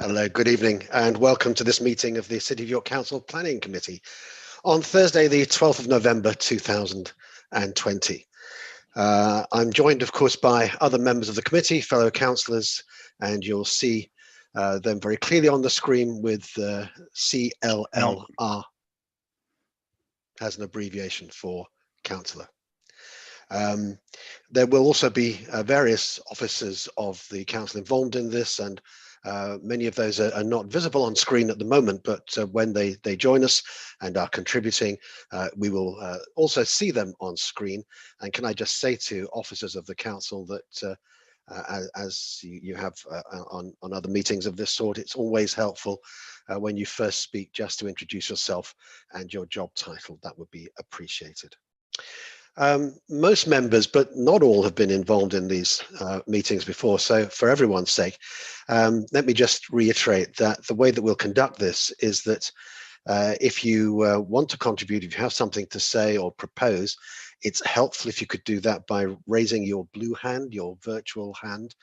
Hello, good evening, and welcome to this meeting of the City of York Council Planning Committee on Thursday, the 12th of November 2020. I'm joined, of course, by other members of the committee, fellow councillors, and you'll see them very clearly on the screen with CLLR as an abbreviation for councillor. There will also be various officers of the council involved in this, and many of those are not visible on screen at the moment, but when they join us and are contributing, we will also see them on screen. And can I just say to officers of the council that as you have on other meetings of this sort, it's always helpful when you first speak just to introduce yourself and your job title. That would be appreciated. Most members, but not all, have been involved in these meetings before. So for everyone's sake, let me just reiterate that the way that we'll conduct this is that if you want to contribute, if you have something to say or propose, it's helpful if you could do that by raising your blue hand, your virtual hand,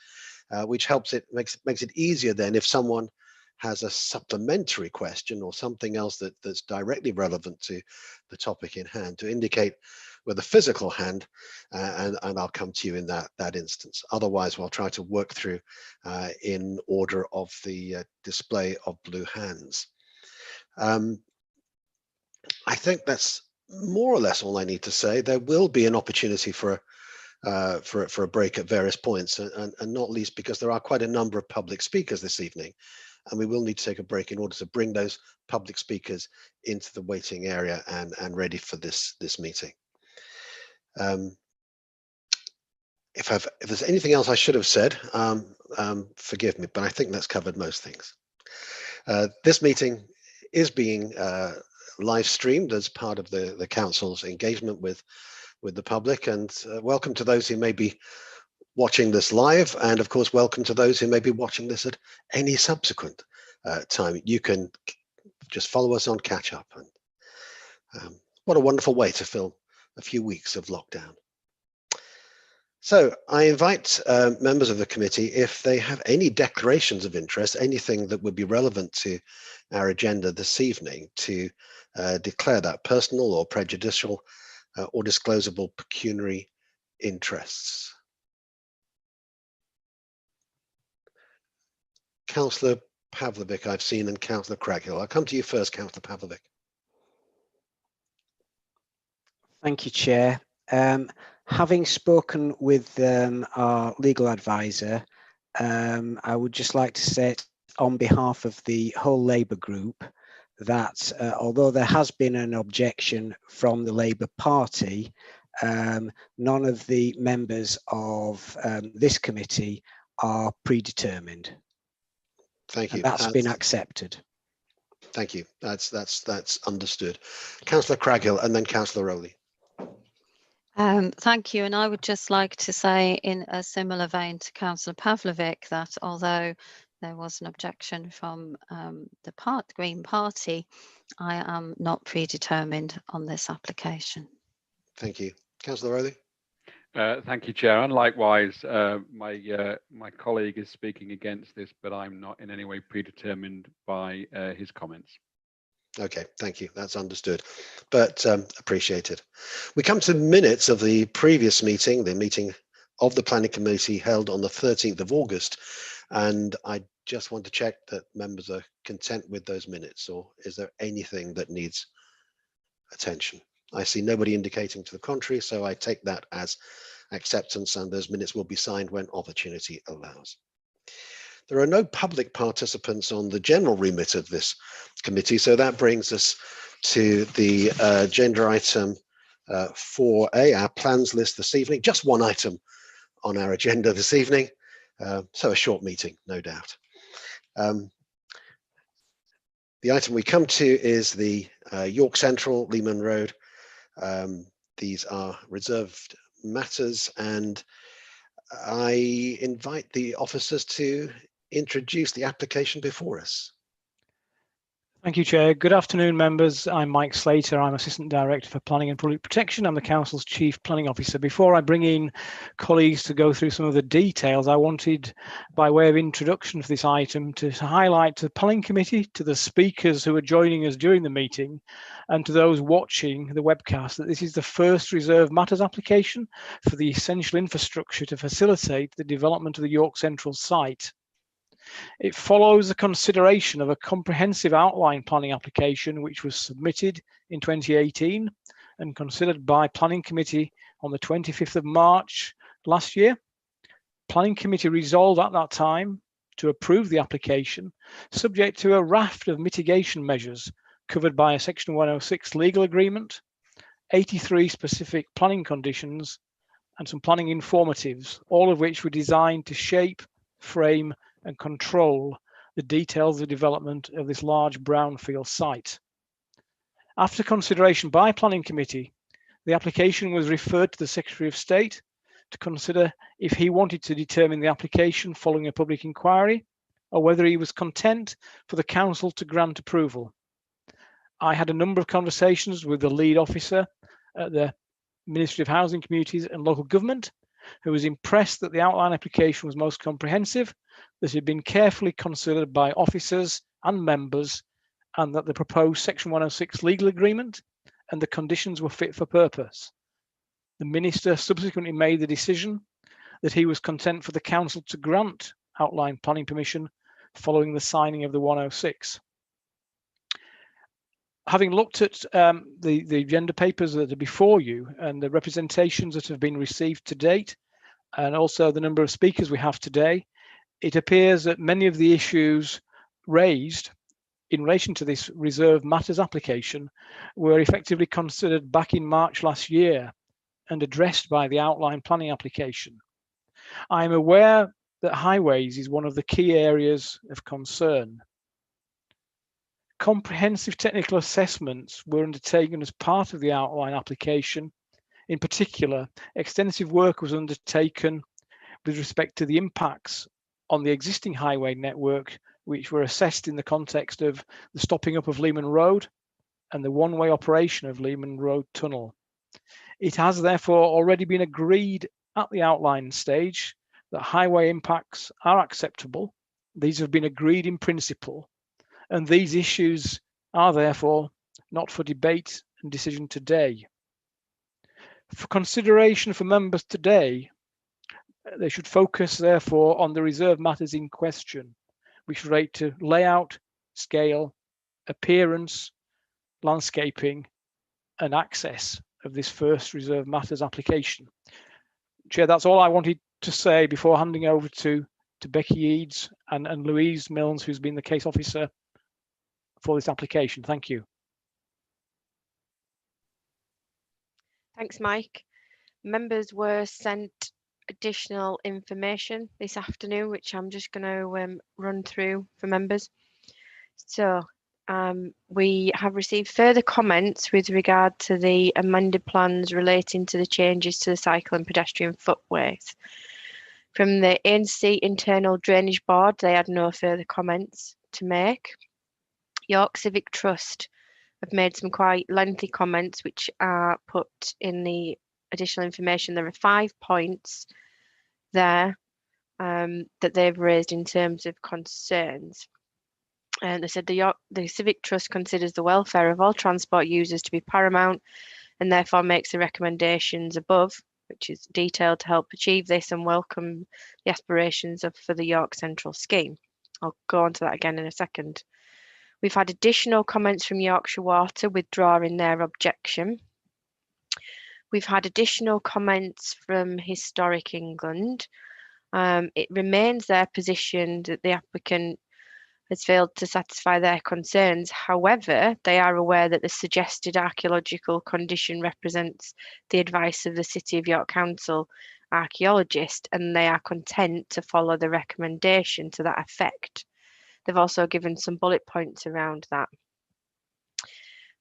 which makes it easier then if someone has a supplementary question or something else that's directly relevant to the topic in hand, to indicate with a physical hand, and I'll come to you in that instance. Otherwise, we'll try to work through in order of the display of blue hands. I think that's more or less all I need to say. There will be an opportunity for a break at various points, and not least because there are quite a number of public speakers this evening, and we will need to take a break in order to bring those public speakers into the waiting area and ready for this meeting. If there's anything else I should have said, forgive me, but I think that's covered most things. This meeting is being live streamed as part of the council's engagement with the public, and welcome to those who may be watching this live, and of course welcome to those who may be watching this at any subsequent time. You can just follow us on catch up, and what a wonderful way to fill a few weeks of lockdown. So I invite members of the committee, if they have any declarations of interest, anything that would be relevant to our agenda this evening, to declare that personal or prejudicial or disclosable pecuniary interests. Councillor Pavlovic I've seen, and Councillor Craghill. I'll come to you first, Councillor Pavlovic. Thank you, Chair. Having spoken with our legal advisor, I would just like to say on behalf of the whole Labour group that although there has been an objection from the Labour Party, none of the members of this committee are predetermined. Thank you. And that's been accepted. Thank you. That's understood. Councillor Craghill and then Councillor Rowley. Thank you, and I would just like to say in a similar vein to Councillor Pavlovic that although there was an objection from the Green Party, I am not predetermined on this application. Thank you. Councillor Rowley. Thank you, Chair. And likewise, my colleague is speaking against this, but I'm not in any way predetermined by his comments. Okay, thank you. That's understood, but appreciated. We come to minutes of the previous meeting, the meeting of the Planning Committee held on the 13th of August, and I just want to check that members are content with those minutes, or is there anything that needs attention? I see nobody indicating to the contrary, so I take that as acceptance, and those minutes will be signed when opportunity allows. There are no public participants on the general remit of this committee, so that brings us to the agenda item 4A, our plans list this evening. Just one item on our agenda this evening, so a short meeting, no doubt. The item we come to is the York Central, Leeman Road. These are reserved matters, and I invite the officers to introduce the application before us. Thank you, Chair. Good afternoon, members. I'm Mike Slater. I'm Assistant Director for Planning and Public Protection. I'm the Council's Chief Planning Officer. Before I bring in colleagues to go through some of the details, I wanted, by way of introduction for this item, to highlight to the Planning Committee, to the speakers who are joining us during the meeting, and to those watching the webcast, that this is the first Reserve Matters application for the essential infrastructure to facilitate the development of the York Central site. It follows the consideration of a comprehensive outline planning application which was submitted in 2018 and considered by Planning Committee on the 25th of March last year. Planning Committee resolved at that time to approve the application subject to a raft of mitigation measures covered by a Section 106 legal agreement, 83 specific planning conditions and some planning informatives, all of which were designed to shape, frame and control the details of the development of this large brownfield site. After consideration by Planning Committee, the application was referred to the Secretary of State to consider if he wanted to determine the application following a public inquiry or whether he was content for the Council to grant approval. I had a number of conversations with the lead officer at the Ministry of Housing, Communities and Local Government, who was impressed that the outline application was most comprehensive, that it had been carefully considered by officers and members, and that the proposed Section 106 legal agreement and the conditions were fit for purpose. The Minister subsequently made the decision that he was content for the Council to grant outline planning permission following the signing of the 106. Having looked at the agenda papers that are before you and the representations that have been received to date, and also the number of speakers we have today, it appears that many of the issues raised in relation to this Reserve Matters application were effectively considered back in March last year and addressed by the outline planning application. I am aware that highways is one of the key areas of concern. Comprehensive technical assessments were undertaken as part of the outline application. In particular, extensive work was undertaken with respect to the impacts on the existing highway network, which were assessed in the context of the stopping up of Leeman Road and the one-way operation of Leeman Road Tunnel. It has therefore already been agreed at the outline stage that highway impacts are acceptable. These have been agreed in principle, and these issues are therefore not for debate and decision today. For consideration for members today, they should focus therefore on the Reserve Matters in question, which relate to layout, scale, appearance, landscaping and access of this first Reserve Matters application. Chair, that's all I wanted to say before handing over to Becky Eads and Louise Milnes, who's been the case officer for this application. Thank you. Thanks, Mike. Members were sent additional information this afternoon, which I'm just going to run through for members. So we have received further comments with regard to the amended plans relating to the changes to the cycle and pedestrian footways. From the ANC Internal Drainage Board, they had no further comments to make. York Civic Trust have made some quite lengthy comments, which are put in the additional information. There are 5 points there that they've raised in terms of concerns. And they said the Civic Trust considers the welfare of all transport users to be paramount and therefore makes the recommendations above, which is detailed, to help achieve this and welcome the aspirations for the York Central scheme. I'll go on to that again in a second. We've had additional comments from Yorkshire Water withdrawing their objection. We've had additional comments from Historic England. It remains their position that the applicant has failed to satisfy their concerns. However, they are aware that the suggested archaeological condition represents the advice of the City of York Council archaeologist, and they are content to follow the recommendation to that effect. They've also given some bullet points around that.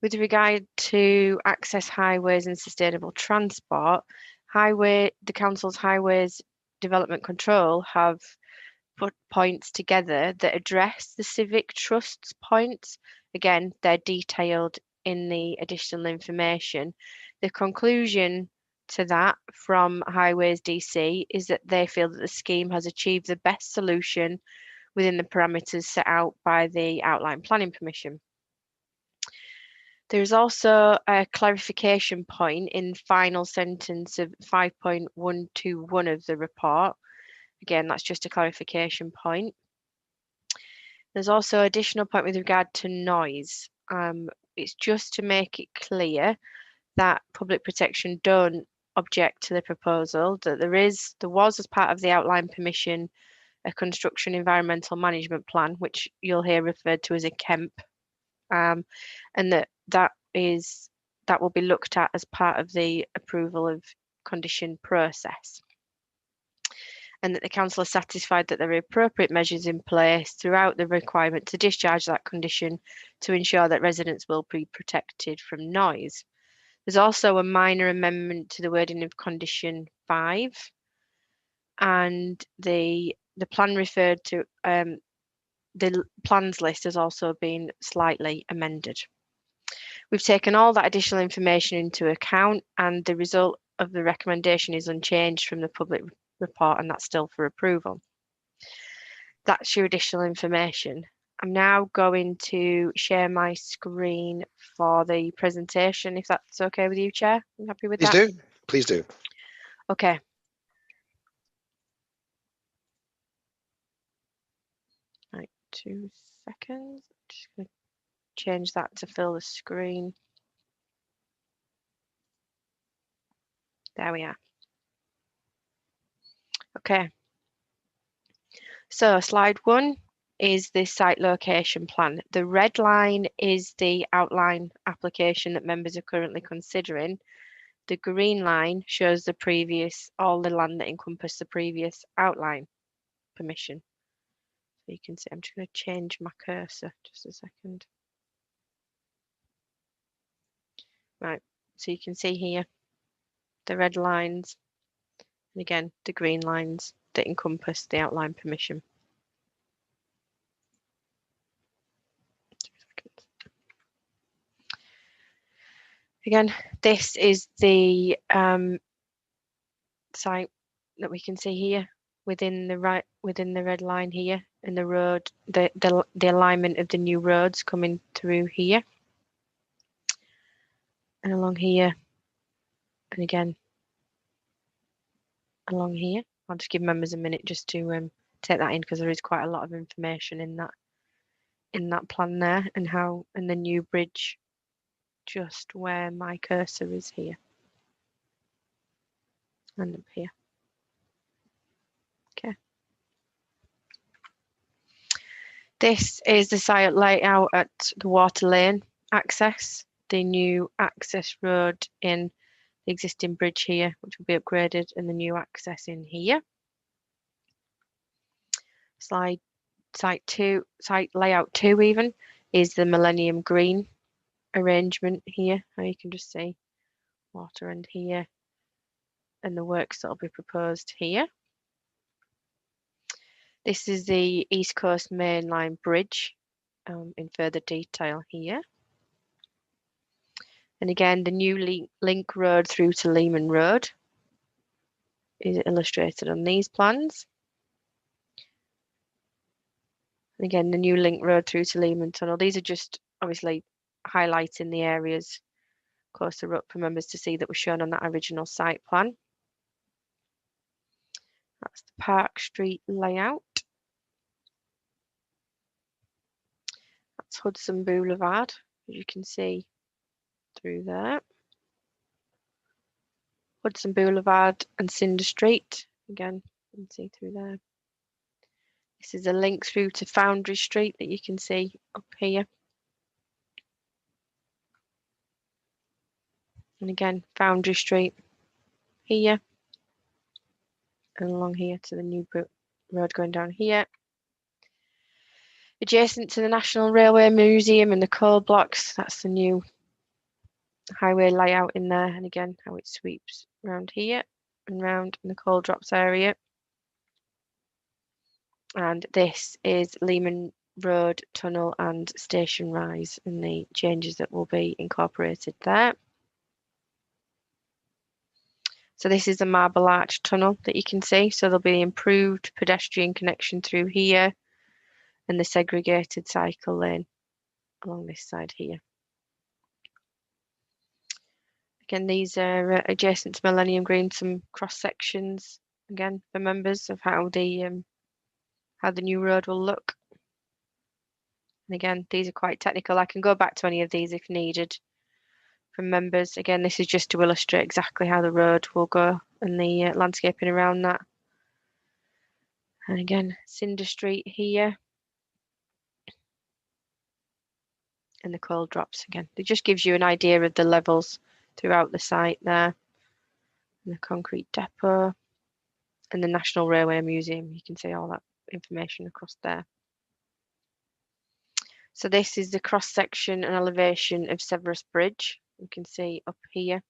With regard to access highways and sustainable transport, the Council's Highways Development Control have points together that address the civic trust's points. Again, they're detailed in the additional information. The conclusion to that from Highways DC is that they feel that the scheme has achieved the best solution within the parameters set out by the Outline Planning Permission. There's also a clarification point in final sentence of 5.121 of the report. Again, that's just a clarification point. There's also additional point with regard to noise. It's just to make it clear that Public Protection don't object to the proposal, that there was as part of the Outline Permission a construction environmental management plan, which you'll hear referred to as a KEMP, and that will be looked at as part of the approval of condition process, and that the council is satisfied that there are appropriate measures in place throughout the requirement to discharge that condition to ensure that residents will be protected from noise. There's also a minor amendment to the wording of condition 5, and the plan referred to, the plans list has also been slightly amended. We've taken all that additional information into account, and the result of the recommendation is unchanged from the public report, and that's still for approval. That's your additional information. I'm now going to share my screen for the presentation, if that's okay with you, Chair. I'm happy with that. Please do. Okay. Right, 2 seconds. Just going to change that to fill the screen. There we are. Okay. So slide 1 is the site location plan. The red line is the outline application that members are currently considering. The green line shows the previous, all the land that encompass the previous outline permission. So you can see, I'm just going to change my cursor just a second. Right, so you can see here the red lines, and again the green lines that encompass the outline permission. Again, this is the site that we can see here within the red line here, and the road, the alignment of the new roads coming through here and along here, and again along here. I'll just give members a minute just to take that in, because there is quite a lot of information in that plan there, and the new bridge just where my cursor is here and up here. Okay. This is the site layout at the Water Lane access, the new access road in the existing bridge here, which will be upgraded, and the new access in here. Site layout 2 even is the Millennium Green arrangement here. How you can just see water end here, and the works that will be proposed here. This is the East Coast Main Line Bridge in further detail here. And again, the new link road through to Leeman Road is illustrated on these plans. And again, the new link road through to Leeman Tunnel. These are just obviously highlighting the areas closer up for members to see that were shown on that original site plan. That's the Park Street layout. That's Hudson Boulevard, as you can see through there. Hudson Boulevard and Cinder Street, again, you can see through there. This is a link through to Foundry Street that you can see up here. And again, Foundry Street here, and along here to the new road going down here. Adjacent to the National Railway Museum and the coal blocks, that's the new highway layout in there, and again how it sweeps around here and round in the coal drops area. And this is Leeman Road, Tunnel and Station Rise, and the changes that will be incorporated there. So this is the Marble Arch Tunnel that you can see. So there'll be improved pedestrian connection through here and the segregated cycle lane along this side here. Again, these are adjacent to Millennium Green, some cross sections again for members of how the new road will look. And again, these are quite technical. I can go back to any of these if needed from members. Again, this is just to illustrate exactly how the road will go and the landscaping around that. And again, Cinder Street here. And the coal drops again. It just gives you an idea of the levels throughout the site there. And the concrete depot and the National Railway Museum. You can see all that information across there. So this is the cross section and elevation of Severus Bridge. You can see up here.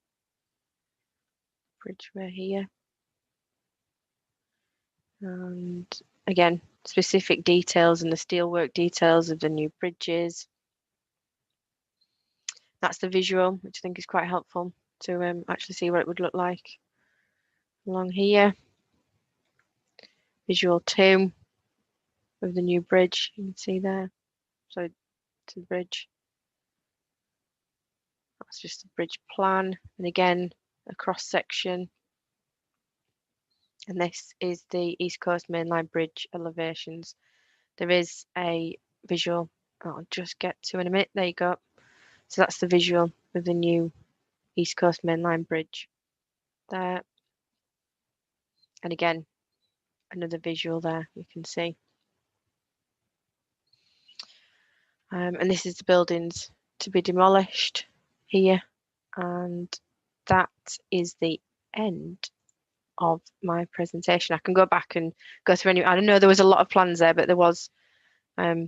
Bridge right here. And again, specific details and the steelwork details of the new bridges. That's the visual, which I think is quite helpful to actually see what it would look like along here. Visual 2 of the new bridge, you can see there. So to the bridge. That's just the bridge plan. And again, a cross section. And this is the East Coast Mainline Bridge elevations. There is a visual I'll just get to in a minute. There you go. So that's the visual of the new East Coast Mainline Bridge there. And again, another visual there you can see. And this is the buildings to be demolished here. And that is the end of my presentation. I can go back and go through any. I don't know, there was a lot of plans there, but there was a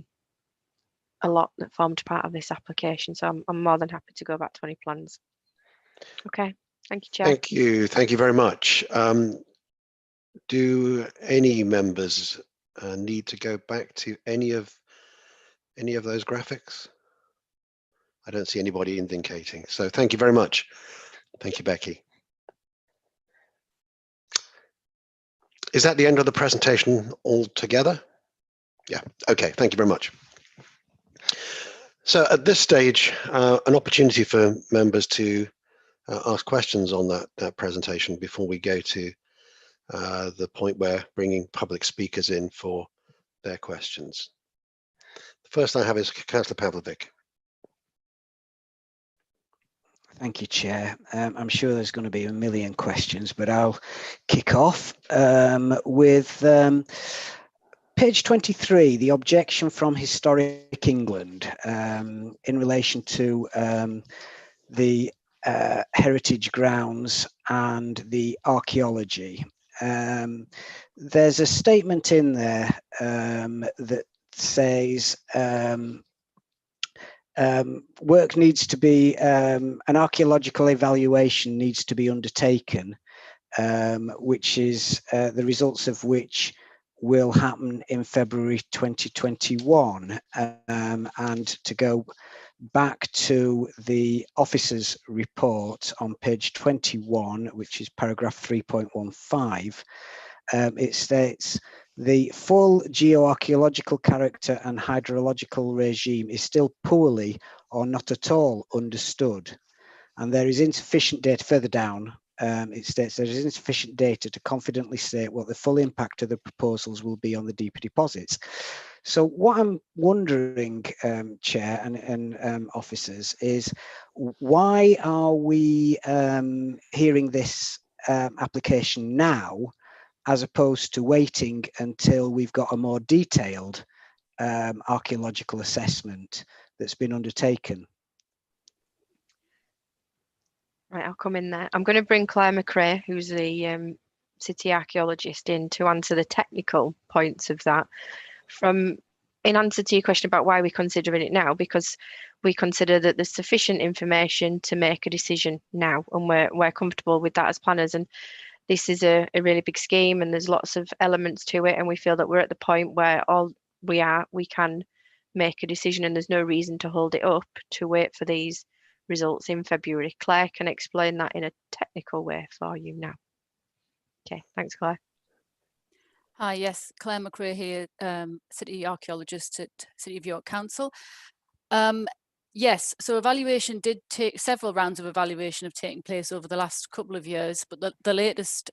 lot that formed part of this application. So I'm more than happy to go back to any plans. Okay, thank you, Chair. Thank you very much. Do any members need to go back to any of those graphics? I don't see anybody indicating. So thank you very much. Thank you, Becky. Is that the end of the presentation altogether? Yeah, okay, thank you very much. So at this stage, an opportunity for members to ask questions on that presentation before we go to the point where bringing public speakers in for their questions. The first I have is Councillor Pavlovic. Thank you, Chair. I'm sure there's going to be a million questions, but I'll kick off with page 23, the objection from Historic England in relation to the heritage grounds and the archaeology. There's a statement in there that says work needs to be, an archaeological evaluation needs to be undertaken, which is the results of which will happen in February 2021. And to go back to the officer's report on page 21, which is paragraph 3.15, it states, the full geoarchaeological character and hydrological regime is still poorly or not at all understood. And there is insufficient data further down. It states there is insufficient data to confidently state what the full impact of the proposals will be on the deeper deposits. So what I'm wondering, Chair and officers, is why are we hearing this application now, as opposed to waiting until we've got a more detailed archaeological assessment that's been undertaken? Right, I'll come in there. I'm going to bring Claire McRae, who's the city archaeologist, in to answer the technical points of that. In answer to your question about why we're considering it now, because we consider that there's sufficient information to make a decision now, and we're comfortable with that as planners. And this is a really big scheme and there's lots of elements to it, and we feel that we're at the point where we can make a decision and there's no reason to hold it up to wait for these results in February. Claire can explain that in a technical way for you now. Okay, thanks, Claire. Hi, yes, Claire McRae here, City Archaeologist at City of York Council. Yes, so evaluation did take, several rounds of evaluation have taken place over the last couple of years, but the latest,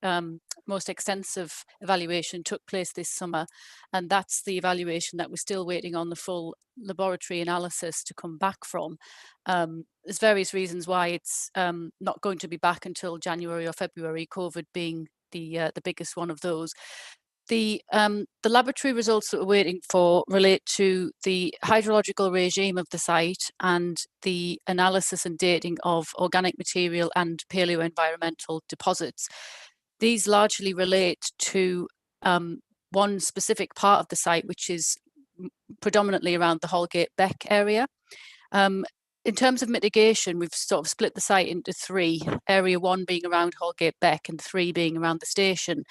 most extensive evaluation took place this summer, and that's the evaluation that we're still waiting on the full laboratory analysis to come back from. There's various reasons why it's not going to be back until January or February, COVID being the biggest one of those. The laboratory results that we're waiting for relate to the hydrological regime of the site and the analysis and dating of organic material and paleoenvironmental deposits. These largely relate to one specific part of the site, which is predominantly around the Holgate Beck area. In terms of mitigation, we've sort of split the site into three, area 1 being around Holgate Beck and 3 being around the station.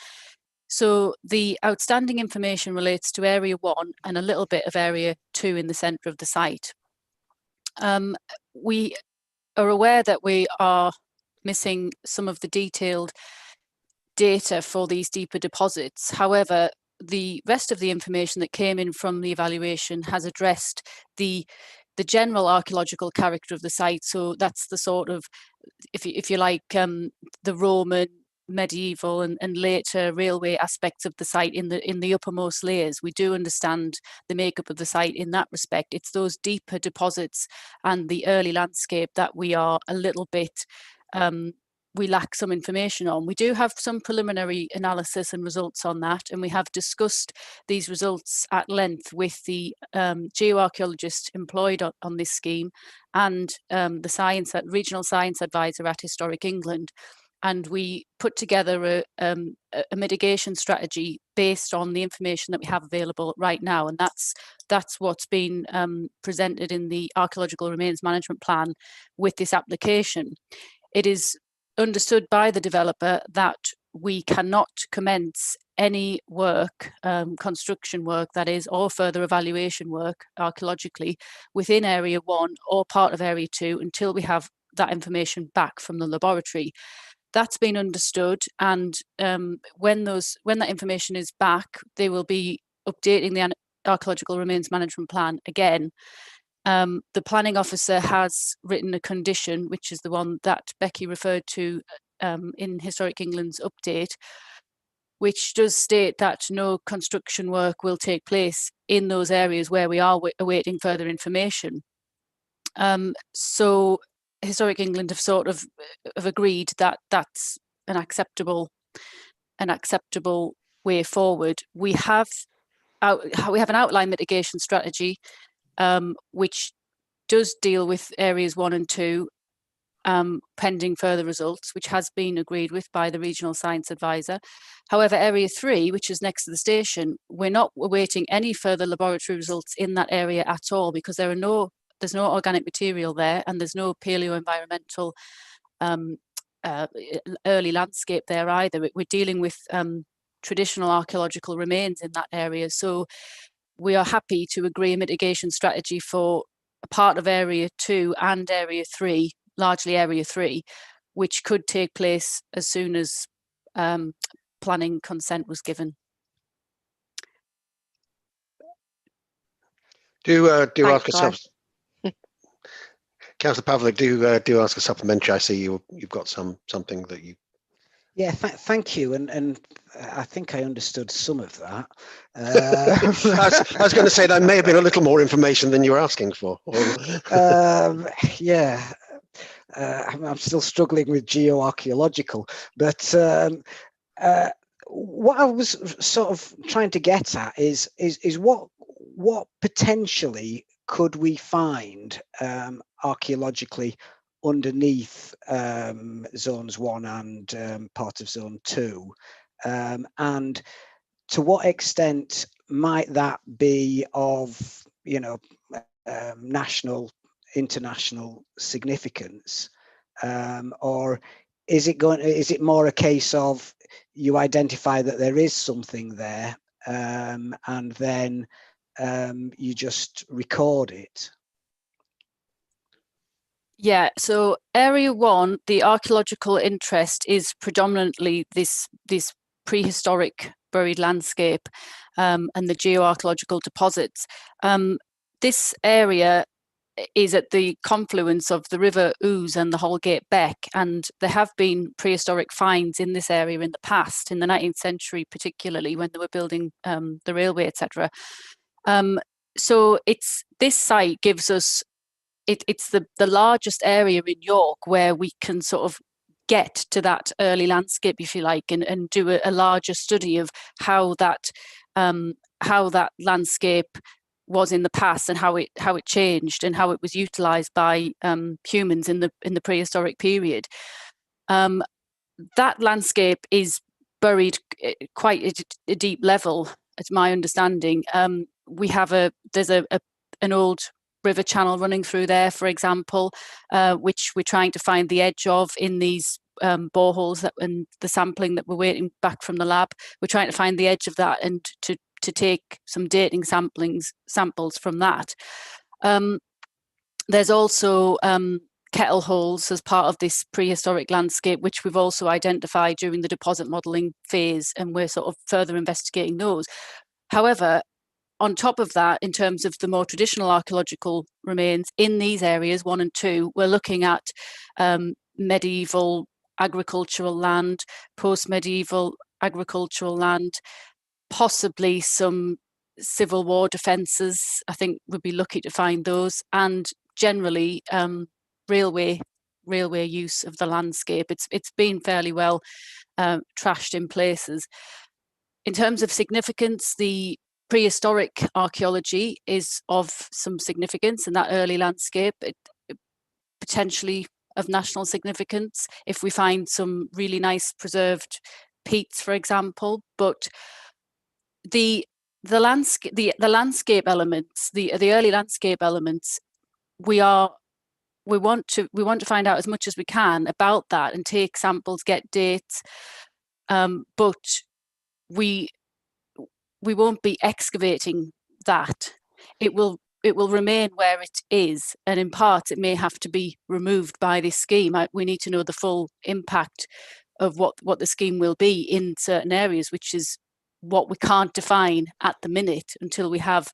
So the outstanding information relates to area 1 and a little bit of area 2 in the centre of the site. We are aware that we are missing some of the detailed data for these deeper deposits. However, the rest of the information that came in from the evaluation has addressed the general archaeological character of the site. So that's the sort of, if you like, the Roman, medieval and later railway aspects of the site in the uppermost layers. We do understand the makeup of the site in that respect. It's those deeper deposits and the early landscape that we are a little bit we lack some information on. We do have some preliminary analysis and results on that, and we have discussed these results at length with the geoarchaeologist employed on this scheme and the regional science advisor at Historic England. And we put together a mitigation strategy based on the information that we have available right now. And that's what's been presented in the Archaeological Remains Management Plan with this application. It is understood by the developer that we cannot commence any work, construction work that is, or further evaluation work archaeologically within Area 1 or part of Area 2 until we have that information back from the laboratory. That's been understood, and when that information is back, they will be updating the Archaeological Remains Management Plan again. The planning officer has written a condition, which is the one that Becky referred to in Historic England's update, which does state that no construction work will take place in those areas where we are awaiting further information. So Historic England have sort of agreed that that's an acceptable way forward. We have an outline mitigation strategy, which does deal with areas 1 and 2, pending further results, which has been agreed with by the regional science advisor. However, area 3, which is next to the station, we're not awaiting any further laboratory results in that area at all, because there's no organic material there, and there's no paleo-environmental early landscape there either. We're dealing with traditional archaeological remains in that area. So we are happy to agree a mitigation strategy for a part of Area 2 and Area 3, largely Area 3, which could take place as soon as planning consent was given. Ask a Councillor Pavlik, do ask a supplementary. I see you've got something that you. Yeah, thank you, and I think I understood some of that. I was going to say that may have been a little more information than you were asking for. Yeah, I'm still struggling with geoarchaeological, but what I was sort of trying to get at is what potentially could we find archaeologically underneath zones 1 and part of zone 2, and to what extent might that be of national, international significance, or is it more a case of you identify that there is something there, and then you just record it? Yeah, so Area 1, the archaeological interest is predominantly this prehistoric buried landscape and the geoarchaeological deposits. This area is at the confluence of the River Ouse and the Holgate Beck, and there have been prehistoric finds in this area in the past, in the 19th century particularly, when they were building the railway, etc. So this site gives us, it's the largest area in York where we can sort of get to that early landscape, if you like, and do a larger study of how that landscape was in the past and how it changed and how it was utilized by humans in the prehistoric period. That landscape is buried quite a deep level, at my understanding. There's an old river channel running through there, for example, which we're trying to find the edge of in these boreholes and the sampling that we're waiting back from the lab. We're trying to find the edge of that and to take some dating samples from that. There's also kettle holes as part of this prehistoric landscape, which we've also identified during the deposit modelling phase, and we're sort of further investigating those. However, on top of that, in terms of the more traditional archaeological remains in these areas 1 and 2, we're looking at medieval agricultural land, post-medieval agricultural land, possibly some Civil War defences. I think we'd be lucky to find those, and generally railway use of the landscape. It's been fairly well trashed in places. In terms of significance, the prehistoric archaeology is of some significance in that early landscape, potentially of national significance if we find some really nice preserved peats, for example. But the landscape elements, the early landscape elements, we want to find out as much as we can about that and take samples, get dates, but we won't be excavating that. It will remain where it is, and in part it may have to be removed by this scheme. We need to know the full impact of what the scheme will be in certain areas, which is what we can't define at the minute until we have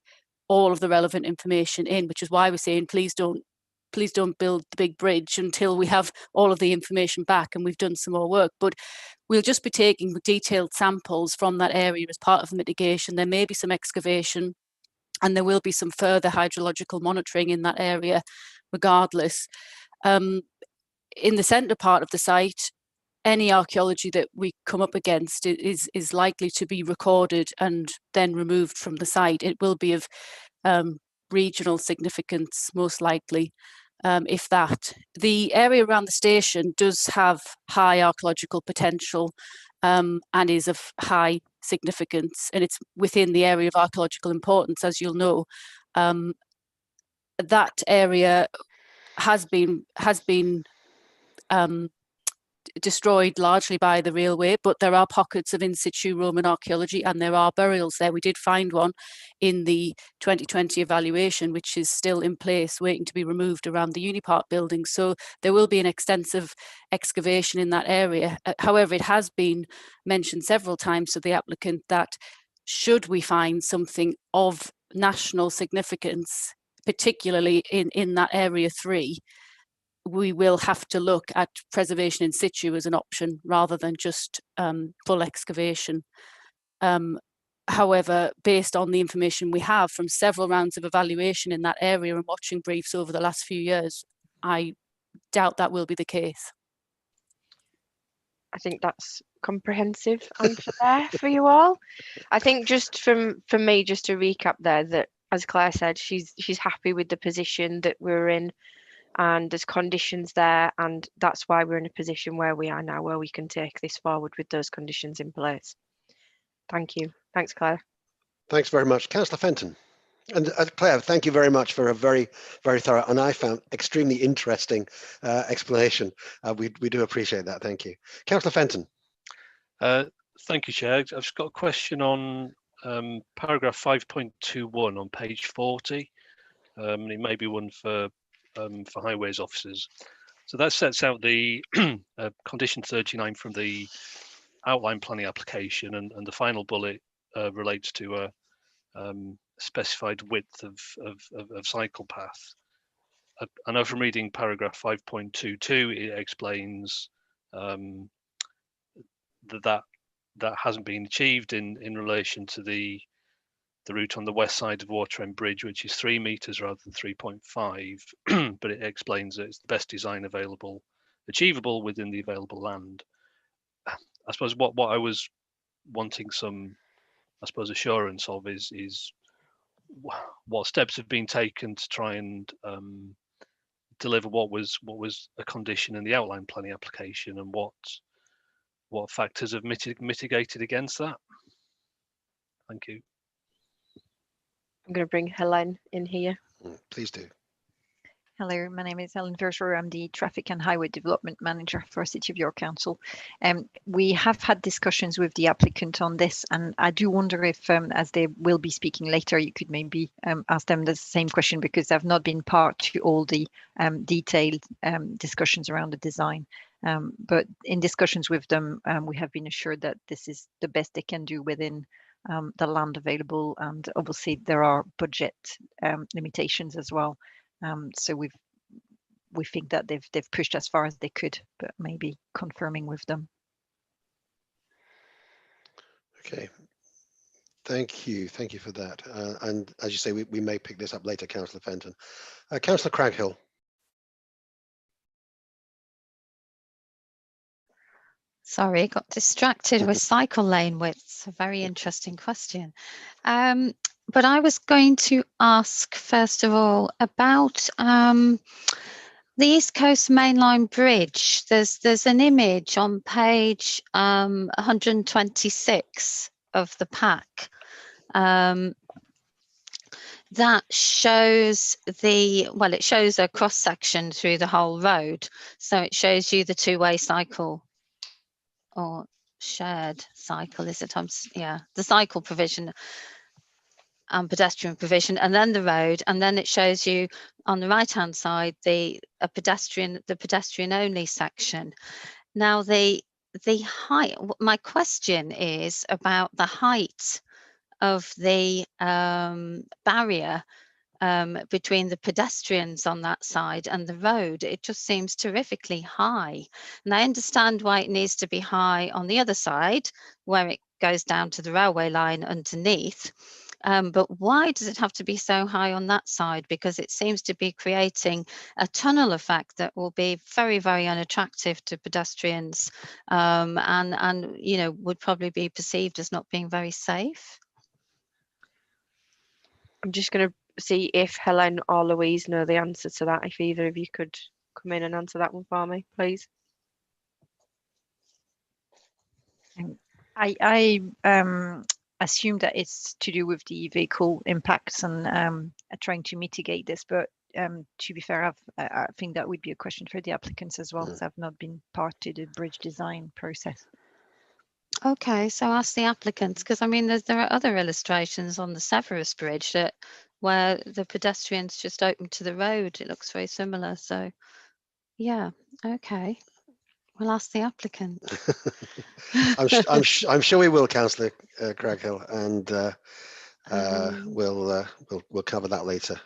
all of the relevant information in, which is why we're saying please don't build the big bridge until we have all of the information back and we've done some more work. But we'll just be taking detailed samples from that area as part of the mitigation. There may be some excavation and there will be some further hydrological monitoring in that area regardless. In the centre part of the site, any archaeology that we come up against is likely to be recorded and then removed from the site. It will be of regional significance, most likely, if that. The area around the station does have high archaeological potential and is of high significance, and it's within the area of archaeological importance, as you'll know. That area has been destroyed largely by the railway, but there are pockets of in situ Roman archaeology and there are burials there. We did find one in the 2020 evaluation, which is still in place waiting to be removed around the Unipark building. So there will be an extensive excavation in that area. However, it has been mentioned several times to the applicant that should we find something of national significance, particularly in that area 3, we will have to look at preservation in situ as an option rather than just full excavation. However, based on the information we have from several rounds of evaluation in that area and watching briefs over the last few years, I doubt that will be the case. I think that's comprehensive answer there for you all. I think just for me, just to recap there, that as Claire said, she's happy with the position that we're in. And there's conditions there, and that's why we're in a position where we are now, where we can take this forward with those conditions in place. Thank you. Thanks, Claire. Thanks very much. Councillor Fenton. And Claire, thank you very much for a very, very thorough, and I found extremely interesting explanation. We do appreciate that. Thank you. Councillor Fenton. Thank you, Chair. I've just got a question on paragraph 5.21 on page 40. It may be one for highways officers. So that sets out the condition 39 from the outline planning application, and the final bullet relates to a specified width of cycle path. I know from reading paragraph 5.22, it explains that hasn't been achieved in relation to the route on the west side of Water End Bridge, which is 3 meters rather than 3.5, but it explains that it's the best design achievable within the available land. I suppose what I was wanting some, I suppose, assurance of is what steps have been taken to try and deliver what was a condition in the outline planning application, and what factors have mitigated against that. Thank you. I'm going to bring Helen in here. Please do. Hello, my name is Helen Versor. I'm the Traffic and Highway Development Manager for City of York Council. We have had discussions with the applicant on this, and I do wonder if, as they will be speaking later, you could maybe ask them the same question, because I've not been part to all the detailed discussions around the design. But in discussions with them, we have been assured that this is the best they can do within the land available, and obviously there are budget limitations as well. So we think that they've pushed as far as they could, but maybe confirming with them. Okay. Thank you for that. And as you say, we may pick this up later, Councillor Fenton. Councillor Craghill. Sorry, got distracted with cycle lane widths. A very interesting question. But I was going to ask, first of all, about the East Coast Mainline Bridge. There's an image on page 126 of the pack that shows it shows a cross section through the whole road. So it shows you the two-way cycle, or shared cycle, is it? Yeah, the cycle provision and pedestrian provision, and then the road, and then it shows you on the right hand side the pedestrian only section. Now the height, my question is about the height of the barrier between the pedestrians on that side and the road. It just seems terrifically high, and I understand why it needs to be high on the other side where it goes down to the railway line underneath. But why does it have to be so high on that side? Because it seems to be creating a tunnel effect that will be very, very unattractive to pedestrians, and you know, would probably be perceived as not being very safe. I'm just going to see if Helen or Louise know the answer to that. If either of you could come in and answer that one for me, please. I assume that it's to do with the vehicle impacts and trying to mitigate this, but to be fair, I think that would be a question for the applicants as well, as I've not been part to the bridge design process. Okay, so ask the applicants, because I mean, there are other illustrations on the Severus Bridge where the pedestrians just open to the road. It looks very similar. So, yeah, okay. We'll ask the applicant. I'm sure we will, Councillor Craghill, and we'll cover that later.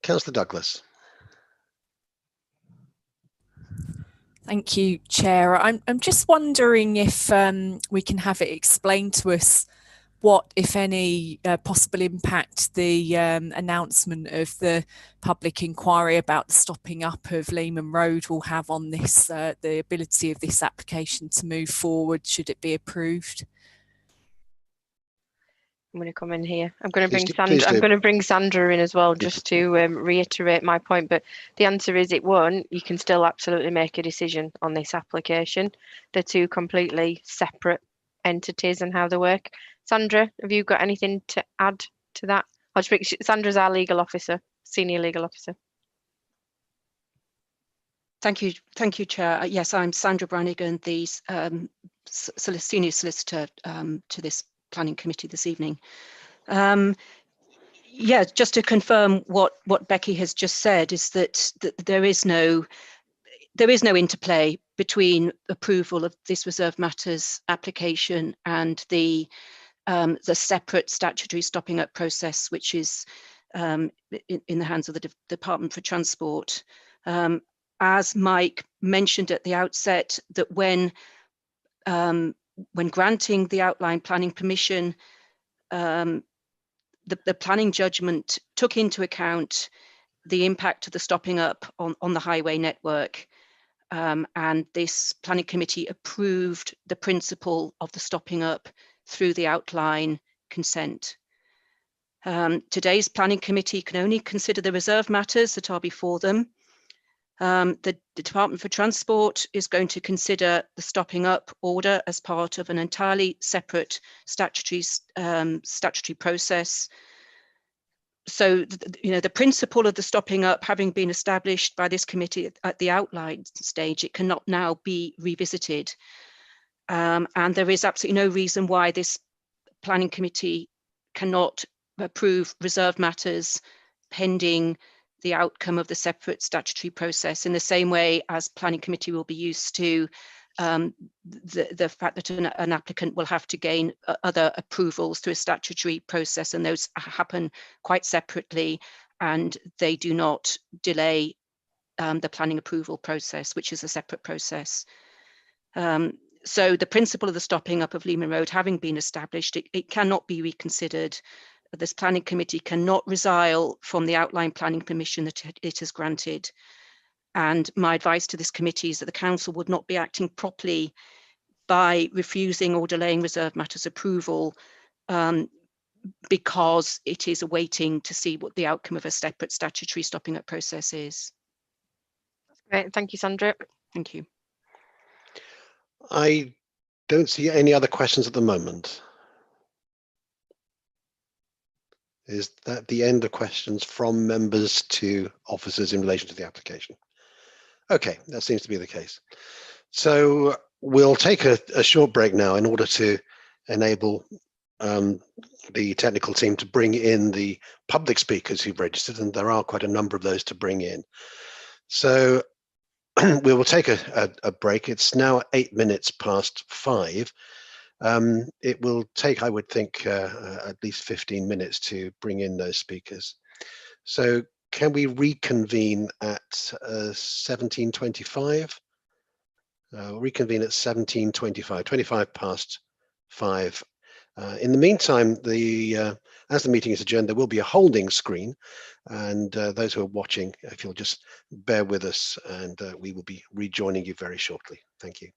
Councillor Douglas. Thank you, Chair. I'm just wondering if we can have it explained to us what, if any, possible impact the announcement of the public inquiry about the stopping up of Leeman Road will have on this, the ability of this application to move forward should it be approved. I'm going to come in here. I'm going to bring Sandra. I'm going to bring Sandra in as well, just to reiterate my point. But the answer is it won't. You can still absolutely make a decision on this application. They're two completely separate entities and how they work. Sandra, have you got anything to add to that? I'll speak. Sandra's our legal officer, senior legal officer. Thank you, Chair. Yes, I'm Sandra Brannigan, the senior solicitor to this planning committee this evening. Yeah, just to confirm what Becky has just said is that there is no interplay between approval of this reserved matters application and the separate statutory stopping up process, which is in the hands of the Department for Transport. As Mike mentioned at the outset, that when granting the outline planning permission, the planning judgment took into account the impact of the stopping up on the highway network. And this planning committee approved the principle of the stopping up through the outline consent. Today's planning committee can only consider the reserve matters that are before them. The Department for Transport is going to consider the stopping up order as part of an entirely separate statutory process. So, the principle of the stopping up having been established by this committee at the outline stage, it cannot now be revisited. And there is absolutely no reason why this planning committee cannot approve reserve matters pending the outcome of the separate statutory process, in the same way as planning committee will be used to the fact that an applicant will have to gain other approvals through a statutory process, and those happen quite separately, and they do not delay the planning approval process, which is a separate process. So the principle of the stopping up of Leeman Road having been established, it cannot be reconsidered. This planning committee cannot resile from the outline planning permission that it has granted. And my advice to this committee is that the council would not be acting properly by refusing or delaying reserved matters approval because it is awaiting to see what the outcome of a separate statutory stopping up process is. Great, thank you, Sandra. Thank you. I don't see any other questions at the moment. Is that the end of questions from members to officers in relation to the application? Okay, that seems to be the case. So we'll take a short break now in order to enable the technical team to bring in the public speakers who've registered, and there are quite a number of those to bring in. So we will take a break. It's now 8 minutes past 5. It will take, I would think, at least 15 minutes to bring in those speakers. So can we reconvene at 17:25? Reconvene at 17:25, 25 past 5. In the meantime, as the meeting is adjourned, there will be a holding screen, and those who are watching, if you'll just bear with us, and we will be rejoining you very shortly. Thank you.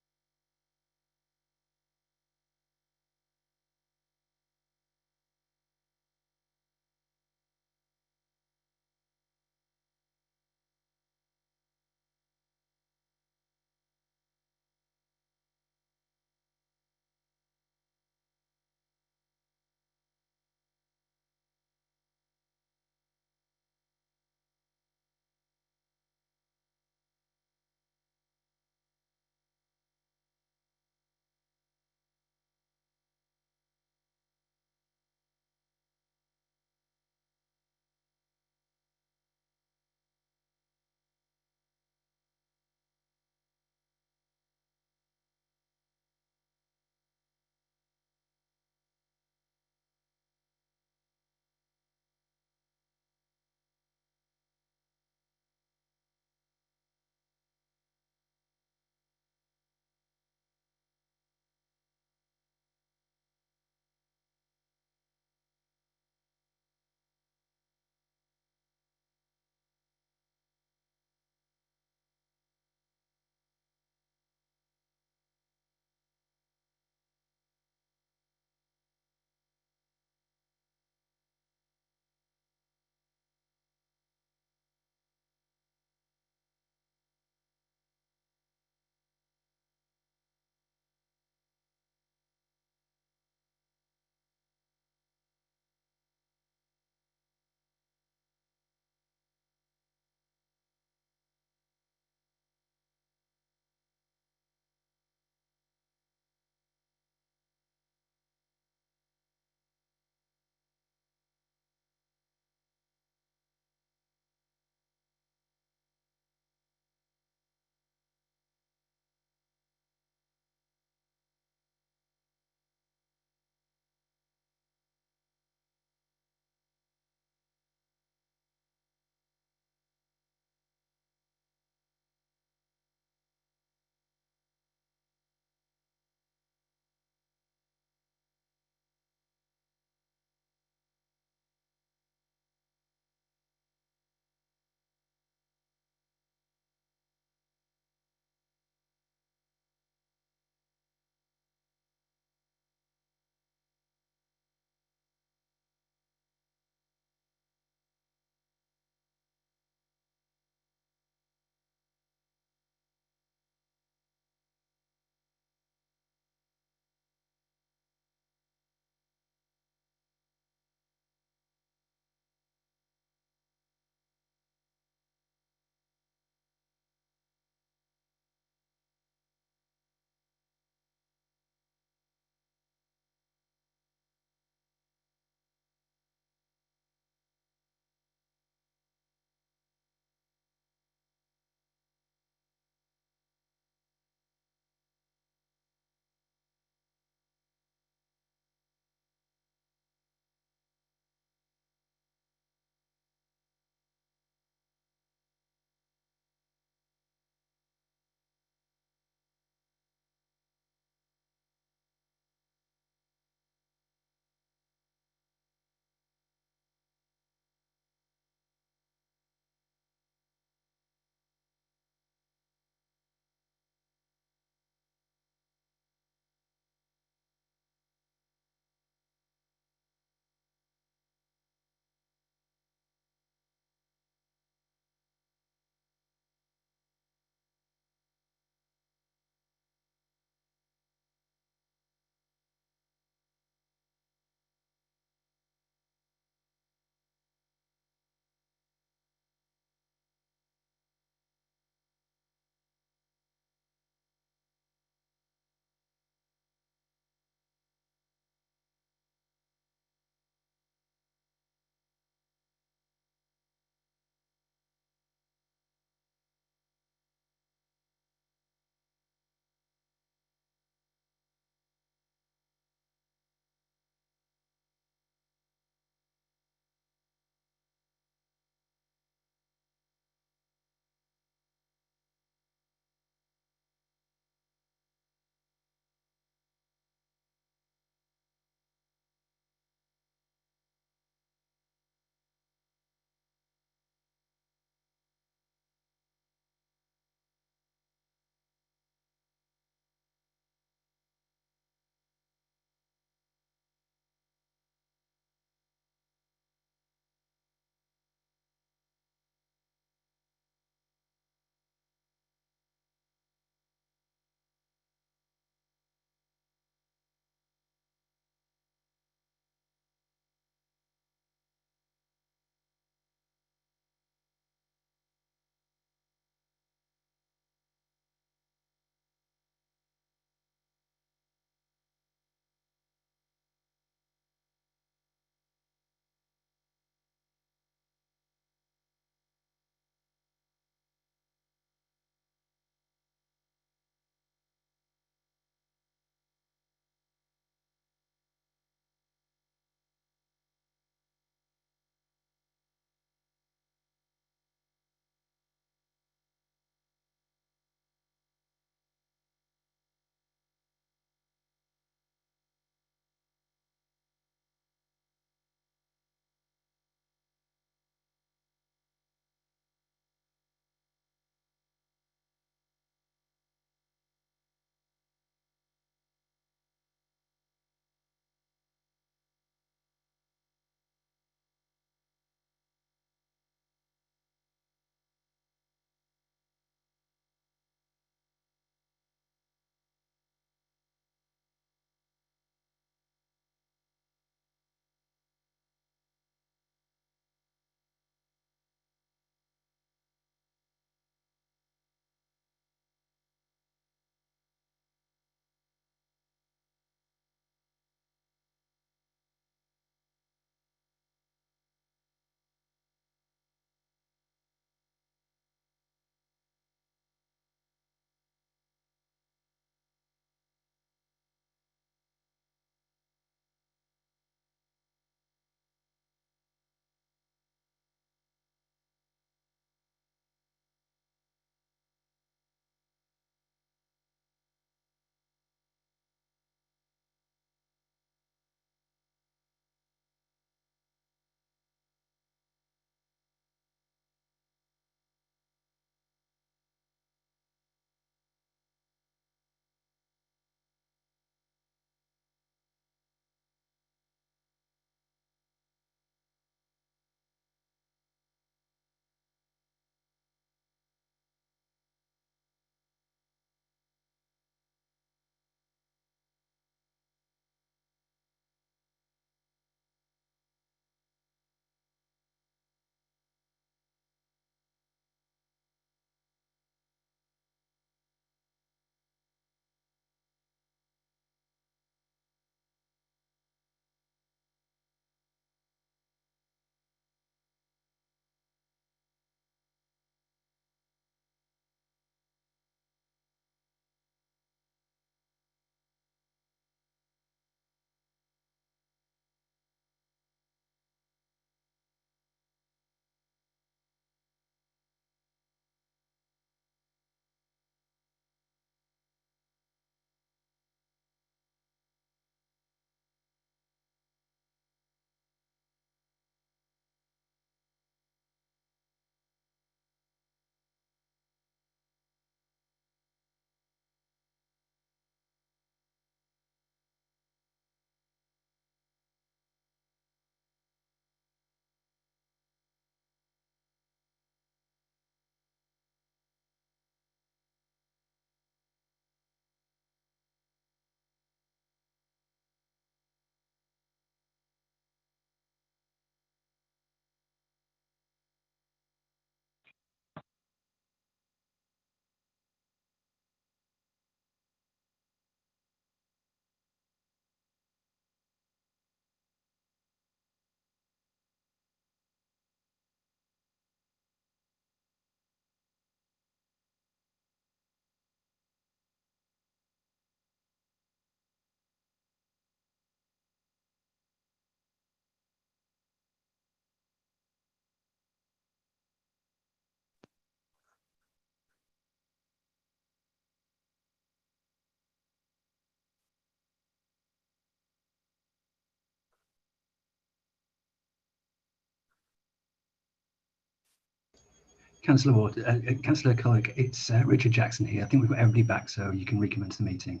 Councillor Ward, Councillor Culloch, it's Richard Jackson here. I think we've got everybody back, so you can recommence the meeting.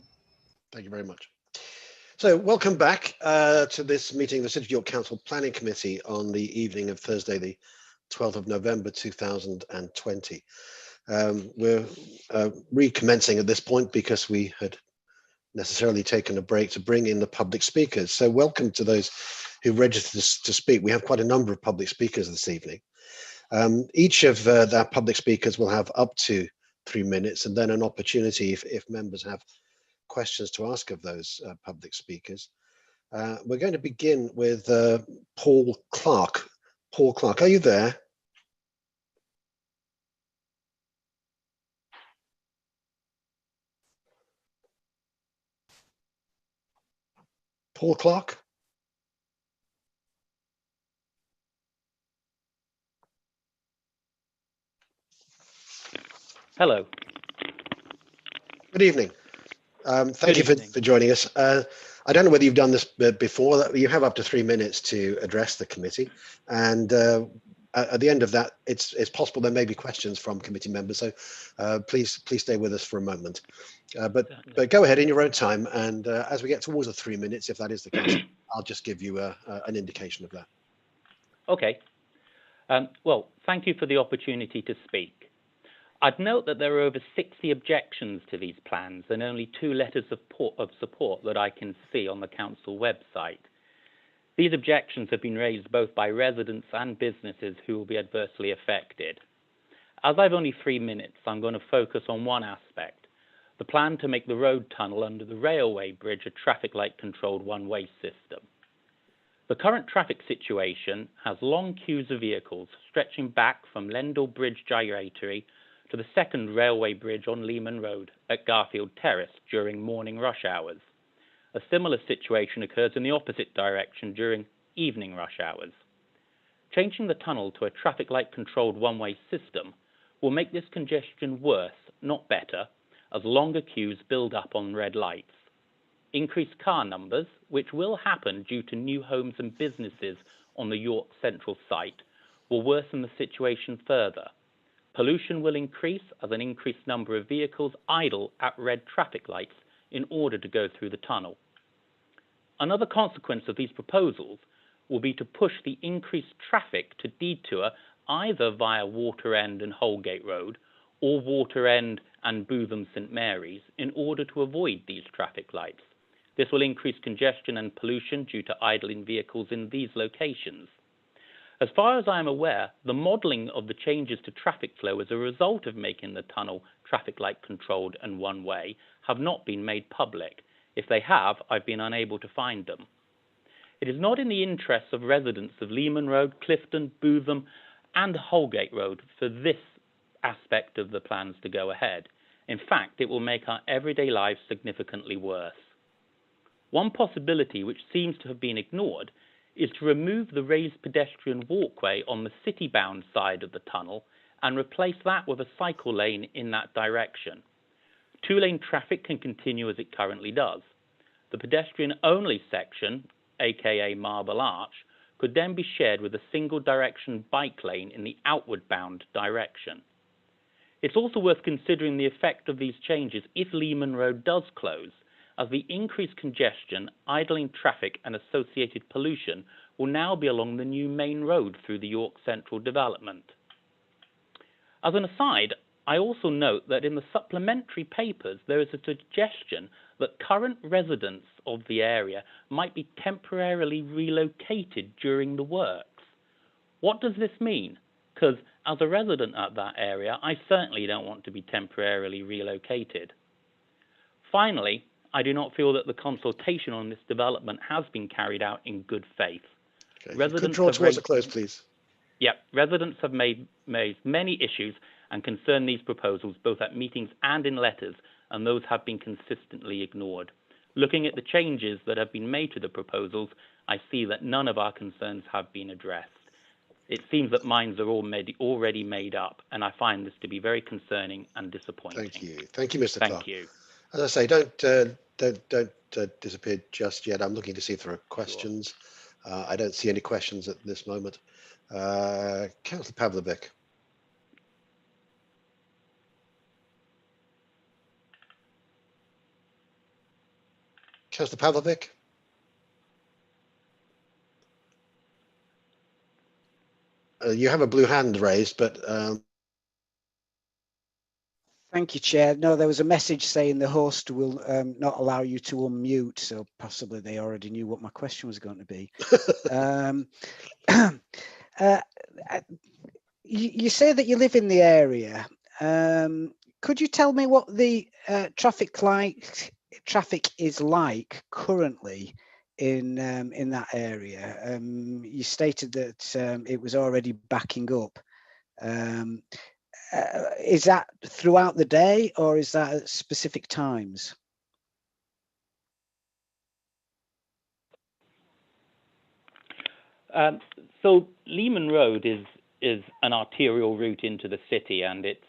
Thank you very much. So welcome back to this meeting of the City of York Council Planning Committee on the evening of Thursday, the 12th of November 2020. We're recommencing at this point because we had necessarily taken a break to bring in the public speakers. So welcome to those who registered to speak. We have quite a number of public speakers this evening. Each of our public speakers will have up to 3 minutes, and then an opportunity if members have questions to ask of those public speakers. We're going to begin with Paul Clark. Paul Clark, are you there? Paul Clark? Hello. Good evening. Thank you for joining us. I don't know whether you've done this before. You have up to 3 minutes to address the committee, and at the end of that, it's possible there may be questions from committee members. So please stay with us for a moment. But go ahead in your own time, and as we get towards the 3 minutes, if that is the case, I'll just give you an indication of that. Okay. Well, thank you for the opportunity to speak. I'd note that there are over 60 objections to these plans and only 2 letters of support that I can see on the council website. These objections have been raised both by residents and businesses who will be adversely affected. As I've only 3 minutes, I'm going to focus on one aspect, the plan to make the road tunnel under the railway bridge a traffic light controlled one-way system. The current traffic situation has long queues of vehicles stretching back from Lendal Bridge Gyratory to the second railway bridge on Leeman Road at Garfield Terrace during morning rush hours. A similar situation occurs in the opposite direction during evening rush hours. Changing the tunnel to a traffic light controlled one-way system will make this congestion worse, not better, as longer queues build up on red lights. Increased car numbers, which will happen due to new homes and businesses on the York Central site, will worsen the situation further. Pollution will increase as an increased number of vehicles idle at red traffic lights in order to go through the tunnel. Another consequence of these proposals will be to push the increased traffic to detour either via Water End and Holgate Road or Water End and Bootham St Mary's in order to avoid these traffic lights. This will increase congestion and pollution due to idling vehicles in these locations. As far as I am aware, the modelling of the changes to traffic flow as a result of making the tunnel traffic light controlled and one-way have not been made public. If they have, I've been unable to find them. It is not in the interests of residents of Leeman Road, Clifton, Bootham and Holgate Road for this aspect of the plans to go ahead. In fact, it will make our everyday lives significantly worse. One possibility which seems to have been ignored is to remove the raised pedestrian walkway on the city-bound side of the tunnel and replace that with a cycle lane in that direction. 2-lane traffic can continue as it currently does. The pedestrian-only section, aka Marble Arch, could then be shared with a single-direction bike lane in the outward-bound direction. It's also worth considering the effect of these changes if Leeman Road does close, as the increased congestion, idling traffic and associated pollution will now be along the new main road through the York Central development. As an aside, I also note that in the supplementary papers there is a suggestion that current residents of the area might be temporarily relocated during the works. What does this mean? Because as a resident at that area, I certainly don't want to be temporarily relocated. Finally, I do not feel that the consultation on this development has been carried out in good faith. Okay. Residents draw towards a close, please. Yep, residents have made many issues and concerned these proposals both at meetings and in letters, and those have been consistently ignored. Looking at the changes that have been made to the proposals, I see that none of our concerns have been addressed. It seems that minds are already made up, and I find this to be very concerning and disappointing. Thank you. Thank you, Mr. Clark. Thank you. As I say, don't disappear just yet. I'm looking to see if there are questions. Sure. I don't see any questions at this moment. Councillor Pavlovic. Councillor Pavlovic? You have a blue hand raised, but Thank you, Chair. No, there was a message saying the host will not allow you to unmute, so possibly they already knew what my question was going to be. You say that you live in the area. Could you tell me what the traffic is like currently in that area? You stated that it was already backing up. Is that throughout the day, or is that at specific times? So Leeman Road is an arterial route into the city, and it's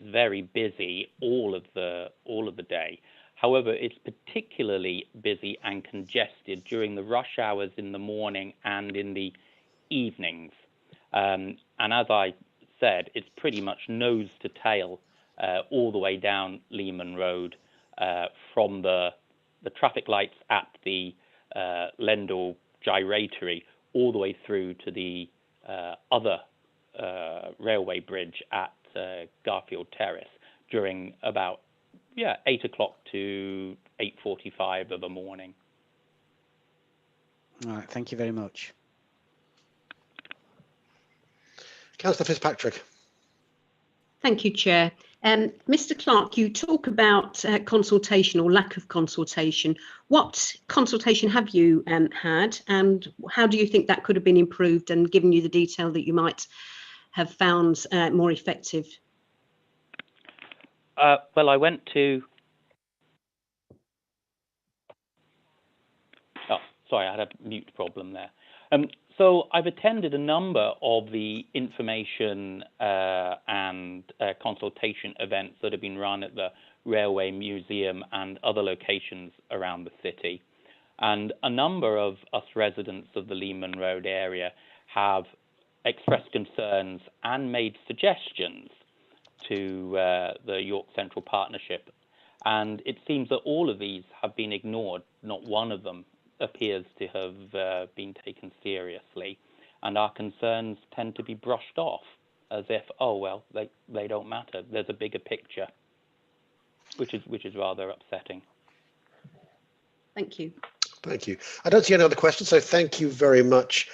very busy all of the day. However, it's particularly busy and congested during the rush hours in the morning and in the evenings. And as I said, it's pretty much nose to tail all the way down Leeman Road from the traffic lights at the Lendal Gyratory all the way through to the other railway bridge at Garfield Terrace during about 8 o'clock to 8:45 of the morning. All right, thank you very much. Councillor Fitzpatrick. Thank you, Chair. Mr. Clark, you talk about consultation or lack of consultation. What consultation have you had, and how do you think that could have been improved and given you the detail that you might have found more effective? Well, I went to... Oh, sorry, I had a mute problem there. So I've attended a number of the information and consultation events that have been run at the Railway Museum and other locations around the city. And a number of us residents of the Leeman Road area have expressed concerns and made suggestions to the York Central Partnership. And it seems that all of these have been ignored. Not one of them appears to have been taken seriously, and our concerns tend to be brushed off as if, oh well, they don't matter. There's a bigger picture, which is rather upsetting. Thank you. Thank you. I don't see any other questions, so thank you very much.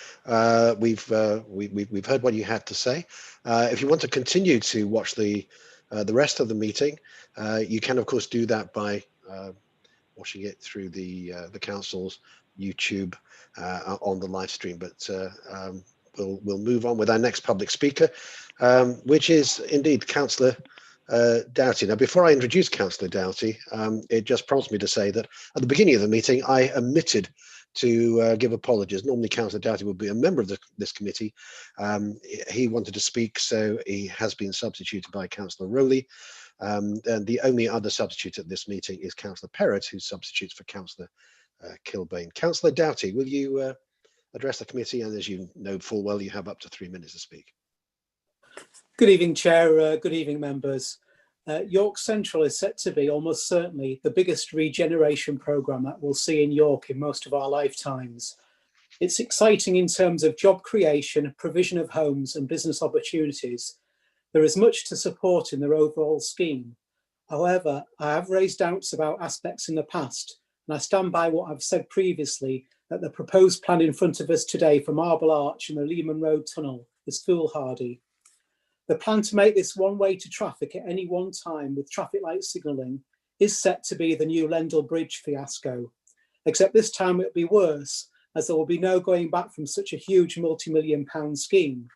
We've heard what you had to say. If you want to continue to watch the rest of the meeting, you can of course do that by watching it through the council's YouTube on the live stream. But we'll move on with our next public speaker, which is indeed Councillor Doughty. Now, before I introduce Councillor Doughty, it just prompts me to say that at the beginning of the meeting, I omitted to give apologies. Normally, Councillor Doughty would be a member of this committee. He wanted to speak, so he has been substituted by Councillor Rowley. And the only other substitute at this meeting is Councillor Perrott, who substitutes for Councillor Kilbane. Councillor Doughty, will you address the committee? And as you know full well, you have up to 3 minutes to speak. Good evening, Chair. Good evening, members. York Central is set to be almost certainly the biggest regeneration programme that we'll see in York in most of our lifetimes. It's exciting in terms of job creation, provision of homes and business opportunities. There is much to support in their overall scheme. However, I have raised doubts about aspects in the past, and I stand by what I've said previously, that the proposed plan in front of us today for Marble Arch and the Leeman Road Tunnel is foolhardy. The plan to make this one way to traffic at any one time with traffic light signalling is set to be the new Lendal Bridge fiasco, except this time it'll be worse, as there will be no going back from such a huge multi-million-pound scheme.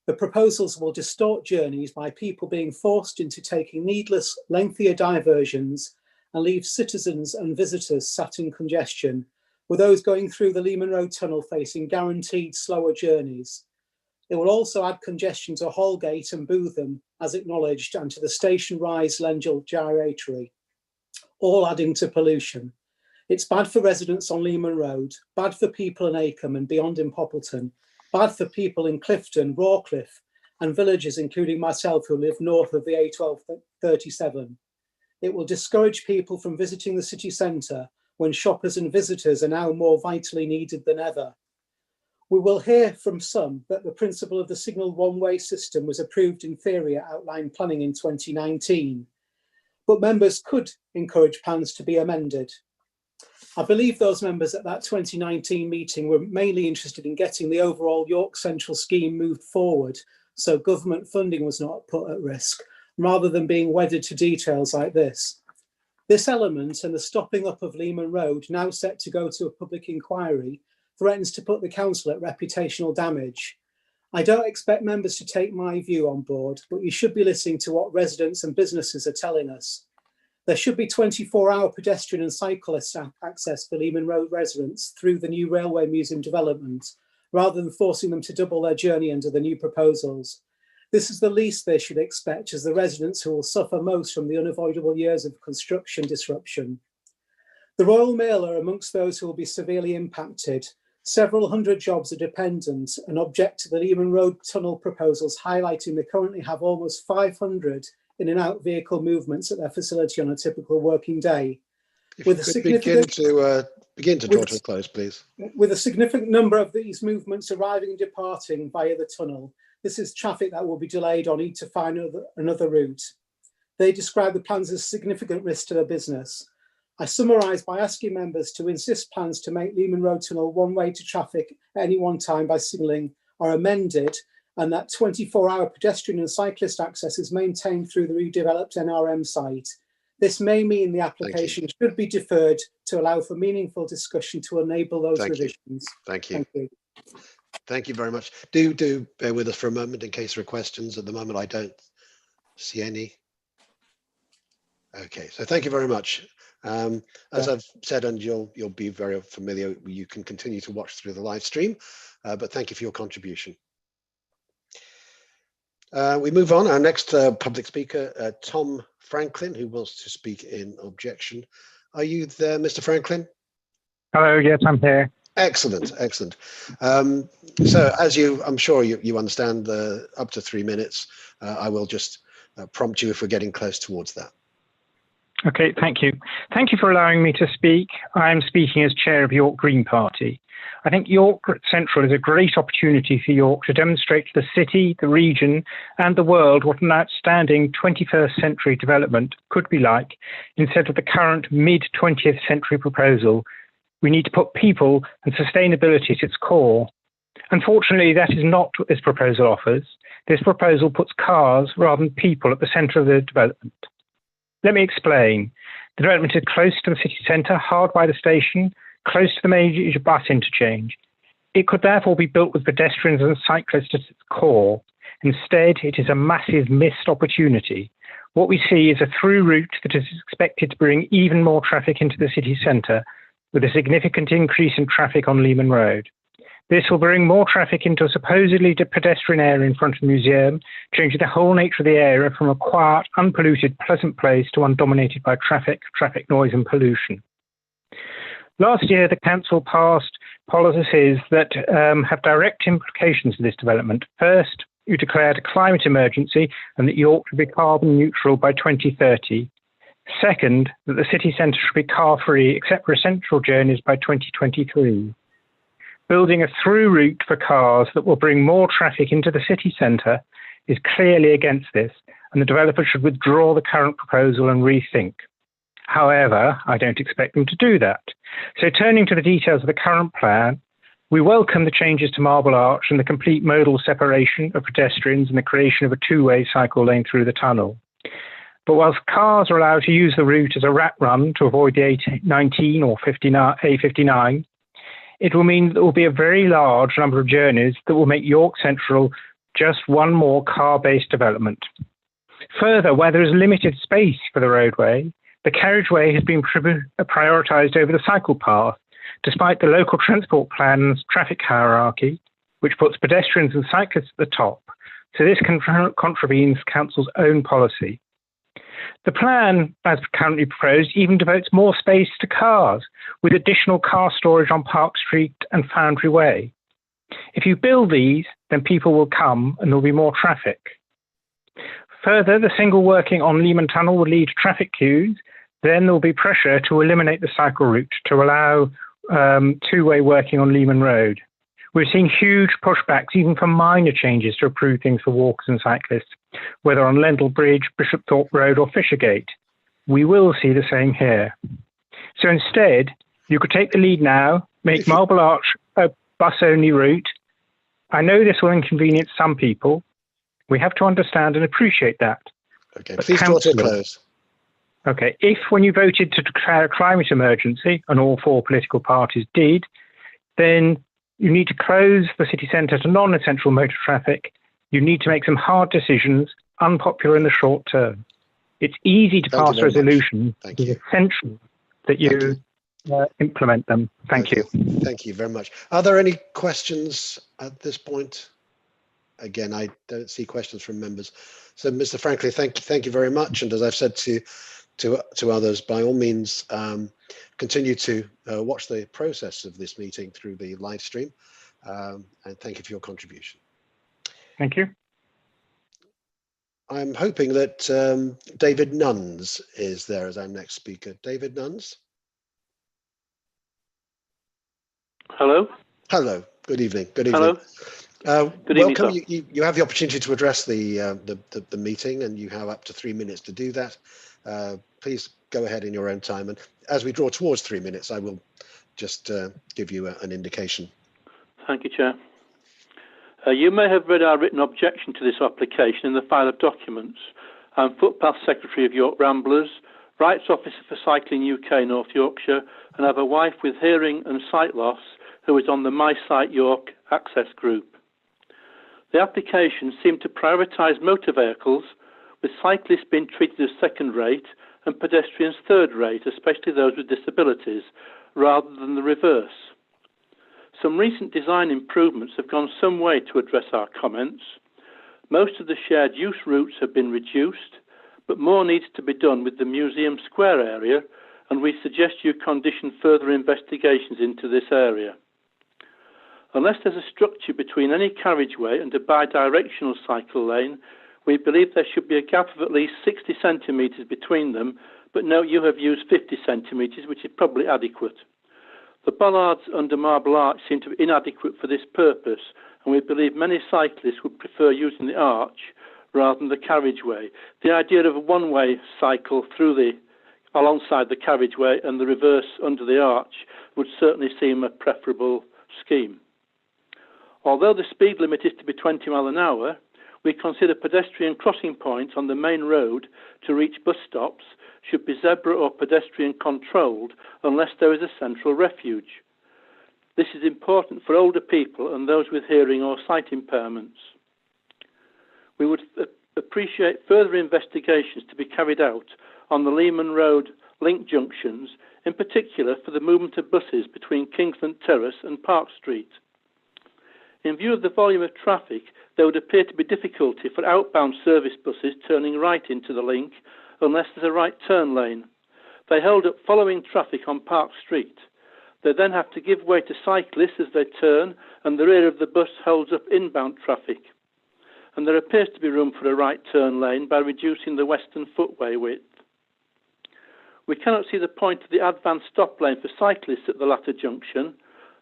The proposals will distort journeys by people being forced into taking needless, lengthier diversions and leave citizens and visitors sat in congestion, with those going through the Leeman Road Tunnel facing guaranteed slower journeys. It will also add congestion to Holgate and Bootham, as acknowledged, and to the Station Rise Lendal Gyratory, all adding to pollution. It's bad for residents on Leeman Road, bad for people in Acomb and beyond in Poppleton, bad for people in Clifton, Rawcliffe, and villages, including myself, who live north of the A1237. It will discourage people from visiting the city centre when shoppers and visitors are now more vitally needed than ever. We will hear from some that the principle of the signal one-way system was approved in theory at outline planning in 2019, but members could encourage plans to be amended. I believe those members at that 2019 meeting were mainly interested in getting the overall York Central scheme moved forward, so government funding was not put at risk, rather than being wedded to details like this. This element and the stopping up of Leeman Road, now set to go to a public inquiry, threatens to put the council at reputational damage. I don't expect members to take my view on board, but you should be listening to what residents and businesses are telling us. There should be 24-hour pedestrian and cyclist access for Leeman Road residents through the new Railway Museum development, rather than forcing them to double their journey under the new proposals. This is the least they should expect, as the residents who will suffer most from the unavoidable years of construction disruption. The Royal Mail are amongst those who will be severely impacted. Several hundred jobs are dependent and object to the Leeman Road tunnel proposals, highlighting they currently have almost 500 in and out vehicle movements at their facility on a typical working day. With a significant begin to draw to a close, please. With a significant number of these movements arriving and departing via the tunnel, this is traffic that will be delayed or need to find another route. They describe the plans as significant risk to their business. I summarise by asking members to insist plans to make Leeman Road Tunnel one-way to traffic at any one time by signalling are amended, and that 24-hour pedestrian and cyclist access is maintained through the redeveloped NRM site. This may mean the application should be deferred to allow for meaningful discussion to enable those revisions. Thank you. Thank you. Thank you very much. Do bear with us for a moment in case there are questions. At the moment, I don't see any. Okay, so thank you very much. As I've said, and you'll be very familiar, you can continue to watch through the live stream, but thank you for your contribution. We move on. Our next public speaker, Tom Franklin, who wants to speak in objection. Are you there, Mr. Franklin? Hello, yes, I'm here. Excellent, excellent. So as I'm sure you understand, up to 3 minutes. I will just prompt you if we're getting close towards that. Okay, thank you. Thank you for allowing me to speak. I'm speaking as chair of York Green Party. I think York Central is a great opportunity for York to demonstrate to the city, the region, and the world what an outstanding 21st century development could be like instead of the current mid-20th century proposal. We need to put people and sustainability at its core. Unfortunately, that is not what this proposal offers. This proposal puts cars rather than people at the centre of the development. Let me explain. The development is close to the city centre, hard by the station, close to the major bus interchange. It could therefore be built with pedestrians and cyclists at its core. Instead, it is a massive missed opportunity. What we see is a through route that is expected to bring even more traffic into the city centre, with a significant increase in traffic on Leeman Road. This will bring more traffic into a supposedly pedestrian area in front of the museum, changing the whole nature of the area from a quiet, unpolluted, pleasant place to one dominated by traffic noise and pollution. Last year, the council passed policies that have direct implications for this development. First, you declared a climate emergency and that York should be carbon neutral by 2030. Second, that the city centre should be car-free except for essential journeys by 2023. Building a through route for cars that will bring more traffic into the city centre is clearly against this, and the developer should withdraw the current proposal and rethink. However, I don't expect them to do that. So turning to the details of the current plan, we welcome the changes to Marble Arch and the complete modal separation of pedestrians and the creation of a two-way cycle lane through the tunnel. But whilst cars are allowed to use the route as a rat run to avoid the A19 or A59, it will mean that there will be a very large number of journeys that will make York Central just one more car-based development. Further, where there is limited space for the roadway, the carriageway has been prioritised over the cycle path, despite the local transport plan's traffic hierarchy, which puts pedestrians and cyclists at the top. So this contravenes Council's own policy. The plan, as currently proposed, even devotes more space to cars, with additional car storage on Park Street and Foundry Way. If you build these, then people will come and there will be more traffic. Further, the single working on Leeman Tunnel will lead to traffic queues then there will be pressure to eliminate the cycle route to allow two-way working on Leeman Road. We're seeing huge pushbacks, even for minor changes to approve things for walkers and cyclists, whether on Lendal Bridge, Bishopthorpe Road or Fishergate. We will see the same here. So instead, you could take the lead now, make Marble Arch a bus-only route. I know this will inconvenience some people. We have to understand and appreciate that. Okay, please draw to a close. Okay, if when you voted to declare a climate emergency, and all four political parties did, then you need to close the city centre to non-essential motor traffic. You need to make some hard decisions, unpopular in the short term. It's easy to pass a resolution. It is essential that you implement them. Thank you. Thank you very much. Are there any questions at this point? Again, I don't see questions from members. So, Mr. Franklin, thank you very much. And as I've said to others, by all means, continue to watch the process of this meeting through the live stream. And thank you for your contribution. Thank you. I'm hoping that David Nuns is there as our next speaker. David Nuns. Hello. Hello. Good evening. Good evening. Hello. Good welcome. Evening, you have the opportunity to address the meeting, and you have up to 3 minutes to do that. Please go ahead in your own time. And as we draw towards 3 minutes, I will just give you an indication. Thank you, Chair. You may have read our written objection to this application in the file of documents. I'm Footpath Secretary of York Ramblers, Rights Officer for Cycling UK North Yorkshire, and have a wife with hearing and sight loss who is on the My Sight York Access Group. The application seemed to prioritise motor vehicles, with cyclists being treated as second rate and pedestrians third rate, especially those with disabilities, rather than the reverse. Some recent design improvements have gone some way to address our comments. Most of the shared use routes have been reduced, but more needs to be done with the Museum Square area, and we suggest you condition further investigations into this area. Unless there's a structure between any carriageway and a bi-directional cycle lane, we believe there should be a gap of at least 60 centimetres between them, but note you have used 50 centimetres, which is probably adequate. The bollards under Marble Arch seem to be inadequate for this purpose, and we believe many cyclists would prefer using the arch rather than the carriageway. The idea of a one-way cycle alongside the carriageway and the reverse under the arch would certainly seem a preferable scheme. Although the speed limit is to be 20 miles an hour, we consider pedestrian crossing points on the main road to reach bus stops should be zebra or pedestrian controlled unless there is a central refuge. This is important for older people and those with hearing or sight impairments. We would appreciate further investigations to be carried out on the Leeman Road link junctions, in particular for the movement of buses between Kingsland Terrace and Park Street. In view of the volume of traffic, there would appear to be difficulty for outbound service buses turning right into the link unless there's a right turn lane. They hold up following traffic on Park Street. They then have to give way to cyclists as they turn, and the rear of the bus holds up inbound traffic. And there appears to be room for a right turn lane by reducing the western footway width. We cannot see the point of the advanced stop lane for cyclists at the latter junction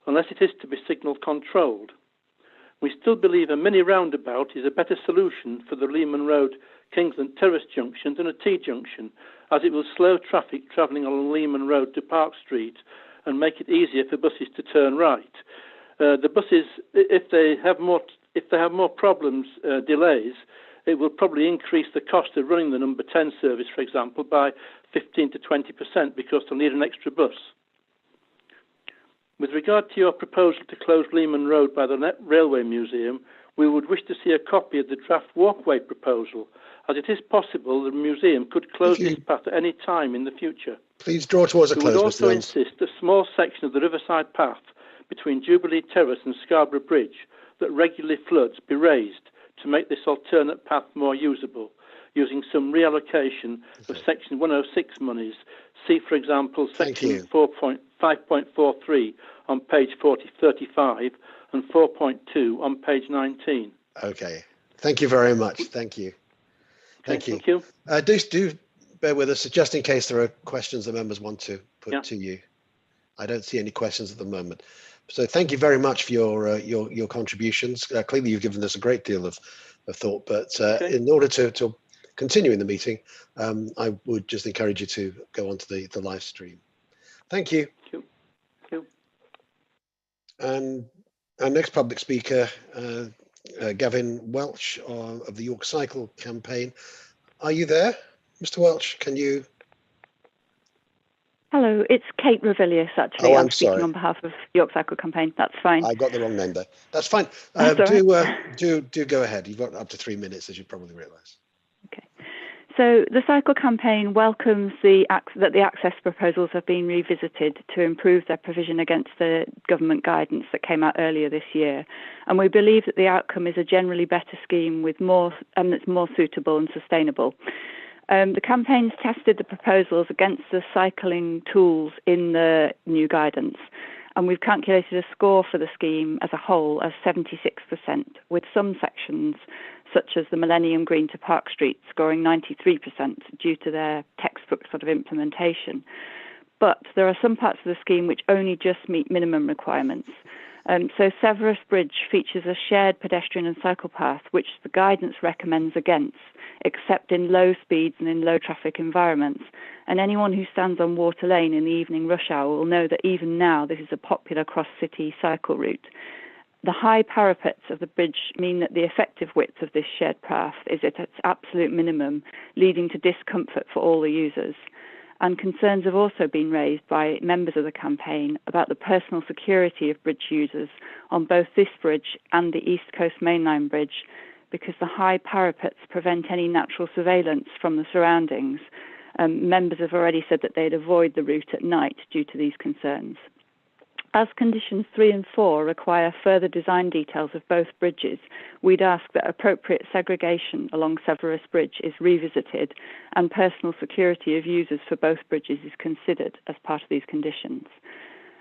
unless it is to be signal controlled. We still believe a mini roundabout is a better solution for the Leeman Road Kingsland Terrace junction than a T-junction, as it will slow traffic travelling along Leeman Road to Park Street and make it easier for buses to turn right. The buses, if they have more problems, delays, it will probably increase the cost of running the number 10 service, for example, by 15 to 20% because they'll need an extra bus. With regard to your proposal to close Leeman Road by the Railway Museum, we would wish to see a copy of the draft walkway proposal, as it is possible the museum could close this path at any time in the future. Please draw towards a close, We would also Mr. Nuns. insist a small section of the Riverside Path between Jubilee Terrace and Scarborough Bridge that regularly floods be raised to make this alternate path more usable, using some reallocation of Section 106 monies. See, for example, Section 5.43 on page 35 and 4.2 on page 19. Okay. Thank you very much. Thank you. Thank you. Thank you. bear with us just in case there are questions the members want to put to you. I don't see any questions at the moment. So thank you very much for your contributions. Clearly, you've given us a great deal of thought, but in order to continue in the meeting, I would just encourage you to go onto the live stream. Thank you. Thank you. And our next public speaker, Gavin Welch of the York Cycle campaign. Are you there, Mr. Welch? Can you? Hello, it's Kate Revilius, actually. Oh, I'm speaking sorry. On behalf of York Cycle Campaign. That's fine. I got the wrong name there. That's fine. That's Do go ahead. You've got up to 3 minutes, as you probably realise. Okay. So the Cycle Campaign welcomes that the access proposals have been revisited to improve their provision against the government guidance that came out earlier this year. And we believe that the outcome is a generally better scheme with that's more suitable and sustainable. The campaign's tested the proposals against the cycling tools in the new guidance, and we've calculated a score for the scheme as a whole as 76%, with some sections, such as the Millennium Green to Park Street, scoring 93% due to their textbook sort of implementation. But there are some parts of the scheme which only just meet minimum requirements. So Severus Bridge features a shared pedestrian and cycle path, which the guidance recommends against, except in low speeds and in low traffic environments. And anyone who stands on Water Lane in the evening rush hour will know that even now this is a popular cross-city cycle route. The high parapets of the bridge mean that the effective width of this shared path is at its absolute minimum, leading to discomfort for all the users. And concerns have also been raised by members of the campaign about the personal security of bridge users on both this bridge and the East Coast Mainline Bridge, because the high parapets prevent any natural surveillance from the surroundings. Members have already said that they'd avoid the route at night due to these concerns. As conditions 3 and 4 require further design details of both bridges, we'd ask that appropriate segregation along Severus Bridge is revisited and personal security of users for both bridges is considered as part of these conditions.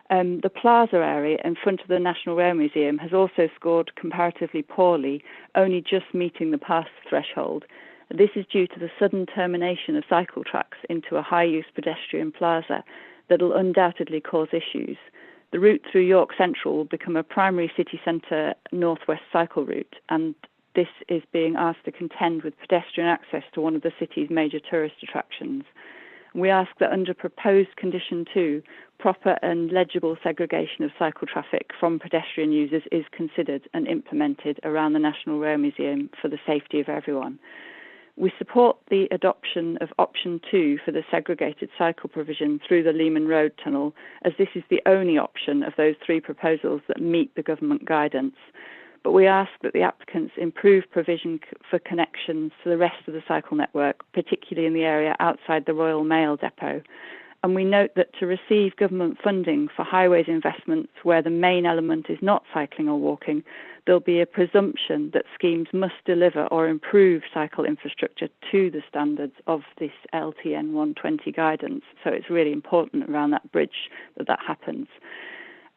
The plaza area in front of the National Rail Museum has also scored comparatively poorly, only just meeting the pass threshold. This is due to the sudden termination of cycle tracks into a high-use pedestrian plaza that will undoubtedly cause issues. The route through York Central will become a primary city centre northwest cycle route, and this is being asked to contend with pedestrian access to one of the city's major tourist attractions. We ask that under proposed condition 2, proper and legible segregation of cycle traffic from pedestrian users is considered and implemented around the National Rail Museum for the safety of everyone. We support the adoption of option 2 for the segregated cycle provision through the Leeman Road tunnel, as this is the only option of those 3 proposals that meet the government guidance. But we ask that the applicants improve provision for connections to the rest of the cycle network, particularly in the area outside the Royal Mail depot. And we note that to receive government funding for highways investments where the main element is not cycling or walking, there'll be a presumption that schemes must deliver or improve cycle infrastructure to the standards of this LTN 120 guidance. So it's really important around that bridge that happens.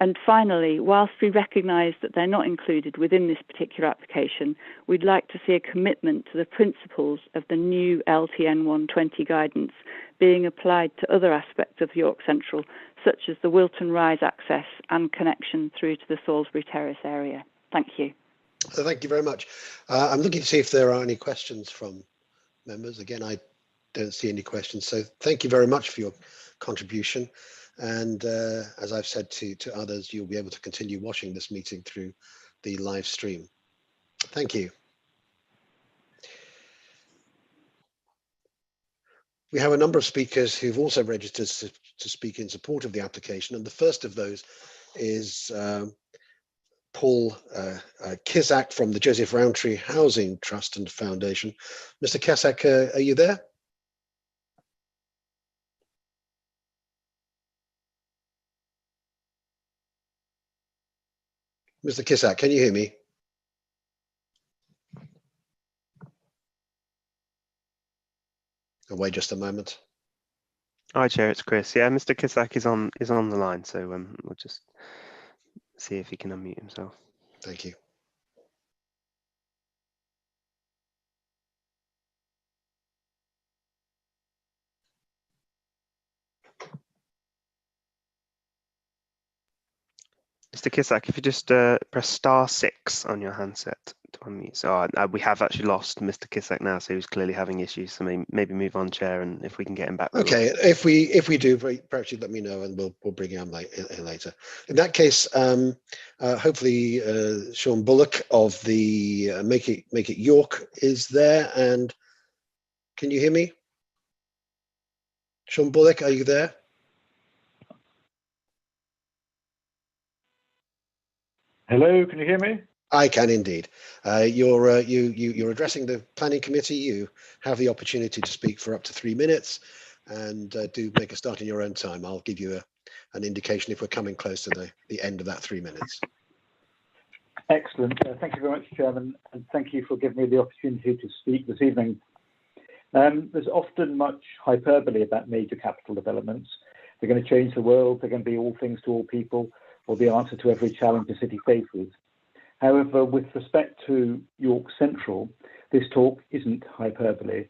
And finally, whilst we recognise that they're not included within this particular application, we'd like to see a commitment to the principles of the new LTN 120 guidance being applied to other aspects of York Central, such as the Wilton Rise access and connection through to the Salisbury Terrace area. Thank you. Thank you very much. I'm looking to see if there are any questions from members. Again, I don't see any questions, so thank you very much for your contribution. And as I've said to others, you'll be able to continue watching this meeting through the live stream. Thank you. We have a number of speakers who've also registered to speak in support of the application, and the first of those is Paul Kizak from the Joseph Rowntree Housing Trust and Foundation. Mr. Kizak, are you there? Mr. Kizak, can you hear me? I'll wait just a moment. Hi, Chair, it's Chris. Yeah, Mr. Kizak is on the line, so we'll just see if he can unmute himself. Thank you. Mr. Kissack, if you just press *6 on your handset to unmute. So we have actually lost Mr. Kissack now, so he's clearly having issues. So maybe move on, Chair, and if we can get him back. Okay, if we do, perhaps you let me know, and we'll bring him in later. In that case, hopefully Sean Bullock of the Make It York is there, and can you hear me? Sean Bullock, are you there? Hello, can you hear me? I can indeed. You're addressing the planning committee. You have the opportunity to speak for up to 3 minutes, and do make a start in your own time. I'll give you an indication if we're coming close to the end of that 3 minutes. Excellent. Thank you very much, Chairman, and thank you for giving me the opportunity to speak this evening. There's often much hyperbole about major capital developments. They're going to change the world. They're going to be all things to all people, or the answer to every challenge the city faces. However, with respect to York Central, this talk isn't hyperbole.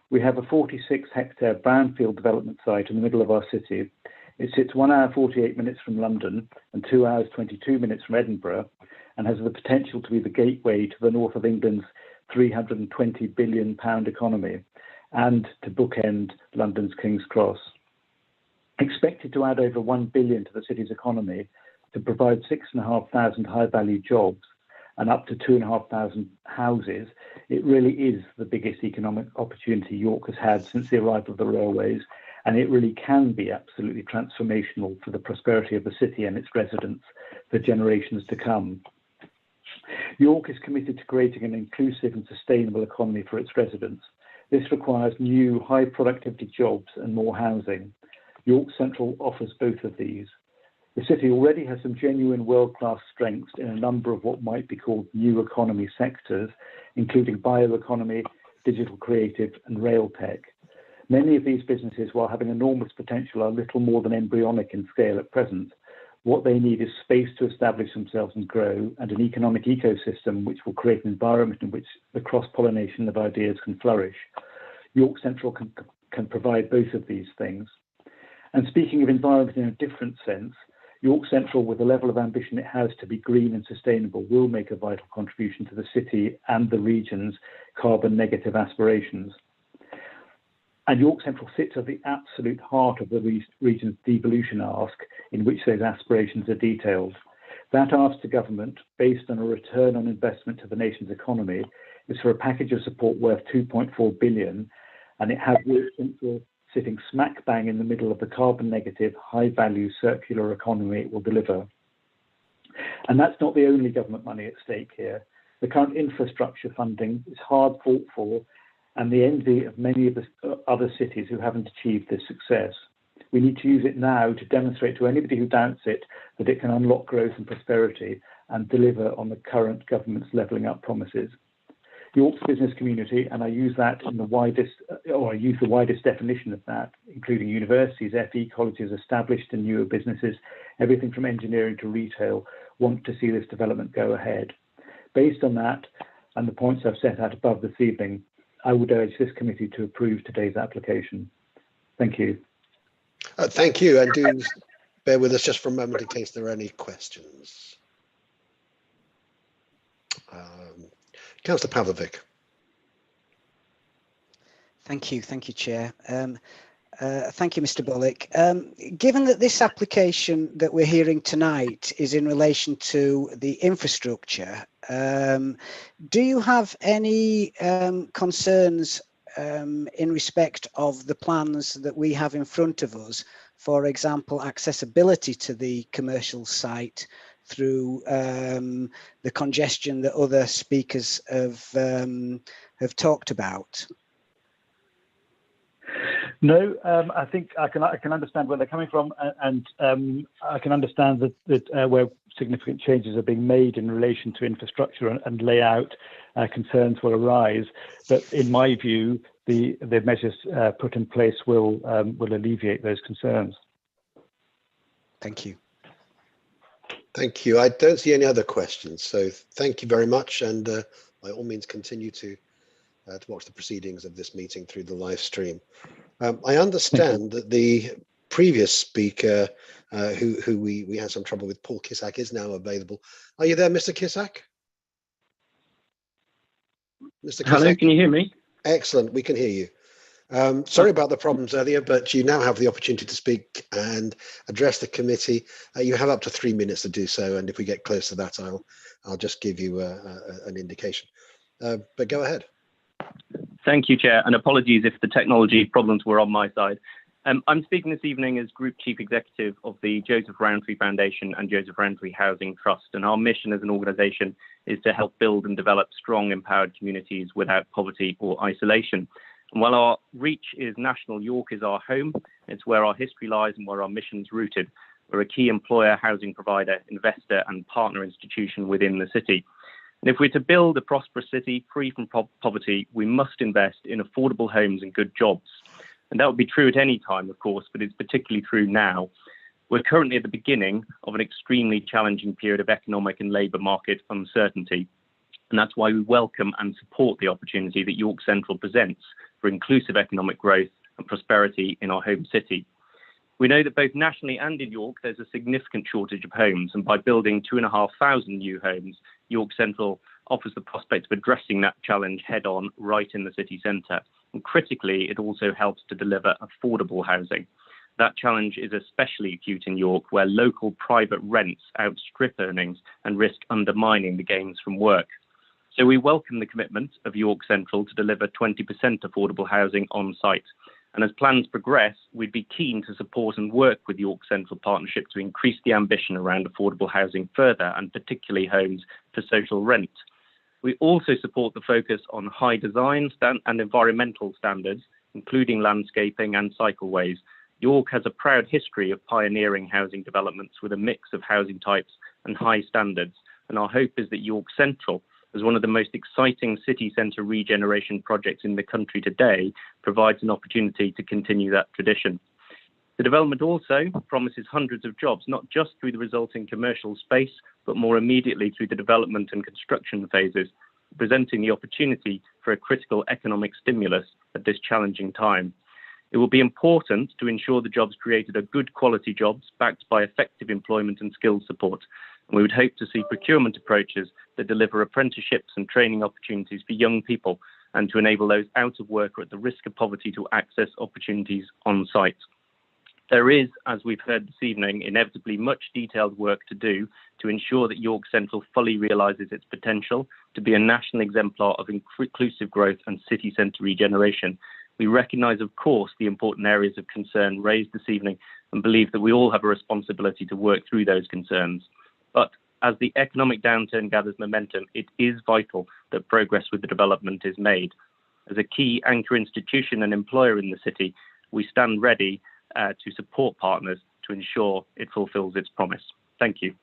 We have a 46-hectare brownfield development site in the middle of our city. It sits 1 hour 48 minutes from London and 2 hours 22 minutes from Edinburgh, and has the potential to be the gateway to the north of England's £320 billion economy, and to bookend London's King's Cross. Expected to add over £1 billion to the city's economy, to provide 6,500 high-value jobs and up to 2,500 houses, it really is the biggest economic opportunity York has had since the arrival of the railways, and it really can be absolutely transformational for the prosperity of the city and its residents for generations to come. York is committed to creating an inclusive and sustainable economy for its residents. This requires new high-productivity jobs and more housing. York Central offers both of these. The city already has some genuine world-class strengths in a number of what might be called new economy sectors, including bioeconomy, digital creative, and rail tech. Many of these businesses, while having enormous potential, are little more than embryonic in scale at present. What they need is space to establish themselves and grow, and an economic ecosystem which will create an environment in which the cross-pollination of ideas can flourish. York Central can provide both of these things. And speaking of environment in a different sense, York Central, with the level of ambition it has to be green and sustainable, will make a vital contribution to the city and the region's carbon negative aspirations. And York Central sits at the absolute heart of the region's devolution ask, in which those aspirations are detailed. That ask to government, based on a return on investment to the nation's economy, is for a package of support worth £2.4 billion, and it has York Central sitting smack bang in the middle of the carbon negative, high value circular economy it will deliver. And that's not the only government money at stake here. The current infrastructure funding is hard fought for, and the envy of many of the other cities who haven't achieved this success. We need to use it now to demonstrate to anybody who doubts it that it can unlock growth and prosperity and deliver on the current government's levelling up promises. York's business community, and I use that in the widest, or I use the widest definition of that, including universities, FE colleges, established and newer businesses, everything from engineering to retail, want to see this development go ahead. Based on that, and the points I've set out above this evening, I would urge this committee to approve today's application. Thank you. Thank you, and do bear with us just for a moment in case there are any questions. Councillor Pavlovic. Thank you, Chair. Thank you, Mr. Bullock. Given that this application that we're hearing tonight is in relation to the infrastructure, do you have any concerns in respect of the plans that we have in front of us, for example, accessibility to the commercial site through the congestion that other speakers have talked about? No, I think I can understand where they're coming from, and I can understand that where significant changes are being made in relation to infrastructure and layout, concerns will arise. But in my view, the measures put in place will alleviate those concerns. Thank you. Thank you. I don't see any other questions, so thank you very much, and by all means continue to watch the proceedings of this meeting through the live stream. I understand that the previous speaker, who we had some trouble with, Paul Kissack, is now available. Are you there, Mr. Kissack? Mr. Kissack? Hello, can you hear me? Excellent, we can hear you. Sorry about the problems earlier, but you now have the opportunity to speak and address the committee. You have up to 3 minutes to do so, and if we get close to that, I'll just give you an indication. But go ahead. Thank you, Chair, and apologies if the technology problems were on my side. I'm speaking this evening as Group Chief Executive of the Joseph Rowntree Foundation and Joseph Rowntree Housing Trust, and our mission as an organisation is to help build and develop strong, empowered communities without poverty or isolation. And while our reach is national, York is our home. It's where our history lies and where our mission's rooted. We're a key employer, housing provider, investor and partner institution within the city. And if we're to build a prosperous city free from poverty, we must invest in affordable homes and good jobs. And that would be true at any time, of course, but it's particularly true now. We're currently at the beginning of an extremely challenging period of economic and labour market uncertainty. And that's why we welcome and support the opportunity that York Central presents for inclusive economic growth and prosperity in our home city. We know that both nationally and in York, there's a significant shortage of homes, and by building 2,500 new homes, York Central offers the prospect of addressing that challenge head on right in the city centre. And critically, it also helps to deliver affordable housing. That challenge is especially acute in York, where local private rents outstrip earnings and risk undermining the gains from work. So we welcome the commitment of York Central to deliver 20% affordable housing on site. And as plans progress, we'd be keen to support and work with York Central Partnership to increase the ambition around affordable housing further, and particularly homes for social rent. We also support the focus on high design and environmental standards, including landscaping and cycleways. York has a proud history of pioneering housing developments with a mix of housing types and high standards. And our hope is that York Central, as one of the most exciting city centre regeneration projects in the country today, provides an opportunity to continue that tradition. The development also promises hundreds of jobs, not just through the resulting commercial space, but more immediately through the development and construction phases, presenting the opportunity for a critical economic stimulus at this challenging time. It will be important to ensure the jobs created are good quality jobs backed by effective employment and skills support. And we would hope to see procurement approaches that deliver apprenticeships and training opportunities for young people, and to enable those out of work or at the risk of poverty to access opportunities on site. There is, as we've heard this evening, inevitably much detailed work to do to ensure that York Central fully realises its potential to be a national exemplar of inclusive growth and city centre regeneration. We recognise, of course, the important areas of concern raised this evening and believe that we all have a responsibility to work through those concerns. But as the economic downturn gathers momentum, it is vital that progress with the development is made. As a key anchor institution and employer in the city, we stand ready to support partners to ensure it fulfills its promise. Thank you.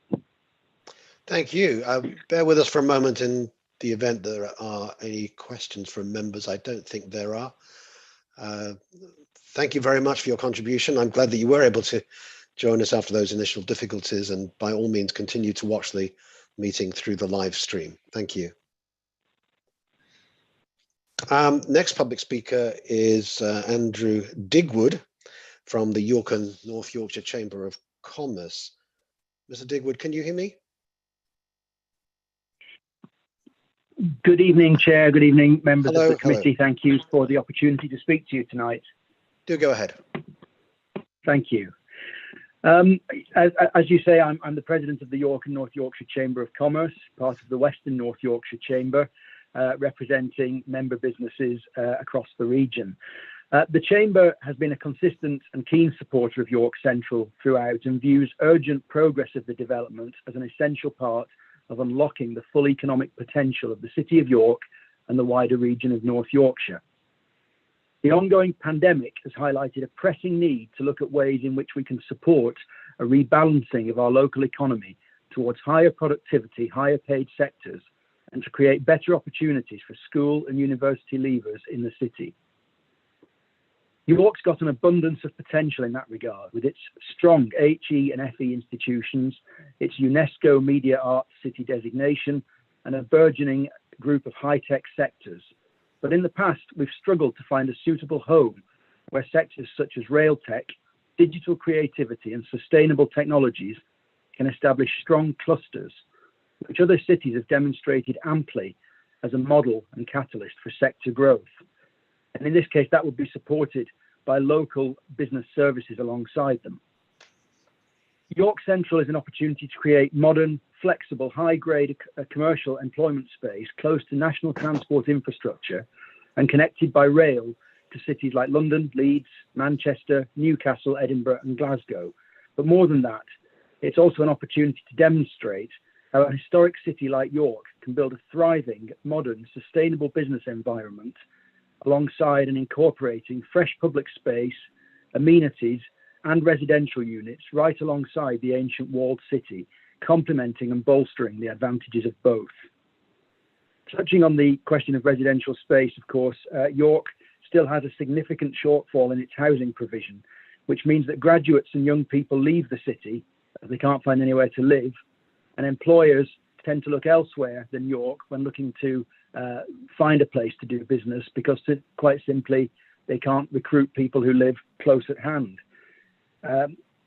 Thank you. Bear with us for a moment in the event there are any questions from members. I don't think there are. Thank you very much for your contribution. I'm glad that you were able to join us after those initial difficulties, and by all means continue to watch the meeting through the live stream. Thank you. Next public speaker is Andrew Digwood from the York and North Yorkshire Chamber of Commerce. Mr. Digwood, can you hear me? Good evening, Chair. Good evening, members of the committee. Hello. Thank you for the opportunity to speak to you tonight. Do go ahead. Thank you. As you say, I'm the president of the York and North Yorkshire Chamber of Commerce, part of the Western North Yorkshire Chamber, representing member businesses across the region. The Chamber has been a consistent and keen supporter of York Central throughout and views urgent progress of the development as an essential part of unlocking the full economic potential of the City of York and the wider region of North Yorkshire. The ongoing pandemic has highlighted a pressing need to look at ways in which we can support a rebalancing of our local economy towards higher productivity, higher paid sectors, and to create better opportunities for school and university leavers in the city. York's got an abundance of potential in that regard, with its strong HE and FE institutions, its UNESCO Media Arts City designation, and a burgeoning group of high-tech sectors. But in the past, we've struggled to find a suitable home where sectors such as rail tech, digital creativity and sustainable technologies can establish strong clusters, which other cities have demonstrated amply as a model and catalyst for sector growth. And in this case, that would be supported by local business services alongside them. York Central is an opportunity to create modern, flexible, high-grade commercial employment space close to national transport infrastructure and connected by rail to cities like London, Leeds, Manchester, Newcastle, Edinburgh and Glasgow. But more than that, it's also an opportunity to demonstrate how a historic city like York can build a thriving, modern, sustainable business environment alongside and incorporating fresh public space, amenities and residential units right alongside the ancient walled city, complementing and bolstering the advantages of both. Touching on the question of residential space, of course, York still has a significant shortfall in its housing provision, which means that graduates and young people leave the city as they can't find anywhere to live, and employers tend to look elsewhere than York when looking to find a place to do business because, quite simply, they can't recruit people who live close at hand.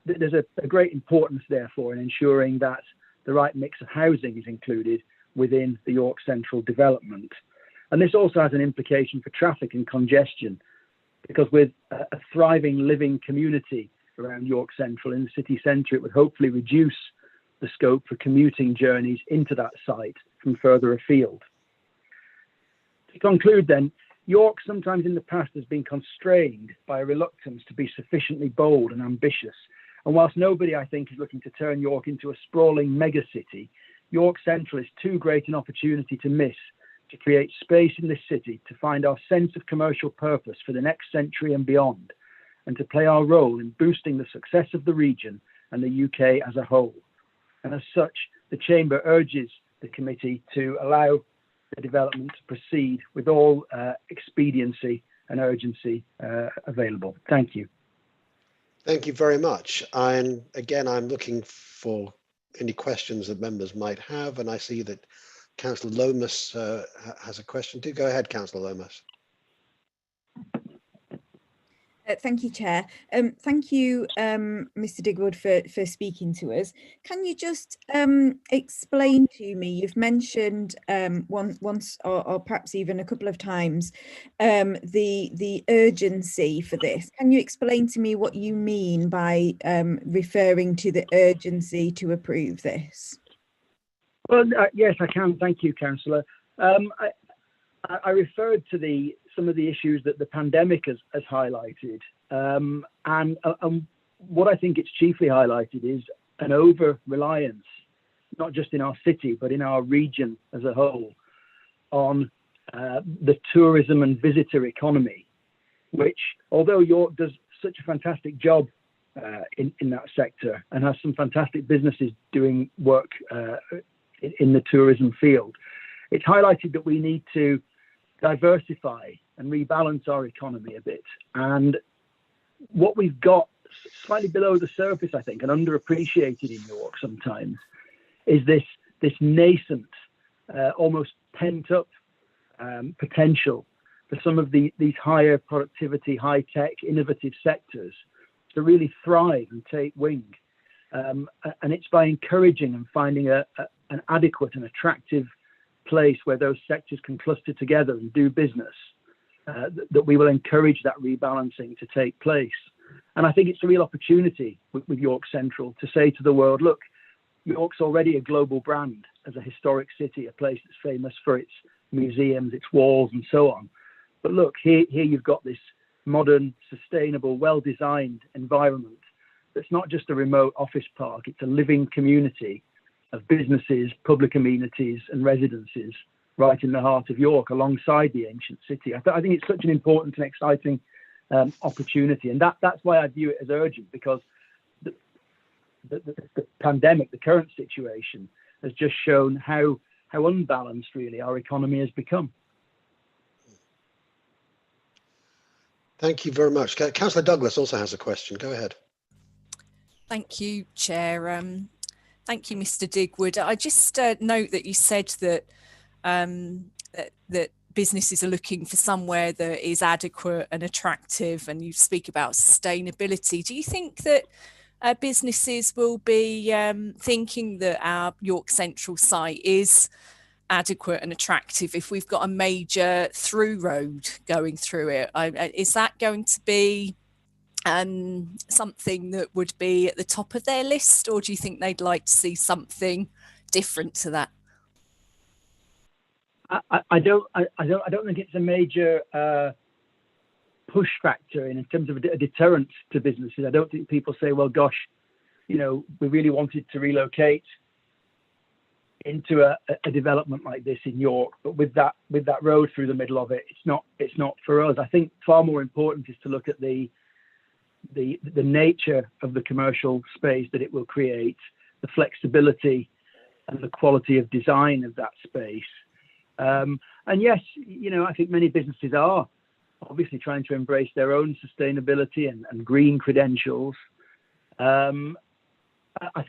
There's a great importance, therefore, in ensuring that the right mix of housing is included within the York Central development. And this also has an implication for traffic and congestion, because with a thriving living community around York Central in the city centre, it would hopefully reduce the scope for commuting journeys into that site from further afield. To conclude then, York sometimes in the past has been constrained by a reluctance to be sufficiently bold and ambitious. And whilst nobody, I think, is looking to turn York into a sprawling megacity, York Central is too great an opportunity to miss to create space in this city to find our sense of commercial purpose for the next century and beyond, and to play our role in boosting the success of the region and the UK as a whole. And as such, the Chamber urges the committee to allow the development to proceed with all expediency and urgency available. Thank you. Thank you very much. And again, I'm looking for any questions that members might have, and I see that Councillor Lomas has a question. Do go ahead, Councillor Lomas. Thank you, Chair. Thank you, Mr. Digwood, for speaking to us. Can you just explain to me, you've mentioned once or perhaps even a couple of times, the urgency for this. Can you explain to me what you mean by referring to the urgency to approve this? Well, yes, I can. Thank you, Councillor. I referred to some of the issues that the pandemic has highlighted, and what I think it's chiefly highlighted is an over-reliance, not just in our city, but in our region as a whole, on the tourism and visitor economy, which, although York does such a fantastic job in that sector and has some fantastic businesses doing work in the tourism field, it's highlighted that we need to diversify and rebalance our economy a bit. And what we've got slightly below the surface, I think, and underappreciated in York sometimes, is this nascent, almost pent-up potential for some of these higher productivity, high-tech, innovative sectors to really thrive and take wing. And it's by encouraging and finding an adequate and attractive place where those sectors can cluster together and do business that we will encourage that rebalancing to take place. And I think it's a real opportunity with York Central to say to the world, look, York's already a global brand as a historic city, a place that's famous for its museums, its walls and so on. But look, here you've got this modern, sustainable, well-designed environment that's not just a remote office park, it's a living community of businesses, public amenities and residences right in the heart of York alongside the ancient city. I think it's such an important and exciting opportunity, and that's why I view it as urgent, because the pandemic, the current situation, has just shown how unbalanced really our economy has become. Thank you very much. Councillor Douglas also has a question. Go ahead. Thank you, Chair. Thank you, Mr. Digwood. I just note that you said that that businesses are looking for somewhere that is adequate and attractive, and you speak about sustainability. Do you think that businesses will be thinking that our York Central site is adequate and attractive if we've got a major through road going through it? Is that going to be something that would be at the top of their list, or do you think they'd like to see something different to that? I don't think it's a major push factor in terms of a deterrent to businesses. I don't think people say, well, gosh, you know, we really wanted to relocate into a development like this in York, but with that road through the middle of it, it's not for us. I think far more important is to look at the nature of the commercial space that it will create, the flexibility and the quality of design of that space. And yes, you know, I think many businesses are obviously trying to embrace their own sustainability and green credentials. I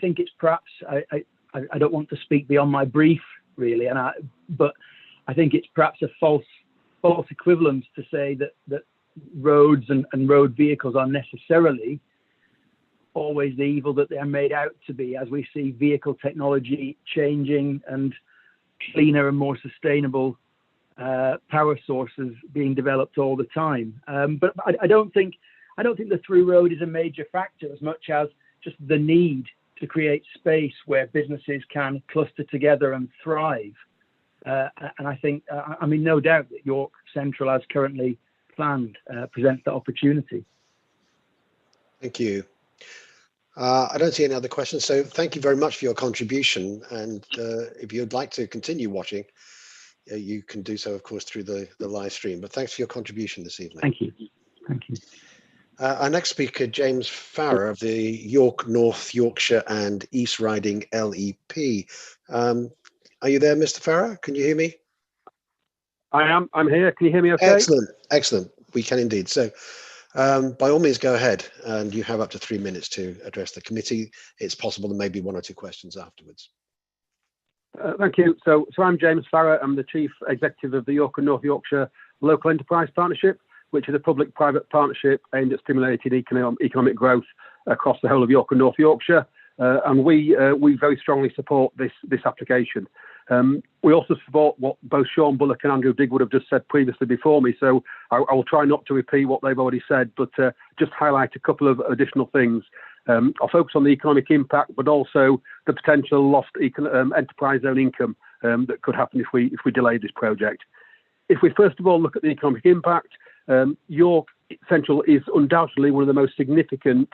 think it's perhaps, I don't want to speak beyond my brief really, but I think it's perhaps a false equivalence to say that roads and road vehicles are necessarily always the evil that they're made out to be, as we see vehicle technology changing and cleaner and more sustainable power sources being developed all the time. But I don't think the through road is a major factor as much as just the need to create space where businesses can cluster together and thrive. And I think, I mean, no doubt that York Central, as currently planned, presents that opportunity. Thank you. I don't see any other questions, so thank you very much for your contribution. And if you'd like to continue watching, you can do so, of course, through the live stream. But thanks for your contribution this evening. Thank you. Thank you. Our next speaker, James Farrer of the York, North Yorkshire and East Riding LEP. Are you there, Mr. Farrer? Can you hear me? I am. I'm here. Can you hear me okay? Excellent. Excellent. We can indeed. So by all means, go ahead. And you have up to 3 minutes to address the committee. It's possible there may be 1 or 2 questions afterwards. Thank you. So I'm James Farrer. I'm the Chief Executive of the York and North Yorkshire Local Enterprise Partnership, which is a public-private partnership aimed at stimulating economic growth across the whole of York and North Yorkshire. And we very strongly support this application. We also support what both Sean Bullock and Andrew Digwood have just said previously before me, so I will try not to repeat what they've already said, but just highlight a couple of additional things. I'll focus on the economic impact, but also the potential lost enterprise zone income that could happen if we delay this project. If we first of all look at the economic impact, York Central is undoubtedly one of the most significant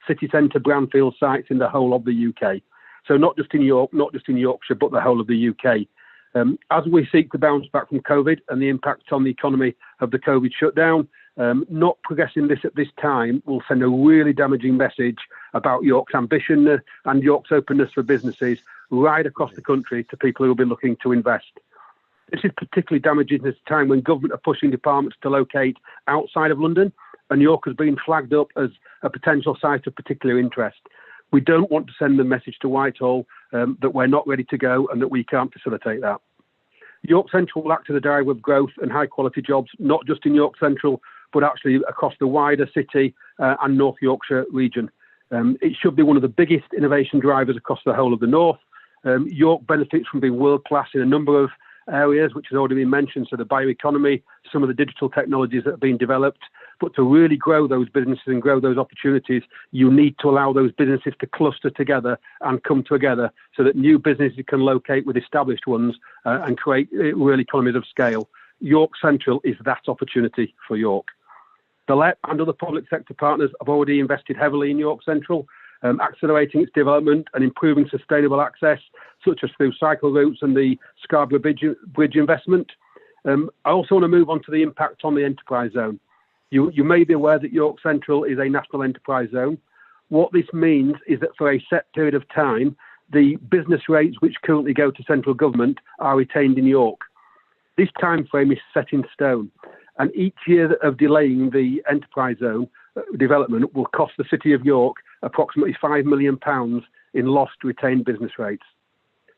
city centre brownfield sites in the whole of the UK. So not just in York, not just in Yorkshire, but the whole of the UK. As we seek to bounce back from COVID and the impact on the economy of the COVID shutdown, not progressing this at this time will send a really damaging message about York's ambition and York's openness for businesses right across the country to people who will be looking to invest. This is particularly damaging at a time when government are pushing departments to locate outside of London, and York has been flagged up as a potential site of particular interest. We don't want to send the message to Whitehall that we're not ready to go and that we can't facilitate that. York Central will act as a driver of growth and high quality jobs, not just in York Central, but actually across the wider city and North Yorkshire region. It should be one of the biggest innovation drivers across the whole of the North. York benefits from being world class in a number of areas, which has already been mentioned, so the bioeconomy, some of the digital technologies that have been developed. But to really grow those businesses and grow those opportunities, you need to allow those businesses to cluster together and come together so that new businesses can locate with established ones and create real economies of scale. York Central is that opportunity for York. The LEP and other public sector partners have already invested heavily in York Central, accelerating its development and improving sustainable access, such as through cycle routes and the Scarborough Bridge investment. I also want to move on to the impact on the enterprise zone. You may be aware that York Central is a national enterprise zone. What this means is that for a set period of time, the business rates which currently go to central government are retained in York. This time frame is set in stone, and each year of delaying the enterprise zone development will cost the City of York approximately £5 million in lost retained business rates.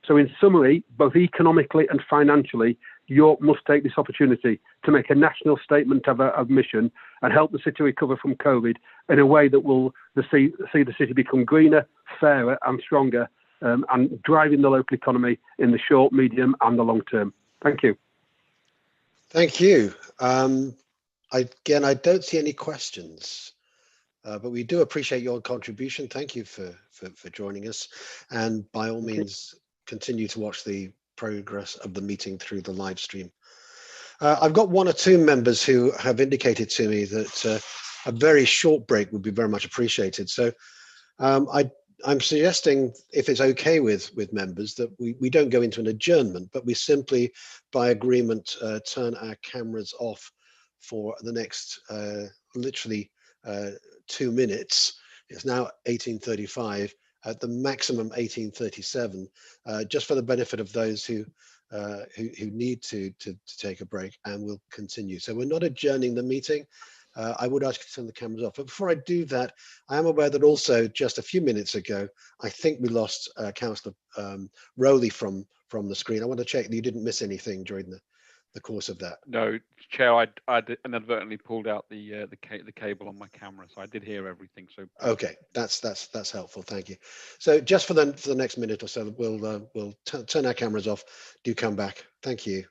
So in summary, both economically and financially, York must take this opportunity to make a national statement of mission and help the city recover from COVID in a way that will see the city become greener, fairer and stronger, and driving the local economy in the short, medium and the long term. Thank you. Thank you. Again, I don't see any questions, but we do appreciate your contribution. Thank you for joining us. And by all means, continue to watch the progress of the meeting through the live stream. I've got one or two members who have indicated to me that a very short break would be very much appreciated. So I'm suggesting, if it's okay with members, that we don't go into an adjournment, but we simply, by agreement, turn our cameras off for the next literally 2 minutes. It's now 18:35. At the maximum 18:37, just for the benefit of those who need to take a break, and we'll continue. So we're not adjourning the meeting. I would ask you to turn the cameras off. But before I do that, I am aware that also just a few minutes ago, I think we lost Councillor Rowley from the screen. I want to check that you didn't miss anything during the course of that. No, Chair, I inadvertently pulled out the cable on my camera, so I did hear everything. So okay, that's helpful. Thank you. So just for the next minute or so, we'll turn our cameras off. Do come back. Thank you.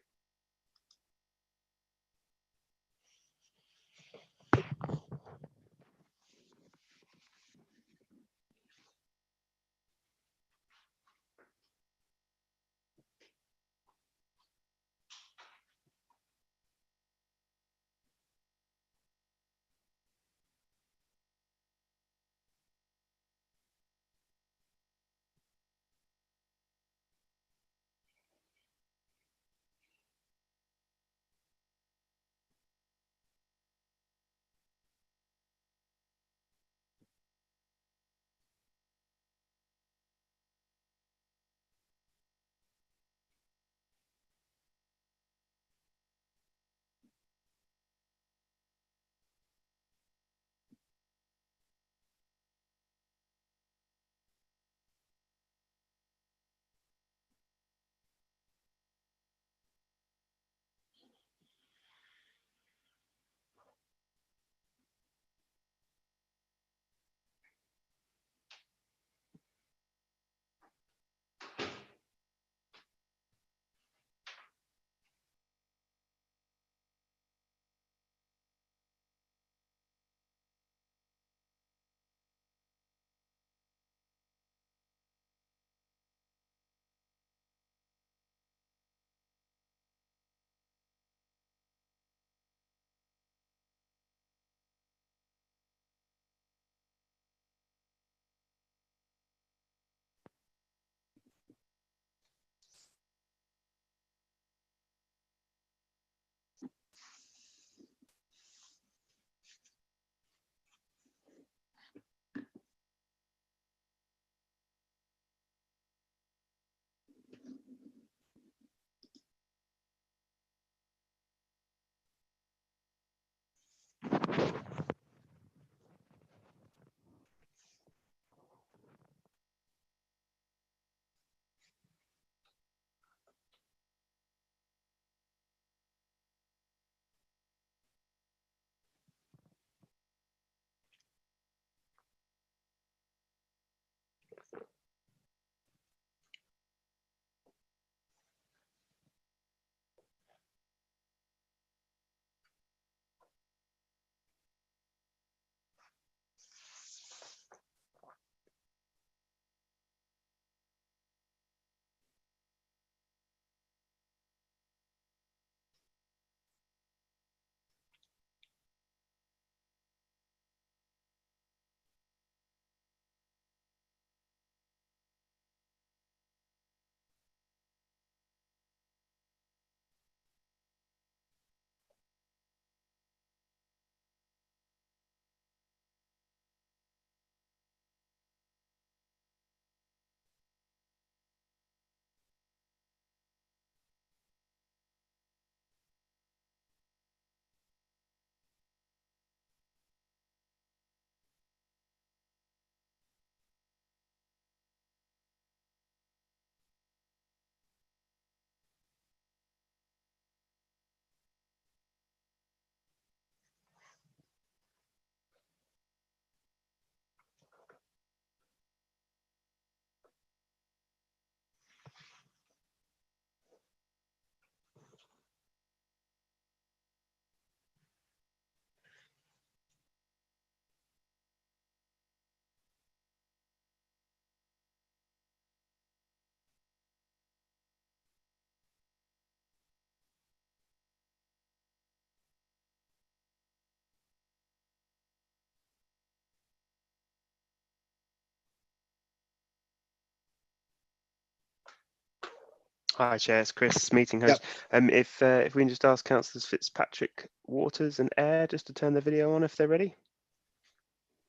Hi, Chair. It's Chris, meeting host. If we can just ask Councillors Fitzpatrick, Waters, and Eyre just to turn the video on if they're ready,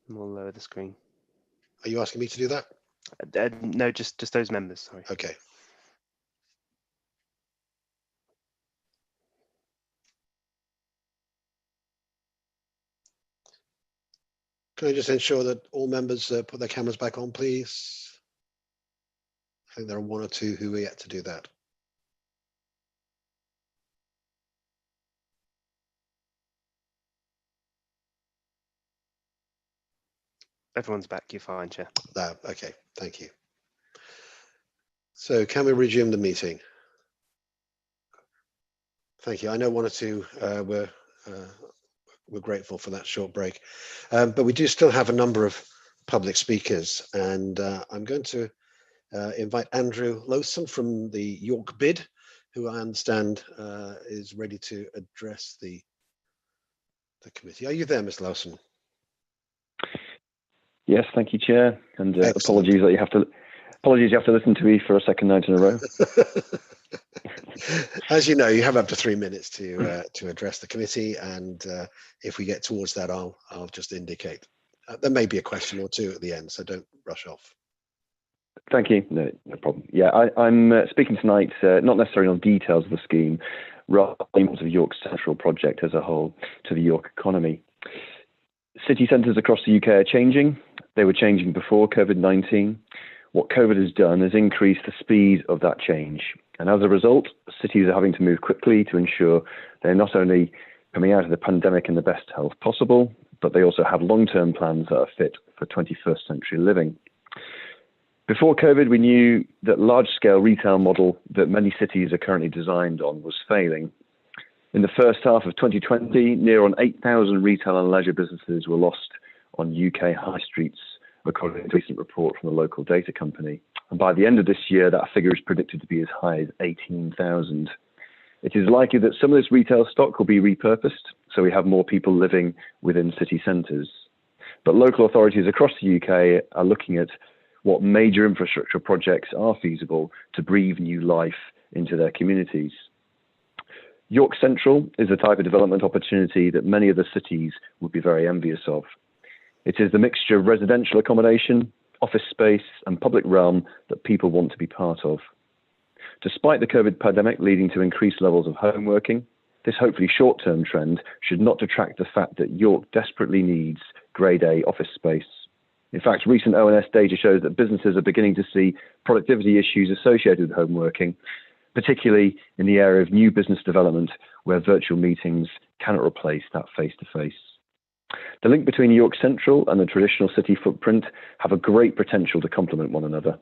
and we'll lower the screen. Are you asking me to do that? No, just those members. Sorry. Okay. Can I just ensure that all members put their cameras back on, please? I think there are one or two who are yet to do that. Everyone's back. You're fine, Chair. Okay, thank you. So can we resume the meeting? Thank you. I know one or two were grateful for that short break, but we do still have a number of public speakers, and I'm going to invite Andrew Lowson from the York Bid, who I understand is ready to address the committee. Are you there, Mr. Lowson? Yes, thank you, Chair, and apologies that you have to listen to me for a second night in a row. As you know, you have up to 3 minutes to address the committee, and if we get towards that, I'll just indicate. There may be a question or two at the end, so don't rush off. Thank you. No problem. Yeah, I'm speaking tonight, not necessarily on details of the scheme, rather on the York Central project as a whole to the York economy. City centres across the UK are changing. They were changing before COVID-19. What COVID has done is increase the speed of that change. And as a result, cities are having to move quickly to ensure they're not only coming out of the pandemic in the best health possible, but they also have long-term plans that are fit for 21st century living. Before COVID, we knew that large-scale retail model that many cities are currently designed on was failing. In the first half of 2020, near on 8,000 retail and leisure businesses were lost on UK high streets, according to a recent report from the local data company. And by the end of this year, that figure is predicted to be as high as 18,000. It is likely that some of this retail stock will be repurposed, so we have more people living within city centres. But local authorities across the UK are looking at what major infrastructure projects are feasible to breathe new life into their communities. York Central is the type of development opportunity that many other cities would be very envious of. It is the mixture of residential accommodation, office space, and public realm that people want to be part of. Despite the COVID pandemic leading to increased levels of home working, this hopefully short-term trend should not detract the fact that York desperately needs Grade A office space. In fact, recent ONS data shows that businesses are beginning to see productivity issues associated with home working, particularly in the area of new business development, where virtual meetings cannot replace that face-to-face. The link between York Central and the traditional city footprint have a great potential to complement one another.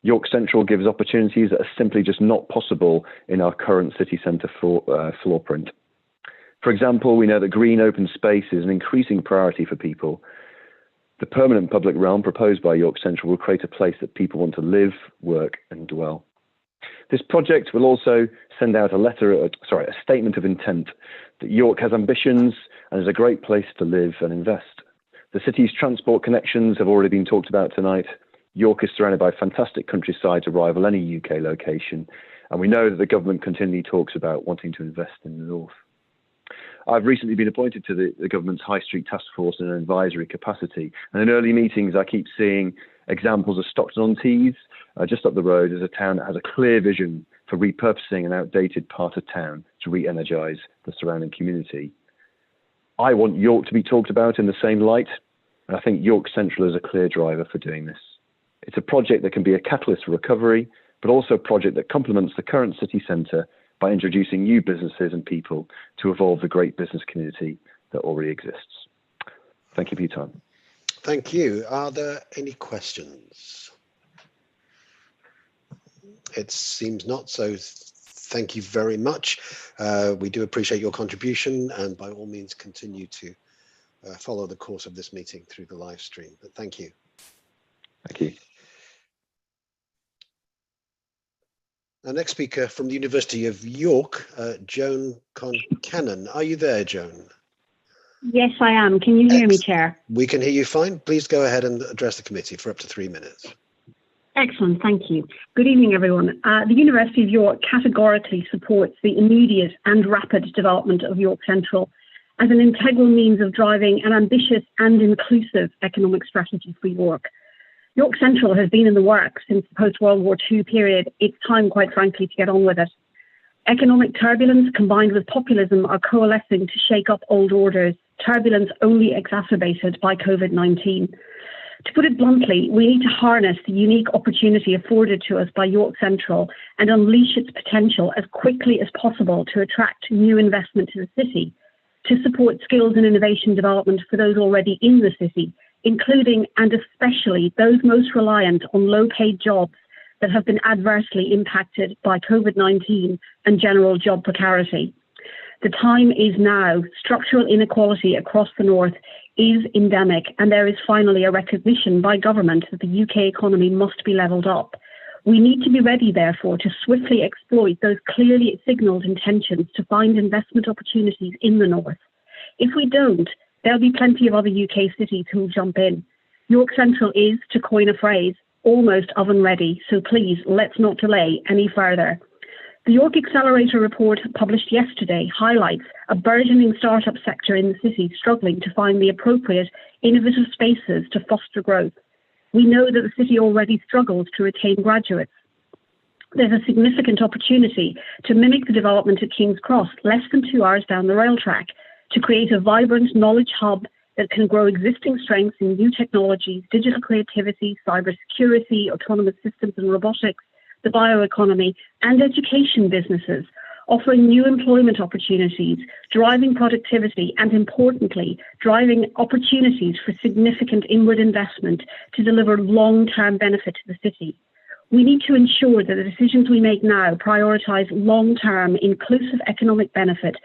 York Central gives opportunities that are simply just not possible in our current city centre floor print. For example, we know that green open space is an increasing priority for people. The permanent public realm proposed by York Central will create a place that people want to live, work and dwell. This project will also send out a statement of intent that York has ambitions and is a great place to live and invest. The city's transport connections have already been talked about tonight. York is surrounded by fantastic countryside to rival any UK location, and we know that the government continually talks about wanting to invest in the north. I've recently been appointed to the government's High Street Task Force in an advisory capacity, and in early meetings I keep seeing examples of Stockton-on-Tees, just up the road, as a town that has a clear vision for repurposing an outdated part of town to re-energise the surrounding community. I want York to be talked about in the same light, and I think York Central is a clear driver for doing this. It's a project that can be a catalyst for recovery, but also a project that complements the current city centre by introducing new businesses and people to evolve the great business community that already exists. Thank you for your time. Thank you. Are there any questions? It seems not, so thank you very much. We do appreciate your contribution, and by all means continue to follow the course of this meeting through the live stream. But thank you. Thank you. Our next speaker from the University of York, Joan Concannon. Are you there, Joan? Yes, I am. Can you hear me, Chair? We can hear you fine. Please go ahead and address the committee for up to 3 minutes. Excellent, thank you. Good evening, everyone. The University of York categorically supports the immediate and rapid development of York Central as an integral means of driving an ambitious and inclusive economic strategy for York. York Central has been in the works since the post-World War II period. It's time, quite frankly, to get on with it. Economic turbulence combined with populism are coalescing to shake up old orders, turbulence only exacerbated by COVID-19. To put it bluntly, we need to harness the unique opportunity afforded to us by York Central and unleash its potential as quickly as possible to attract new investment to the city, to support skills and innovation development for those already in the city, including and especially those most reliant on low-paid jobs that have been adversely impacted by COVID-19 and general job precarity. The time is now. Structural inequality across the North is endemic, and there is finally a recognition by government that the UK economy must be levelled up. We need to be ready, therefore, to swiftly exploit those clearly signalled intentions to find investment opportunities in the North. If we don't, there'll be plenty of other UK cities who will jump in. York Central is, to coin a phrase, almost oven ready, so please let's not delay any further. The York Accelerator report published yesterday highlights a burgeoning startup sector in the city struggling to find the appropriate innovative spaces to foster growth. We know that the city already struggles to retain graduates. There's a significant opportunity to mimic the development at King's Cross, less than 2 hours down the rail track, to create a vibrant knowledge hub that can grow existing strengths in new technologies, digital creativity, cybersecurity, autonomous systems and robotics, the bioeconomy, and education businesses, offering new employment opportunities, driving productivity, and importantly, driving opportunities for significant inward investment to deliver long-term benefit to the city. We need to ensure that the decisions we make now prioritise long-term inclusive economic benefit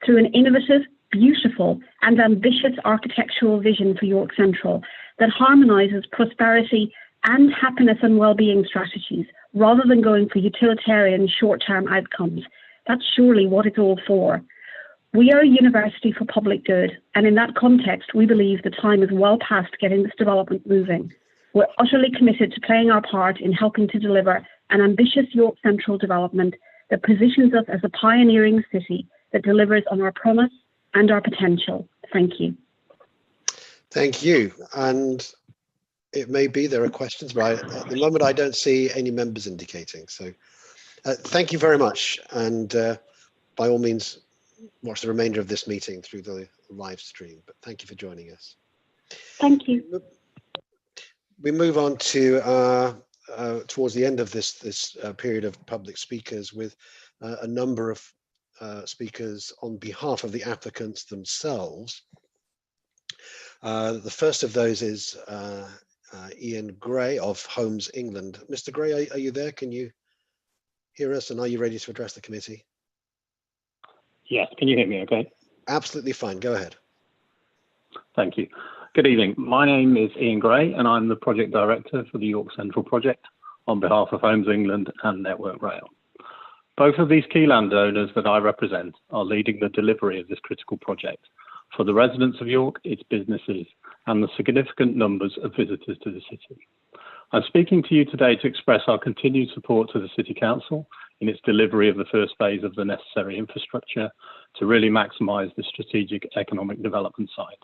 through an innovative, beautiful, and ambitious architectural vision for York Central that harmonises prosperity and happiness and well-being strategies, rather than going for utilitarian short-term outcomes. That's surely what it's all for. We are a university for public good, and in that context, we believe the time is well past getting this development moving. We're utterly committed to playing our part in helping to deliver an ambitious York Central development that positions us as a pioneering city that delivers on our promise and our potential. Thank you. Thank you. And it may be there are questions, but at the moment I don't see any members indicating. So thank you very much. And by all means, watch the remainder of this meeting through the live stream. But thank you for joining us. Thank you. We move on to towards the end of this period of public speakers with a number of speakers on behalf of the applicants themselves. The first of those is Ian Gray of Homes England. Mr. Gray, are you there? Can you hear us, and are you ready to address the committee? Yes, can you hear me okay? Absolutely fine, go ahead. Thank you. Good evening. My name is Ian Gray and I'm the Project Director for the York Central project on behalf of Homes England and Network Rail. Both of these key landowners that I represent are leading the delivery of this critical project for the residents of York, its businesses, and the significant numbers of visitors to the city. I'm speaking to you today to express our continued support to the City Council in its delivery of the first phase of the necessary infrastructure to really maximise the strategic economic development site.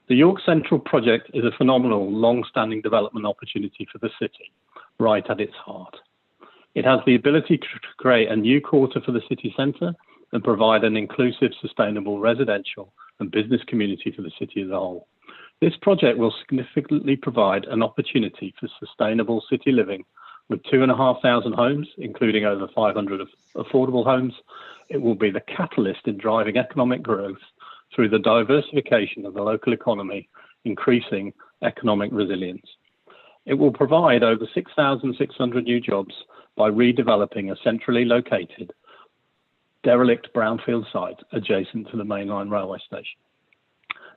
The York Central project is a phenomenal, long-standing development opportunity for the city, right at its heart. It has the ability to create a new quarter for the city centre and provide an inclusive, sustainable residential and business community for the city as a whole. This project will significantly provide an opportunity for sustainable city living with 2,500 homes, including over 500 affordable homes. It will be the catalyst in driving economic growth through the diversification of the local economy, increasing economic resilience. It will provide over 6,600 new jobs by redeveloping a centrally located, derelict brownfield site adjacent to the mainline railway station.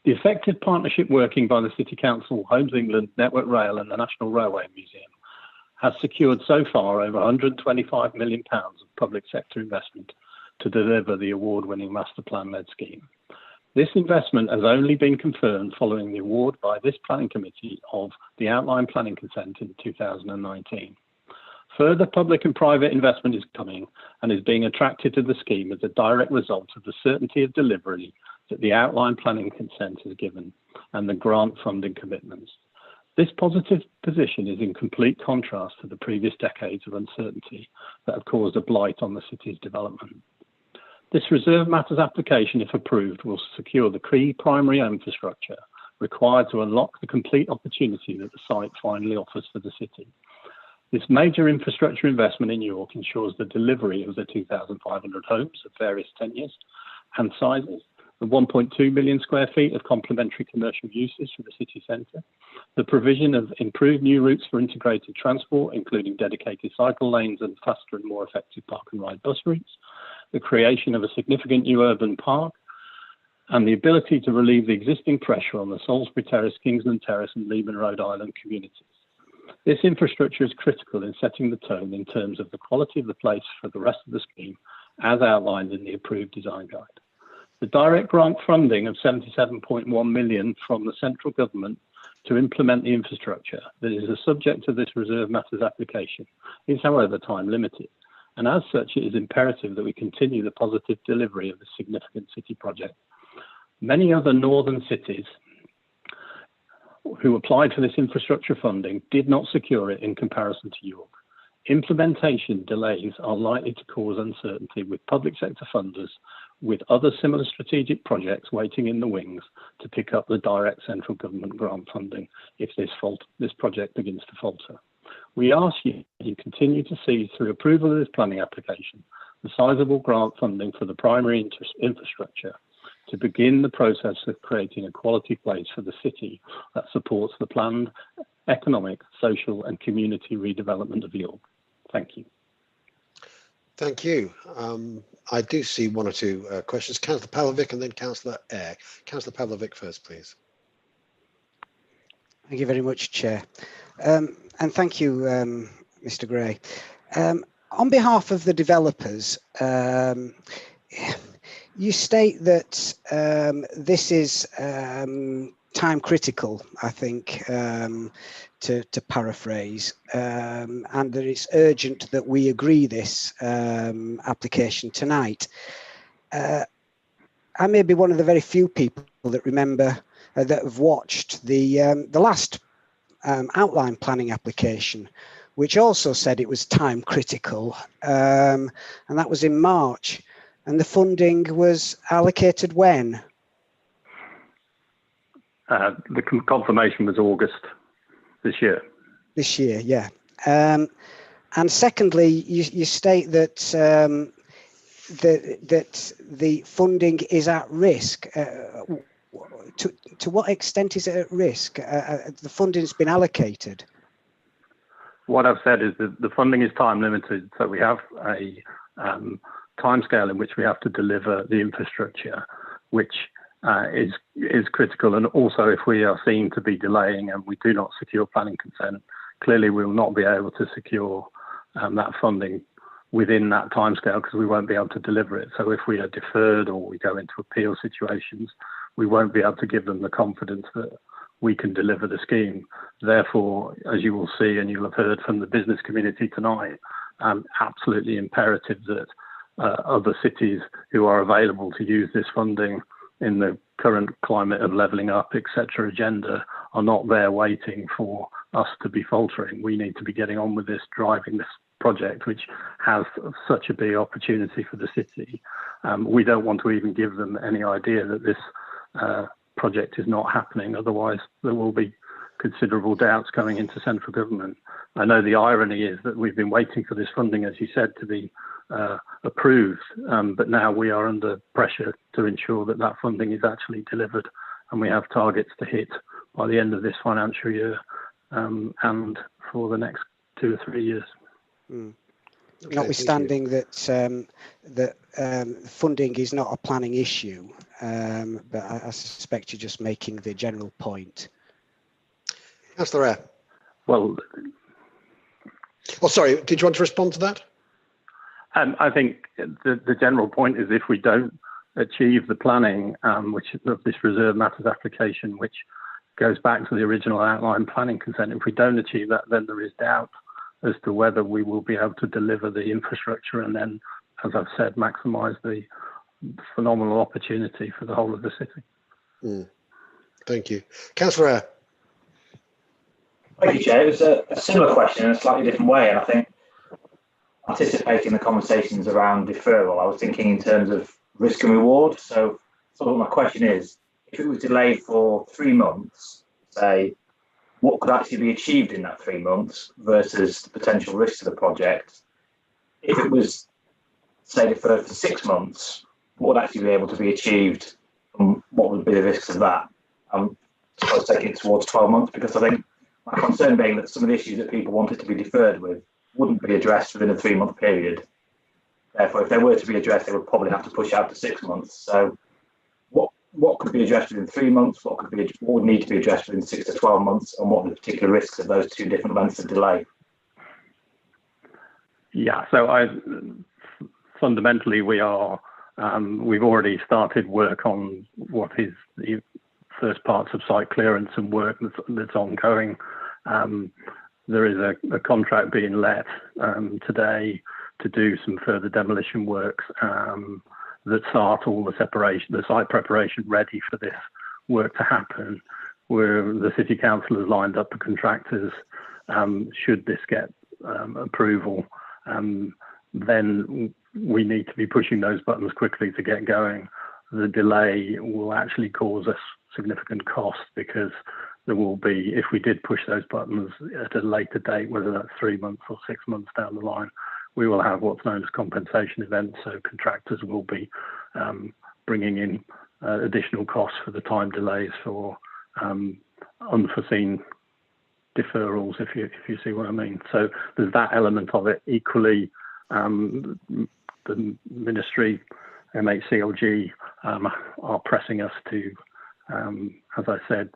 The effective partnership working by the City Council, Homes England, Network Rail and the National Railway Museum has secured so far over £125 million of public sector investment to deliver the award-winning master plan-led scheme. This investment has only been confirmed following the award by this planning committee of the outline planning consent in 2019. Further public and private investment is coming and is being attracted to the scheme as a direct result of the certainty of delivery that the outline planning consent has given and the grant funding commitments. This positive position is in complete contrast to the previous decades of uncertainty that have caused a blight on the city's development. This reserve matters application, if approved, will secure the key primary infrastructure required to unlock the complete opportunity that the site finally offers for the city. This major infrastructure investment in York ensures the delivery of the 2,500 homes of various tenures and sizes, the 1.2 million square feet of complementary commercial uses for the city centre, the provision of improved new routes for integrated transport, including dedicated cycle lanes and faster and more effective park and ride bus routes, the creation of a significant new urban park, and the ability to relieve the existing pressure on the Salisbury Terrace, Kingsland Terrace and Leeman, Rhode Island communities. This infrastructure is critical in setting the tone in terms of the quality of the place for the rest of the scheme, as outlined in the approved design guide. The direct grant funding of £77.1 million from the central government to implement the infrastructure that is the subject of this reserve matters application is, however, time limited. And as such, it is imperative that we continue the positive delivery of this significant city project. Many other northern cities who applied for this infrastructure funding did not secure it in comparison to York. Implementation delays are likely to cause uncertainty with public sector funders, with other similar strategic projects waiting in the wings to pick up the direct central government grant funding if this project begins to falter. We ask you continue to see through approval of this planning application the sizable grant funding for the primary infrastructure to begin the process of creating a quality place for the city that supports the planned economic, social and community redevelopment of York. Thank you. Thank you. I do see one or two questions. Councillor Pavlovic and then Councillor Eyre. Councillor Pavlovic first, please. Thank you very much, Chair. And thank you, Mr. Gray. On behalf of the developers, you state that this is time critical, I think, to paraphrase, and that it's urgent that we agree this application tonight. I may be one of the very few people that remember that have watched the last outline planning application, which also said it was time critical, and that was in March. And the funding was allocated when? The confirmation was August this year. This year, yeah. And secondly, you state that that the funding is at risk. To what extent is it at risk? The funding's been allocated. What I've said is that the funding is time limited, so we have a timescale in which we have to deliver the infrastructure, which is critical. And also, if we are seen to be delaying and we do not secure planning consent, clearly we will not be able to secure that funding within that timescale because we won't be able to deliver it. So if we are deferred or we go into appeal situations, we won't be able to give them the confidence that we can deliver the scheme. Therefore, as you will see and you'll have heard from the business community tonight, absolutely imperative that other cities who are available to use this funding in the current climate of levelling up, etc. agenda are not there waiting for us to be faltering. We need to be getting on with this, driving this project, which has such a big opportunity for the city. We don't want to even give them any idea that this project is not happening. Otherwise, there will be considerable doubts coming into central government. I know the irony is that we've been waiting for this funding, as you said, to be approved, but now we are under pressure to ensure that that funding is actually delivered, and we have targets to hit by the end of this financial year and for the next 2 or 3 years. Okay, notwithstanding that funding is not a planning issue, but I suspect you're just making the general point. Councillor Eyre. Well, sorry, did you want to respond to that? I think the general point is if we don't achieve the planning, which of this reserve matters application, which goes back to the original outline planning consent. If we don't achieve that, then there is doubt as to whether we will be able to deliver the infrastructure and then, as I've said, maximise the phenomenal opportunity for the whole of the city. Thank you. Councillor Eyre. Thank you, Chair. It was a similar question in a slightly different way, and I think anticipating the conversations around deferral, I was thinking in terms of risk and reward. So my question is, if it was delayed for 3 months, say, what could actually be achieved in that 3 months versus the potential risks of the project? If it was, say, deferred for 6 months, what would actually be able to be achieved, and what would be the risks of that? I'm supposed to take it towards 12 months, because I think my concern being that some of the issues that people wanted to be deferred with wouldn't be addressed within a 3-month period. Therefore, if they were to be addressed, they would probably have to push out to 6 months. So what could be addressed within 3 months, what would need to be addressed within 6 to 12 months, and what are the particular risks of those two different lengths of delay? Yeah, so fundamentally we've already started work on what is the first parts of site clearance and work that's ongoing. There is a contract being let today to do some further demolition works that start all the site preparation ready for this work to happen, where the City Council has lined up the contractors. Should this get approval, then we need to be pushing those buttons quickly to get going. The delay will actually cause us significant cost, because there will be, if we did push those buttons at a later date, whether that's 3 months or 6 months down the line, we will have what's known as compensation events. So contractors will be bringing in additional costs for the time delays for unforeseen deferrals, if you see what I mean. So there's that element of it. Equally, the Ministry, MHCLG, are pressing us to, as I said,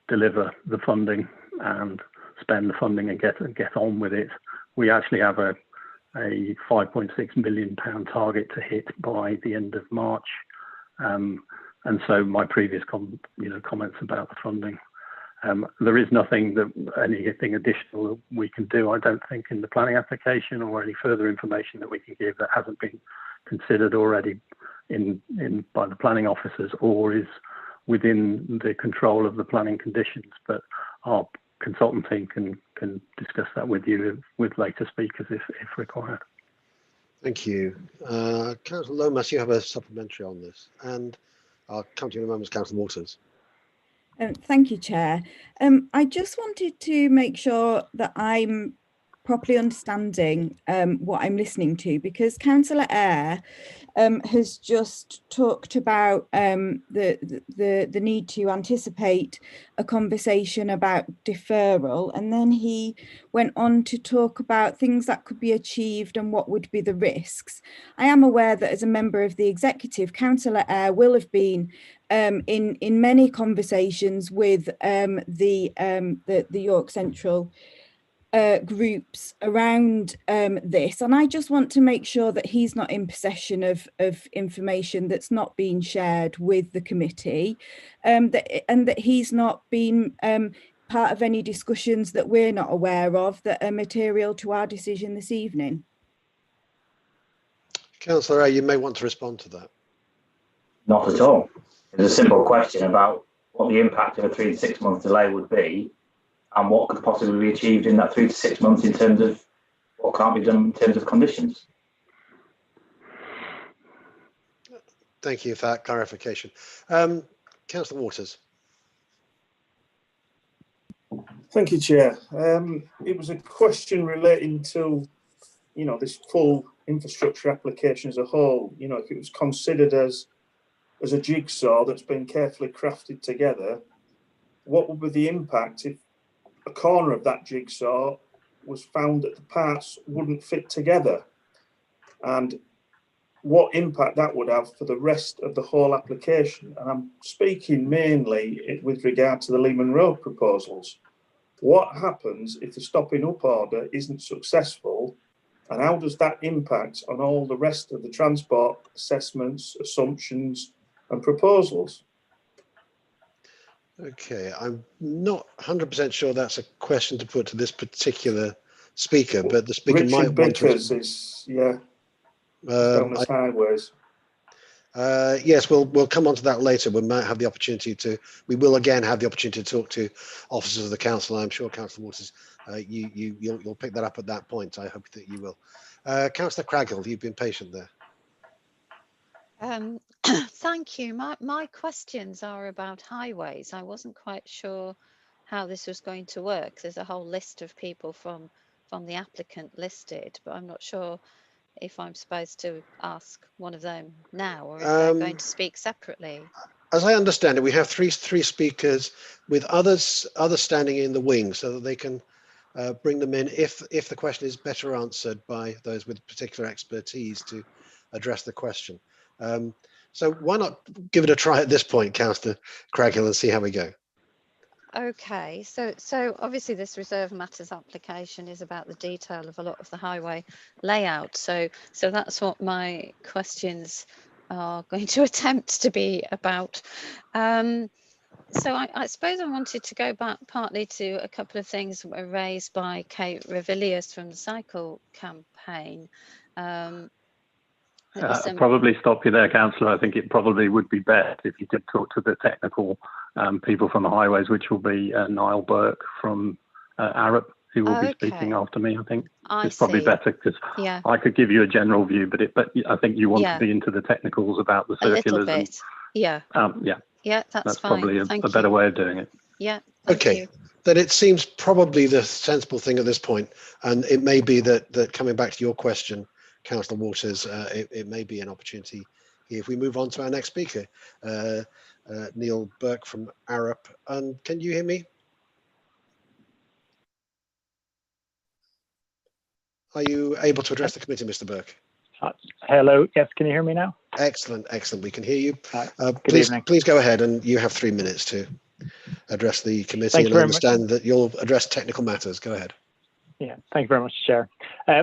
deliver the funding and spend the funding and get on with it. We actually have a £5.6 million target to hit by the end of March, and so my previous comments about the funding. There is anything additional that we can do, I don't think, in the planning application, or any further information that we can give that hasn't been considered already by the planning officers, or is within the control of the planning conditions. But our consultant team can discuss that with you with later speakers if required. Thank you. Councillor Lomas, you have a supplementary on this, and I'll come to you in a moment, Councillor Waters. Thank you, Chair. I just wanted to make sure that I'm properly understanding what I'm listening to, because Councillor Eyre has just talked about the need to anticipate a conversation about deferral, and then he went on to talk about things that could be achieved and what would be the risks. I am aware that as a member of the executive, Councillor Eyre will have been in many conversations with the York Central groups around this, and I just want to make sure that he's not in possession of information that's not being shared with the committee, and that he's not been part of any discussions that we're not aware of that are material to our decision this evening. Councillor Eyre, you may want to respond to that. Not at all. It's a simple question about what the impact of a 3 to 6 month delay would be, and what could possibly be achieved in that 3 to 6 months in terms of what can't be done in terms of conditions. Thank you for that clarification. Councillor Waters. Thank you, Chair. It was a question relating to, this full infrastructure application as a whole. If it was considered as a jigsaw that's been carefully crafted together, what would be the impact if a corner of that jigsaw was found that the parts wouldn't fit together, and what impact that would have for the rest of the whole application? And I'm speaking mainly with regard to the Leeman Road proposals. What happens if the stopping up order isn't successful And how does that impact on all the rest of the transport assessments, assumptions and proposals? Okay, I'm not 100% sure that's a question to put to this particular speaker, but the speaker Richard might want to. Bickers is, yeah, down as highways. Yes, we'll come on to that later. We might have the opportunity to. We will again have the opportunity to talk to officers of the council. I'm sure, Councillor Waters, you'll pick that up at that point. I hope that you will. Councillor Craghill, you've been patient there. Thank you. My questions are about highways. I wasn't quite sure how this was going to work. There's a whole list of people from the applicant listed, but I'm not sure if I'm supposed to ask one of them now or if they're going to speak separately. As I understand it, we have three speakers with others standing in the wing so that they can bring them in if the question is better answered by those with particular expertise to address the question. So why not give it a try at this point, Councillor Craghill, and see how we go. Okay, so obviously this reserve matters application is about the detail of a lot of the highway layout. So that's what my questions are going to attempt to be about. So I suppose I wanted to go back partly to a couple of things that were raised by Kate Revilius from the Cycle campaign. I'll probably stop you there, Councillor. I think it probably would be best if you did talk to the technical people from the highways, which will be Niall Burke from Arup, who will be speaking after me. I think it's probably better because I could give you a general view, but I think you want to be into the technicals about the circulars. A little bit. Yeah, that's fine. Probably a better way of doing it. Yeah. Okay. Then it seems probably the sensible thing at this point, and it may be that coming back to your question, Councillor Waters, it may be an opportunity here if we move on to our next speaker, Neil Burke from Arup. And can you hear me? Are you able to address the committee, Mr. Burke? Hello. Yes, can you hear me now? Excellent, excellent. We can hear you. Good evening. Please go ahead, and you have 3 minutes to address the committee. Thank you and I very much. understand that you'll address technical matters. Go ahead. Yeah, thank you very much, Chair.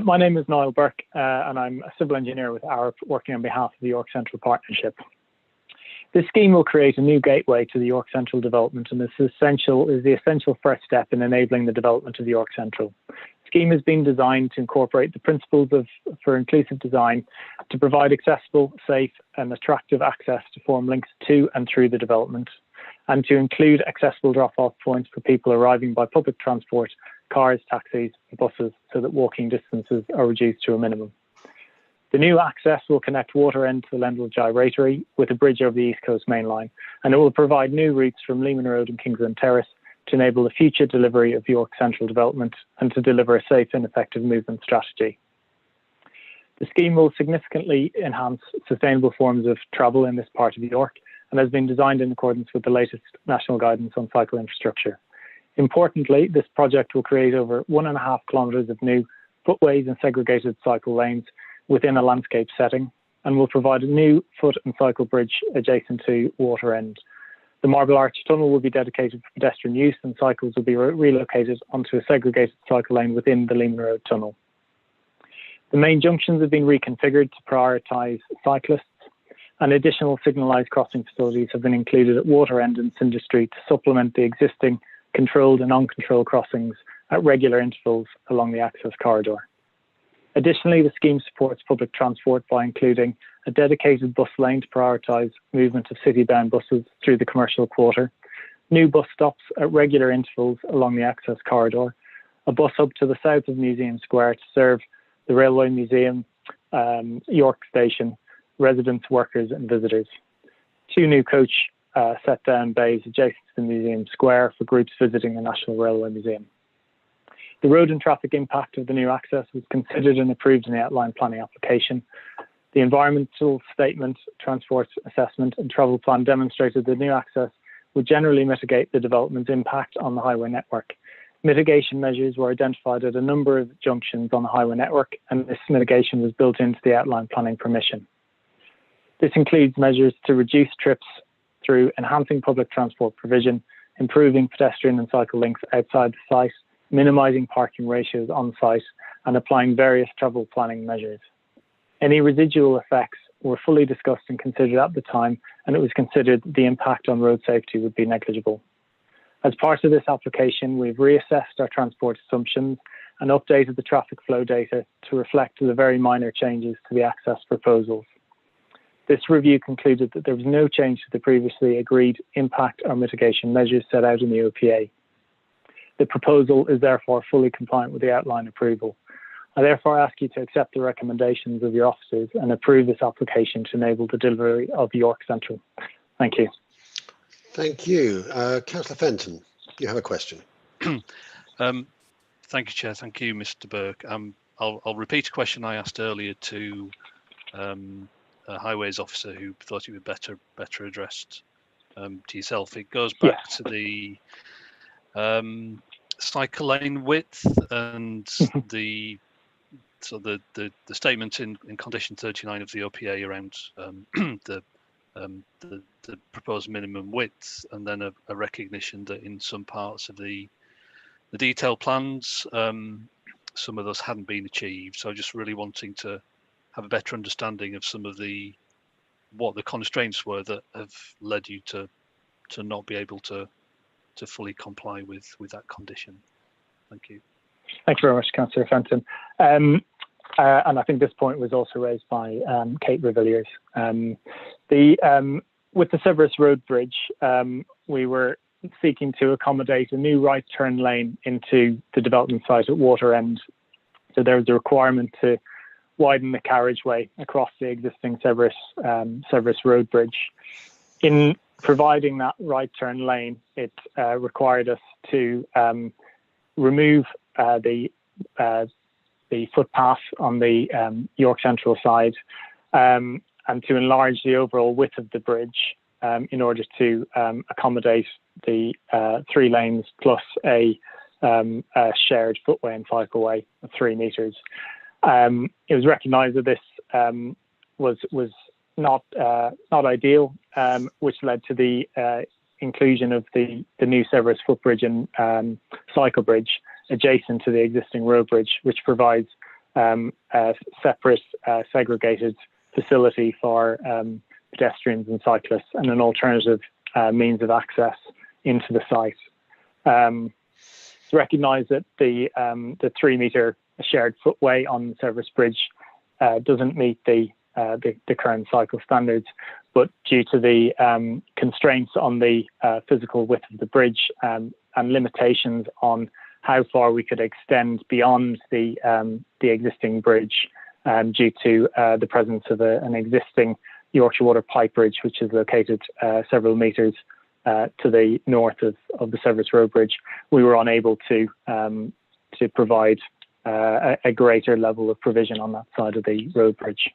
My name is Niall Burke, and I'm a civil engineer with Arup, working on behalf of the York Central Partnership. This scheme will create a new gateway to the York Central development, and this is the essential first step in enabling the development of York Central. The scheme has been designed to incorporate the principles for inclusive design to provide accessible, safe, and attractive access to form links to and through the development, and to include accessible drop-off points for people arriving by public transport, cars, taxis, and buses, so that walking distances are reduced to a minimum. The new access will connect Waterend to the Lendal Gyratory with a bridge over the East Coast Main Line, and it will provide new routes from Leeman Road and Kingsland Terrace to enable the future delivery of York Central development and to deliver a safe and effective movement strategy. The scheme will significantly enhance sustainable forms of travel in this part of York and has been designed in accordance with the latest national guidance on cycle infrastructure. Importantly, this project will create over 1.5 kilometres of new footways and segregated cycle lanes within a landscape setting, and will provide a new foot and cycle bridge adjacent to Waterend. The Marble Arch Tunnel will be dedicated for pedestrian use, and cycles will be relocated onto a segregated cycle lane within the Leeman Road Tunnel. The main junctions have been reconfigured to prioritise cyclists, and additional signalised crossing facilities have been included at Waterend and Cinder Street to supplement the existing controlled and uncontrolled crossings at regular intervals along the access corridor. Additionally, the scheme supports public transport by including a dedicated bus lane to prioritise movement of city-bound buses through the commercial quarter, new bus stops at regular intervals along the access corridor, a bus hub to the south of Museum Square to serve the Railway Museum, York Station, residents, workers and visitors, 2 new coach set-down bays adjacent to the Museum Square for groups visiting the National Railway Museum. The road and traffic impact of the new access was considered and approved in the outline planning application. The environmental statement, transport assessment and travel plan demonstrated the new access would generally mitigate the development's impact on the highway network. Mitigation measures were identified at a number of junctions on the highway network, and this mitigation was built into the outline planning permission. This includes measures to reduce trips through enhancing public transport provision, improving pedestrian and cycle links outside the site, minimising parking ratios on site, and applying various travel planning measures. Any residual effects were fully discussed and considered at the time, and it was considered the impact on road safety would be negligible. As part of this application, we've reassessed our transport assumptions and updated the traffic flow data to reflect the very minor changes to the access proposals. This review concluded that there was no change to the previously agreed impact or mitigation measures set out in the OPA. The proposal is therefore fully compliant with the outline approval. I therefore ask you to accept the recommendations of your officers and approve this application to enable the delivery of York Central. Thank you. Thank you. Councillor Fenton, you have a question. Thank you, Chair. Thank you, Mr. Burke. I'll repeat a question I asked earlier to a highways officer who thought it would be better addressed to yourself. It goes back to the cycle lane width and the statement in condition 39 of the OPA around the proposed minimum width, and then a recognition that in some parts of the detailed plans, some of those hadn't been achieved. So just really wanting to have a better understanding of some of what the constraints were that have led you to not be able to fully comply with that condition. Thank you. Thank you very much, Councillor Fenton. And I think this point was also raised by Kate Revilliers. With the Severus Road Bridge, we were seeking to accommodate a new right turn lane into the development site at Water End. So there was a requirement to widen the carriageway across the existing Severus Road Bridge. In providing that right turn lane, it required us to remove the footpath on the York Central side and to enlarge the overall width of the bridge in order to accommodate the 3 lanes plus a shared footway and cycleway of 3 metres. It was recognised that this was not ideal, which led to the inclusion of the new Severus footbridge and cycle bridge adjacent to the existing road bridge, which provides a separate segregated facility for pedestrians and cyclists and an alternative means of access into the site. It's recognised that the 3 metre shared footway on the Severus Bridge doesn't meet the current cycle standards, but due to the constraints on the physical width of the bridge and limitations on how far we could extend beyond the existing bridge due to the presence of an existing Yorkshire Water pipe bridge, which is located several metres to the north of the Severus Road Bridge, we were unable to provide a greater level of provision on that side of the road bridge.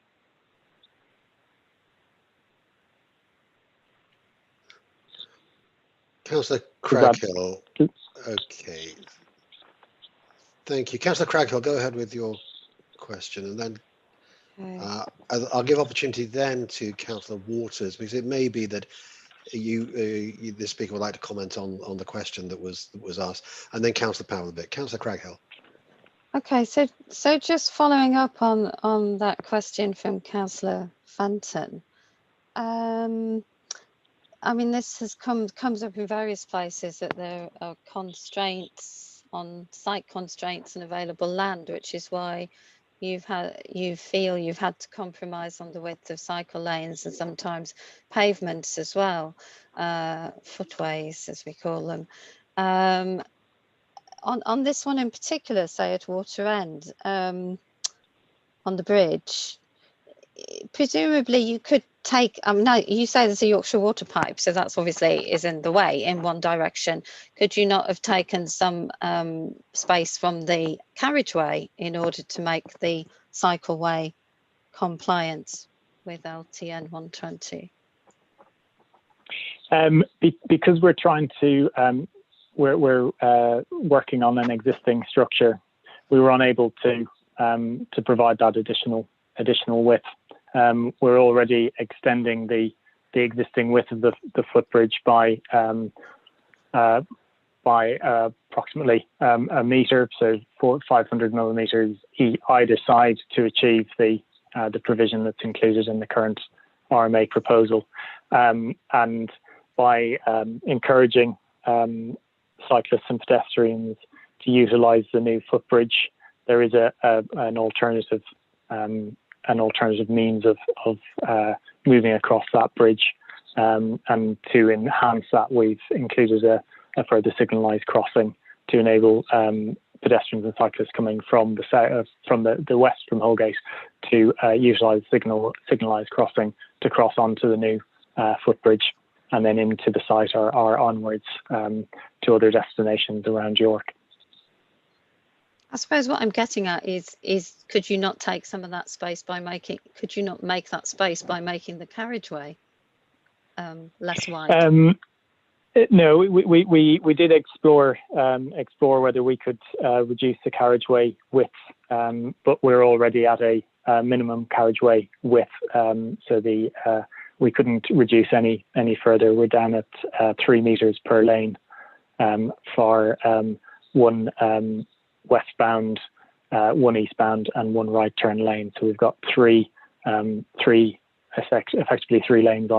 Councillor Craghill. Okay. Thank you. Councillor Craghill, go ahead with your question, and then I'll give opportunity then to Councillor Waters, because it may be that the speaker would like to comment on the question that was asked, and then Councillor Powell a bit. Councillor Craghill. Okay, so just following up on that question from Councillor Fenton. I mean, this comes up in various places that there are constraints on site constraints and available land, which is why you feel you've had to compromise on the width of cycle lanes and sometimes pavements as well, footways as we call them. On this one in particular, say at Water End, on the bridge, presumably you could take, no, you say there's a Yorkshire Water pipe, so that's obviously is in the way in one direction. Could you not have taken some space from the carriageway in order to make the cycleway compliant with LTN 120? Because we're trying to, we're working on an existing structure, we were unable to provide that additional width. We're already extending the existing width of the footbridge by by approximately a metre, so 500 millimetres either side to achieve the provision that's included in the current RMA proposal. And by encouraging cyclists and pedestrians to utilise the new footbridge, there is an alternative means of moving across that bridge. And to enhance that, we've included a further signalised crossing to enable pedestrians and cyclists coming from the south, from the west from Holgate to utilise signalised crossing to cross onto the new footbridge and then into the site or onwards to other destinations around York. I suppose what I'm getting at is could you not take some of that space by making? Could you not make that space by making the carriageway less wide? No, we did explore whether we could reduce the carriageway width, but we're already at a minimum carriageway width, so we couldn't reduce any further. We're down at 3 metres per lane for one westbound, one eastbound, and one right turn lane. So we've got effectively three lanes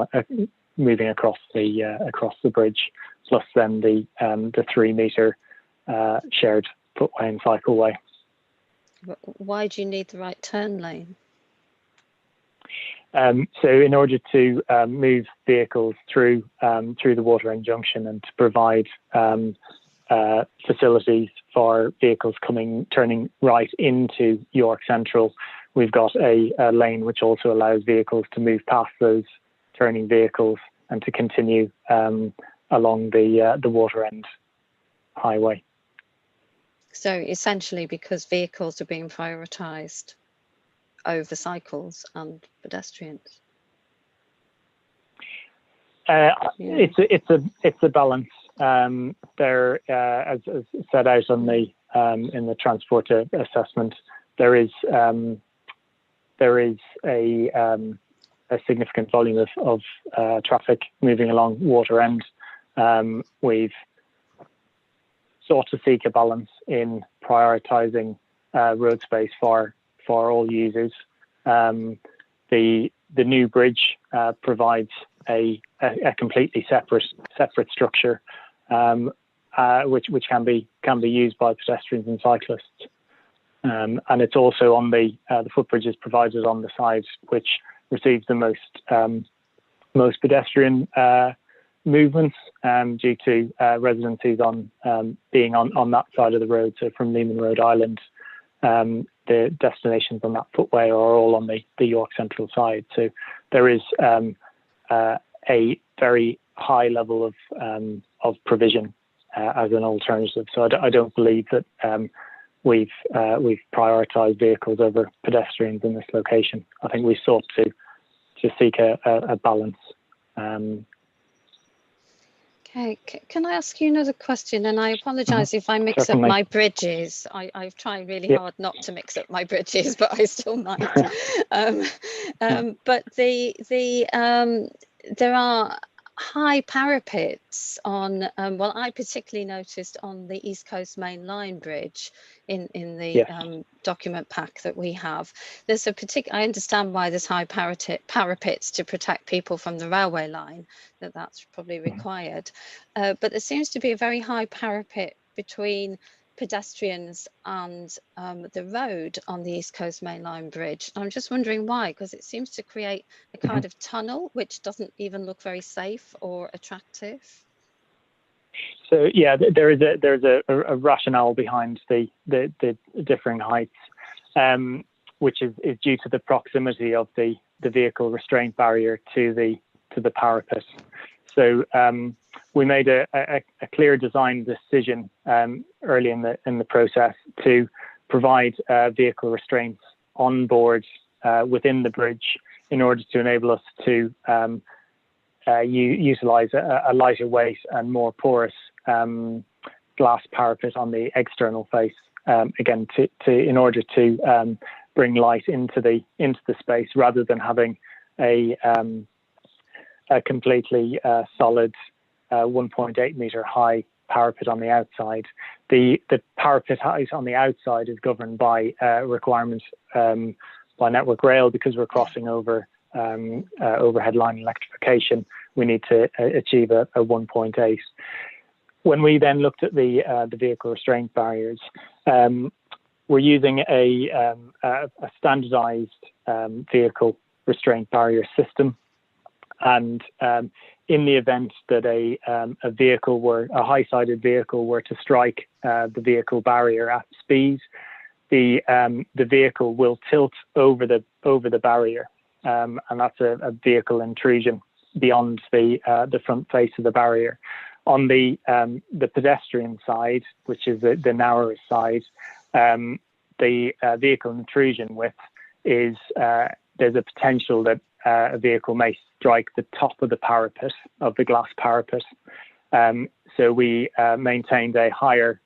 moving across the bridge, plus then the 3 metre shared footway and cycleway. Why do you need the right turn lane? So in order to move vehicles through the Water End Junction and to provide facilities for vehicles turning right into York Central, we've got a lane which also allows vehicles to move past those turning vehicles and to continue along the Water End highway. So essentially, because vehicles are being prioritised over cycles and pedestrians. It's a balance. There, as set out on the in the transport assessment, there is a significant volume of traffic moving along Water End. We've sought to seek a balance in prioritising road space for all users. The new bridge provides a completely separate structure, which can be used by pedestrians and cyclists. And it's also on the footbridge is provided on the side which receives the most pedestrian movements due to residencies being on that side of the road. So from Leeman Road Island, the destinations on that footway are all on the York Central side. So there is a very high level of provision as an alternative. So I don't believe that we've prioritised vehicles over pedestrians in this location. I think we sought to seek a balance. Okay, can I ask you another question? And I apologise if I mix up my bridges. I've tried really hard not to mix up my bridges, but I still might. But there are high parapets on, well, I particularly noticed on the East Coast Main Line Bridge in the document pack that we have. There's I understand why there's high parapets to protect people from the railway line, that's probably required. But there seems to be a very high parapet between pedestrians and the road on the East Coast Main Line Bridge. I'm just wondering why, because it seems to create a kind of tunnel which doesn't even look very safe or attractive. So yeah, there's a rationale behind the differing heights, which is due to the proximity of the vehicle restraint barrier to the parapet. So we made a clear design decision early in the process to provide vehicle restraints on board within the bridge in order to enable us to utilise a lighter weight and more porous glass parapet on the external face, again in order to bring light into the space rather than having a completely solid 1.8 metre high parapet on the outside. The parapet height on the outside is governed by requirements by Network Rail, because we're crossing over overhead line electrification. We need to achieve a 1.8. When we then looked at the vehicle restraint barriers, we're using a standardized vehicle restraint barrier system, and in the event that a high-sided vehicle were to strike the vehicle barrier at speed, the vehicle will tilt over the barrier, and that's a vehicle intrusion beyond the front face of the barrier. On the pedestrian side, which is the narrowest side, the vehicle intrusion width is there's a potential that a vehicle may strike the top of the parapet, of the glass parapet. So we maintained a higher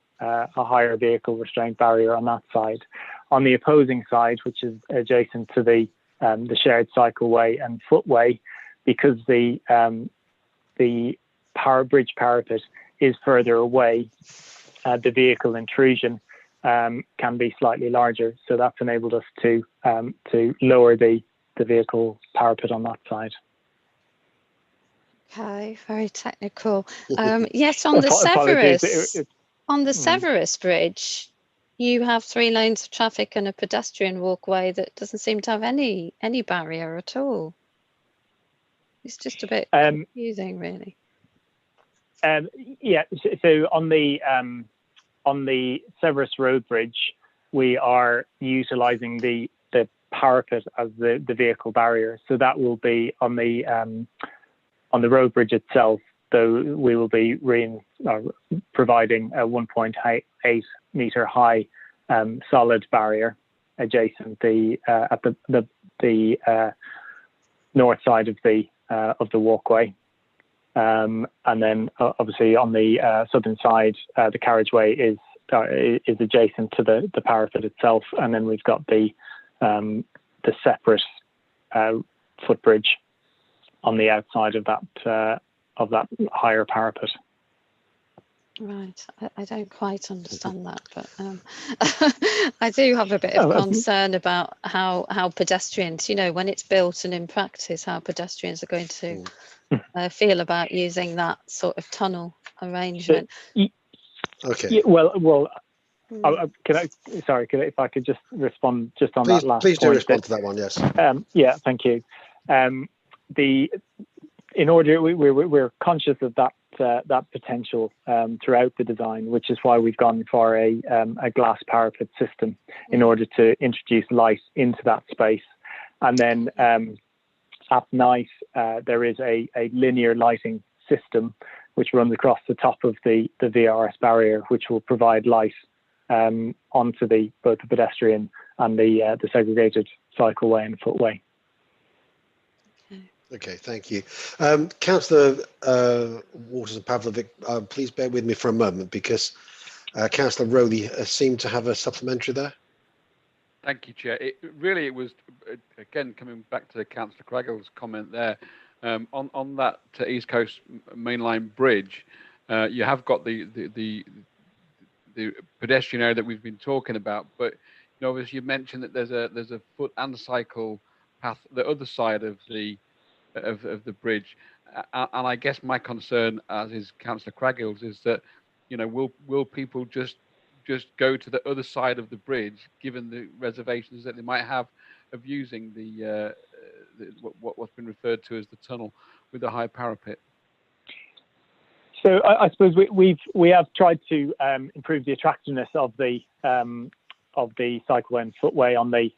vehicle restraint barrier on that side. On the opposing side, which is adjacent to the shared cycleway and footway, because the bridge parapet is further away, the vehicle intrusion can be slightly larger. So that's enabled us to lower the vehicle parapet on that side. Okay, very technical. Yes, on the Severus, Severus Bridge, you have 3 lanes of traffic and a pedestrian walkway that doesn't seem to have any barrier at all. It's just a bit confusing, really. Yeah. So on the Severus Road Bridge, we are utilising the parapet as the vehicle barrier. So that will be on the road bridge itself. Though we will be providing a 1.8 metre high solid barrier adjacent at the north side of the walkway. And then obviously on the southern side, the carriageway is adjacent to the parapet itself, and then we've got the separate footbridge on the outside of that higher parapet. Right, I don't quite understand that, but I do have a bit of concern about how pedestrians, when it's built and in practice, how pedestrians are going to feel about using that sort of tunnel arrangement. Okay. Yeah, well, if I could just respond just on that last point. Please do respond to that one, yes. Yeah, thank you. We're conscious of that potential throughout the design, which is why we've gone for a glass parapet system in order to introduce light into that space. And then at night, there is a linear lighting system which runs across the top of the VRS barrier, which will provide light onto both the pedestrian and the segregated cycleway and footway. Okay, thank you. Councillor Waters and Pavlovic, please bear with me for a moment, because Councillor Rowley seemed to have a supplementary there. Thank you, Chair. It was, again, coming back to Councillor Craggill's comment there, on that East Coast Mainline Bridge, you have got the pedestrian area that we've been talking about, but obviously you mentioned that there's a foot and cycle path the other side of the bridge, and I guess my concern, as is Councillor Craggill's, is that will people just go to the other side of the bridge, given the reservations that they might have of using what's been referred to as the tunnel with the high parapet? So I suppose we have tried to improve the attractiveness of the cycleway and footway on the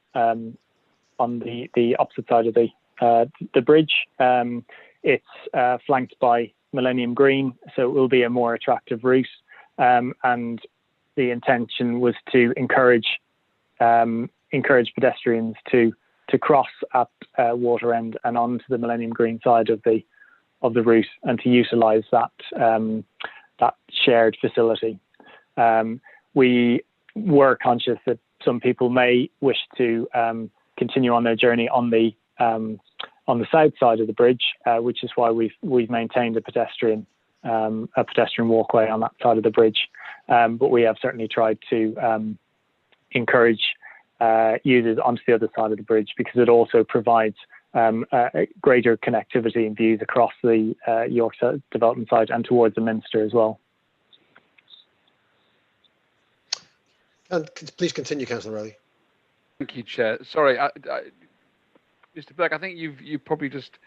opposite side of the bridge. It's flanked by Millennium Green, so it will be a more attractive route. And the intention was to encourage pedestrians to cross at Waterend and onto the Millennium Green side of the route, and to utilise that shared facility. We were conscious that some people may wish to continue on their journey on the south side of the bridge, which is why we've maintained a pedestrian a pedestrian walkway on that side of the bridge. But we have certainly tried to encourage users onto the other side of the bridge, because it also provides greater connectivity and views across the York development site and towards the Minster as well. Please continue, Councillor Rowley. Thank you, Chair. Sorry, Mr. Burke, I think you've probably just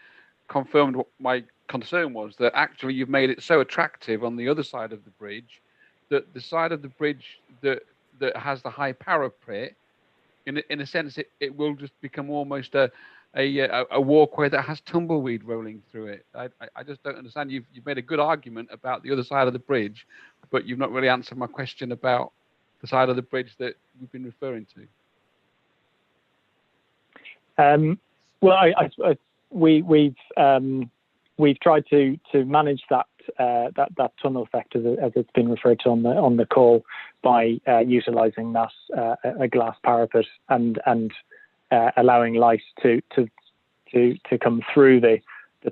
confirmed what my concern was, that actually you've made it so attractive on the other side of the bridge that the side of the bridge that has the high parapet, in a sense, it will just become almost a walkway that has tumbleweed rolling through it. I just don't understand. You've made a good argument about the other side of the bridge, but you've not really answered my question about the side of the bridge that we've been referring to. Well, we've tried to manage that tunnel effect, as it's been referred to on the call, by utilising that a glass parapet and allowing light to come through the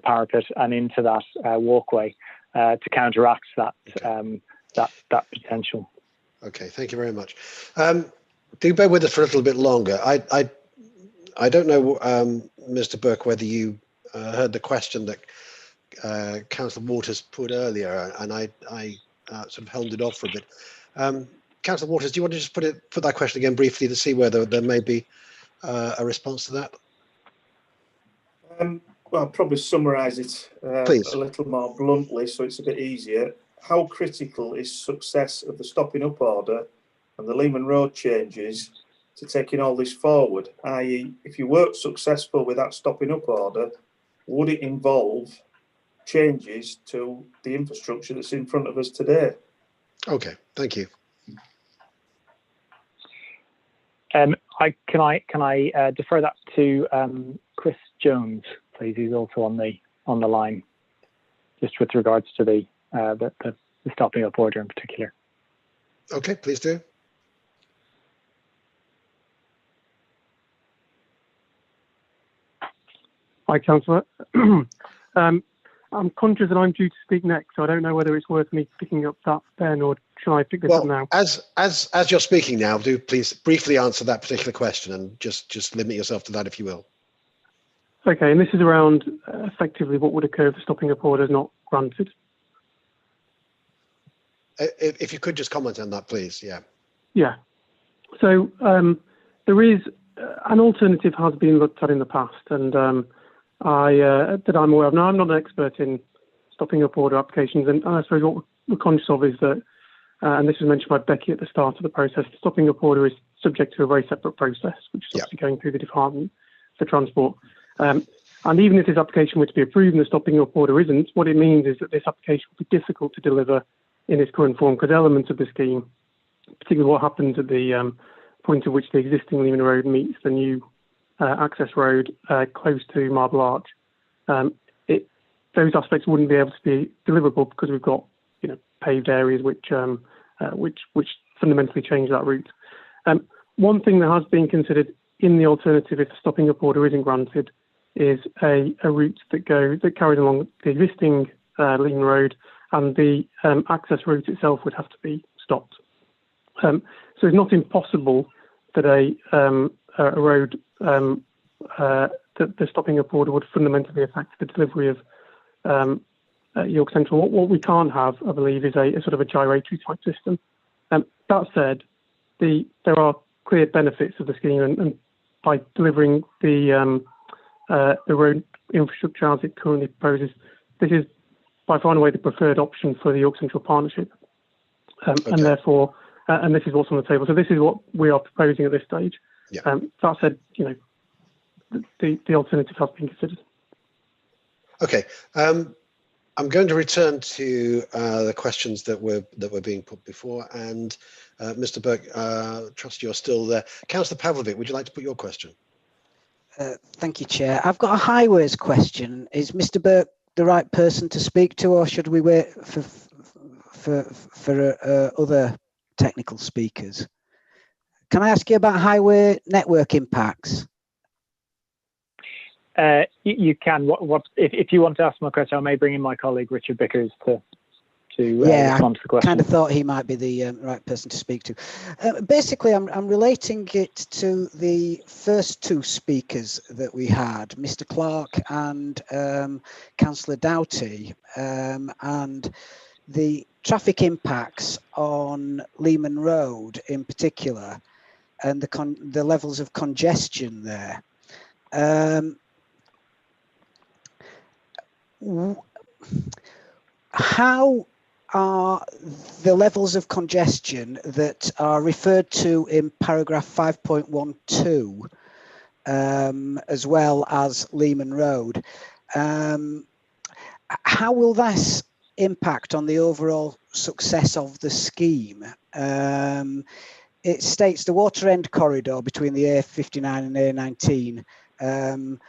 parapet and into that walkway to counteract that potential. Okay, thank you very much. Do bear with us for a little bit longer. I don't know, Mr. Burke, whether you heard the question that Councillor Waters put earlier, and I sort of held it off for a bit. Councillor Waters, do you want to just put that question again briefly to see whether there may be a response to that? Well, I'll probably summarise it a little more bluntly, so it's a bit easier. How critical is success of the stopping up order and the Leeman Road changes to taking all this forward? I.e., if you weren't successful with that stopping up order, would it involve changes to the infrastructure that's in front of us today? Okay, thank you. Can I defer that to Chris Jones, please, who's also on the line, just with regards to the stopping up order in particular. Okay, please do. Hi, Councillor. I'm conscious that I'm due to speak next, so I don't know whether it's worth me picking up that then, or shall I pick this up now? As you're speaking now, do please briefly answer that particular question, and just limit yourself to that, if you will. Okay, and this is around effectively what would occur if the stopping up order is not granted. If you could just comment on that, please. Yeah. Yeah. So there is an alternative has been looked at in the past, and that I'm aware of. Now, I'm not an expert in stopping up order applications, and I suppose what we're conscious of is that, and this was mentioned by Becky at the start of the process, the stopping up order is subject to a very separate process, which is obviously going through the Department for Transport. And even if this application were to be approved and the stopping up order isn't, what it means is that this application will be difficult to deliver in its current form, because elements of the scheme, particularly what happens at the point at which the existing Leeman Road meets the new access road close to Marble Arch, those aspects wouldn't be able to be deliverable, because we've got paved areas which fundamentally change that route. One thing that has been considered in the alternative, if the stopping up order isn't granted, is a route that carries along the existing Leeman Road, and the access route itself would have to be stopped. So it's not impossible that a road that the stopping up order would fundamentally affect the delivery of York Central. What we can't have, I believe, is a sort of a gyratory type system. That said, there are clear benefits of the scheme, and by delivering the road infrastructure as it currently proposes, this is by far and away the preferred option for the York Central Partnership, and therefore, and this is what's on the table. So this is what we are proposing at this stage. That said, the alternative has been considered. Okay, I'm going to return to the questions that were being put before, and Mr. Burke, trust you're still there. Councillor Pavlovic, would you like to put your question? Thank you, Chair. I've got a highways question. Is Mr. Burke the right person to speak to, or should we wait for other technical speakers? Can I ask you about highway network impacts? You can. If you want to ask my question, I may bring in my colleague Richard Bickers to to Yeah, respond to the question. I kind of thought he might be the right person to speak to. Basically, I'm relating it to the first two speakers that we had, Mr. Clark and Councillor Doughty, and the traffic impacts on Leeman Road in particular, and the levels of congestion there. How are the levels of congestion that are referred to in paragraph 5.12, as well as Leeman Road, how will this impact on the overall success of the scheme? It states the water end corridor between the A59 and A19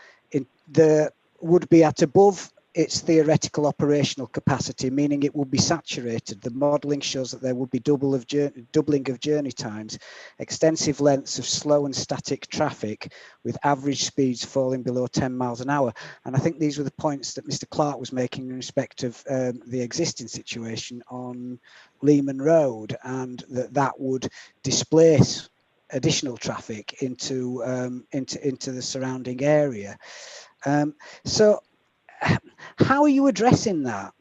would be at above its theoretical operational capacity, meaning it will be saturated. The modelling shows that there would be doubling of journey times, extensive lengths of slow and static traffic with average speeds falling below 10 miles an hour. And I think these were the points that Mr. Clark was making in respect of the existing situation on Leeman Road, and that would displace additional traffic into the surrounding area. So how are you addressing that?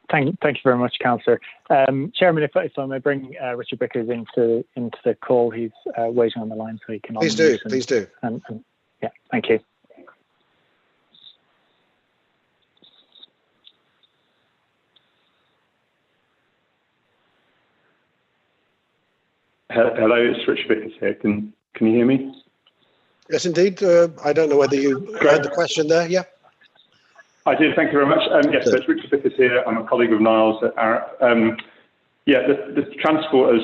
Thank you very much, Councillor. Chairman, if I may bring Richard Bickers into the call, he's waiting on the line so he can. Please do. Please do. Yeah, thank you. Hello, it's Richard Bickers here. Can you hear me? Yes, indeed. I don't know whether you heard the question there. Yeah. I did. Thank you very much. Yes, so it's Richard Bickers here. I'm a colleague of Niall's at AREP. The transport is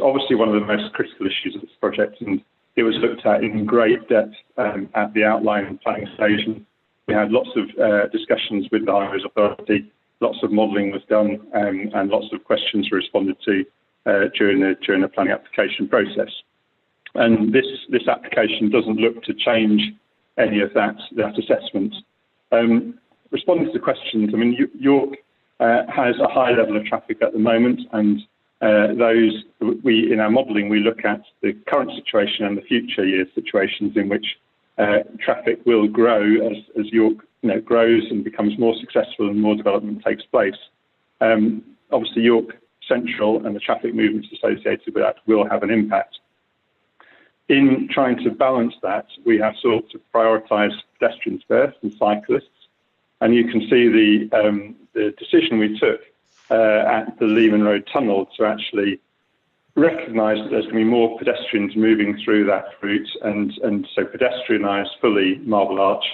obviously one of the most critical issues of this project, and it was looked at in great depth at the outline and planning stage. And we had lots of discussions with the Highways Authority. Lots of modelling was done, and lots of questions were responded to during the planning application process. And this application doesn't look to change any of that assessment. Responding to the questions, I mean, York has a high level of traffic at the moment, and in our modelling we look at the current situation and the future year situations in which traffic will grow as York grows and becomes more successful and more development takes place. Obviously, York Central and the traffic movements associated with that will have an impact. In trying to balance that, we have sought to prioritise pedestrians first and cyclists. And you can see the decision we took at the Leeman Road tunnel to actually recognise that there's going to be more pedestrians moving through that route, and so pedestrianise fully Marble Arch,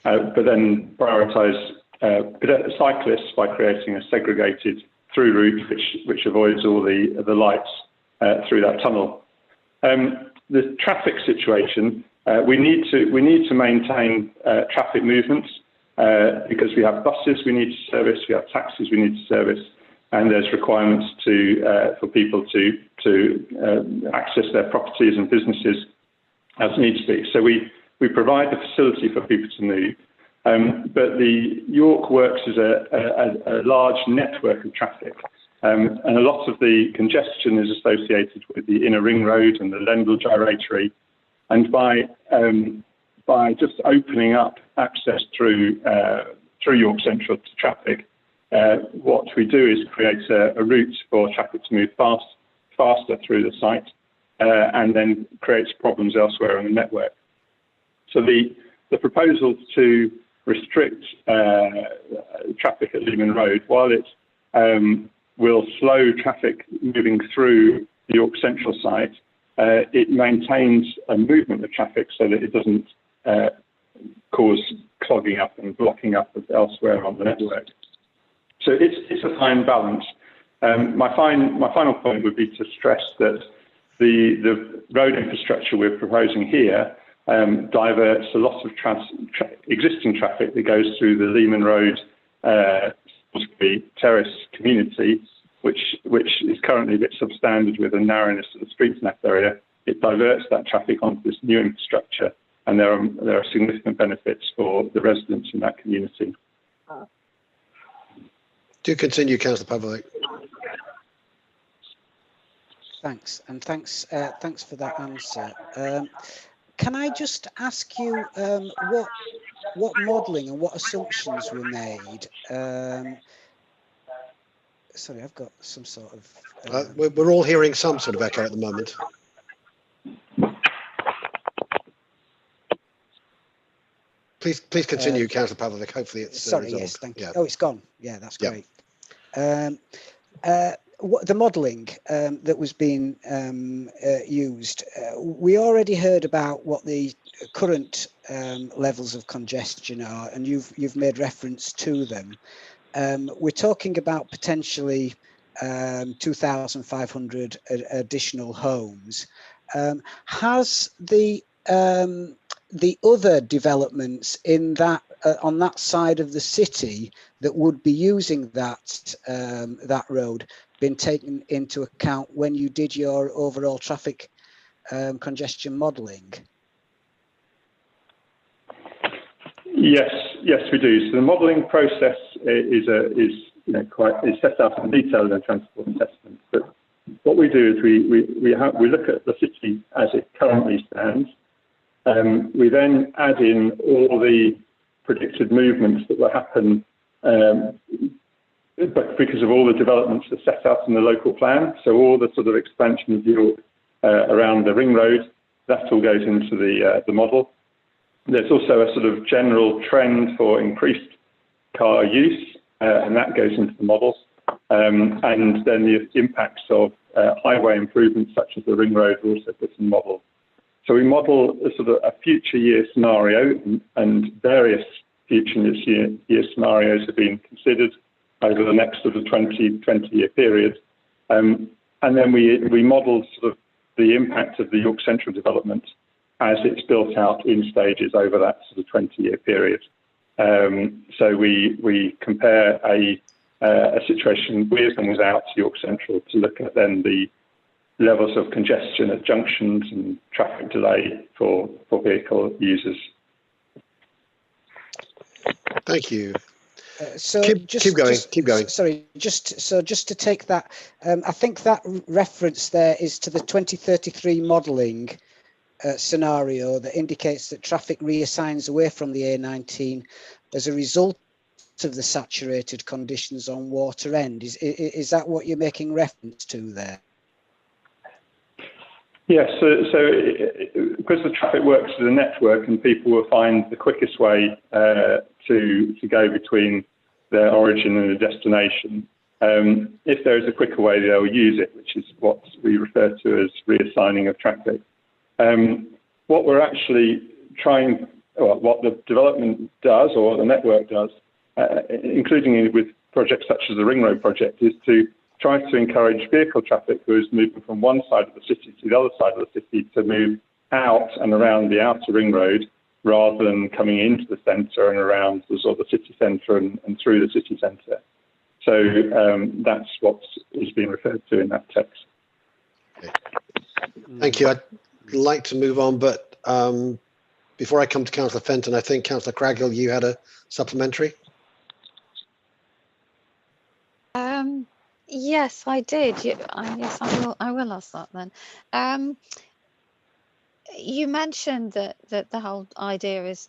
but then prioritise cyclists by creating a segregated through route which avoids all the lights through that tunnel. The traffic situation, we need to maintain traffic movements because we have buses we need to service, we have taxis we need to service, and there's requirements for people to access their properties and businesses as needs be. So we provide the facility for people to move, but the York works as a large network of traffic. And a lot of the congestion is associated with the inner ring road and the Lendl gyratory. And by just opening up access through York Central to traffic, what we do is create a route for traffic to move faster through the site, and then creates problems elsewhere on the network. So the proposal to restrict traffic at Leeman Road, while it will slow traffic moving through the York Central site, it maintains a movement of traffic so that it doesn't cause clogging up and blocking up elsewhere on the network. So it's a fine balance. My final point would be to stress that the road infrastructure we're proposing here diverts a lot of existing traffic that goes through the Leeman Road terrace community, which is currently a bit substandard with the narrowness of the streets in that area. It diverts that traffic onto this new infrastructure, and there are significant benefits for the residents in that community. Do continue, Councillor Pavlik. Thanks, and thanks for that answer. Can I just ask you what modelling and what assumptions were made? Sorry, I've got some sort of. We're all hearing some sort of echo at the moment. Please continue, Councillor Pavlik. Hopefully it's sorry. resolved. Yes, thank you. Yeah. Oh, it's gone. Yeah, that's great. What the modelling that was being used, we already heard about what the current levels of congestion are, and you've made reference to them. We're talking about potentially 2,500 additional homes. Has the other developments in that on that side of the city that would be using that road been taken into account when you did your overall traffic congestion modelling? Yes, we do. So the modelling process is set out in detail in the transport assessment. But what we do is we look at the city as it currently stands. We then add in all the predicted movements that will happen because of all the developments that are set out in the local plan. So all the sort of expansion of York around the ring road, that all goes into the model. There's also a sort of general trend for increased car use, and that goes into the model. And then the impacts of highway improvements such as the ring road are also put in the model. So we model a sort of a future year scenario, and various future year scenarios have been considered over the next sort of 20-year period. And then we model sort of the impact of the York Central development as it's built out in stages over that sort of 20-year period. So we compare a situation with and without York Central to look at then the levels of congestion at junctions and traffic delay for vehicle users. Thank you. So keep going. Sorry, just to take that, I think that reference there is to the 2033 modelling scenario that indicates that traffic reassigns away from the A19 as a result of the saturated conditions on Water End. Is that what you're making reference to there? Yes, so because the traffic works as a network and people will find the quickest way to go between their origin and the destination, if there is a quicker way, they'll use it, which is what we refer to as reassigning of traffic. What we're actually trying, or what the development does, or what the network does, including with projects such as the Ring Road project, is to try to encourage vehicle traffic who is moving from one side of the city to the other side of the city to move out and around the outer ring road rather than coming into the centre and around the sort of the city centre and through the city centre. So that's what is being referred to in that text. Thank you. I'd like to move on, but before I come to Councillor Fenton, I think Councillor Craghill, you had a supplementary. Yes, I did. Yes, I will ask that then. You mentioned that the whole idea is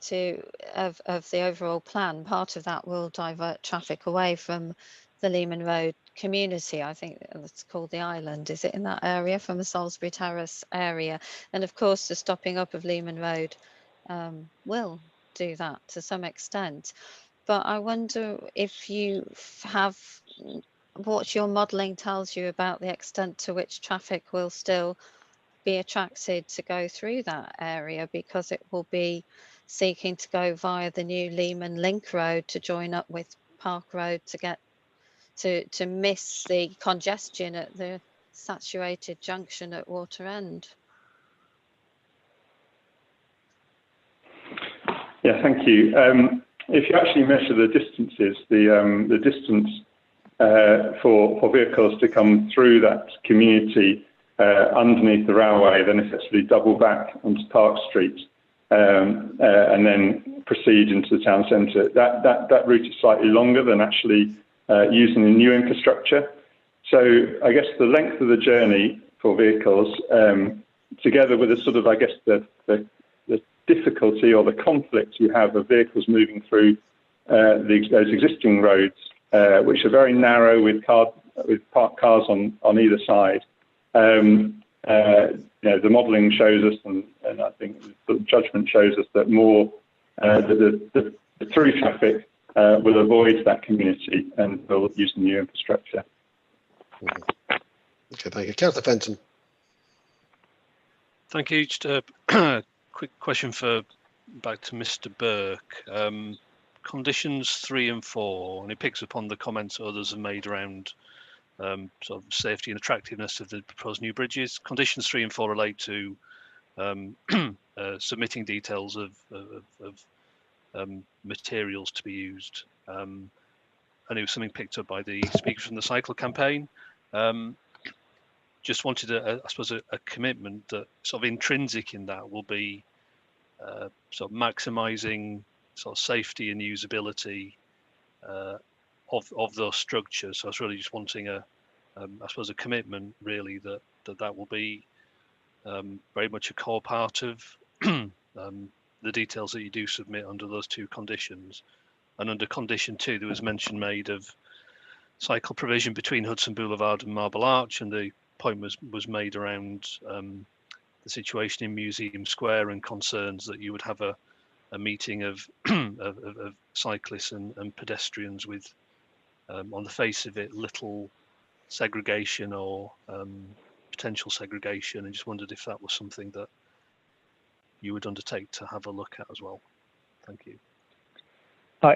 of the overall plan. Part of that will divert traffic away from the Leeman Road community. I think it's called the Island. Is it in that area, from the Salisbury Terrace area? And of course, the stopping up of Leeman Road will do that to some extent. But I wonder if you have what your modelling tells you about the extent to which traffic will still be attracted to go through that area, because it will be seeking to go via the new Leeman Link Road to join up with Park Road to get to miss the congestion at the saturated junction at Water End. Yeah, thank you. If you actually measure the distances, the distance for vehicles to come through that community underneath the railway, then essentially double back onto Park Street and then proceed into the town centre. That route is slightly longer than actually using the new infrastructure. So I guess the length of the journey for vehicles, together with the sort of, I guess, the difficulty or the conflict you have of vehicles moving through those existing roads, which are very narrow with parked cars on either side. The modelling shows us, and I think the judgment shows us that more the through traffic will avoid that community and will use the new infrastructure. Okay, thank you. Councillor Fenton. Thank you. Just a quick question back to Mr. Burke. Conditions 3 and 4, and it picks up on the comments others have made around sort of safety and attractiveness of the proposed new bridges. Conditions 3 and 4 relate to submitting details of materials to be used. And it was something picked up by the speakers from the cycle campaign. Just wanted, I suppose, a commitment that sort of intrinsic in that will be sort of maximising sort of safety and usability of those structures. So I was really just wanting I suppose, a commitment really that will be very much a core part of the details that you do submit under those two conditions. And under condition 2, there was mention made of cycle provision between Hudson Boulevard and Marble Arch, and the point was made around the situation in Museum Square and concerns that you would have a meeting of cyclists and pedestrians with, on the face of it, little segregation or potential segregation, and just wondered if that was something that you would undertake to have a look at as well. Thank you.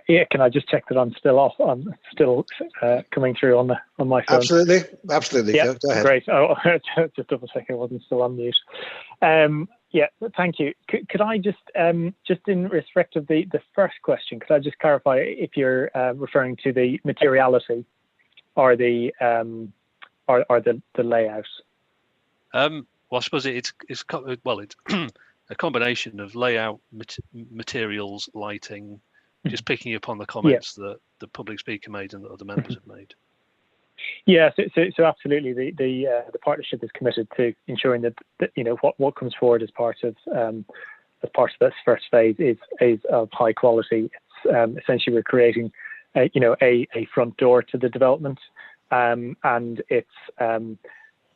Yeah, can I just check that I'm still off? I'm still coming through on my phone. Absolutely. Yeah, go ahead. Great. Oh, just double checking I wasn't still on mute. Yeah, thank you. Could I just in respect of the first question, could I just clarify if you're referring to the materiality or the layout? Well, I suppose it's a combination of layout, materials, lighting. Just picking up on the comments that the public speaker made and that other members have made. Yeah, so absolutely, the partnership is committed to ensuring that what comes forward as part of this first phase is of high quality. It's essentially we're creating a front door to the development, and it's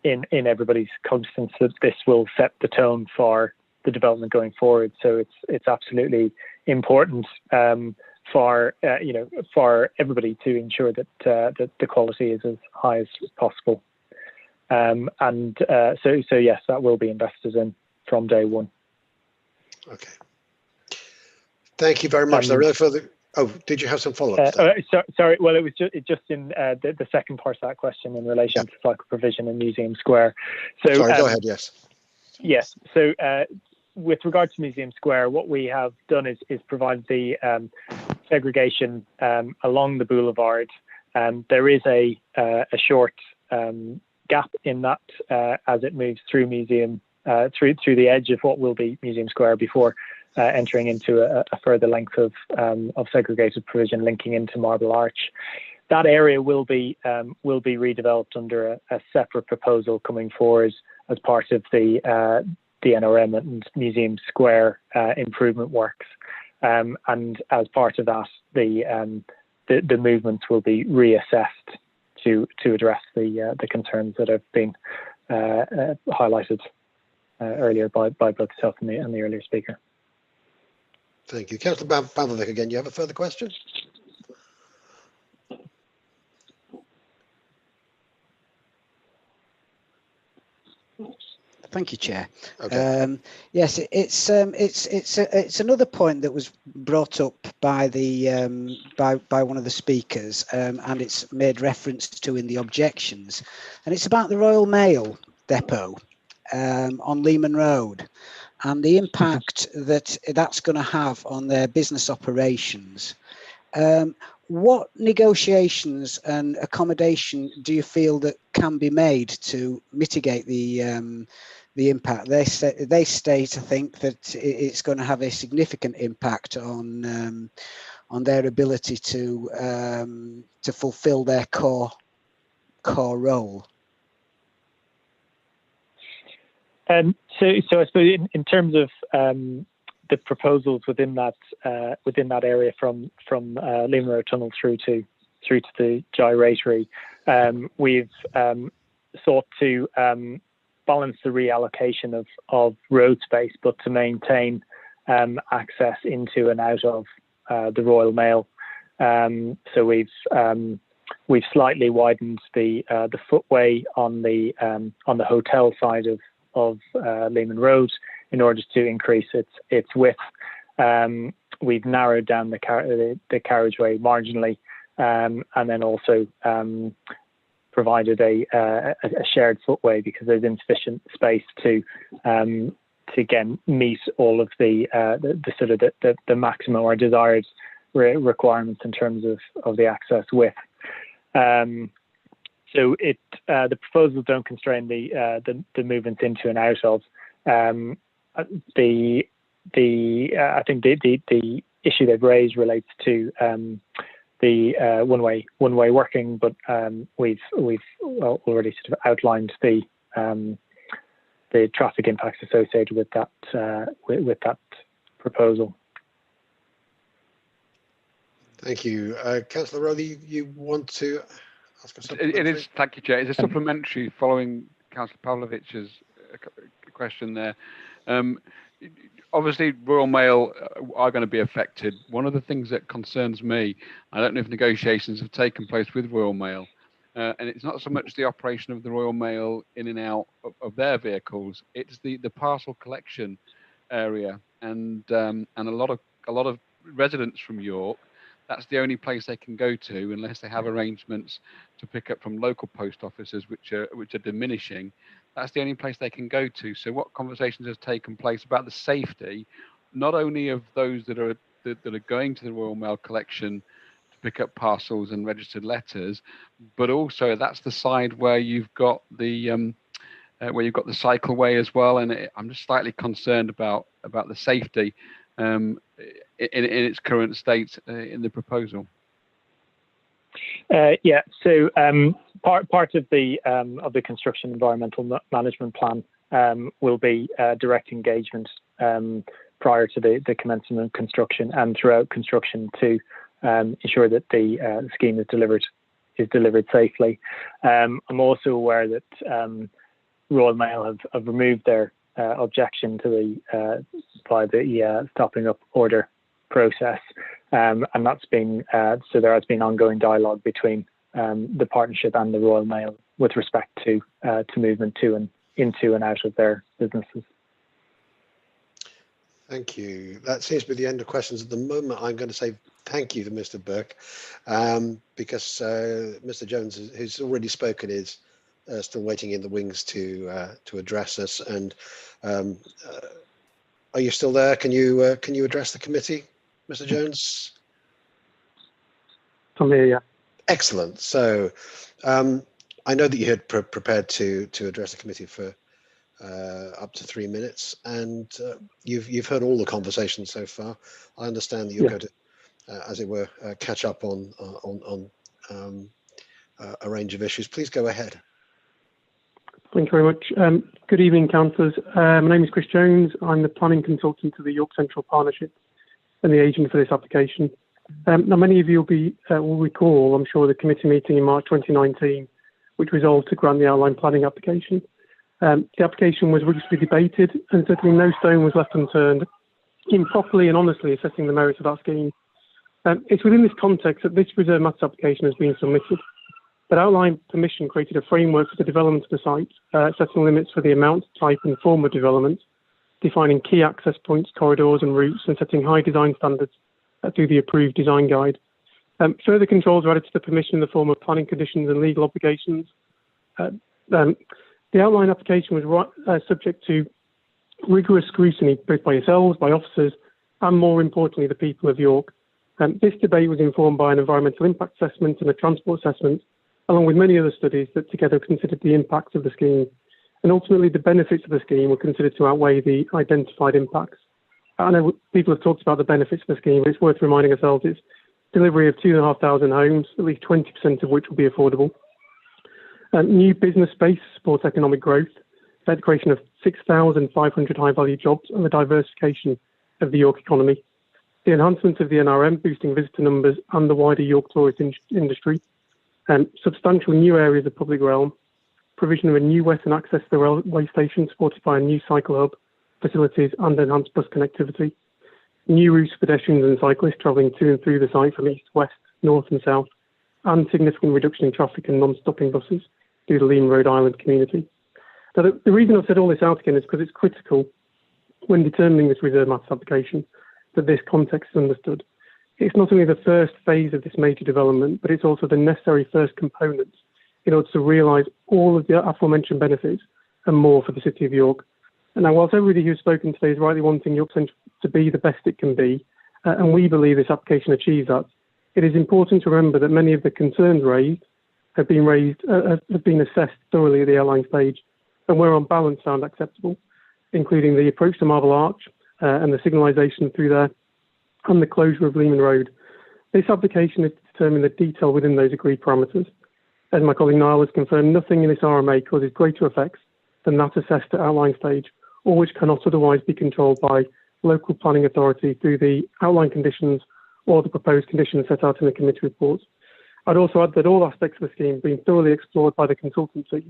in everybody's cognizance that this will set the tone for the development going forward. So it's absolutely important for everybody to ensure that the quality is as high as possible. So yes, that will be invested in from day one. Okay. Thank you very much. Did you have some follow-ups? Sorry. Well, it was just in the second part of that question in relation to cycle provision in Museum Square. So sorry, go ahead. Yes. Yes. So with regard to Museum Square, what we have done is provide the segregation along the boulevard. There is a short gap in that as it moves through through the edge of what will be Museum Square before entering into a further length of segregated provision linking into Marble Arch. That area will be redeveloped under a separate proposal coming forward as part of the NRM and Museum Square improvement works, and as part of that, the movements will be reassessed to address the concerns that have been highlighted earlier by both yourself and the earlier speaker. Thank you. Councillor Pavlovic, again, you have a further question? Thank you, Chair. Okay. Yes, it's another point that was brought up by by one of the speakers, and it's made reference to in the objections, and it's about the Royal Mail depot on Leeman Road and the impact that's going to have on their business operations. What negotiations and accommodation do you feel that can be made to mitigate the impact? They state, I think, that it's going to have a significant impact on their ability to fulfil their core role? So I suppose in terms of the proposals within that area from Leeman Road Tunnel through to the gyratory, we've sought to balance the reallocation of road space, but to maintain access into and out of the Royal Mail. So we've slightly widened the footway on the hotel side of Leeman Road in order to increase its width. We've narrowed down the carriageway marginally, and then also provided a shared footway because there's insufficient space to again meet all of the sort of the maximum or desired requirements in terms of the access width. So the proposals don't constrain the movements into and out of. I think the issue they've raised relates to the one way working, but we've already sort of outlined the traffic impacts associated with that proposal. Thank you, Councillor Rowley. You want to ask a supplementary? It is. Thank you, Chair. It's a supplementary following Councillor Pavlovich's question there. Obviously, Royal Mail are going to be affected. One of the things that concerns me, I don't know if negotiations have taken place with Royal Mail, and it's not so much the operation of the Royal Mail in and out of their vehicles. It's the parcel collection area, and a lot of residents from York. That's the only place they can go to unless they have arrangements to pick up from local post offices, which are diminishing. That's the only place they can go to. So what conversations have taken place about the safety, not only of those that are going to the Royal Mail collection to pick up parcels and registered letters, but also that's the side where you've got the cycleway as well. And I'm just slightly concerned about the safety in its current state in the proposal. Yeah. So part of the construction environmental management plan will be direct engagement prior to the commencement of construction and throughout construction to ensure that the scheme is delivered safely. I'm also aware that Royal Mail have removed their objection to the stopping up order process, and that's been so there has been ongoing dialogue between the partnership and the Royal Mail with respect to movement into and out of their businesses. Thank you. That seems to be the end of questions at the moment. I'm going to say thank you to Mr. Burke because Mr. Jones, who's already spoken, is still waiting in the wings to address us. And are you still there? Can you address the committee, Mr. Jones? I'm here, yeah. Excellent. So I know that you had prepared to address the committee for up to 3 minutes, and you've heard all the conversations so far. I understand that you're going to, as it were, catch up on a range of issues. Please go ahead. Thank you very much. Good evening, councillors. My name is Chris Jones. I'm the planning consultant to the York Central Partnership and the agent for this application. Now, many of you will recall, I'm sure, the committee meeting in March 2019, which resolved to grant the outline planning application. The application was rigorously debated, and certainly no stone was left unturned in properly and honestly assessing the merits of that scheme. It's within this context that this reserve matters application has been submitted. That outline permission created a framework for the development of the site, setting limits for the amount, type and form of development, defining key access points, corridors and routes, and setting high design standards through the approved design guide. Further controls are added to the permission in the form of planning conditions and legal obligations. The outline application was subject to rigorous scrutiny both by yourselves, by officers, and more importantly, the people of York. This debate was informed by an environmental impact assessment and a transport assessment, along with many other studies that together considered the impacts of the scheme. And ultimately, the benefits of the scheme were considered to outweigh the identified impacts. I know people have talked about the benefits of the scheme, but it's worth reminding ourselves it's delivery of 2,500 homes, at least 20% of which will be affordable. New business space supports economic growth, the creation of 6,500 high-value jobs and the diversification of the York economy. The enhancement of the NRM, boosting visitor numbers and the wider York tourist industry. Substantial new areas of public realm. Provision of a new western access to the railway station supported by a new cycle hub, facilities and enhanced bus connectivity. New routes for pedestrians and cyclists travelling to and through the site from east, west, north and south, and significant reduction in traffic and non-stopping buses through the Leeman Road Island community. Now, the reason I've said all this out again is because it's critical when determining this reserve matters application that this context is understood. It's not only the first phase of this major development, but it's also the necessary first component in order to realise all of the aforementioned benefits and more for the City of York. And now, whilst everybody who's spoken today is rightly wanting York Central to be the best it can be, and we believe this application achieves that, it is important to remember that many of the concerns raised have been assessed thoroughly at the outline stage, and were on balance found acceptable, including the approach to Marble Arch and the signalisation through there, and the closure of Leeman Road. This application is to determine the detail within those agreed parameters. As my colleague Niall has confirmed, nothing in this RMA causes greater effects than that assessed at outline stage, or which cannot otherwise be controlled by local planning authority through the outline conditions or the proposed conditions set out in the committee reports. I'd also add that all aspects of the scheme have been thoroughly explored by the consultancy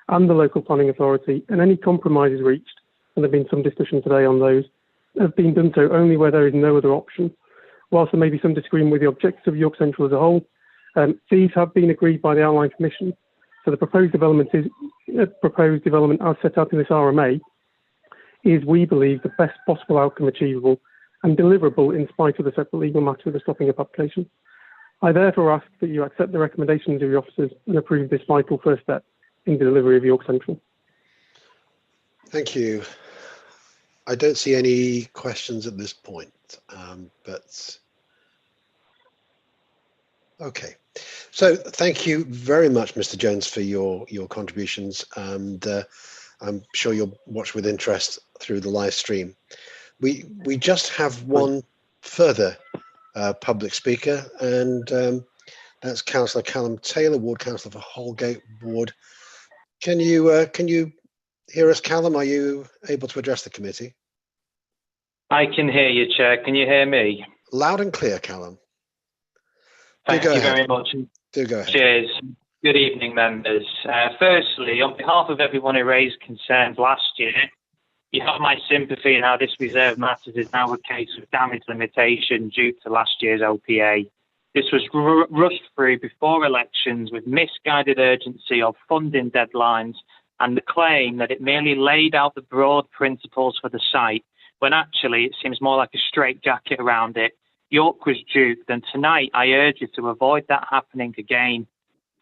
and the local planning authority, and any compromises reached, and there have been some discussion today on those, have been done so only where there is no other option. Whilst there may be some disagreement with the objectives of York Central as a whole, these have been agreed by the outline commission. So the proposed development as set out in this RMA is, we believe, the best possible outcome achievable and deliverable in spite of the separate legal matter of the stopping up application. I therefore ask that you accept the recommendations of your officers and approve this vital first step in the delivery of York Central. Thank you. I don't see any questions at this point, but okay. So thank you very much, Mr. Jones, for your contributions, and I'm sure you'll watch with interest through the live stream. We just have one further public speaker, and that's Councillor Callum Taylor, Ward Councillor for Holgate Ward. Can you hear us, Callum? Are you able to address the committee? I can hear you, Chair. Can you hear me? Loud and clear, Callum. Thank you very much. Do go ahead. Cheers. Good evening, members. Firstly, on behalf of everyone who raised concerns last year, you have my sympathy in how this reserve matters is now a case of damage limitation due to last year's OPA. This was rushed through before elections with misguided urgency of funding deadlines and the claim that it merely laid out the broad principles for the site, when actually it seems more like a straitjacket around it. York was duped, and tonight I urge you to avoid that happening again.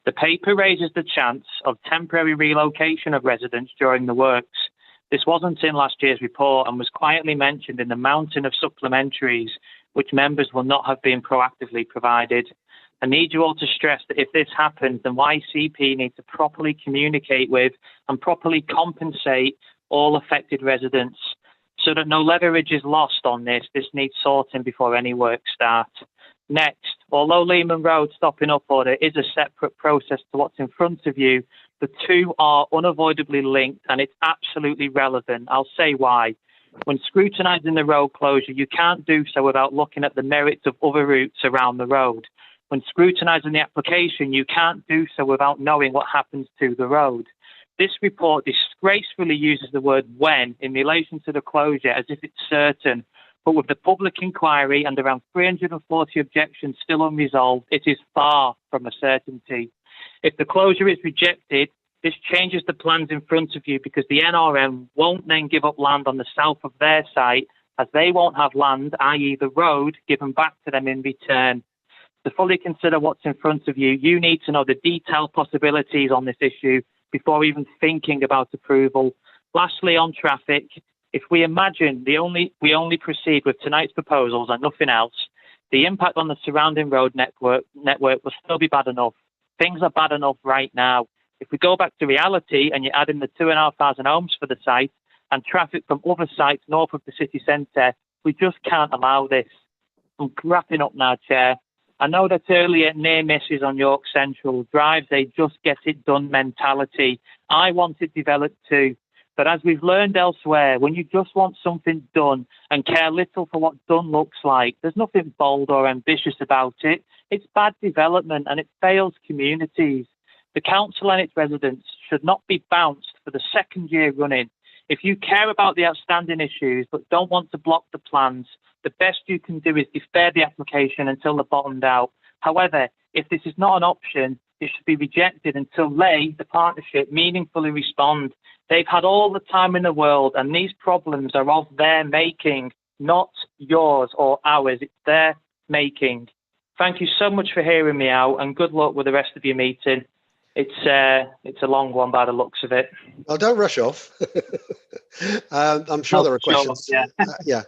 The paper raises the chance of temporary relocation of residents during the works. This wasn't in last year's report and was quietly mentioned in the mountain of supplementaries, which members will not have been proactively provided. I need you all to stress that if this happens, then YCP needs to properly communicate with and properly compensate all affected residents. So that no leverage is lost on this, this needs sorting before any work start. Next, although Leeman Road stopping up order is a separate process to what's in front of you, the two are unavoidably linked and it's absolutely relevant. I'll say why. When scrutinising the road closure, you can't do so without looking at the merits of other routes around the road. When scrutinising the application, you can't do so without knowing what happens to the road. This report disgracefully uses the word when in relation to the closure as if it's certain, but with the public inquiry and around 340 objections still unresolved, it is far from a certainty. If the closure is rejected, this changes the plans in front of you because the NRM won't then give up land on the south of their site as they won't have land, i.e. the road, given back to them in return. To fully consider what's in front of you, you need to know the detailed possibilities on this issue before even thinking about approval. Lastly, on traffic, if we imagine we only proceed with tonight's proposals and nothing else, the impact on the surrounding road network will still be bad enough. Things are bad enough right now. If we go back to reality and you add in the 2,500 homes for the site and traffic from other sites north of the city centre, we just can't allow this. I'm wrapping up now, Chair. I know that earlier near misses on York Central drives a just get it done mentality. I want it developed too. But as we've learned elsewhere, when you just want something done and care little for what done looks like, there's nothing bold or ambitious about it. It's bad development and it fails communities. The council and its residents should not be bounced for the second year running. If you care about the outstanding issues but don't want to block the plans, the best you can do is defer the application until they're bottomed out. However, if this is not an option, it should be rejected until they, the partnership, meaningfully respond. They've had all the time in the world, and these problems are of their making, not yours or ours. It's their making. Thank you so much for hearing me out, and good luck with the rest of your meeting. It's a long one by the looks of it. Well, don't rush off. I'm sure there are questions. Sure, yeah.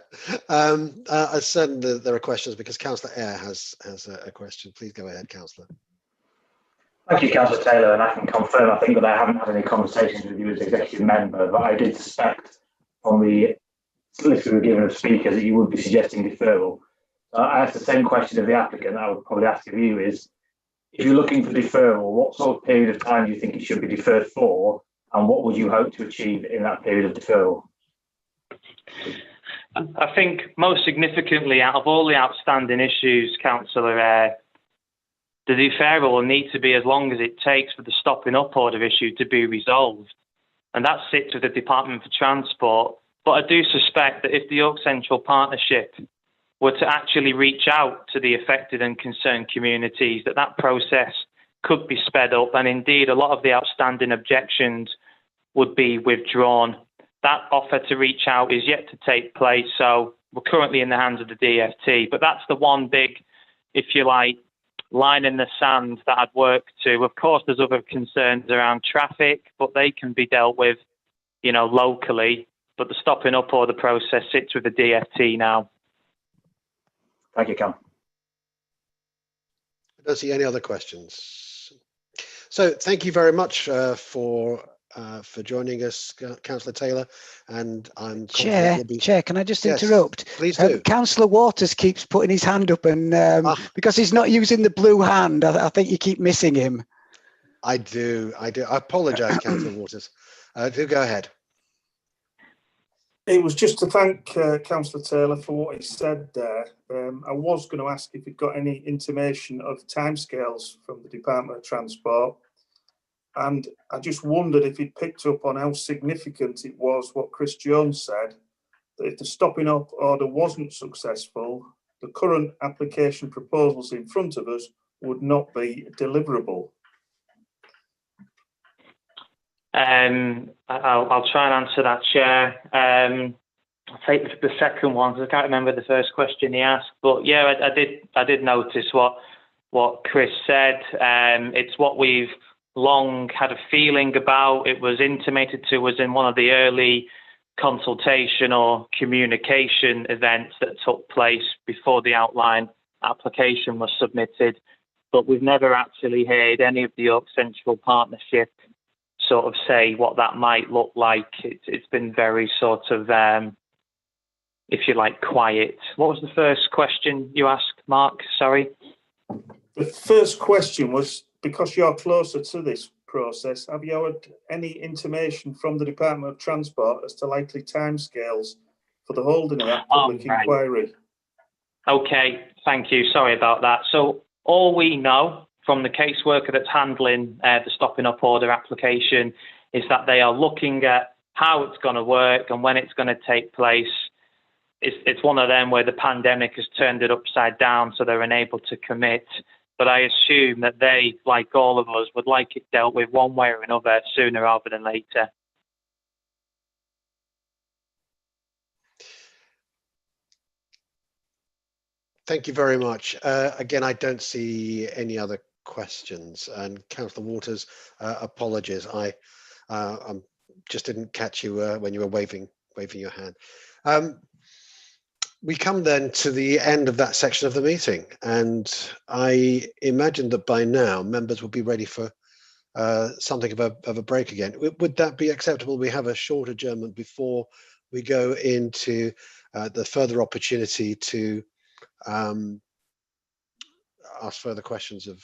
Certainly there are questions because Councillor Eyre has a question. Please go ahead, Councillor. Thank you, Councillor Taylor, and I can confirm, I think, that I haven't had any conversations with you as executive member, but I did suspect from the list we were given of speakers that you would be suggesting deferral. I asked the same question of the applicant. I would probably ask of you is, if you're looking for deferral, what sort of period of time do you think it should be deferred for, and what would you hope to achieve in that period of deferral? I think most significantly, out of all the outstanding issues, Councillor, the deferral will need to be as long as it takes for the stopping up order issue to be resolved. And that sits with the Department for Transport. But I do suspect that if the York Central Partnership were to actually reach out to the affected and concerned communities, that process could be sped up. And indeed, a lot of the outstanding objections would be withdrawn. That offer to reach out is yet to take place. So we're currently in the hands of the DFT. But that's the one big, if you like, line in the sand that I'd work to. Of course, there's other concerns around traffic, but they can be dealt with, locally. But the stopping up order process sits with the DFT now. Thank you, Cam. I don't see any other questions. So thank you very much for joining us, Councillor Taylor. And I'm Chair, can I just interrupt? Please do. Councillor Waters keeps putting his hand up, and because he's not using the blue hand, I think you keep missing him. I do. I apologise, Councillor Waters. Do go ahead. It was just to thank Councillor Taylor for what he said there. I was going to ask if you'd got any intimation of timescales from the Department of Transport. And I just wondered if he'd picked up on how significant it was what Chris Jones said, that if the stopping up order wasn't successful, the current application proposals in front of us would not be deliverable. I'll try and answer that, Chair. I'll take the second one because I can't remember the first question he asked. But yeah, I did notice what Chris said. It's what we've long had a feeling about. It was intimated to us in one of the early consultation or communication events that took place before the outline application was submitted. But we've never actually heard any of the York Central Partnership sort of say what that might look like. It's been very sort of, if you like, quiet. What was the first question you asked, Mark? Sorry. The first question was, because you're closer to this process, have you had any intimation from the Department of Transport as to likely timescales for the holding of that public inquiry? Okay, thank you. Sorry about that. So all we know from the caseworker that's handling the stopping up order application is that they are looking at how it's going to work and when it's going to take place. It's one of them where the pandemic has turned it upside down, so they're unable to commit. But I assume that they, like all of us, would like it dealt with one way or another sooner rather than later. Thank you very much. Again, I don't see any other questions. And Councillor Waters, apologies. I just didn't catch you when you were waving your hand. We come then to the end of that section of the meeting, and I imagine that by now members will be ready for something of a break again. Would that be acceptable? We have a short adjournment before we go into the further opportunity to ask further questions of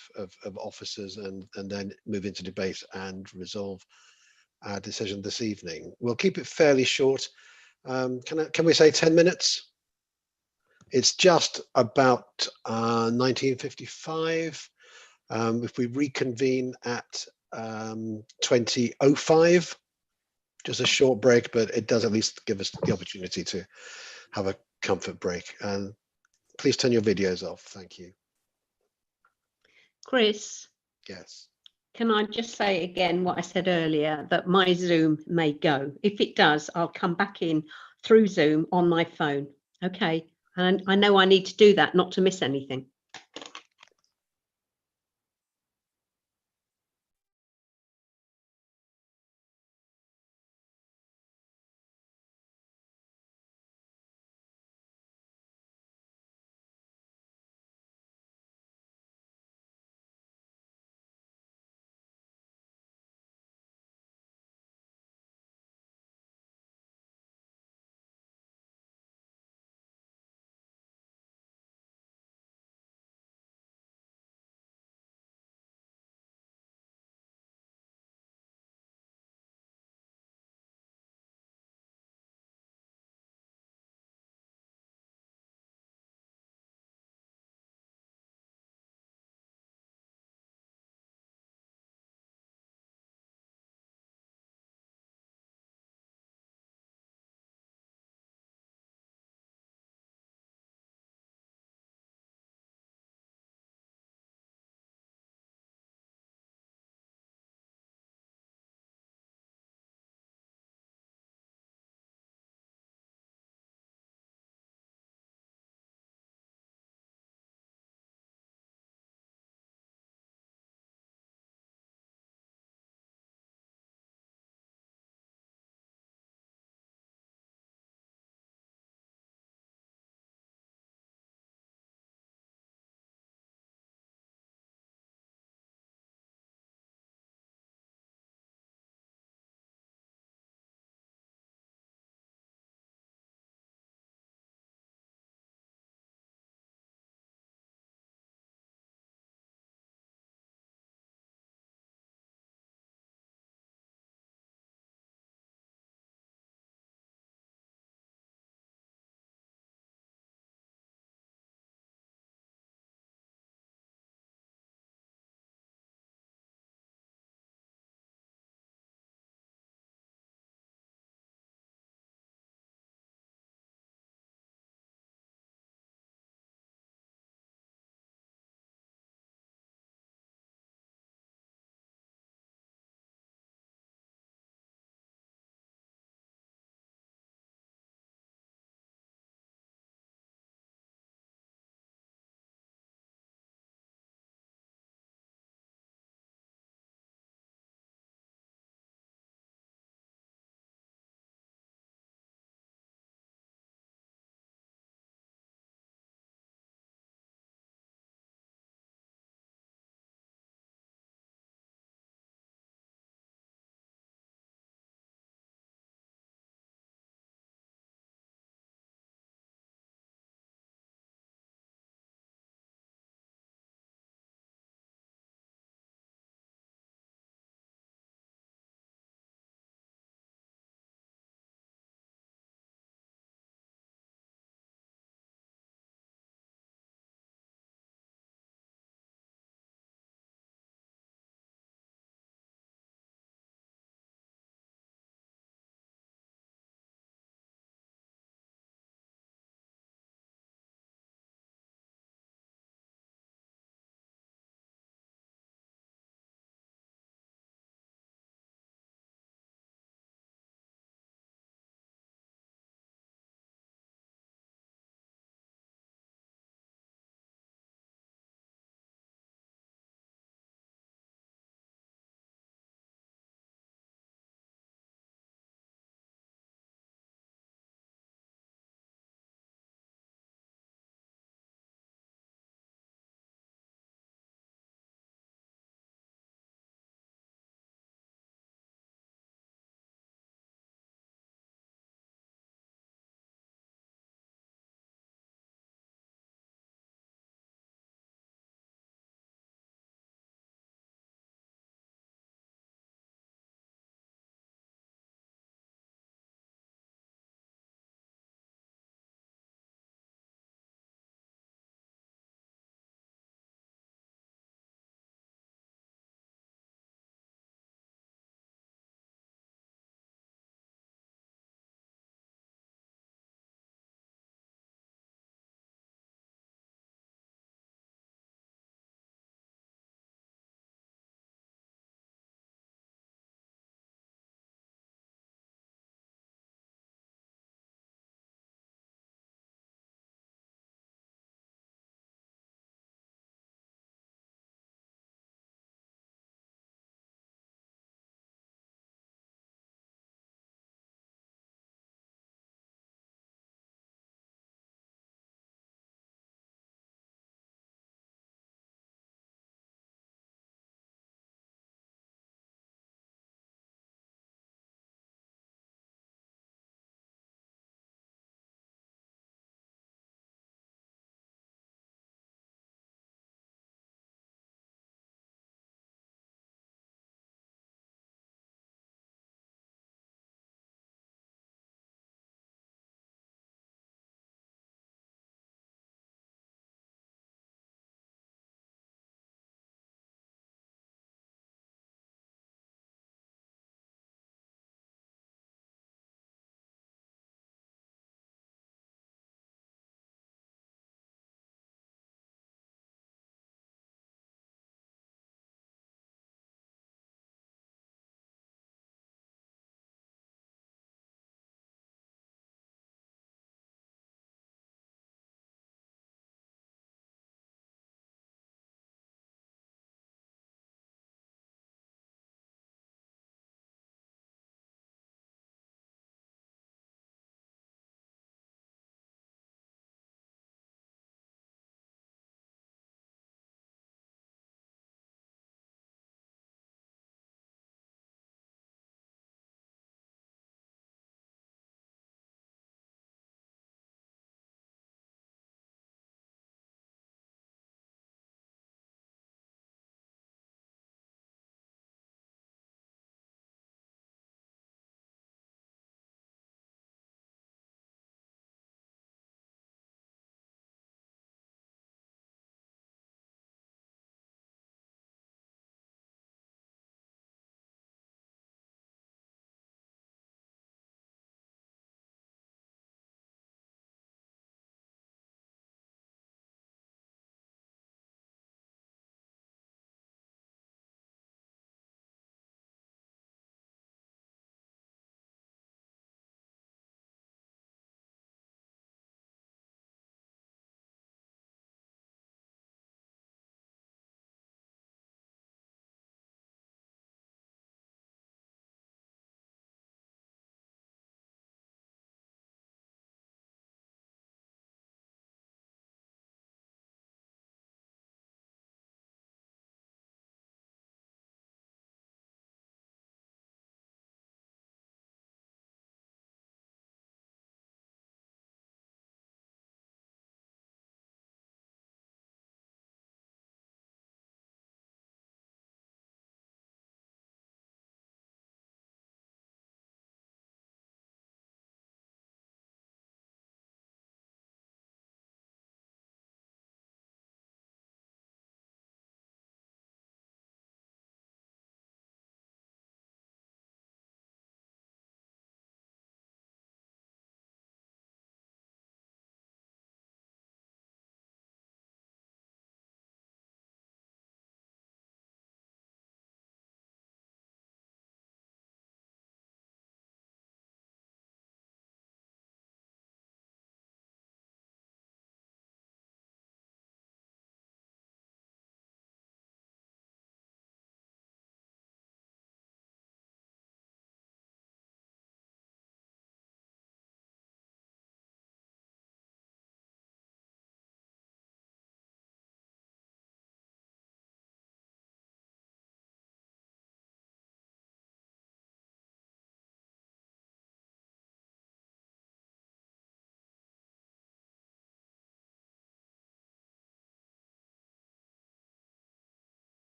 officers and then move into debate and resolve our decision this evening. We'll keep it fairly short. Can we say 10 minutes? It's just about 19:55. If we reconvene at 20:05, just a short break, but it does at least give us the opportunity to have a comfort break. And please turn your videos off. Thank you. Chris, Yes. can I just say again what I said earlier, that my Zoom may go. If it does, I'll come back in through Zoom on my phone. Okay. And I know I need to do that, not to miss anything.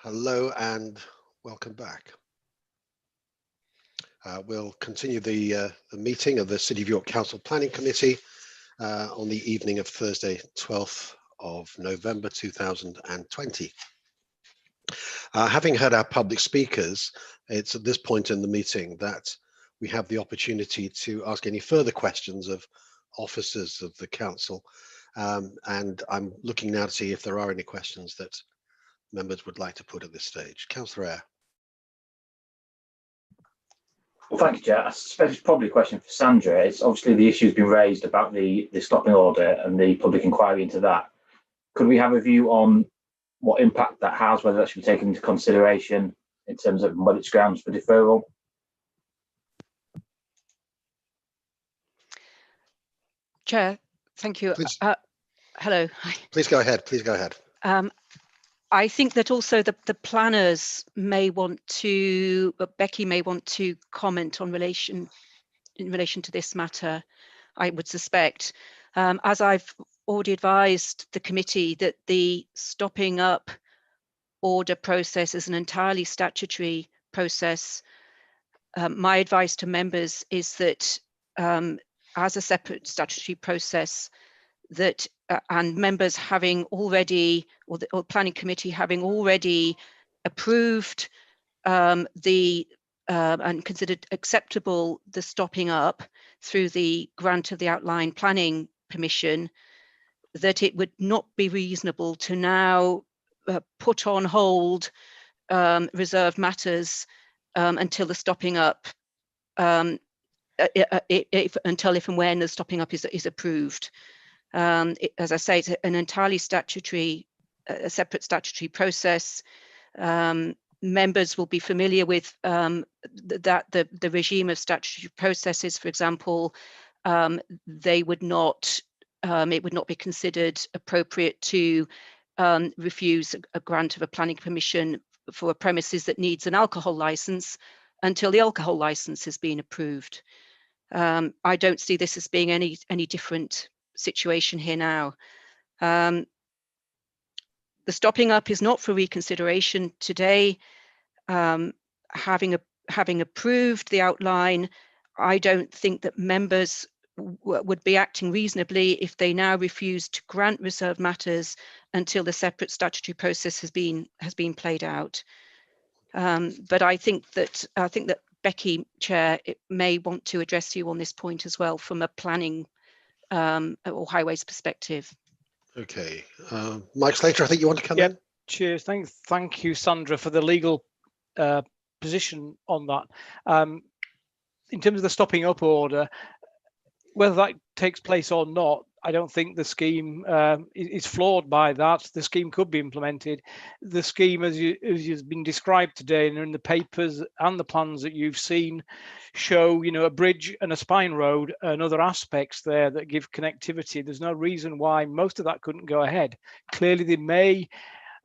Hello and welcome back. We'll continue the meeting of the City of York Council Planning Committee on the evening of Thursday, 12th of November 2020. Having heard our public speakers, it's at this point in the meeting that we have the opportunity to ask any further questions of officers of the council. And I'm looking now to see if there are any questions that members would like to put at this stage. Councillor Eyre. Well, thank you, Chair. I suspect it's probably a question for Sandra. It's obviously the issue has been raised about the stopping order and the public inquiry into that. Could we have a view on what impact that has, whether that should be taken into consideration in terms of whether it's grounds for deferral? Chair, thank you. Hello. Please go ahead. Please go ahead. I think that also the planners may want to, Becky may want to comment on in relation to this matter, I would suspect. As I've already advised the committee that the stopping up order process is an entirely statutory process. My advice to members is that as a separate statutory process, that and members having already, or the planning committee having already approved and considered acceptable the stopping up through the grant of the outline planning permission, that it would not be reasonable to now put on hold reserved matters until the stopping up, until if and when the stopping up is approved. As I say, it's an entirely statutory, a separate statutory process. Members will be familiar with the regime of statutory processes. For example, they would not, it would not be considered appropriate to refuse a grant of a planning permission for a premises that needs an alcohol license until the alcohol license has been approved. I don't see this as being any different situation here now. The stopping up is not for reconsideration today. Having approved the outline, I don't think that members would be acting reasonably if they now refuse to grant reserved matters until the separate statutory process has been played out. But I think that Becky, Chair, may want to address you on this point as well from a planning or highways perspective. Okay, Mike Slater, I think you want to come in. Cheers. Thank you, Sandra, for the legal position on that. In terms of the stopping up order, whether that takes place or not, I don't think the scheme is flawed by that. The scheme could be implemented. The scheme, as has been described today and in the papers and the plans that you've seen, show, a bridge and a spine road and other aspects there that give connectivity. There's no reason why most of that couldn't go ahead. Clearly, they may,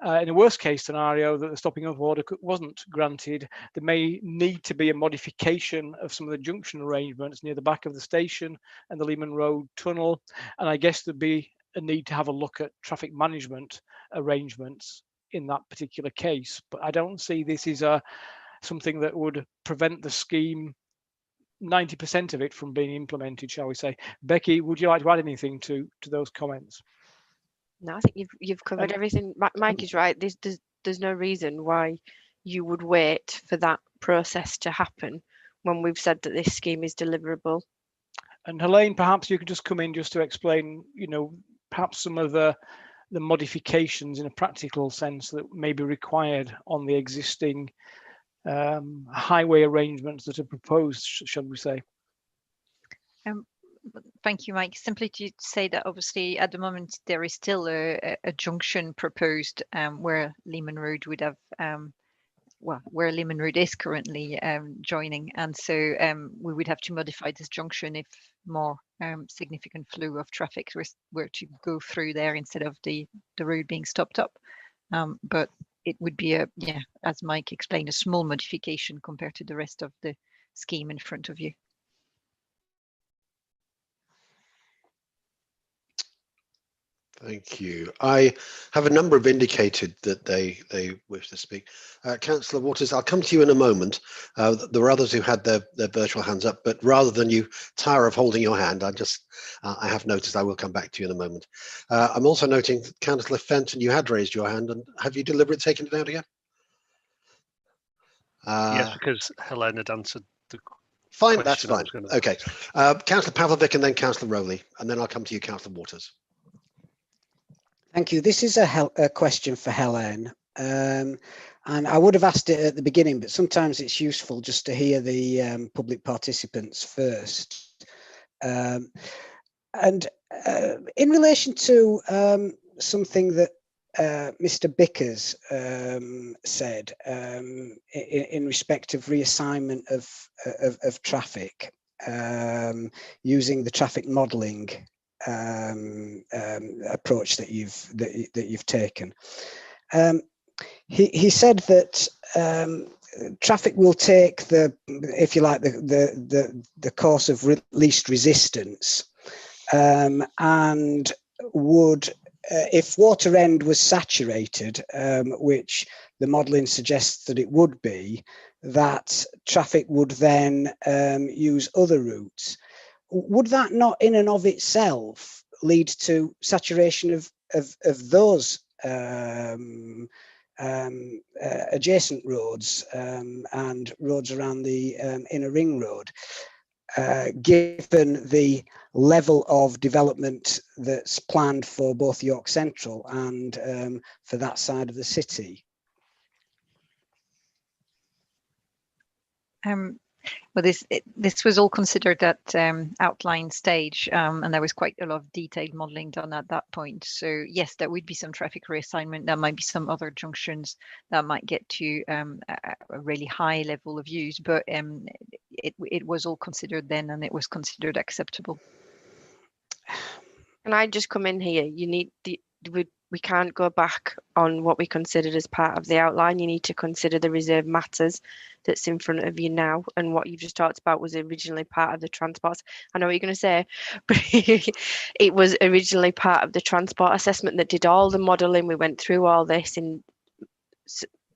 in a worst case scenario, that the stopping up order wasn't granted, there may need to be a modification of some of the junction arrangements near the back of the station and the Leeman Road tunnel. And I guess there'd be a need to have a look at traffic management arrangements in that particular case. But I don't see this is something that would prevent the scheme, 90% of it, from being implemented, shall we say. Becky, would you like to add anything to those comments? No, I think you've covered everything. Mike is right. There's no reason why you would wait for that process to happen when we've said that this scheme is deliverable. And Helene, perhaps you could just come in just to explain, perhaps some of the modifications in a practical sense that may be required on the existing highway arrangements that are proposed, shall we say. Thank you, Mike. Simply to say that obviously at the moment there is still a junction proposed where Leeman Road would have, where Leeman Road is currently joining, and so we would have to modify this junction if more significant flow of traffic were to go through there instead of the road being stopped up. But it would be as Mike explained, a small modification compared to the rest of the scheme in front of you. Thank you. I have a number of indicated that they wish to speak. Councillor Waters, I'll come to you in a moment. There were others who had their virtual hands up, but rather than you tire of holding your hand, I have noticed I will come back to you in a moment. I'm also noting, Councillor Fenton, you had raised your hand, and have you deliberately taken it out again? Yes, because Helen had answered the fine, that's question I fine. was going to Okay. Councillor Pavlovic and then Councillor Rowley, and then I'll come to you, Councillor Waters. Thank you. This is a question for Helen. And I would have asked it at the beginning, but sometimes it's useful just to hear the public participants first. And in relation to something that Mr. Bickers said in respect of reassignment of traffic using the traffic modelling approach that you've taken. He said that traffic will take if you like, the course of least resistance, and would, if water end was saturated, which the modelling suggests that it would be, that traffic would then use other routes. Would that not in and of itself lead to saturation of those adjacent roads and roads around the inner ring road, given the level of development that's planned for both York Central and for that side of the city? Well, this was all considered at outline stage, and there was quite a lot of detailed modelling done at that point. So yes, there would be some traffic reassignment. There might be some other junctions that might get to a really high level of use, but it was all considered then, and it was considered acceptable. Can I just come in here? You need we can't go back on what we considered as part of the outline. You need to consider the reserve matters that's in front of you now, and what you've just talked about was originally part of the transport. I know what you're going to say, but it was originally part of the transport assessment that did all the modelling. We went through all this in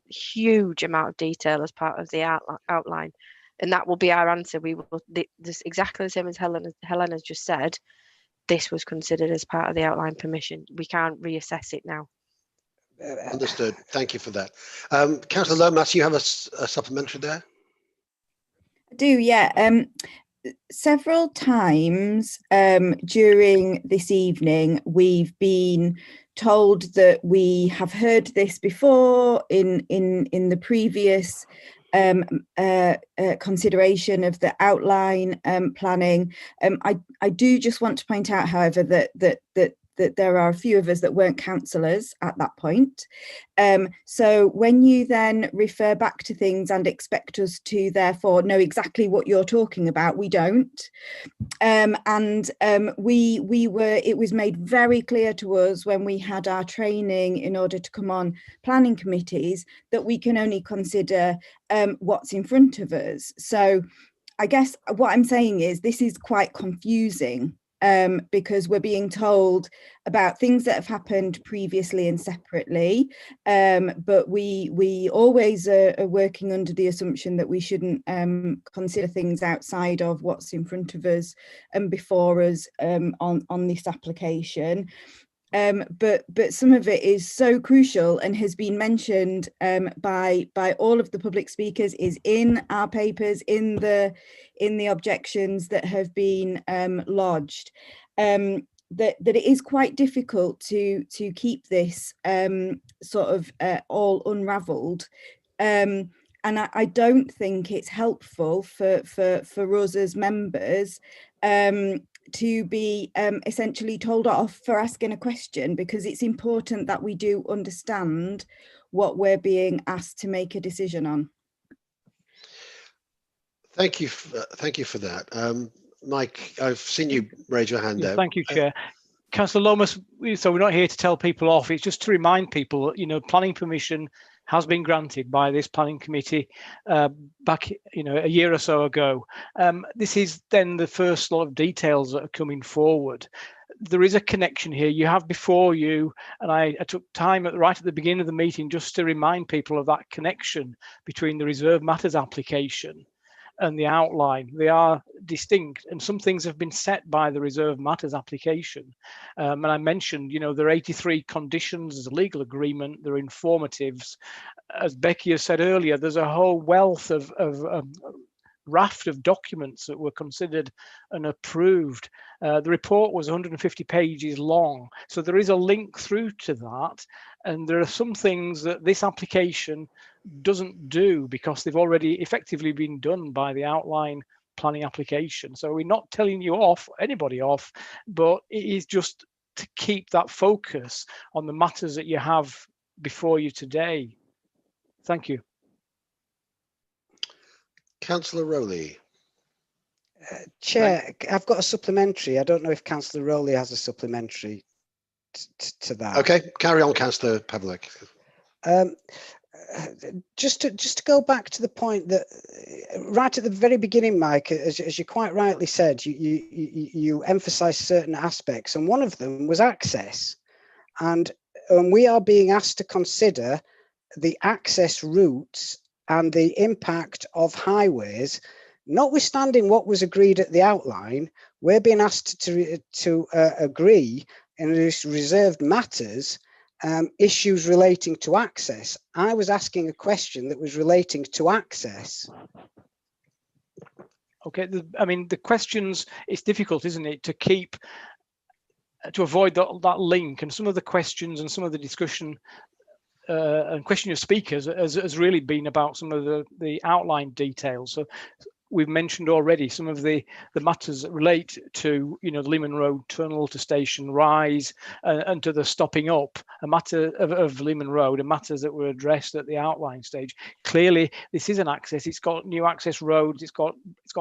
huge amount of detail as part of the outline, and that will be our answer. We will this exactly the same as Helen has just said. This was considered as part of the outline permission. We can't reassess it now. Understood. Thank you for that. Councillor Lomas, you have a supplementary there? I do, yeah. Several times during this evening, we've been told that we have heard this before in the previous consideration of the outline planning. I do just want to point out, however, that there are a few of us that weren't councillors at that point. So when you then refer back to things and expect us to therefore know exactly what you're talking about, we don't. It was made very clear to us when we had our training in order to come on planning committees that we can only consider what's in front of us. So I guess what I'm saying is this is quite confusing. Because we're being told about things that have happened previously and separately, but we always are working under the assumption that we shouldn't consider things outside of what's in front of us and before us on this application. But some of it is so crucial and has been mentioned by all of the public speakers, is in our papers, in the objections that have been lodged. That it is quite difficult to keep this sort of all unravelled. And I don't think it's helpful for us as members to be essentially told off for asking a question, because it's important that we do understand what we're being asked to make a decision on. Thank you for that. Mike, I've seen you raise your hand there. Thank you, Chair. Councillor Lomas, so we're not here to tell people off, it's just to remind people that, planning permission has been granted by this planning committee back, a year or so ago. This is then the first lot of details that are coming forward. there is a connection here. You have before you, and I took time right at the beginning of the meeting just to remind people of that connection between the Reserve Matters application and the outline. They are distinct, and some things have been set by the Reserve Matters application. And I mentioned, there are 83 conditions, there's a legal agreement, there are informatives. As Becky has said earlier, there's a whole wealth of raft of documents that were considered and approved. The report was 150 pages long, so there is a link through to that, and there are some things that this application doesn't do because they've already effectively been done by the outline planning application. So we're not telling you off, anybody off, but it is just to keep that focus on the matters that you have before you today. Thank you. Councillor Rowley. Chair, I've got a supplementary. I don't know if Councillor Rowley has a supplementary to that. Okay, carry on, Councillor Pavlik. Just to go back to the point that right at the very beginning, Mike, as you quite rightly said, you emphasised certain aspects, and one of them was access, and we are being asked to consider the access routes and the impact of highways. Notwithstanding what was agreed at the outline, we're being asked to agree in this reserved matters issues relating to access. I was asking a question that was relating to access. Okay, I mean, the questions, it's difficult, isn't it, to avoid that link, and some of the questions and some of the discussion and question of speakers has really been about some of the outline details. So we've mentioned already some of the matters that relate to, the Leeman Road tunnel to Station Rise and to the stopping up, a matter of Leeman Road, and matters that were addressed at the outline stage. Clearly, this is an access. It's got new access roads. It's got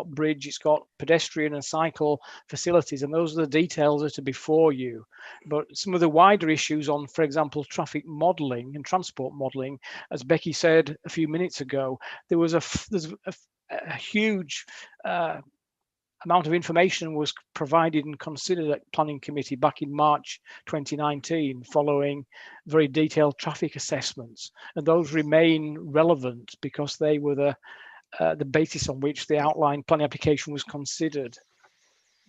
bridge. It's got pedestrian and cycle facilities, and those are the details that are before you. But some of the wider issues on, for example, traffic modelling and transport modelling, as Becky said a few minutes ago, there's a huge amount of information was provided and considered at Planning Committee back in March 2019 following very detailed traffic assessments, and those remain relevant because they were the basis on which the outline planning application was considered.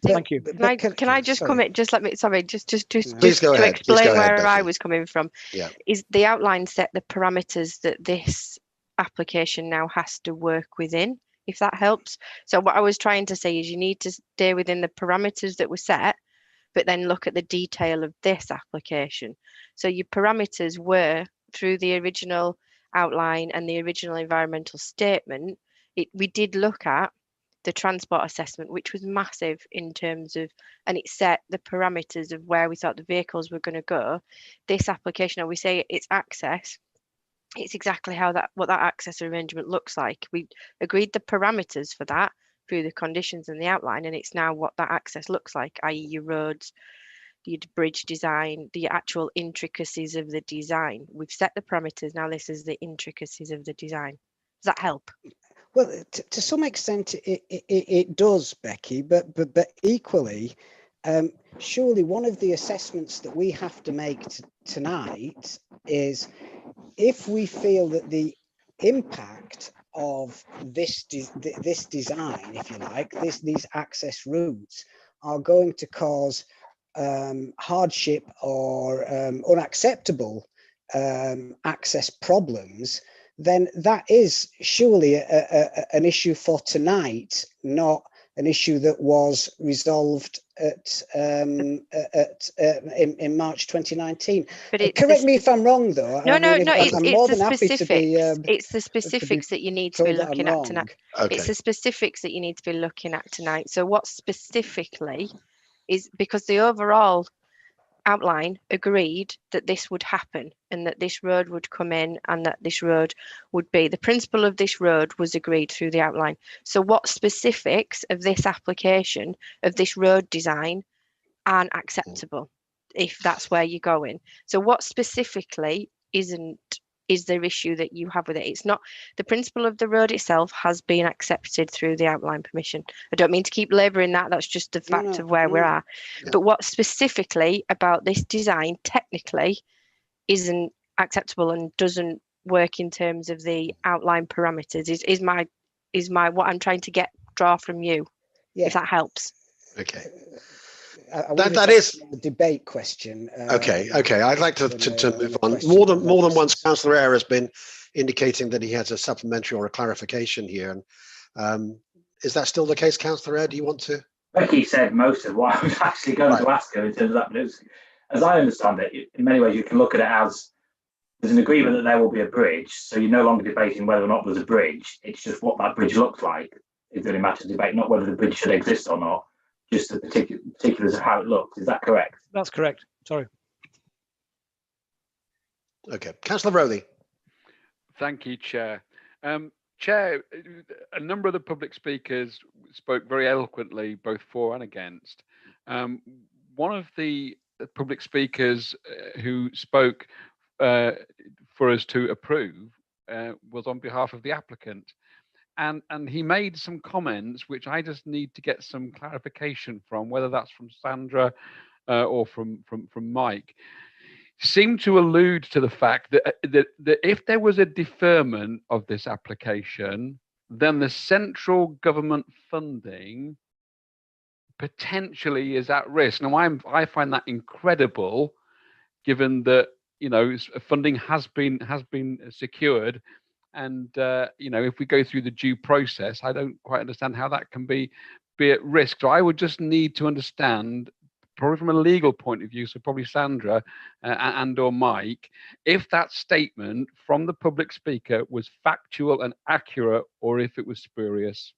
Thank you. Can I just comment? Just let me. Sorry, just to Please explain go ahead, where I Becky. was coming from. Yeah. Is the outline set the parameters that this application now has to work within? If that helps. So what I was trying to say is you need to stay within the parameters that were set, but then look at the detail of this application. So your parameters were through the original outline and the original environmental statement. We did look at the transport assessment, which was massive in terms of, and it set the parameters of where we thought the vehicles were going to go. This application, we say it's access. It's exactly what that access arrangement looks like. We agreed the parameters for that through the conditions and the outline, and it's now what that access looks like, i.e. your roads, your bridge design, the actual intricacies of the design. We've set the parameters, now this is the intricacies of the design. Does that help? Well, to some extent it does, Becky, but equally, surely one of the assessments that we have to make tonight is if we feel that the impact of this design, if you like, these access routes are going to cause hardship or unacceptable access problems, then that is surely an issue for tonight, not an issue that was resolved in March 2019. But correct me if I'm wrong, though. No, I'm more than happy to be. It's the specifics that you need to be looking at tonight. Okay. It's the specifics that you need to be looking at tonight. So what specifically is, because the overall outline agreed that this would happen and that this road would come in and that this road would be, the principle of this road was agreed through the outline. So what specifics of this application, of this road design, aren't acceptable if that's where you're going? So what specifically isn't is the issue that you have with it. It's not the principle of the road itself has been accepted through the outline permission. I don't mean to keep labouring that, that's just the fact of where we're at. Yeah. But what specifically about this design technically isn't acceptable and doesn't work in terms of the outline parameters is my what I'm trying to draw from you, if that helps. Okay. That is a debate question. Okay. I'd like to move on. More than once, Councillor Eyre has been indicating that he has a supplementary or a clarification here. And is that still the case, Councillor Eyre? Do you want to? Becky said most of what I was actually going to ask her in terms of that. But it was, as I understand it, in many ways you can look at it as there's an agreement that there will be a bridge, so you're no longer debating whether or not there's a bridge. It's just what that bridge looks like is the only matter of debate, not whether the bridge should exist or not. Just the particulars of how it looks. Is that correct? That's correct. Sorry. Okay. Councillor Rowley. Thank you, Chair. Chair, a number of the public speakers spoke very eloquently, both for and against. One of the public speakers who spoke for us to approve was on behalf of the applicant. And he made some comments which I just need to get some clarification from, whether that's from Sandra or from Mike. Seemed to allude to the fact that if there was a deferment of this application, then the central government funding potentially is at risk. Now, I find that incredible, given that funding has been secured. And if we go through the due process, I don't quite understand how that can be at risk. So I would just need to understand, probably from a legal point of view, so probably Sandra and or Mike, if that statement from the public speaker was factual and accurate, or if it was spurious.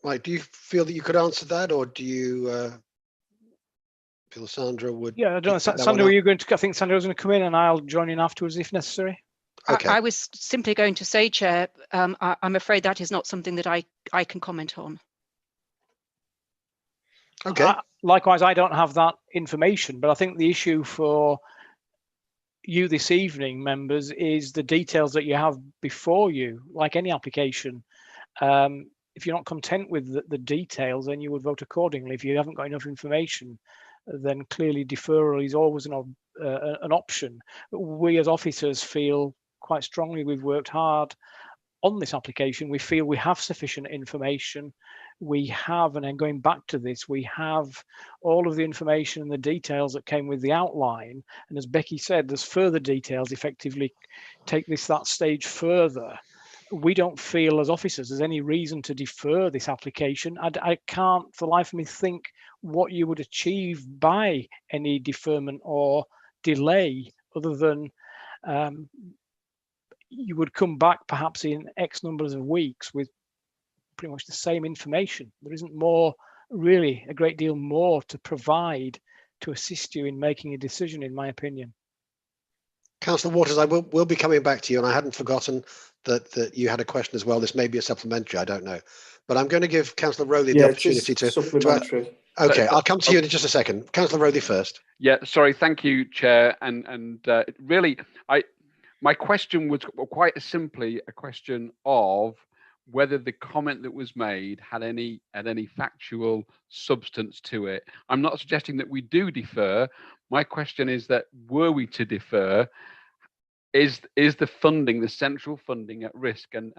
Mike, do you feel that you could answer that, or do you feel Sandra would? Yeah, I don't know. Sandra, were you going to? I think Sandra was going to come in, and I'll join in afterwards if necessary. Okay. I was simply going to say, Chair, I'm afraid that is not something that I can comment on. Okay. Likewise, I don't have that information, but I think the issue for you this evening, members, is the details that you have before you, like any application. If you're not content with the details, then you would vote accordingly. If you haven't got enough information, then clearly deferral is always an option. We as officers feel quite strongly, we've worked hard on this application. We feel we have sufficient information. We have, and then going back to this, we have all of the information and the details that came with the outline. And as Becky said, there's further details effectively take that stage further. We don't feel as officers there's any reason to defer this application. I can't for the life of me think what you would achieve by any deferment or delay, other than you would come back perhaps in X numbers of weeks with pretty much the same information. There isn't really a great deal more to provide to assist you in making a decision, in my opinion. Councillor Waters, I will be coming back to you, and I hadn't forgotten that you had a question as well. This may be a supplementary, I don't know. But I'm going to give Councillor Rowley the opportunity to supplementary. Okay, I'll come to you in just a second. Councillor Rowley first. Yeah, sorry, thank you, Chair. And really, my question was quite simply a question of whether the comment that was made had any factual substance to it. I'm not suggesting that we do defer. My question is that were we to defer, is the funding, the central funding, at risk? And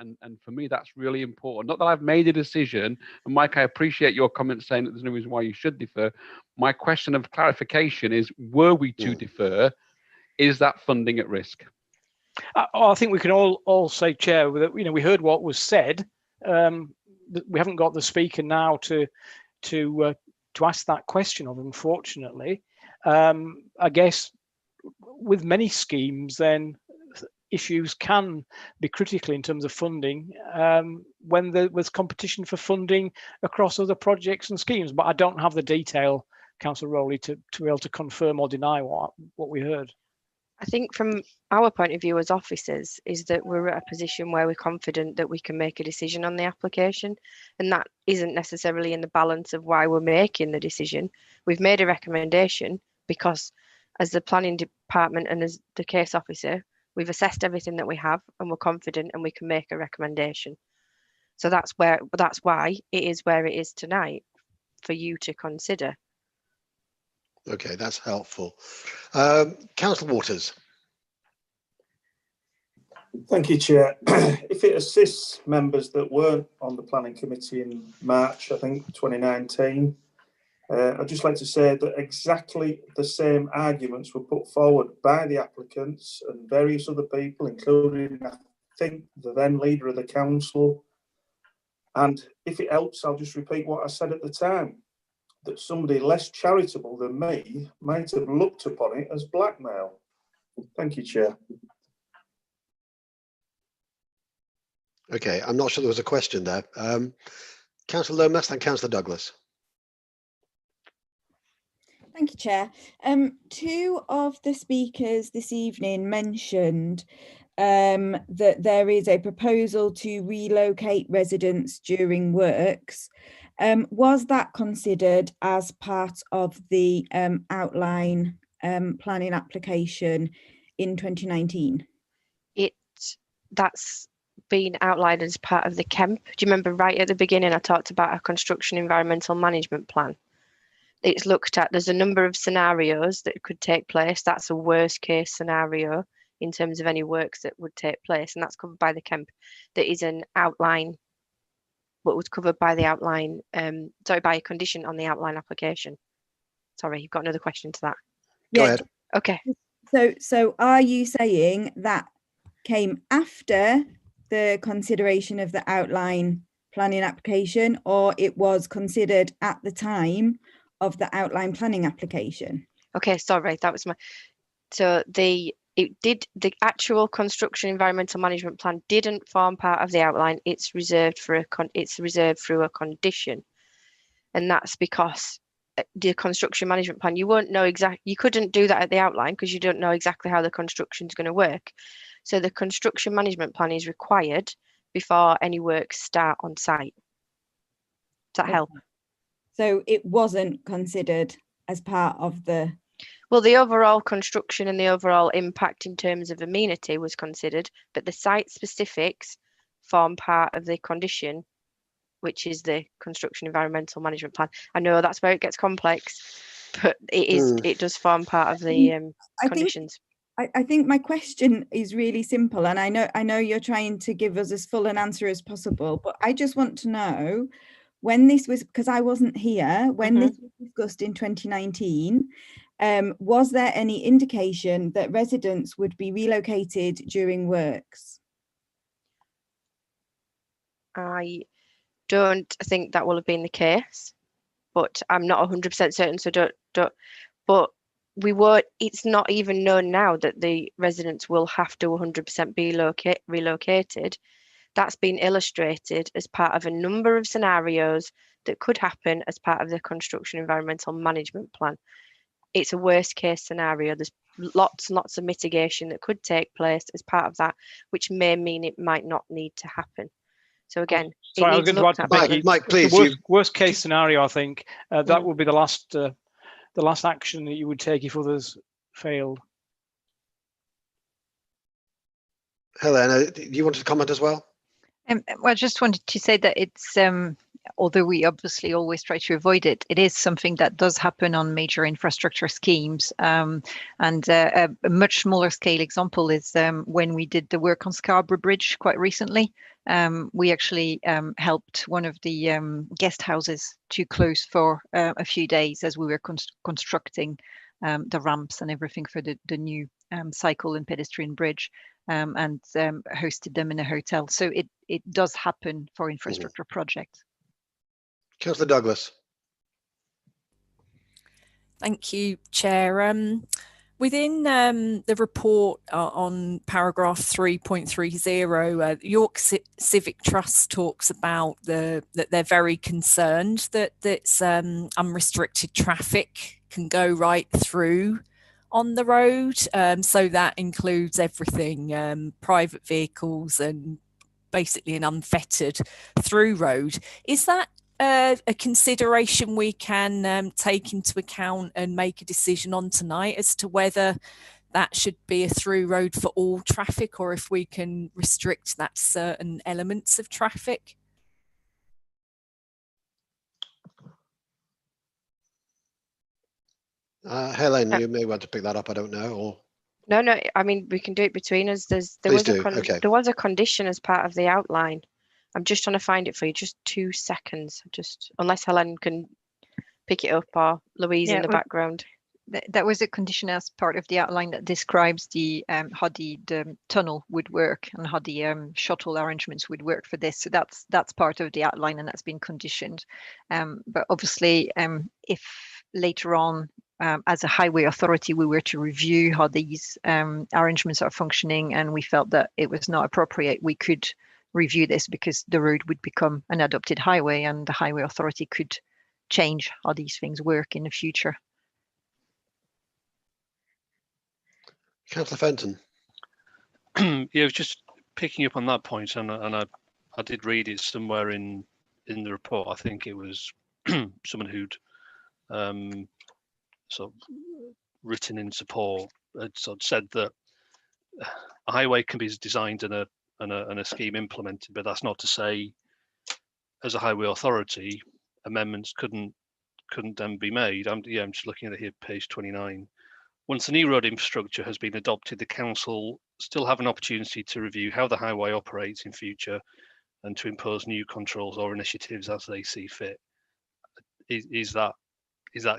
for me, that's really important. Not that I've made a decision. And Mike, I appreciate your comment saying that there's no reason why you should defer. My question of clarification is, were we to defer, is that funding at risk? I think we can all say, Chair, that we heard what was said. We haven't got the speaker now to ask that question of, unfortunately. I guess with many schemes, then issues can be critical in terms of funding when there was competition for funding across other projects and schemes. But I don't have the detail, Councillor Rowley, to be able to confirm or deny what we heard. I think from our point of view as officers is that we're at a position where we're confident that we can make a decision on the application, and that isn't necessarily in the balance of why we're making the decision. We've made a recommendation because as the planning department and as the case officer, we've assessed everything that we have and we're confident and we can make a recommendation. So that's why it is where it is tonight for you to consider. Okay, that's helpful. Councillor Waters. Thank you, Chair. If it assists members that weren't on the planning committee in March, I think 2019, I'd just like to say that exactly the same arguments were put forward by the applicants and various other people, including, I think, the then leader of the council. And if it helps, I'll just repeat what I said at the time, that somebody less charitable than me might have looked upon it as blackmail. Thank you, Chair. Okay, I'm not sure there was a question there. Councillor Lomas and Councillor Douglas. Thank you, Chair. Two of the speakers this evening mentioned that there is a proposal to relocate residents during works. Was that considered as part of the outline planning application in 2019? That's been outlined as part of the KEMP. Do you remember right at the beginning I talked about a construction environmental management plan? It's looked at, there's a number of scenarios that could take place. That's a worst case scenario in terms of any works that would take place, and that's covered by the KEMP. There is an outline, what was covered by the outline, by a condition on the outline application. Sorry, you've got another question to that. Go ahead. Okay. So are you saying that came after the consideration of the outline planning application, or it was considered at the time of the outline planning application? Okay, sorry, that was my. So the actual construction environmental management plan didn't form part of the outline. It's reserved for through a condition, and that's because the construction management plan, you won't know you couldn't do that at the outline because you don't know exactly how the construction is going to work. So the construction management plan is required before any works start on site. Does that help? So it wasn't considered as part of the... Well, the overall construction and the overall impact in terms of amenity was considered, but the site specifics form part of the condition, which is the construction environmental management plan. I know that's where it gets complex, but it does form part of the conditions. I think my question is really simple, and I know you're trying to give us as full an answer as possible, but I just want to know when this was, because I wasn't here, when this was discussed in 2019, was there any indication that residents would be relocated during works? I don't think that will have been the case, but I'm not 100% certain, so don't, but we won't, it's not even known now that the residents will have to 100% be relocated. That's been illustrated as part of a number of scenarios that could happen as part of the construction environmental management plan. It's a worst case scenario. There's lots and lots of mitigation that could take place as part of that, which may mean it might not need to happen. So again, sorry, I was going to add to Becky. Mike, please. The worst case scenario, I think that would be the last action that you would take if others failed. Helena, do you want to comment as well? Well, I just wanted to say that it's, although we obviously always try to avoid it, it is something that does happen on major infrastructure schemes. And a much smaller scale example is when we did the work on Scarborough Bridge quite recently. We actually helped one of the guest houses to close for a few days as we were constructing the ramps and everything for the new cycle and pedestrian bridge. And hosted them in a hotel. So it does happen for infrastructure projects. Councillor Douglas. Thank you, Chair. Within the report on paragraph 3.30, York Civic Trust talks about that they're very concerned that it's unrestricted traffic can go right through on the road, so that includes everything, private vehicles and basically an unfettered through road. Is that a consideration we can take into account and make a decision on tonight as to whether that should be a through road for all traffic, or if we can restrict that to certain elements of traffic? Helen, you may want to pick that up. I don't know. Or No, I mean, we can do it between us. There was a condition as part of the outline. I'm just trying to find it for you. Just 2 seconds. Just unless Helen can pick it up, or Louise in the background. That was a condition as part of the outline that describes the how the tunnel would work and how the shuttle arrangements would work for this. So that's part of the outline, and that's been conditioned. But obviously, if later on, as a highway authority, we were to review how these arrangements are functioning, and we felt that it was not appropriate, we could review this, because the road would become an adopted highway, and the highway authority could change how these things work in the future. Councillor Fenton. Yeah, I was just picking up on that point, and I did read it somewhere in the report. I think it was someone who'd sort of written in support, had sort of said that a highway can be designed and a scheme implemented, but that's not to say, as a highway authority, amendments couldn't then be made. I'm just looking at it here, page 29. Once the new road infrastructure has been adopted, the council still have an opportunity to review how the highway operates in future and to impose new controls or initiatives as they see fit. Is that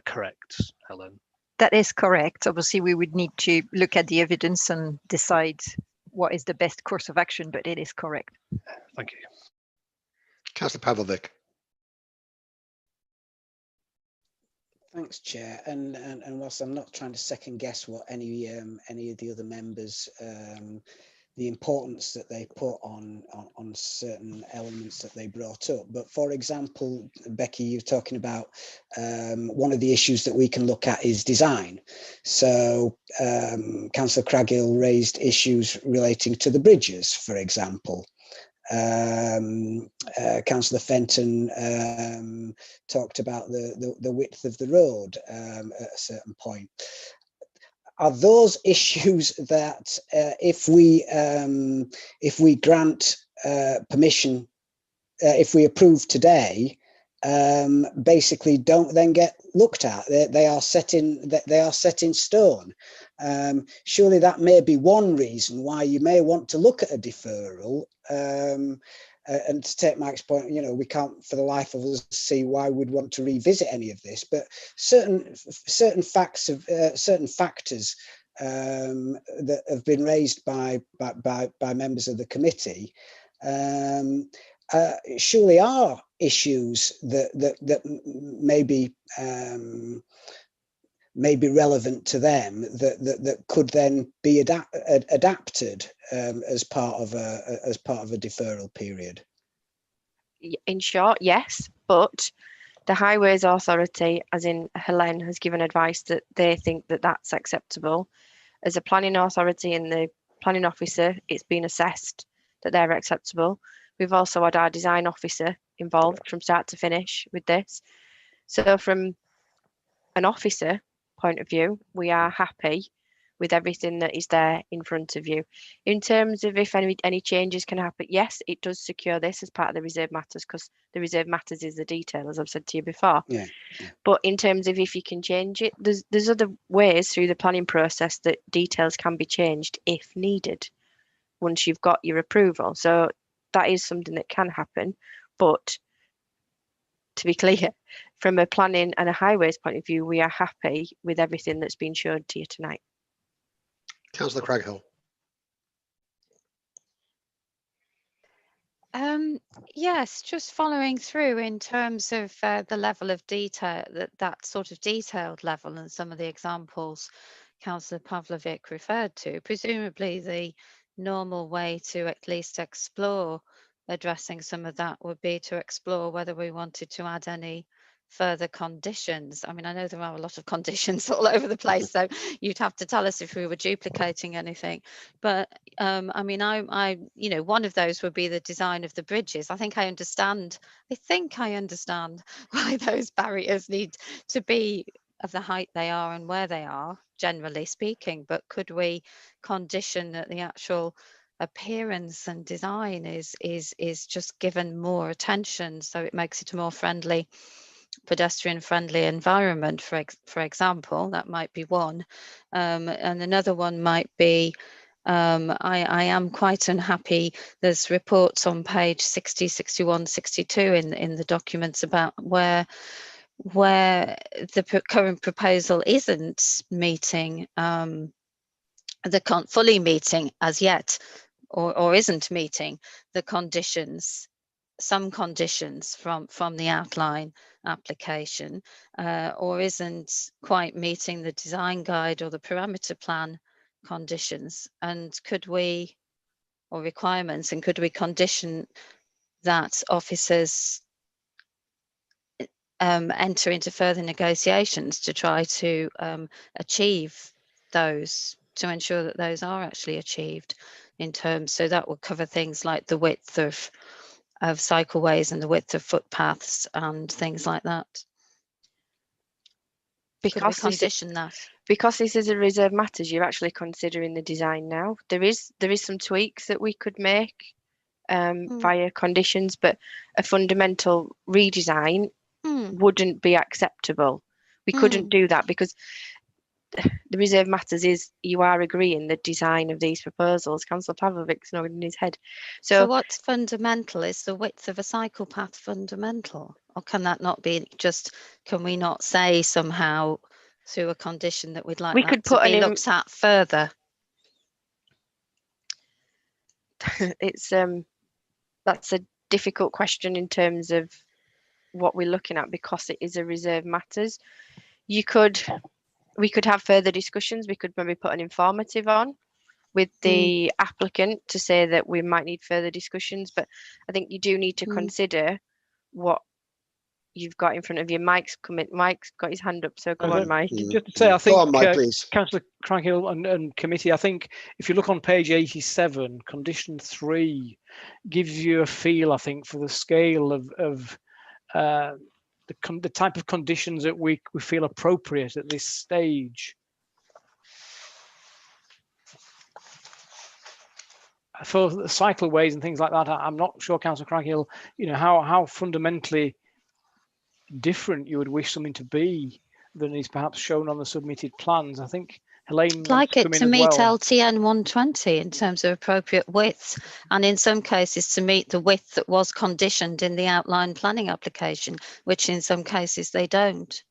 correct, Helen? That is correct. Obviously, we would need to look at the evidence and decide what is the best course of action, but it is correct. Thank you. Councillor Pavlovic. Thanks, Chair. And whilst I'm not trying to second guess what any of the other members, the importance that they put on certain elements that they brought up, but for example, Becky, you're talking about one of the issues that we can look at is design. So Councillor Craghill raised issues relating to the bridges, for example. Councillor Fenton talked about the width of the road at a certain point. Are those issues that if we grant permission, if we approve today, basically don't then get looked at? They are set in stone. Surely that may be one reason why you may want to look at a deferral. And to take Mike's point, we can't for the life of us see why we'd want to revisit any of this, but certain factors that have been raised by members of the committee surely are issues that may be relevant to them, that could then be adapted as part of a deferral period. In short, yes, but the Highways Authority, as in Helen, has given advice that they think that that's acceptable. As a planning authority and the planning officer, it's been assessed that they're acceptable. We've also had our design officer involved from start to finish with this. So from an officer point of view, we are happy with everything that is there in front of you. In terms of if any changes can happen, yes, it does secure this as part of the reserve matters, because the reserve matters is the detail, as I've said to you before. Yeah. But in terms of if you can change it, there's other ways through the planning process that details can be changed if needed once you've got your approval. So that is something that can happen. But to be clear, from a planning and a highways point of view, we are happy with everything that's been shown to you tonight. Councillor Craghill. Yes, just following through in terms of the level of detail, that sort of detailed level, and some of the examples Councillor Pavlovic referred to. Presumably the normal way to at least explore addressing some of that would be to explore whether we wanted to add any further conditions? I mean, I know there are a lot of conditions all over the place, so you'd have to tell us if we were duplicating anything. But I mean, you know, one of those would be the design of the bridges. I think I understand why those barriers need to be of the height they are and where they are, generally speaking. But could we condition that the actual appearance and design is just given more attention, so it makes it a more friendly, pedestrian friendly environment? For example, that might be one. And another one might be, I am quite unhappy. There's reports on page 60, 61, 62 in the documents about where the current proposal isn't meeting fully meeting as yet, or isn't meeting the conditions, some conditions from the outline application, or isn't quite meeting the design guide or the parameter plan conditions, and could we, or requirements, and could we condition that officers enter into further negotiations to try to achieve those, to ensure that those are actually achieved in terms, so that would cover things like the width of cycleways and the width of footpaths and things like that. Because this is a reserve matters, you're actually considering the design now. There is some tweaks that we could make via conditions, but a fundamental redesign wouldn't be acceptable. We couldn't do that because the reserve matters is you are agreeing the design of these proposals. Councillor Pavlovic's nodding his head. So what's fundamental? Is the width of a cycle path fundamental? Or can that not be just, can we not say somehow through a condition that we'd like that to be looked at further? It's that's a difficult question in terms of what we're looking at, because it is a reserve matters. We could have further discussions. We could maybe put an informative on with the applicant to say that we might need further discussions, but I think you do need to consider what you've got in front of you. Mike's got his hand up, so go on, Mike. Just to say, I think, go on, Mike, please. Councillor Crankhill and committee, I think if you look on page 87, condition 3 gives you a feel, I think, for the scale of the type of conditions that we feel appropriate at this stage. For the cycleways and things like that, I'm not sure, Councillor Crankhill, you know, how fundamentally different you would wish something to be than is perhaps shown on the submitted plans. I think Helene I'd like it to meet well. LTN 120 in terms of appropriate width, and in some cases to meet the width that was conditioned in the outline planning application, which in some cases they don't.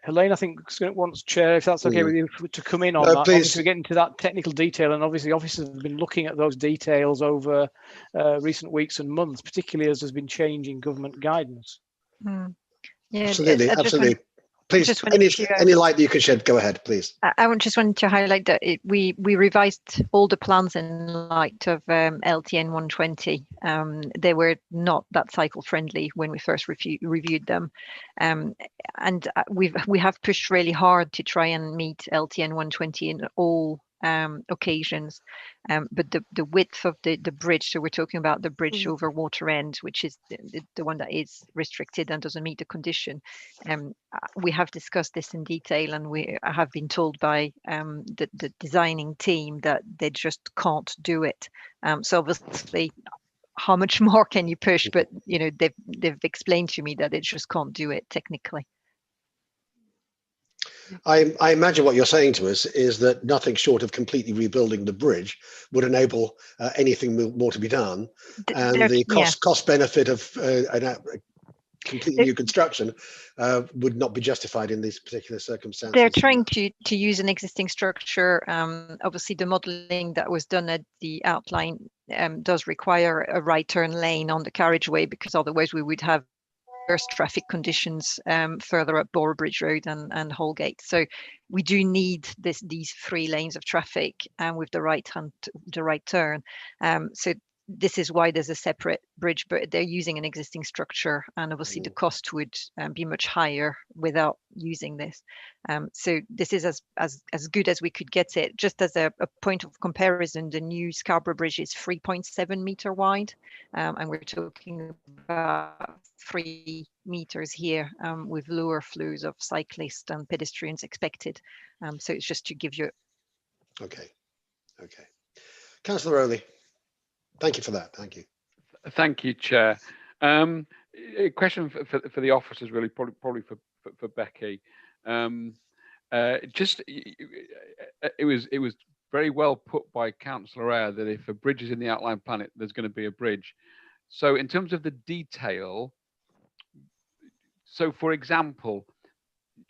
Helene, I think wants Chair, if that's okay with you, to come in on that. Please. Obviously, we get into that technical detail, and obviously officers have been looking at those details over recent weeks and months, particularly as there's been change in government guidance. Yeah, absolutely. Please, any light that you can shed, go ahead, please. I just wanted to highlight that we revised all the plans in light of LTN 120. They were not that cycle friendly when we first reviewed them, and we have pushed really hard to try and meet LTN 120 in all occasions, but the width of the bridge, so we're talking about the bridge over Water End, which is the one that is restricted and doesn't meet the condition. We have discussed this in detail, and we have been told by the designing team that they just can't do it. So obviously, how much more can you push? But you know, they've explained to me that they just can't do it technically. I imagine what you're saying to us is that nothing short of completely rebuilding the bridge would enable anything more to be done, and the cost benefit of a completely new construction would not be justified in these particular circumstances. They're trying to use an existing structure. Obviously, the modelling that was done at the outline does require a right turn lane on the carriageway, because otherwise we would have worse traffic conditions further up Boroughbridge Road and Holgate. So we do need these 3 lanes of traffic with the right turn. So this is why there's a separate bridge, but they're using an existing structure, and obviously the cost would be much higher without using this. So this is as good as we could get it. Just as a point of comparison, the new Scarborough Bridge is 3.7 meter wide, and we're talking about 3 meters here, with lower flows of cyclists and pedestrians expected. So it's just to give you. Okay. Councillor Rowley, thank you for that. Thank you. Thank you, Chair. A question for the officers, really, probably for Becky. Just it was very well put by Councillor Eyre that if a bridge is in the outline plan, there's going to be a bridge. So in terms of the detail, so for example,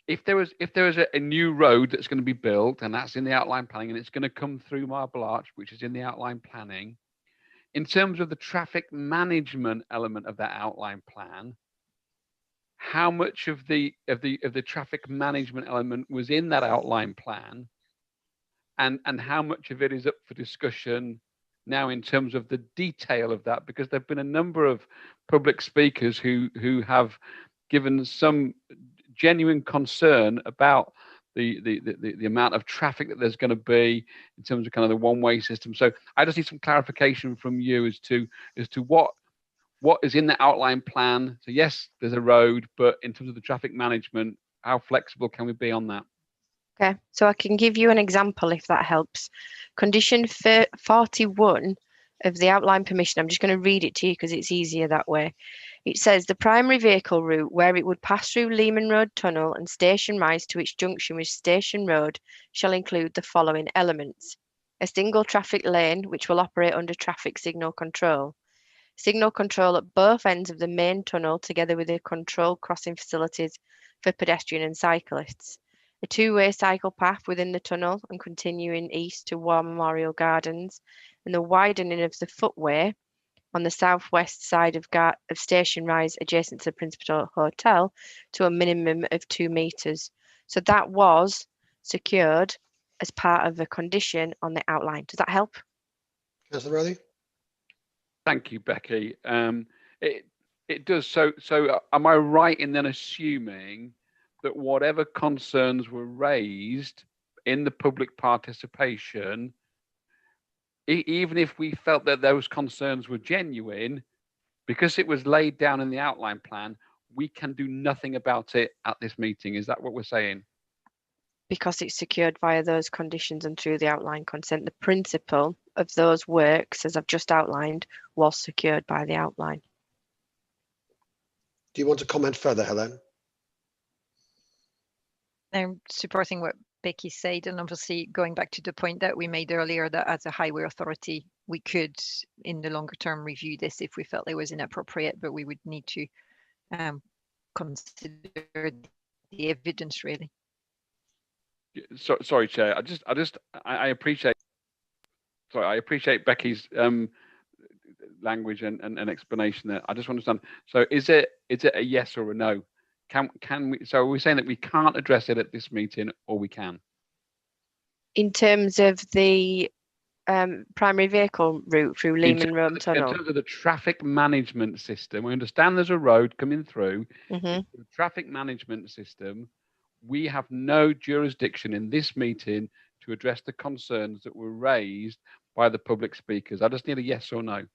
if there was a new road that's going to be built and that's in the outline planning and it's going to come through Marble Arch, which is in the outline planning, in terms of the traffic management element of that outline plan, how much of the traffic management element was in that outline plan, and how much of it is up for discussion now in terms of the detail of that? Because there've been a number of public speakers who have given some genuine concern about the amount of traffic that there's going to be in terms of kind of the one-way system. So I just need some clarification from you as to what is in the outline plan. So yes, there's a road, but in terms of the traffic management, how flexible can we be on that? Okay, so I can give you an example if that helps. Condition 41 of the outline permission, I'm just going to read it to you because it's easier that way. It says the primary vehicle route where it would pass through Leeman Road Tunnel and Station Rise to its junction with Station Road shall include the following elements: a single traffic lane which will operate under traffic signal control at both ends of the main tunnel together with the control crossing facilities for pedestrian and cyclists, a two-way cycle path within the tunnel and continuing east to War Memorial Gardens, and the widening of the footway on the southwest side of Station Rise adjacent to the Principal Hotel to a minimum of 2 meters. So that was secured as part of the condition on the outline. Does that help? Councillor Rowley? Thank you, Becky. It does. So am I right in then assuming that whatever concerns were raised in the public participation, even if we felt that those concerns were genuine, because it was laid down in the outline plan, we can do nothing about it at this meeting? Is that what we're saying? Because it's secured via those conditions and through the outline consent. The principle of those works, as I've just outlined, was secured by the outline. Do you want to comment further, Helen? I'm supporting what Becky said, and obviously going back to the point that we made earlier that as a highway authority, we could in the longer term review this if we felt it was inappropriate, but we would need to consider the evidence really. Sorry, Chair. I appreciate. Sorry, I appreciate Becky's language and explanation there. I just want to understand. So, is it a yes or a no? Can we? So, are we saying that we can't address it at this meeting, or we can? In terms of the primary vehicle route through Leeman Road Tunnel. In terms of the traffic management system, we understand there's a road coming through. The traffic management system, we have no jurisdiction in this meeting to address the concerns that were raised by the public speakers. I just need a yes or no.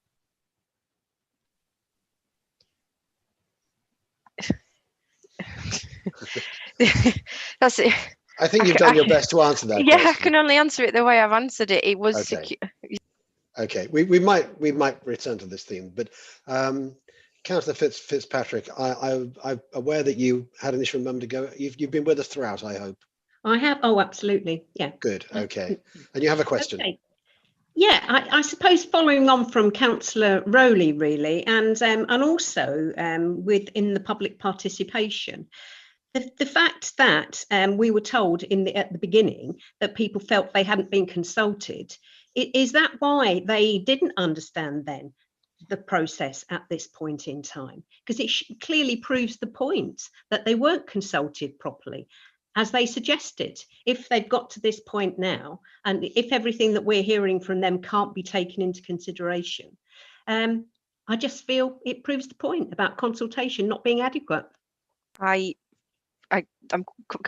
That's it. I think you've done your best to answer that. Yeah, question. I can only answer it the way I've answered it. It was okay. Okay, we might return to this theme, but Councillor Fitzpatrick, I'm aware that you had an issue a moment ago. You've been with us throughout, I hope. I have. Oh, absolutely. Yeah. Good. Okay. And you have a question. Okay. Yeah, I suppose following on from Councillor Rowley, really, and also within the public participation, the fact that we were told at the beginning that people felt they hadn't been consulted, is that why they didn't understand then the process at this point in time? Because it clearly proves the point that they weren't consulted properly, as they suggested. If they've got to this point now, and if everything that we're hearing from them can't be taken into consideration, I just feel it proves the point about consultation not being adequate. Can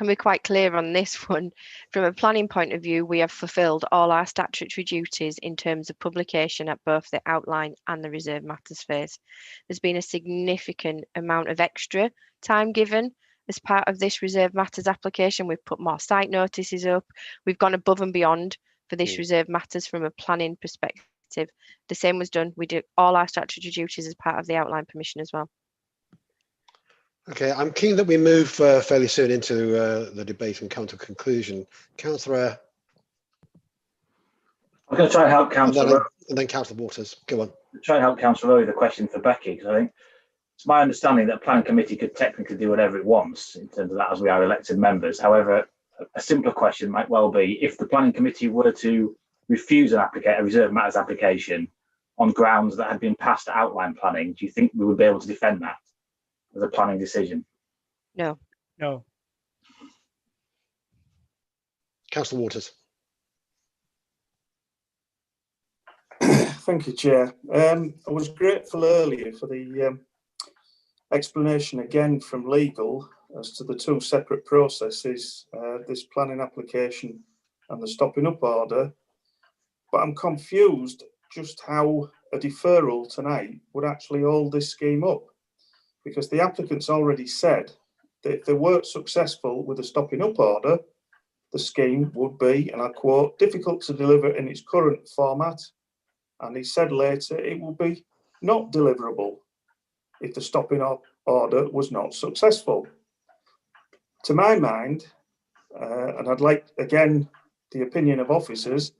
be quite clear on this one. From a planning point of view, we have fulfilled all our statutory duties in terms of publication at both the outline and the reserve matters phase. There's been a significant amount of extra time given as part of this reserve matters application. We've put more site notices up. We've gone above and beyond for this reserve matters from a planning perspective. The same was done. We did all our statutory duties as part of the outline permission as well. Okay, I'm keen that we move fairly soon into the debate and come to a conclusion. Councillor. I'm going to try and help Councillor. And then Councillor Waters. Go on. Try and help Councillor Rowe with the question for Becky, because I think it's my understanding that a planning committee could technically do whatever it wants in terms of that, as we are elected members. However, a simpler question might well be, if the planning committee were to refuse a reserve matters application on grounds that had been passed outline planning, do you think we would be able to defend that as a planning decision? No. No. Councillor Waters. Thank you, Chair. I was grateful earlier for the explanation again from legal as to the two separate processes, this planning application and the stopping up order, but I'm confused just how a deferral tonight would actually hold this scheme up, because the applicants already said that if they weren't successful with a stopping up order, the scheme would be, and I quote, difficult to deliver in its current format, and he said later it will be not deliverable if the stopping up order was not successful. To my mind, and I'd like again the opinion of officers,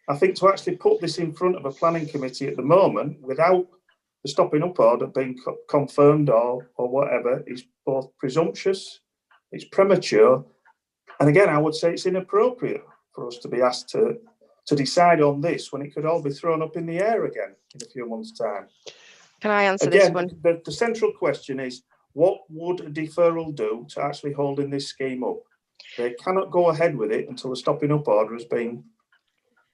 I think to actually put this in front of a planning committee at the moment without the stopping up order being confirmed or whatever is both presumptuous, it's premature, and again I would say it's inappropriate for us to be asked to decide on this when it could all be thrown up in the air again in a few months' time. Can I answer again, this one? The central question is, what would a deferral do to actually holding this scheme up? They cannot go ahead with it until the stopping up order has been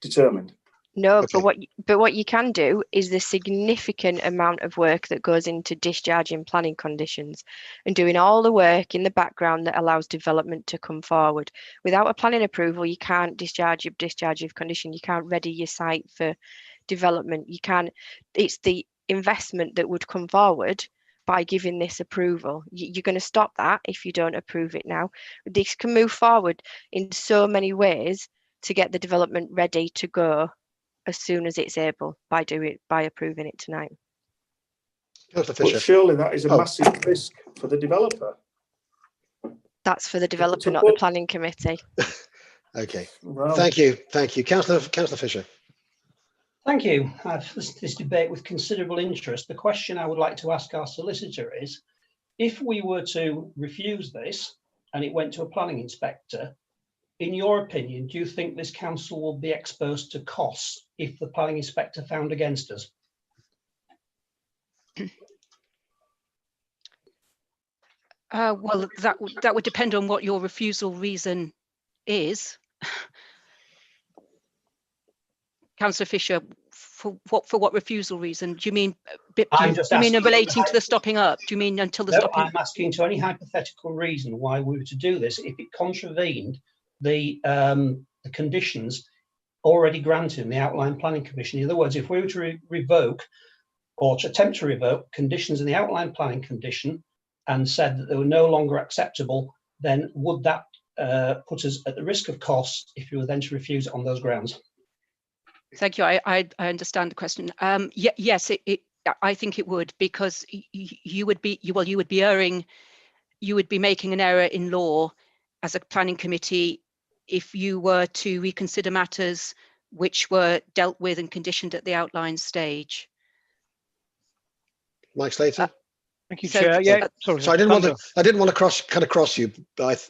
determined. No, okay. but what you can do is the significant amount of work that goes into discharging planning conditions and doing all the work in the background that allows development to come forward. Without a planning approval, you can't discharge your condition. You can't ready your site for development. You can't. It's the investment that would come forward by giving this approval. You're going to stop that if you don't approve it now. This can move forward in so many ways to get the development ready to go as soon as it's able by approving it tonight. But surely that is a massive risk for the developer. That's for the developer, not the planning committee. Okay. Well, thank you. Councillor Fisher. Thank you. I've listened to this debate with considerable interest. The question I would like to ask our solicitor is, if we were to refuse this and it went to a planning inspector, in your opinion, do you think this council will be exposed to costs if the planning inspector found against us? Well, that would depend on what your refusal reason is. Councillor Fisher, for what refusal reason? Do you mean relating to the stopping up? Do you mean until the stopping? I'm asking to any hypothetical reason why we were to do this if it contravened the conditions already granted in the outline planning commission. In other words, if we were to revoke or to attempt to revoke conditions in the outline planning condition and said that they were no longer acceptable, then would that put us at the risk of costs if you were then to refuse it on those grounds? Thank you. I understand the question. Yes, I think it would, because you would be erring, you would be making an error in law as a planning committee if you were to reconsider matters which were dealt with and conditioned at the outline stage. Mike Slater. Thank you, Chair. Yeah, sorry. So I didn't want to cut across you, but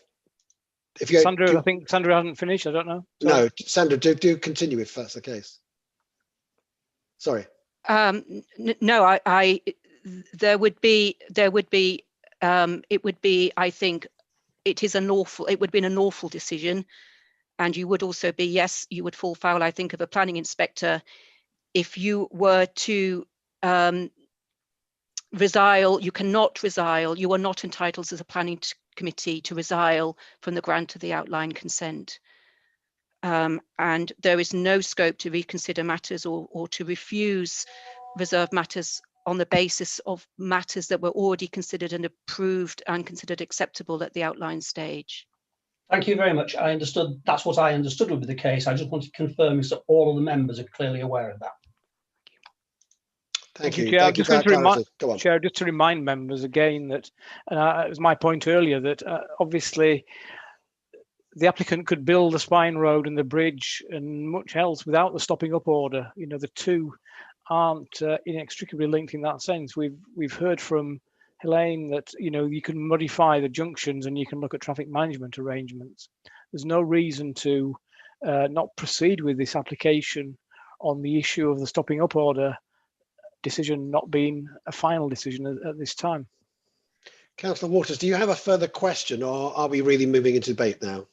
if you, Sandra, I think Sandra hasn't finished. I don't know. Sorry. No, Sandra, do continue if that's the case. Sorry. No, there would be. It would be. I think it is it would be an awful decision, and you would also be. Yes, you would fall foul, I think, of a planning inspector if you were to resile, you cannot resile, you are not entitled as a planning committee to resile from the grant of the outline consent. And there is no scope to reconsider matters or to refuse reserve matters on the basis of matters that were already considered and approved and considered acceptable at the outline stage. Thank you very much. I understood, that's what I understood would be the case. I just wanted to confirm is that all of the members are clearly aware of that. Thank you. Chair, Thank you for that clarity. Go on. Chair, just to remind members again that, it was my point earlier, that obviously the applicant could build the spine road and the bridge and much else without the stopping up order. You know, the two aren't inextricably linked in that sense. We've heard from Helene that, you know, you can modify the junctions and you can look at traffic management arrangements. There's no reason to not proceed with this application on the issue of the stopping up order decision not being a final decision at this time. Councillor Waters, do you have a further question, or are we really moving into debate now?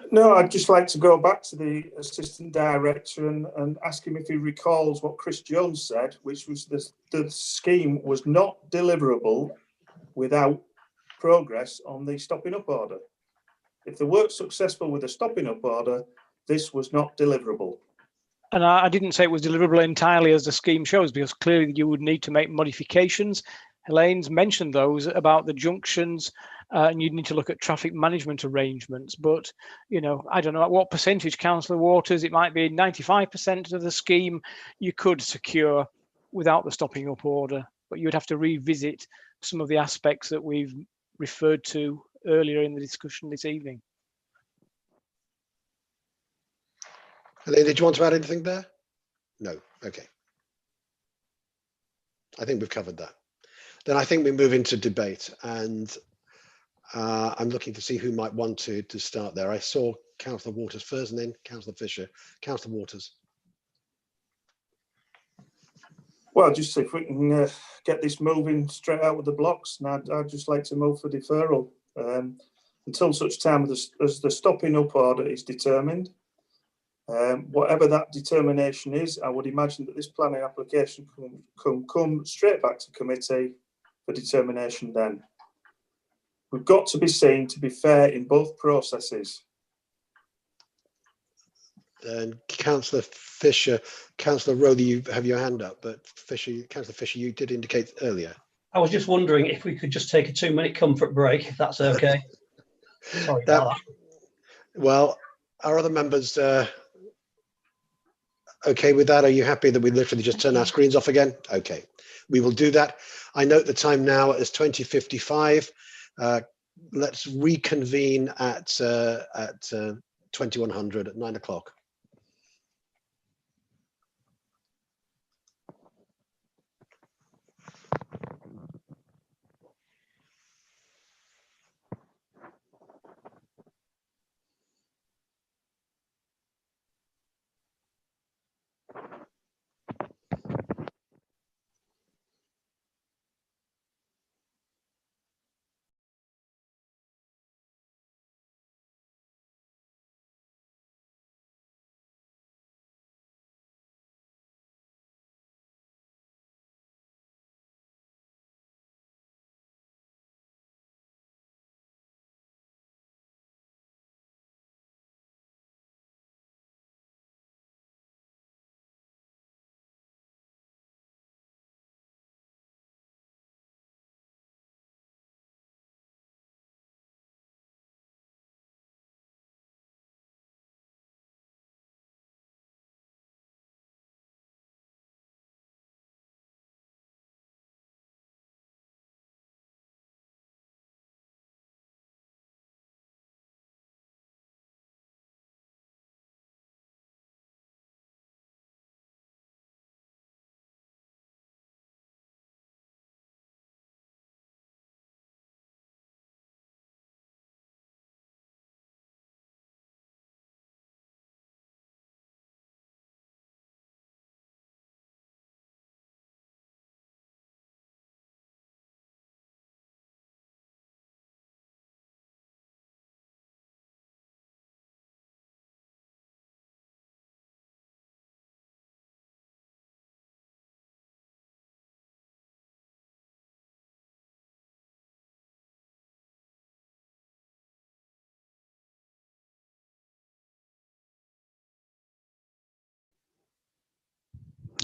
No, I'd just like to go back to the Assistant Director and ask him if he recalls what Chris Jones said, which was the scheme was not deliverable without progress on the stopping up order. If the work's successful with the stopping up order, this was not deliverable. And I didn't say it was deliverable entirely as the scheme shows, because clearly you would need to make modifications. Helene's mentioned those about the junctions, and you'd need to look at traffic management arrangements. But, you know, I don't know at what percentage, Councillor Waters, it might be 95% of the scheme you could secure without the stopping up order, but you'd have to revisit some of the aspects that we've referred to earlier in the discussion this evening. Helene, did you want to add anything there? No. Okay. I think we've covered that. Then I think we move into debate, and I'm looking to see who might want to start there. I saw Councillor Waters first, and then Councillor Fisher. Councillor Waters. Well, just if we can get this moving straight out with the blocks, and I'd just like to move for deferral until such time as the stopping up order is determined. Whatever that determination is, I would imagine that this planning application can come straight back to committee for determination then. We've got to be seen to be fair in both processes. And Councillor Fisher, Councillor Rowe, you have your hand up, but Councillor Fisher, you did indicate earlier. I was just wondering if we could just take a 2-minute comfort break, if that's okay. Sorry about that. Well, are other members okay with that? Are you happy that we literally just turn our screens off again? Okay, we will do that. I note the time now is 20:55. Let's reconvene at 2100 at 9 o'clock.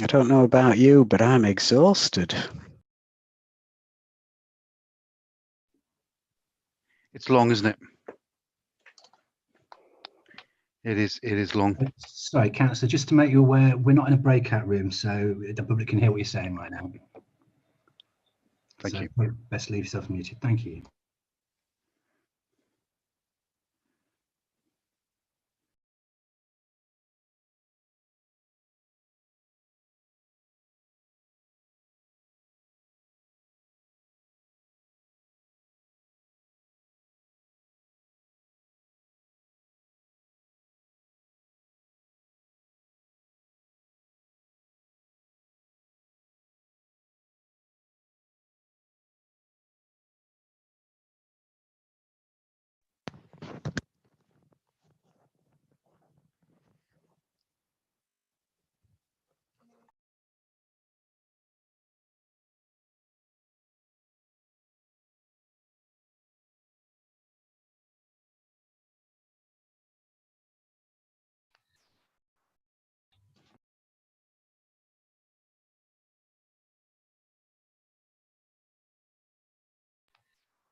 I don't know about you, but I'm exhausted. It's long, isn't it? It is long. Sorry, Councillor, just to make you aware, we're not in a breakout room, so the public can hear what you're saying right now. Thank you. Best leave yourself muted. Thank you.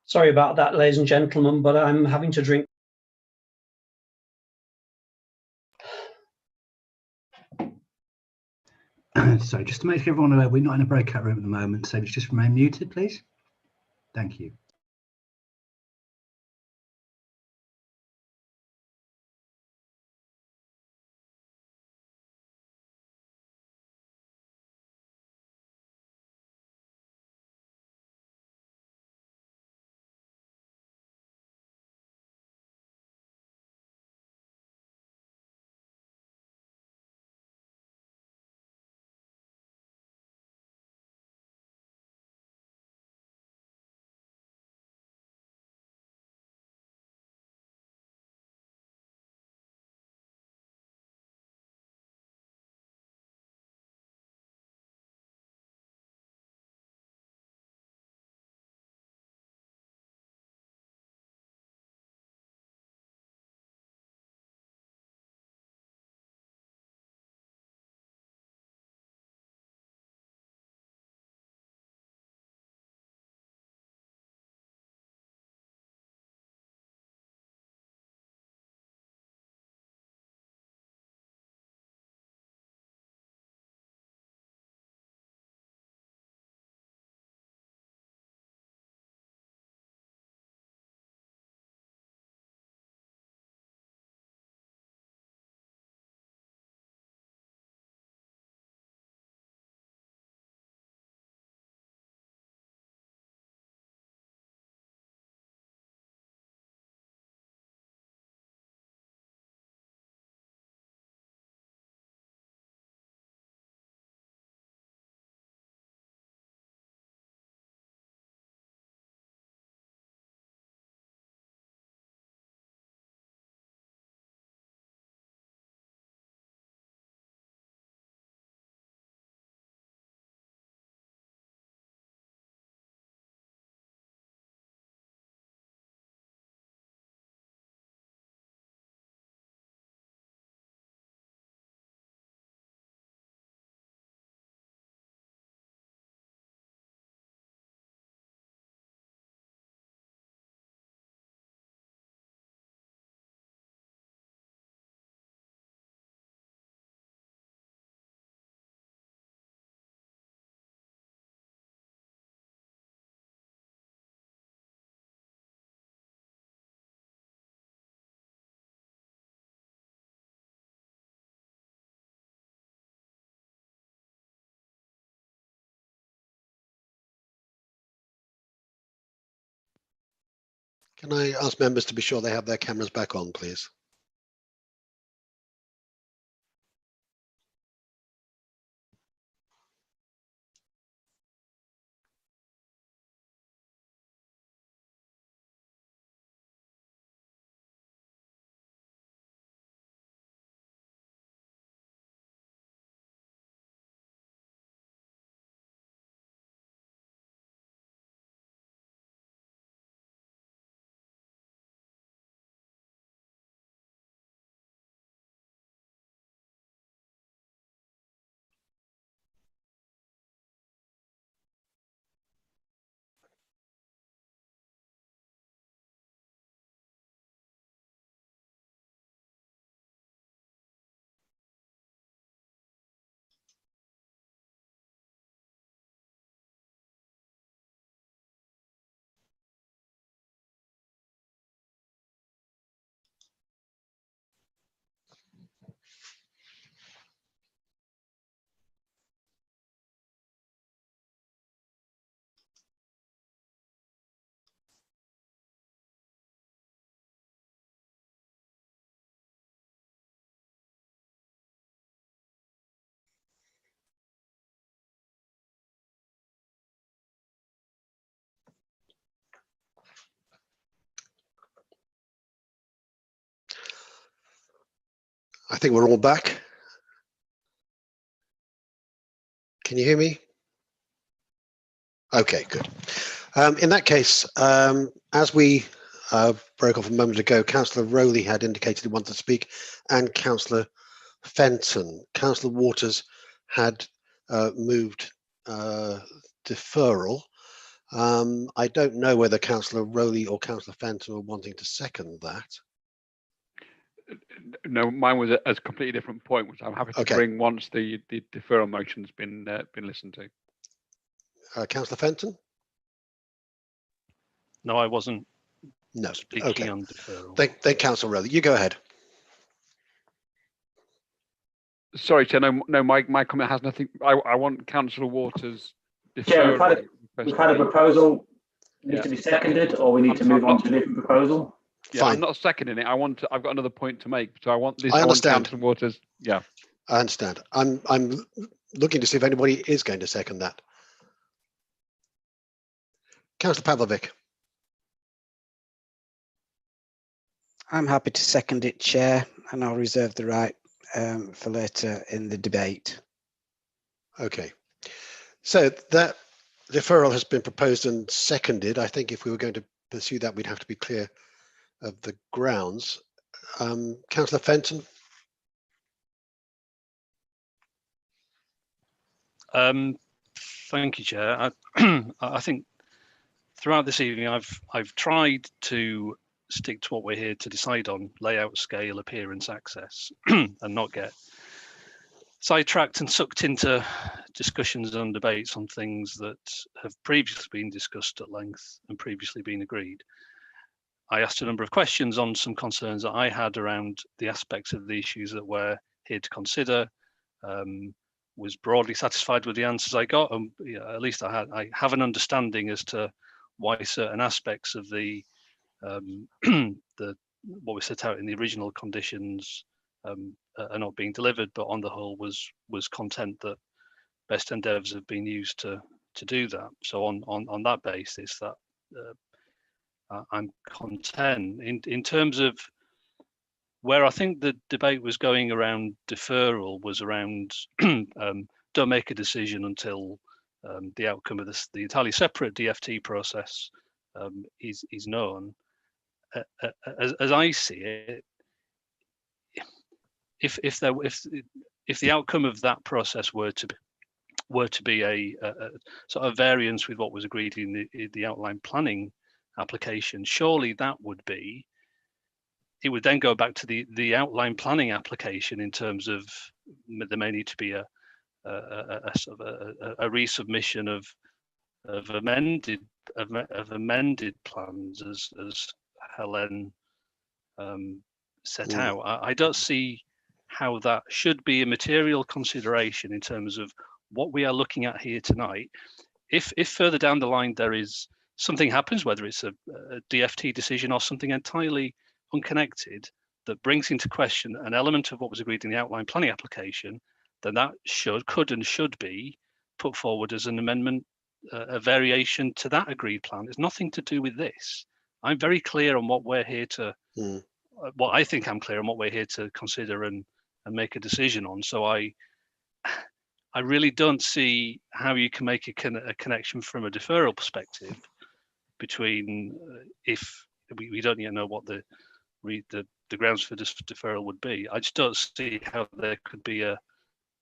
Sorry about that, ladies and gentlemen, but I'm having to drink. Sorry, just to make everyone aware, we're not in a breakout room at the moment, so just remain muted, please. Thank you. Can I ask members to be sure they have their cameras back on, please? I think we're all back. Can you hear me? Okay, good. In that case, as we broke off a moment ago, Councillor Rowley had indicated he wanted to speak, and Councillor Fenton. Councillor Waters had moved deferral. I don't know whether Councillor Rowley or Councillor Fenton were wanting to second that. No, mine was a completely different point, which I'm happy to bring once the deferral motion's been listened to. Councillor Fenton? No, I wasn't. No. Speaking on deferral. Then Councillor Rowley, you go ahead. Sorry, Chair. No, my comment has nothing. I want Councillor Waters. Chair, we've had a proposal needs to be seconded, or we need to move on to a different proposal. Yeah, I'm not seconding it. I've got another point to make, so I want this. I understand. I want Councillor Waters. Yeah, I understand. I'm looking to see if anybody is going to second that. Councillor Pavlovic. I'm happy to second it, Chair, and I'll reserve the right for later in the debate. Okay. So that deferral has been proposed and seconded. I think if we were going to pursue that, we'd have to be clear of the grounds. Councillor Fenton. Thank you, Chair. I think throughout this evening, I've tried to stick to what we're here to decide on: layout, scale, appearance, access, and not get sidetracked and sucked into discussions and debates on things that have previously been discussed at length and previously been agreed. I asked a number of questions on some concerns that I had around the aspects of the issues that we're here to consider. Was broadly satisfied with the answers I got, and at least I have an understanding as to why certain aspects of the what we set out in the original conditions are not being delivered, but on the whole was content that best endeavours have been used to do that. So on that basis, that I'm content. In terms of where I think the debate was going around deferral was around don't make a decision until the outcome of the entirely separate DFT process is known. As I see it, if the outcome of that process were to be a sort of variance with what was agreed in the outline planning application, surely that would be. It would then go back to the outline planning application in terms of there may need to be a sort of a resubmission of amended plans as Helen set out. I don't see how that should be a material consideration in terms of what we are looking at here tonight. If further down the line there is something happens, whether it's a DFT decision or something entirely unconnected that brings into question an element of what was agreed in the outline planning application, then that could and should be put forward as an amendment, a variation to that agreed plan. It's nothing to do with this. I'm very clear on what we're here to, what I think I'm clear on what we're here to consider and make a decision on. So I really don't see how you can make a connection from a deferral perspective between if we don't yet know what the grounds for this deferral would be. I just don't see how there could be a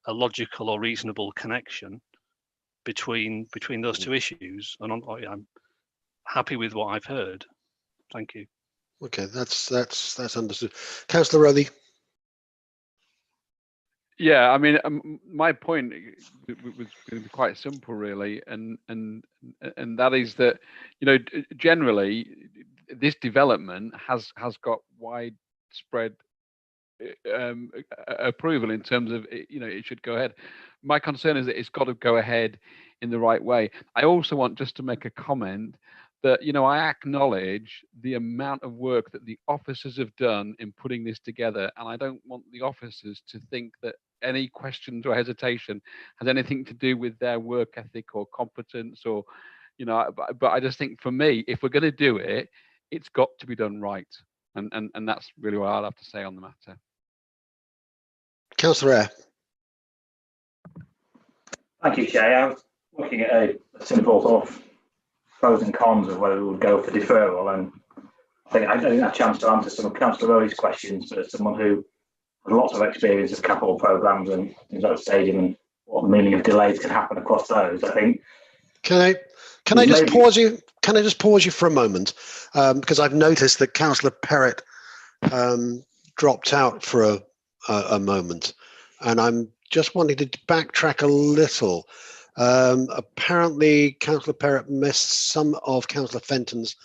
logical or reasonable connection between those two issues. And I'm happy with what I've heard. Thank you. Okay, that's understood. Councillor Rowley. Yeah, I mean, my point was going to be quite simple, really, and that is that, generally, this development has got widespread approval in terms of it should go ahead. My concern is that it's got to go ahead in the right way. I also want just to make a comment that I acknowledge the amount of work that the officers have done in putting this together, and I don't want the officers to think that any questions or hesitation has anything to do with their work ethic or competence or but I just think, for me, if we're going to do it, it's got to be done right, and that's really what I'll have to say on the matter. Councillor Eyre. Thank you, Chair. I was looking at a simple sort of pros and cons of whether we would go for deferral, and I didn't have a chance to answer some of Councillor Rowley's questions, but as someone who has lots of experience of capital programmes and things like stadium and what the meaning of delays can happen across those, I think. Can I just pause you? Can I just pause you for a moment? Because I've noticed that Councillor Perrott dropped out for a moment, and I'm just wanting to backtrack a little. Apparently, Councillor Perrott missed some of Councillor Fenton's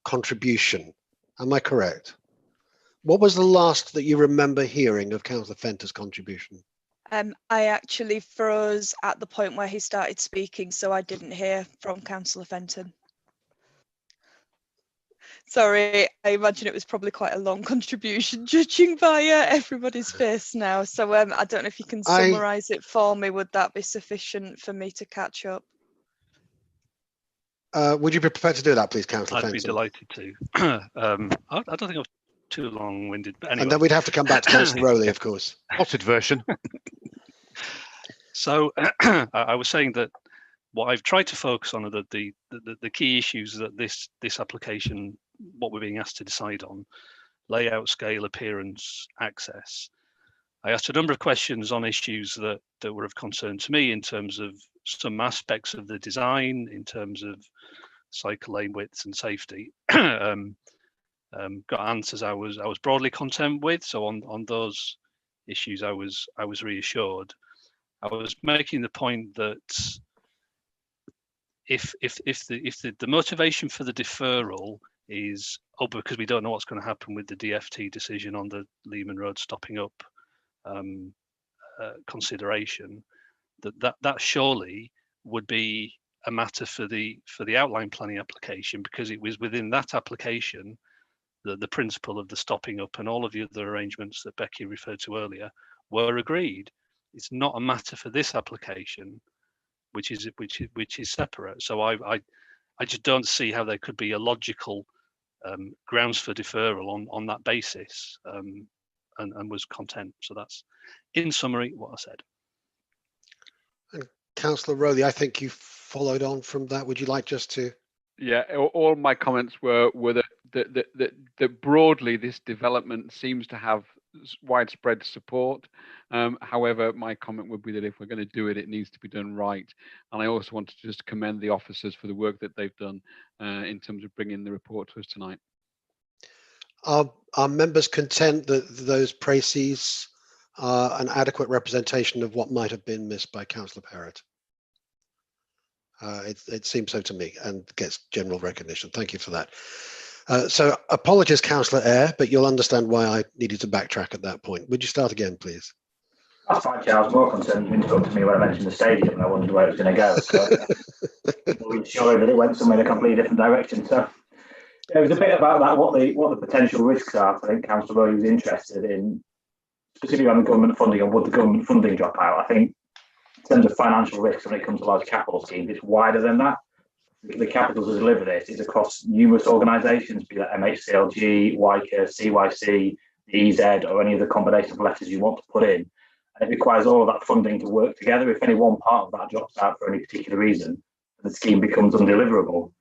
contribution. Am I correct? What was the last that you remember hearing of Councillor Fenton's contribution? I actually froze at the point where he started speaking, so I didn't hear from Councillor Fenton. Sorry, I imagine it was probably quite a long contribution, judging by everybody's face now. So I don't know if you can summarise it for me. Would that be sufficient for me to catch up? Would you be prepared to do that, please, Councillor Fenton? I'd be delighted to. I don't think I'm too long-winded, but anyway. And then we'd have to come back to Councillor Rowley, of course. Potted version. So I was saying that what I've tried to focus on are the key issues that this application, what we're being asked to decide on: layout, scale, appearance, access. I asked a number of questions on issues that were of concern to me in terms of some aspects of the design, in terms of cycle lane widths and safety. Got answers I was broadly content with. So on those issues, I was reassured. I was making the point that if the motivation for the deferral is because we don't know what's going to happen with the DFT decision on the Leeman Road stopping up consideration, that surely would be a matter for the outline planning application, because it was within that application that the principle of the stopping up and all of the other arrangements that Becky referred to earlier were agreed. It's not a matter for this application, which is separate. So I just don't see how there could be a logical grounds for deferral on that basis, and was content. So that's, in summary, what I said. And Councillor Rowley, I think you followed on from that. Would you like just to? Yeah, all my comments were that broadly this development seems to have widespread support. However, my comment would be that if we're going to do it, it needs to be done right. And I also wanted to just commend the officers for the work that they've done in terms of bringing the report to us tonight. Are members content that those précises are an adequate representation of what might have been missed by Councillor Perrott? It seems so to me, and gets general recognition. Thank you for that. So apologies, Councillor Eyre, but you'll understand why I needed to backtrack at that point. Would you start again, please? That's fine, Chair. I was more concerned you interrupted me when I mentioned the stadium, and I wondered where it was going to go. So reassuring that it went somewhere in a completely different direction. So yeah, it was a bit about that, what the potential risks are. I think Councillor Rowley was interested in, specifically on the government funding, and would the government funding drop out. I think in terms of financial risks when it comes to large capital schemes, it's wider than that. The capital to deliver this is across numerous organisations, be that MHCLG, WICA, CYC, the EZ, or any of the combination of letters you want to put in. And it requires all of that funding to work together. If any one part of that drops out for any particular reason, the scheme becomes undeliverable.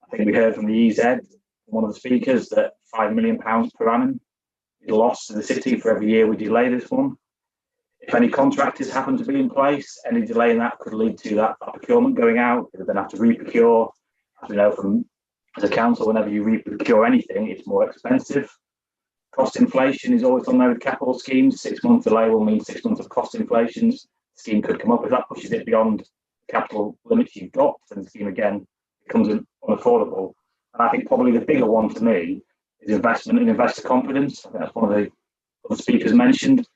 I think we heard from the EZ, one of the speakers, that £5 million per annum is lost to the city for every year we delay this one. If any contractors happen to be in place, any delay in that could lead to that procurement going out. They then have to re-procure. As we know from as a council, whenever you re-procure anything, it's more expensive. Cost inflation is always on there with capital schemes. 6 month delay will mean 6 months of cost inflations. The scheme could come up if that pushes it beyond the capital limits you've got, and the scheme again becomes unaffordable. And I think probably the bigger one to me is investment and investor confidence. I think that's one of the speakers mentioned.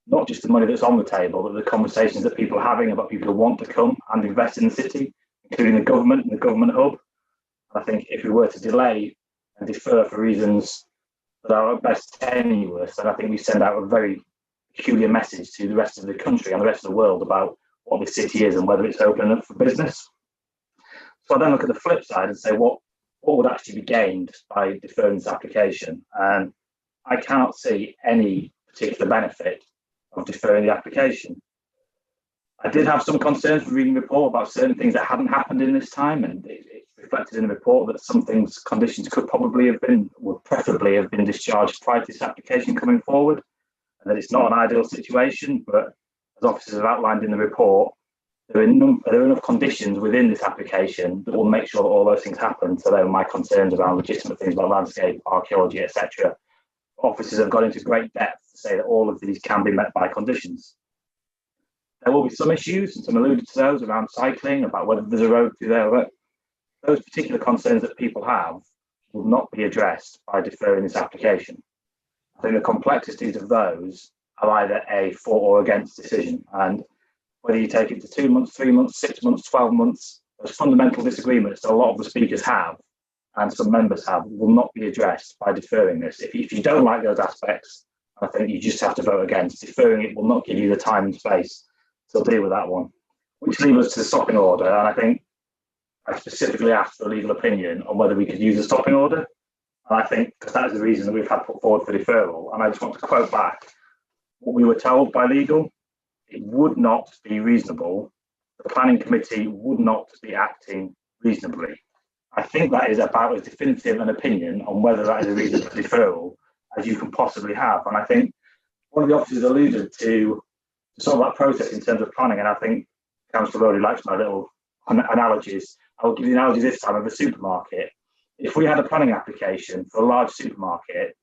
Not just the money that's on the table, but the conversations that people are having about people who want to come and invest in the city, including the government and the government hub. I think if we were to delay and defer for reasons that are at best tenuous, then I think we send out a very peculiar message to the rest of the country and the rest of the world about what the city is and whether it's open up for business. So I then look at the flip side and say, what would actually be gained by deferring this application? And I cannot see any particular benefit of deferring the application. I did have some concerns with reading the report about certain things that hadn't happened in this time, and it's reflected in the report that some things, conditions could probably have been, would preferably have been discharged prior to this application coming forward, and that it's not an ideal situation, but as officers have outlined in the report, there are enough conditions within this application that will make sure that all those things happen. So there are my concerns around legitimate things like landscape, archaeology, etc. Officers have gone into great depth to say that all of these can be met by conditions. There will be some issues, and some alluded to those, around cycling, about whether there's a road through there. But those particular concerns that people have will not be addressed by deferring this application. I think the complexities of those are either a for or against decision, and whether you take it to 2 months, 3 months, 6 months, 12 months, those fundamental disagreements that a lot of the speakers have and some members have will not be addressed by deferring this. If you don't like those aspects, I think you just have to vote against. Deferring it will not give you the time and space to deal with that one, which leaves us to the stopping order. And I think I specifically asked for a legal opinion on whether we could use a stopping order. And I think because that is the reason that we've had put forward for deferral. And I just want to quote back what we were told by legal. It would not be reasonable. The planning committee would not be acting reasonably. I think that is about as definitive an opinion on whether that is a reason for deferral as you can possibly have. And I think one of the officers alluded to sort of that process in terms of planning, and I think Councillor Rowley likes my little analogies. I'll give you the analogy this time of a supermarket. If we had a planning application for a large supermarket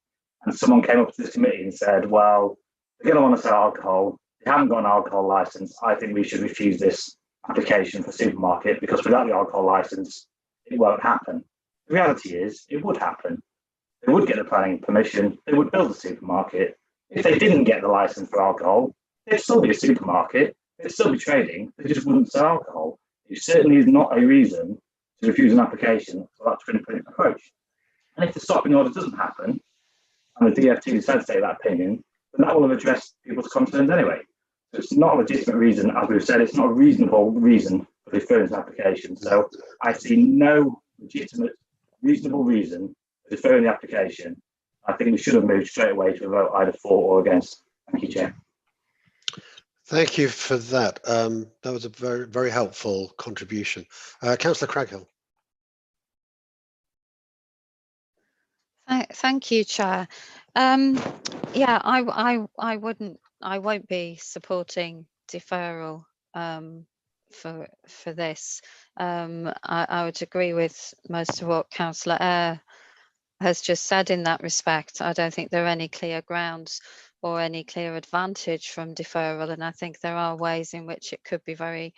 and someone came up to this committee and said, well, they're going to want to sell alcohol, they haven't got an alcohol licence, I think we should refuse this application for supermarket because without the alcohol licence, it won't happen. The reality is, it would happen. They would get the planning permission, they would build a supermarket. If they didn't get the licence for alcohol, they'd still be a supermarket, they'd still be trading, they just wouldn't sell alcohol. It certainly is not a reason to refuse an application for that twin approach. And if the stopping order doesn't happen, and the DFT decides to take that opinion, then that will have addressed people's concerns anyway. So it's not a legitimate reason, as we've said, it's not a reasonable reason for deferring this application. So I see no legitimate, reasonable reason for deferring the application. I think we should have moved straight away to a vote either for or against. Thank you, Chair. Thank you for that. That was a very, very helpful contribution. Councillor Craghill. Thank you, Chair. Yeah, I won't be supporting deferral for this. I would agree with most of what Councillor Eyre has just said in that respect. I don't think there are any clear grounds or any clear advantage from deferral, and I think there are ways in which it could be very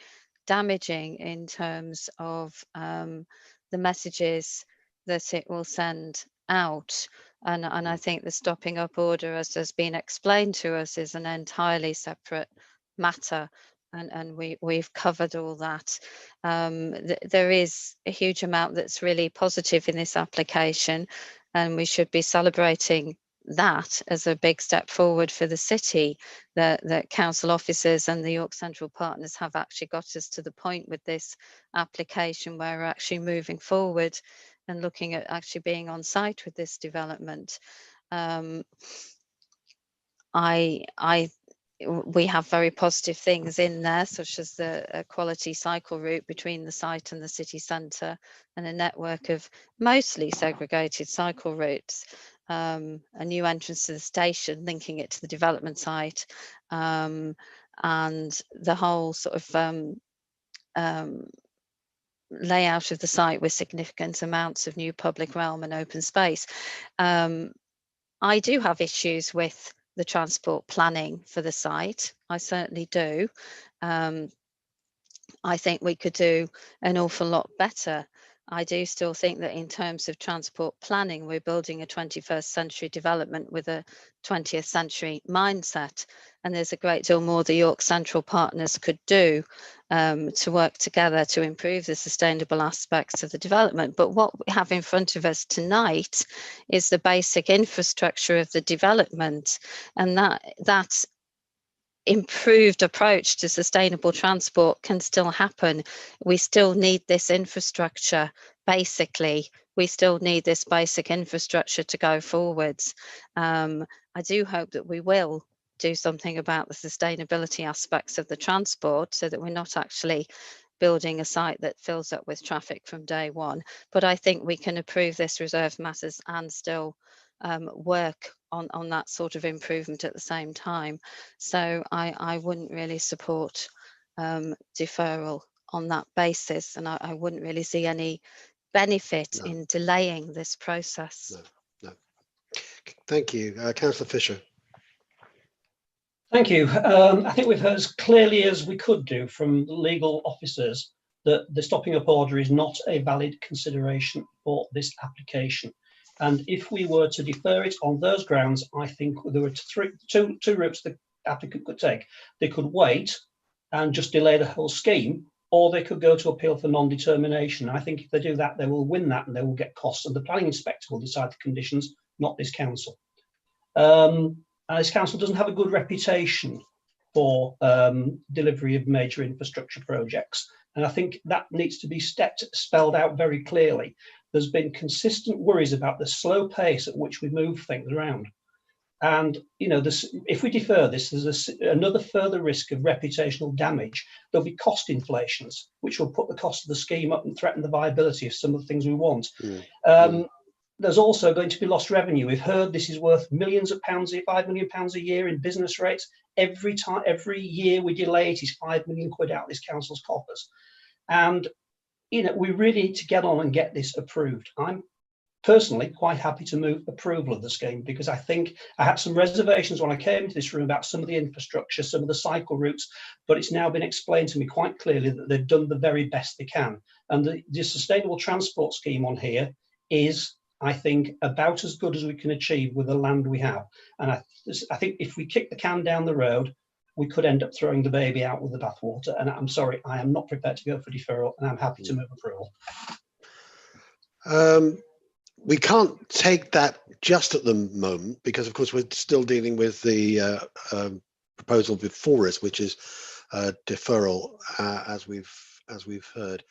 damaging in terms of the messages that it will send out. And I think the stopping up order, as has been explained to us, is an entirely separate matter. And we've covered all that. There is a huge amount that's really positive in this application, and we should be celebrating that as a big step forward for the city, that council officers and the York Central partners have actually got us to the point with this application where we're actually moving forward and looking at actually being on site with this development. We have very positive things in there, such as the quality cycle route between the site and the city centre, and a network of mostly segregated cycle routes, a new entrance to the station linking it to the development site, and the whole sort of layout of the site with significant amounts of new public realm and open space. I do have issues with the transport planning for the site. I certainly do. I think we could do an awful lot better. I do still think that in terms of transport planning, we're building a 21st century development with a 20th century mindset. And there's a great deal more the York Central partners could do to work together to improve the sustainable aspects of the development. But what we have in front of us tonight is the basic infrastructure of the development, and that improved approach to sustainable transport can still happen. We still need this infrastructure. Basically, we still need this basic infrastructure to go forwards. I do hope that we will do something about the sustainability aspects of the transport so that we're not actually building a site that fills up with traffic from day one. But I think we can approve this reserved matters and still work on that sort of improvement at the same time. So I wouldn't really support deferral on that basis, and I wouldn't really see any benefit in delaying this process. No. Thank you. Councillor Fisher. Thank you. I think we've heard as clearly as we could do from legal officers that the stopping up order is not a valid consideration for this application. And if we were to defer it on those grounds, I think there were two routes the applicant could take. They could wait and just delay the whole scheme, or they could go to appeal for non-determination. I think if they do that, they will win that and they will get costs. And the planning inspector will decide the conditions, not this council. And this council doesn't have a good reputation for delivery of major infrastructure projects. And I think that needs to be spelled out very clearly. There's been consistent worries about the slow pace at which we move things around. And, you know, if we defer this, there's another further risk of reputational damage. There'll be cost inflations, which will put the cost of the scheme up and threaten the viability of some of the things we want. There's also going to be lost revenue. We've heard this is worth millions of pounds, £5 million a year in business rates. Every year we delay it is £5 million out of this council's coffers. And, you know, we really need to get on and get this approved. I'm personally quite happy to move approval of the scheme, because I think I had some reservations when I came into this room about some of the infrastructure, some of the cycle routes, but it's now been explained to me quite clearly that they've done the very best they can. And the sustainable transport scheme on here is, I think, about as good as we can achieve with the land we have. And I think if we kick the can down the road, we could end up throwing the baby out with the bathwater. And I'm sorry, I am not prepared to go for deferral, and I'm happy to move approval. We can't take that just at the moment, because of course we're still dealing with the proposal before us, which is deferral, as we've heard.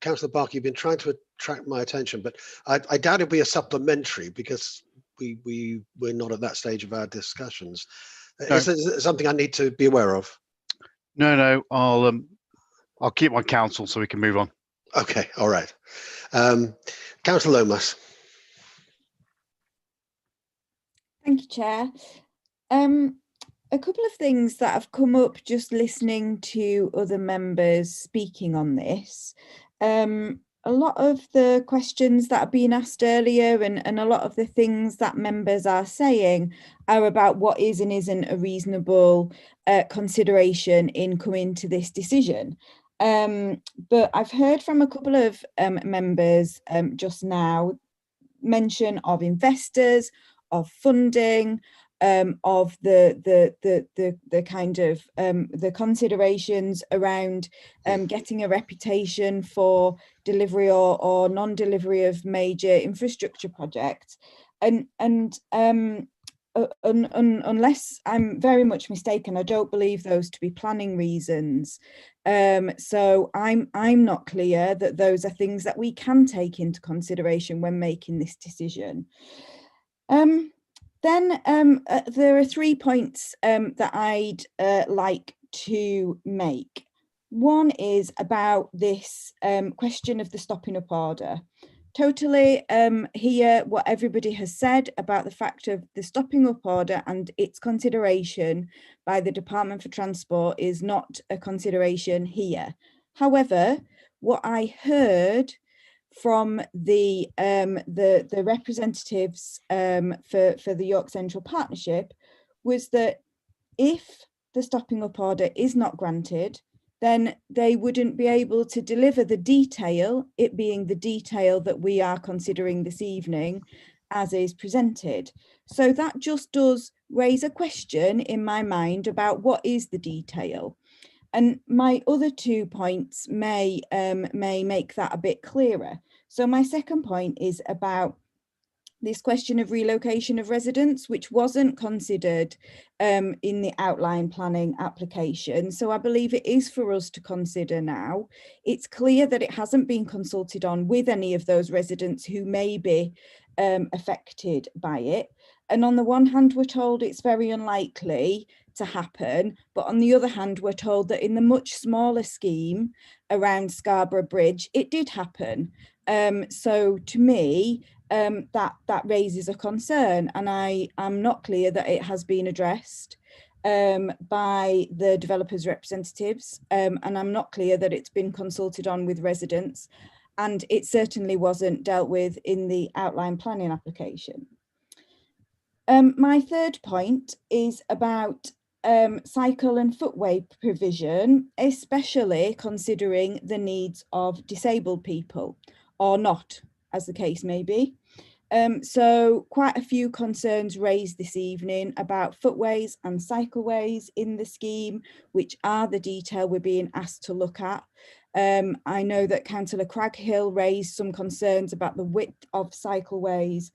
Councillor Barker, you've been trying to attract my attention, but I doubt it'll be a supplementary, because we're not at that stage of our discussions. No. Is there something I need to be aware of? No, I'll keep my counsel so we can move on. Okay, all right. Councillor Lomas. Thank you, Chair. A couple of things that have come up just listening to other members speaking on this. A lot of the questions that have been asked earlier and a lot of the things that members are saying are about what is and isn't a reasonable consideration in coming to this decision. But I've heard from a couple of members just now mention of investors, of funding, of the kind of the considerations around getting a reputation for delivery or non-delivery of major infrastructure projects, and unless I'm very much mistaken, I don't believe those to be planning reasons. So I'm not clear that those are things that we can take into consideration when making this decision. Then there are 3 points that I'd like to make. One is about this question of the stopping up order. Totally hear what everybody has said about the fact of the stopping up order and its consideration by the Department for Transport is not a consideration here. However, what I heard from the representatives for the York Central Partnership was that if the stopping up order is not granted, then they wouldn't be able to deliver the detail, it being the detail that we are considering this evening, as is presented. So that just does raise a question in my mind about what is the detail. And my other 2 points may make that a bit clearer. So my second point is about this question of relocation of residents, which wasn't considered in the outline planning application. So I believe it is for us to consider now. It's clear that it hasn't been consulted on with any of those residents who may be affected by it. And on the one hand, we're told it's very unlikely to happen, but on the other hand, we're told that in the much smaller scheme around Scarborough Bridge, it did happen. So to me, that raises a concern, and I am not clear that it has been addressed by the developers' representatives, and I'm not clear that it's been consulted on with residents, and it certainly wasn't dealt with in the outline planning application. My third point is about cycle and footway provision, especially considering the needs of disabled people, or not, as the case may be. So quite a few concerns raised this evening about footways and cycleways in the scheme, which are the detail we're being asked to look at. I know that Councillor Craghill raised some concerns about the width of cycleways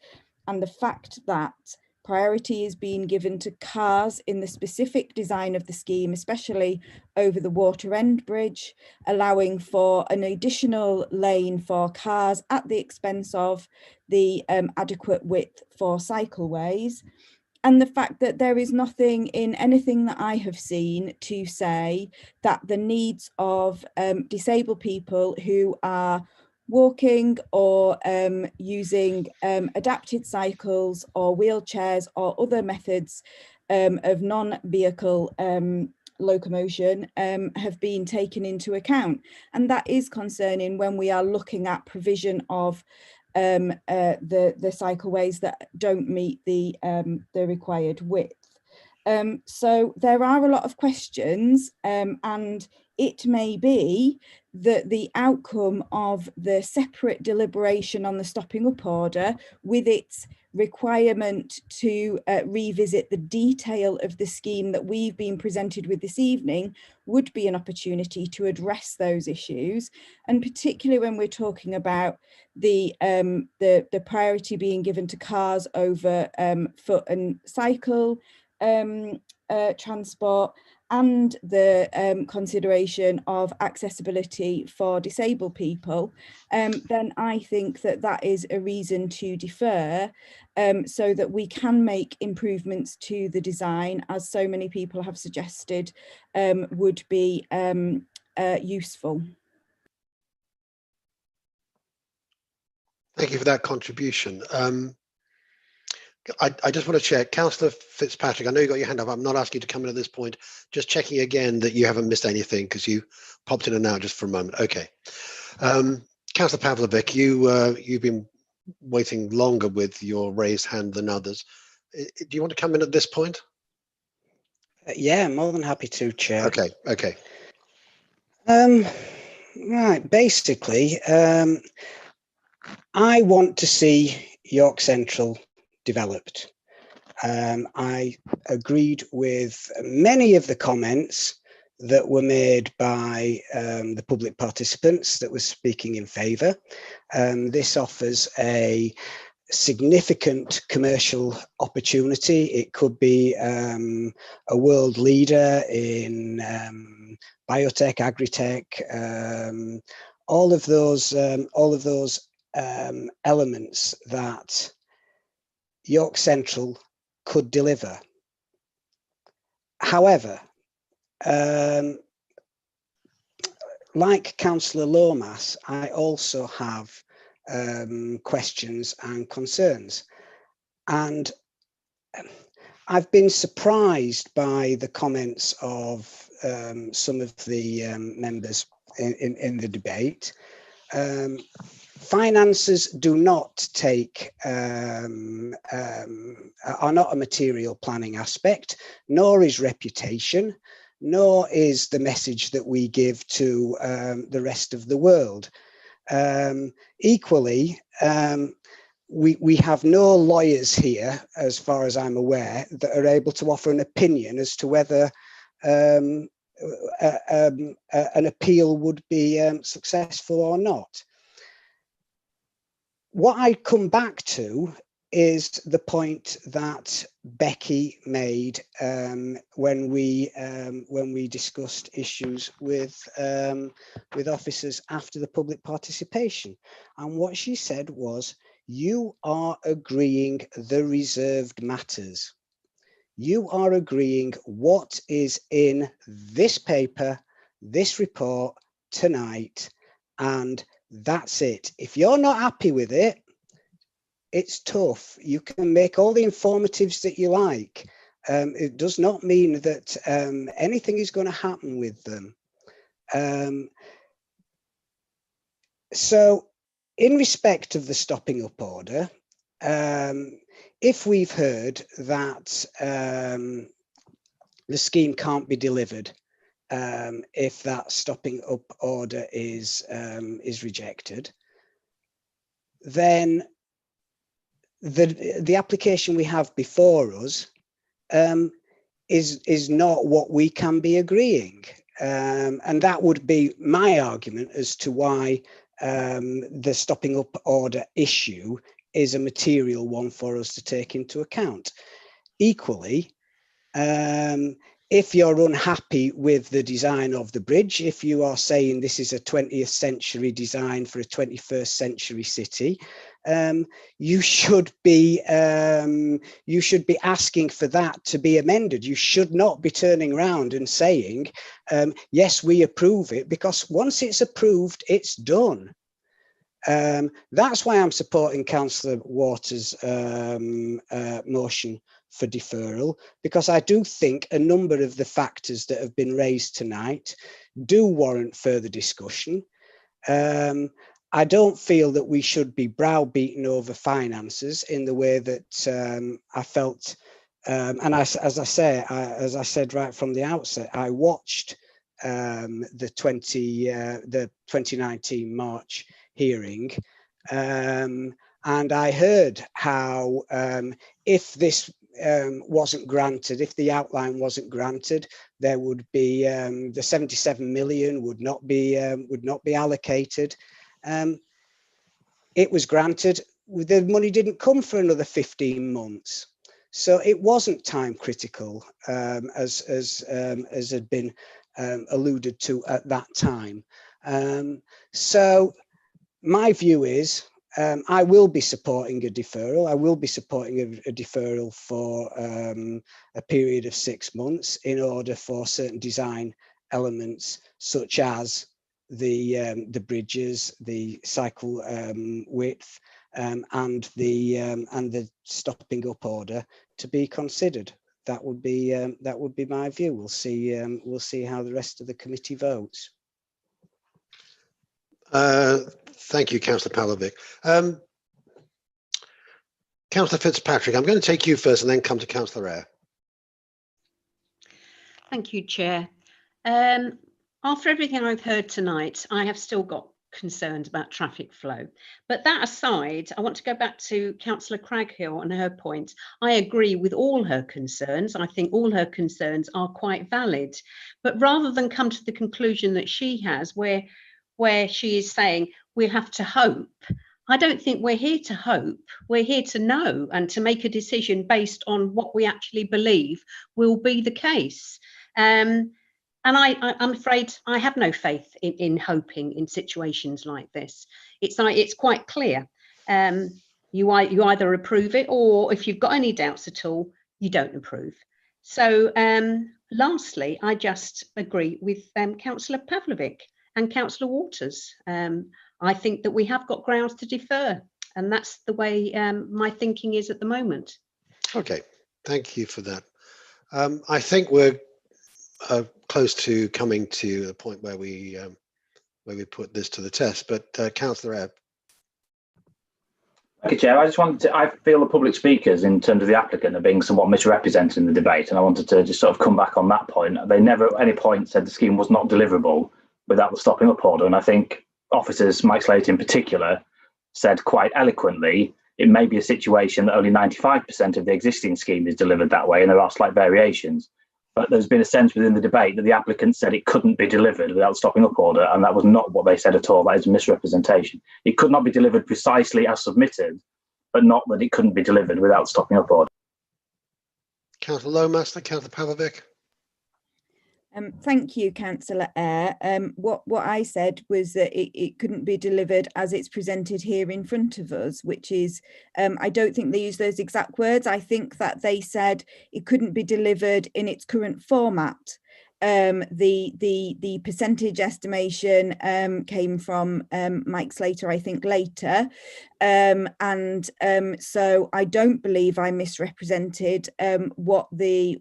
and the fact that priority is being given to cars in the specific design of the scheme, especially over the Water End Bridge, allowing for an additional lane for cars at the expense of the adequate width for cycleways. And the fact that there is nothing in anything that I have seen to say that the needs of disabled people who are walking or using adapted cycles or wheelchairs or other methods of non-vehicle locomotion have been taken into account. And that is concerning when we are looking at provision of the cycleways that don't meet the required width. So there are a lot of questions, and it may be that the outcome of the separate deliberation on the stopping up order, with its requirement to revisit the detail of the scheme that we've been presented with this evening, would be an opportunity to address those issues, and particularly when we're talking about the priority being given to cars over foot and cycle transport, and the consideration of accessibility for disabled people, then I think that that is a reason to defer, so that we can make improvements to the design, as so many people have suggested would be useful. Thank you for that contribution. I just want to check, Councillor Fitzpatrick, I know you got your hand up. I'm not asking you to come in at this point, just checking again that you haven't missed anything, because you popped in and out just for a moment. Okay. Councillor Pavlovic, you've been waiting longer with your raised hand than others. Do you want to come in at this point? Yeah, more than happy to, Chair. Okay, okay. Right, basically, I want to see York Central developed. I agreed with many of the comments that were made by the public participants that was speaking in favour. This offers a significant commercial opportunity. It could be a world leader in biotech, agritech, all of those elements that York Central could deliver. However, like Councillor Lomas, I also have questions and concerns, and I've been surprised by the comments of some of the members in the debate. Finances do not take, are not a material planning aspect, nor is reputation, nor is the message that we give to the rest of the world. Equally, we have no lawyers here, as far as I'm aware, that are able to offer an opinion as to whether an appeal would be successful or not. What I come back to is the point that Becky made when we discussed issues with officers after the public participation, and what she said was, You are agreeing the reserved matters. You are agreeing what is in this paper, this report tonight, and that's it. If you're not happy with it, it's tough. You can make all the informatives that you like. It does not mean that anything is going to happen with them. So in respect of the stopping up order, if we've heard that the scheme can't be delivered if that stopping up order is rejected, then the application we have before us is not what we can be agreeing, and that would be my argument as to why the stopping up order issue is a material one for us to take into account. Equally, if you're unhappy with the design of the bridge, if you are saying this is a 20th century design for a 21st century city, you should be asking for that to be amended. You should not be turning around and saying, yes, we approve it, because once it's approved, it's done. That's why I'm supporting Councillor Waters' motion for deferral, because I do think a number of the factors that have been raised tonight do warrant further discussion. I don't feel that we should be browbeaten over finances in the way that I felt, and as I said right from the outset, I watched the 2019 March hearing, and I heard how if this wasn't granted, if the outline wasn't granted, there would be the 77 million would not be allocated. It was granted. The money didn't come for another 15 months, so it wasn't time critical, as had been alluded to at that time. So my view is, I will be supporting a deferral. I will be supporting a deferral for a period of 6 months in order for certain design elements, such as the bridges, the cycle width, and the stopping up order to be considered. That would be my view. We'll see how the rest of the committee votes. Thank you, Councillor Pavlovic. Councillor Fitzpatrick, I'm going to take you first and then come to Councillor Eyre. Thank you, Chair. After everything I've heard tonight, I have still got concerns about traffic flow. But that aside, I want to go back to Councillor Craghill and her point. I agree with all her concerns. I think all her concerns are quite valid. But rather than come to the conclusion that she has, where she is saying we'll have to hope, I don't think we're here to hope. We're here to know and to make a decision based on what we actually believe will be the case. And I'm afraid I have no faith in hoping in situations like this. It's quite clear. You either approve it, or if you've got any doubts at all, you don't approve. So lastly, I just agree with Councillor Pavlovic and Councillor Waters. I think that we have got grounds to defer, and that's the way my thinking is at the moment. Okay, thank you for that. I think we're close to coming to the point where we put this to the test, but Councillor Eyre. Okay, Chair, I feel the public speakers in terms of the applicant are being somewhat misrepresented in the debate, and I wanted to just sort of come back on that point. They never at any point said the scheme was not deliverable without the stopping up order, and I think officers, Mike Slate in particular, said quite eloquently, it may be a situation that only 95% of the existing scheme is delivered that way, and there are slight variations. But there's been a sense within the debate that the applicant said it couldn't be delivered without the stopping up order, and that was not what they said at all. That is a misrepresentation. It could not be delivered precisely as submitted, but not that it couldn't be delivered without stopping up order. Councillor Lomaster, Councillor Pavlovic. Thank you, Councillor Eyre. What I said was that it couldn't be delivered as it's presented here in front of us, which is, I don't think they use those exact words. I think that they said it couldn't be delivered in its current format. The percentage estimation came from Mike Slater, I think, later. So I don't believe I misrepresented what the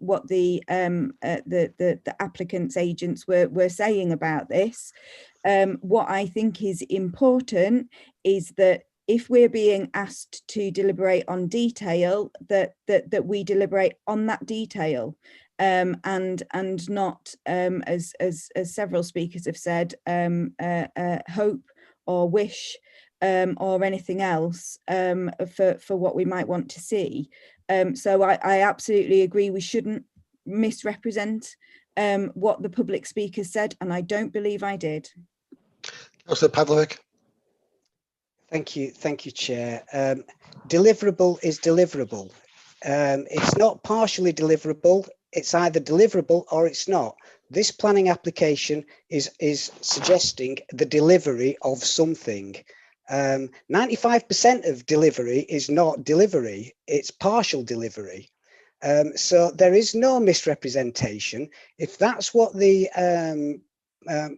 applicants' agents were saying about this. What I think is important is that if we're being asked to deliberate on detail, that we deliberate on that detail. And not, as several speakers have said, hope or wish or anything else for what we might want to see. So I absolutely agree we shouldn't misrepresent what the public speaker said, and I don't believe I did. Councillor Pavlovic. Thank you, Chair. Deliverable is deliverable. It's not partially deliverable. It's either deliverable or it's not. This planning application is suggesting the delivery of something. 95% of delivery is not delivery, it's partial delivery. So there is no misrepresentation. If that's what the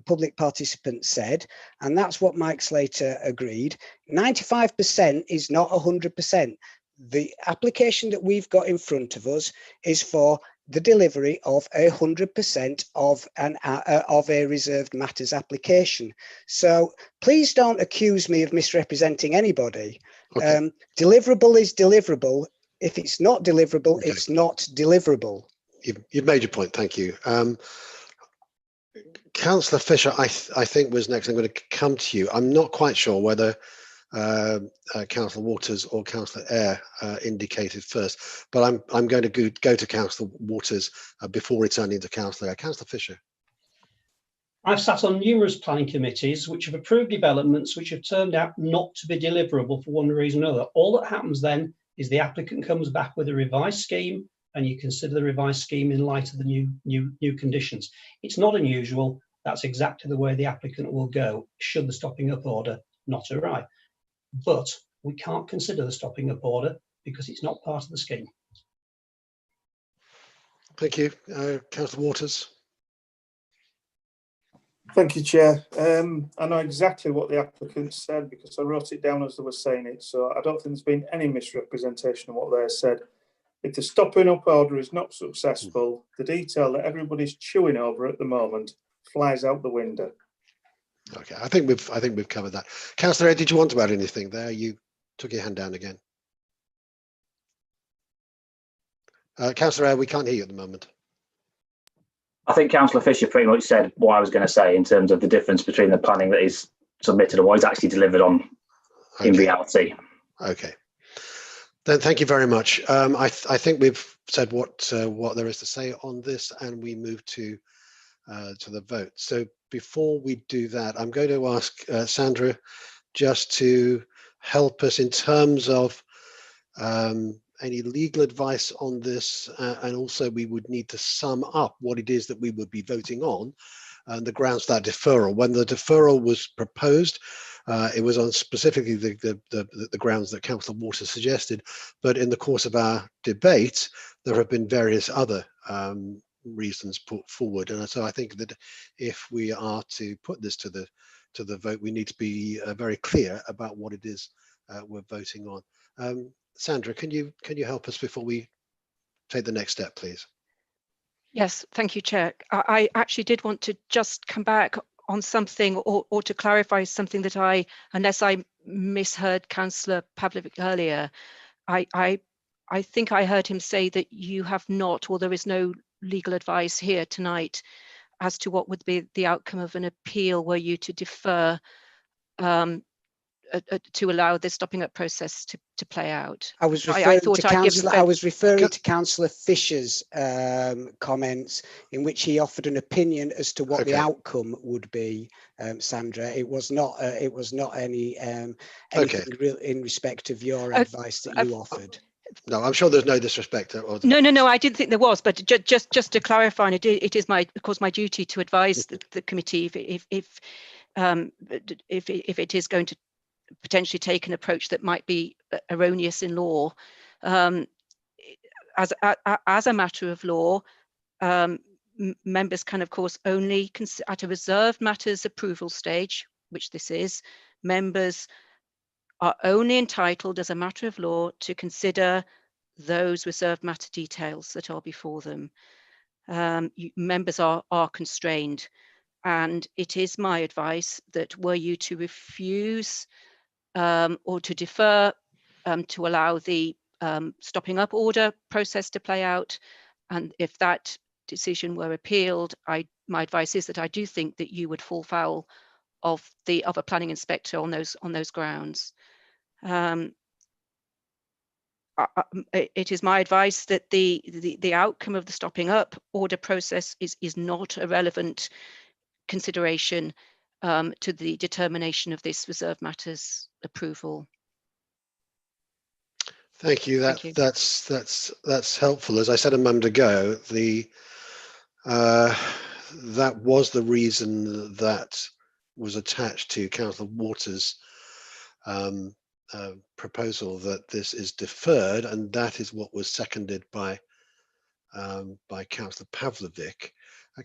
public participant said, and that's what Mike Slater agreed, 95% is not 100%. The application that we've got in front of us is for the delivery of 100% of a reserved matters application. So please don't accuse me of misrepresenting anybody. Okay. Deliverable is deliverable. If it's not deliverable, okay, it's not deliverable. You've made your point. Thank you. Councillor Fisher, I think was next. I'm going to come to you. I'm not quite sure whether Councillor Waters or Councillor Eyre indicated first, but I'm going to go to Councillor Waters before returning to Councillor Eyre. Councillor Fisher. I've sat on numerous planning committees which have approved developments which have turned out not to be deliverable for one reason or another. All that happens then is the applicant comes back with a revised scheme, and you consider the revised scheme in light of the new conditions. It's not unusual. That's exactly the way the applicant will go should the stopping up order not arrive. But we can't consider the stopping up order because it's not part of the scheme. Thank you. Councillor Waters. Thank you, Chair. I know exactly what the applicant said because I wrote it down as they were saying it, so I don't think there's been any misrepresentation of what they said. If the stopping up order is not successful, the detail that everybody's chewing over at the moment flies out the window. Okay, I think we've covered that. Councillor Eyre, did you want to add anything there? You took your hand down again. Councillor Eyre, we can't hear you at the moment. I think Councillor Fisher pretty much said what I was going to say in terms of the difference between the planning that is submitted and what is actually delivered on in reality. Okay. Then thank you very much. I think we've said what there is to say on this, and we move to the vote. So before we do that, I'm going to ask Sandra just to help us in terms of any legal advice on this, and also we would need to sum up what it is that we would be voting on and the grounds for that deferral. When the deferral was proposed, it was on specifically the grounds that Councillor Waters suggested, but in the course of our debate, there have been various other reasons put forward, and so I think that if we are to put this to the vote, we need to be very clear about what it is we're voting on. Sandra, can you help us before we take the next step, please? Yes, thank you, Chair. I actually did want to just come back on something or to clarify something that unless I misheard Councillor Pavlovic earlier, I think I heard him say that you have not, or there is no legal advice here tonight as to what would be the outcome of an appeal were you to defer to allow the stopping up process to play out. I was referring to Councillor Fisher's comments in which he offered an opinion as to what the outcome would be. Sandra, it was not any anything real in respect of your advice that you offered. No, I'm sure there's no disrespect. No, I didn't think there was, but just to clarify, and it is of course my duty to advise the committee if it is going to potentially take an approach that might be erroneous in law. As a matter of law, members can of course only at a reserved matters approval stage, which this is, members are only entitled as a matter of law to consider those reserved matter details that are before them. Members are constrained, and it is my advice that were you to refuse or to defer to allow the stopping up order process to play out, and if that decision were appealed, my advice is that I do think that you would fall foul of a planning inspector on those grounds. It is my advice that the outcome of the stopping up order process is not a relevant consideration to the determination of this reserved matters approval. Thank you. That's helpful. As I said a moment ago, that was the reason that was attached to Councillor Waters' proposal, that this is deferred, and that is what was seconded by Councillor Pavlovic.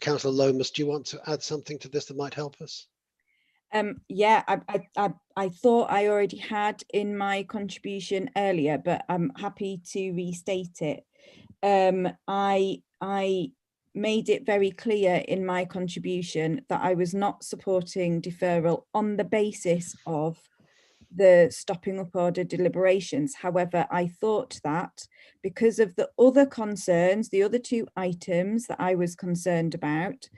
Councillor Lomas, do you want to add something to this that might help us? Yeah, I thought I already had in my contribution earlier, but I'm happy to restate it. I made it very clear in my contribution that I was not supporting deferral on the basis of the stopping up order deliberations. However, I thought that because of the other concerns, the other two items that I was concerned about,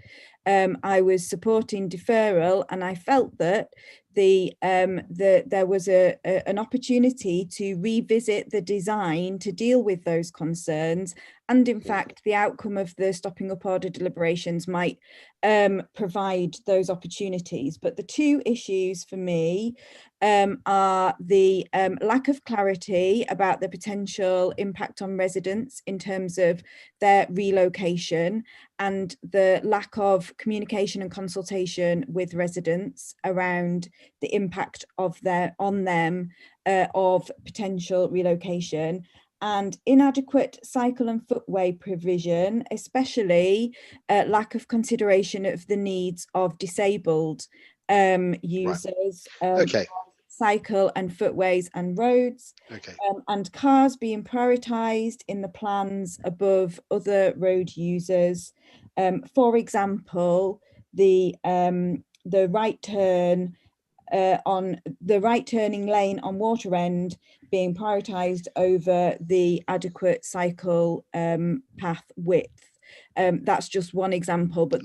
I was supporting deferral, and I felt that there was an opportunity to revisit the design to deal with those concerns, and in fact the outcome of the stopping up order deliberations might provide those opportunities. But the two issues for me are the lack of clarity about the potential impact on residents in terms of their relocation, and the lack of communication and consultation with residents around the impact of on them of potential relocation, and inadequate cycle and footway provision, especially lack of consideration of the needs of disabled users. Okay. Cycle and footways and roads, and cars being prioritised in the plans above other road users. For example, the right turn on the right turning lane on Water End being prioritised over the adequate cycle path width. That's just one example, but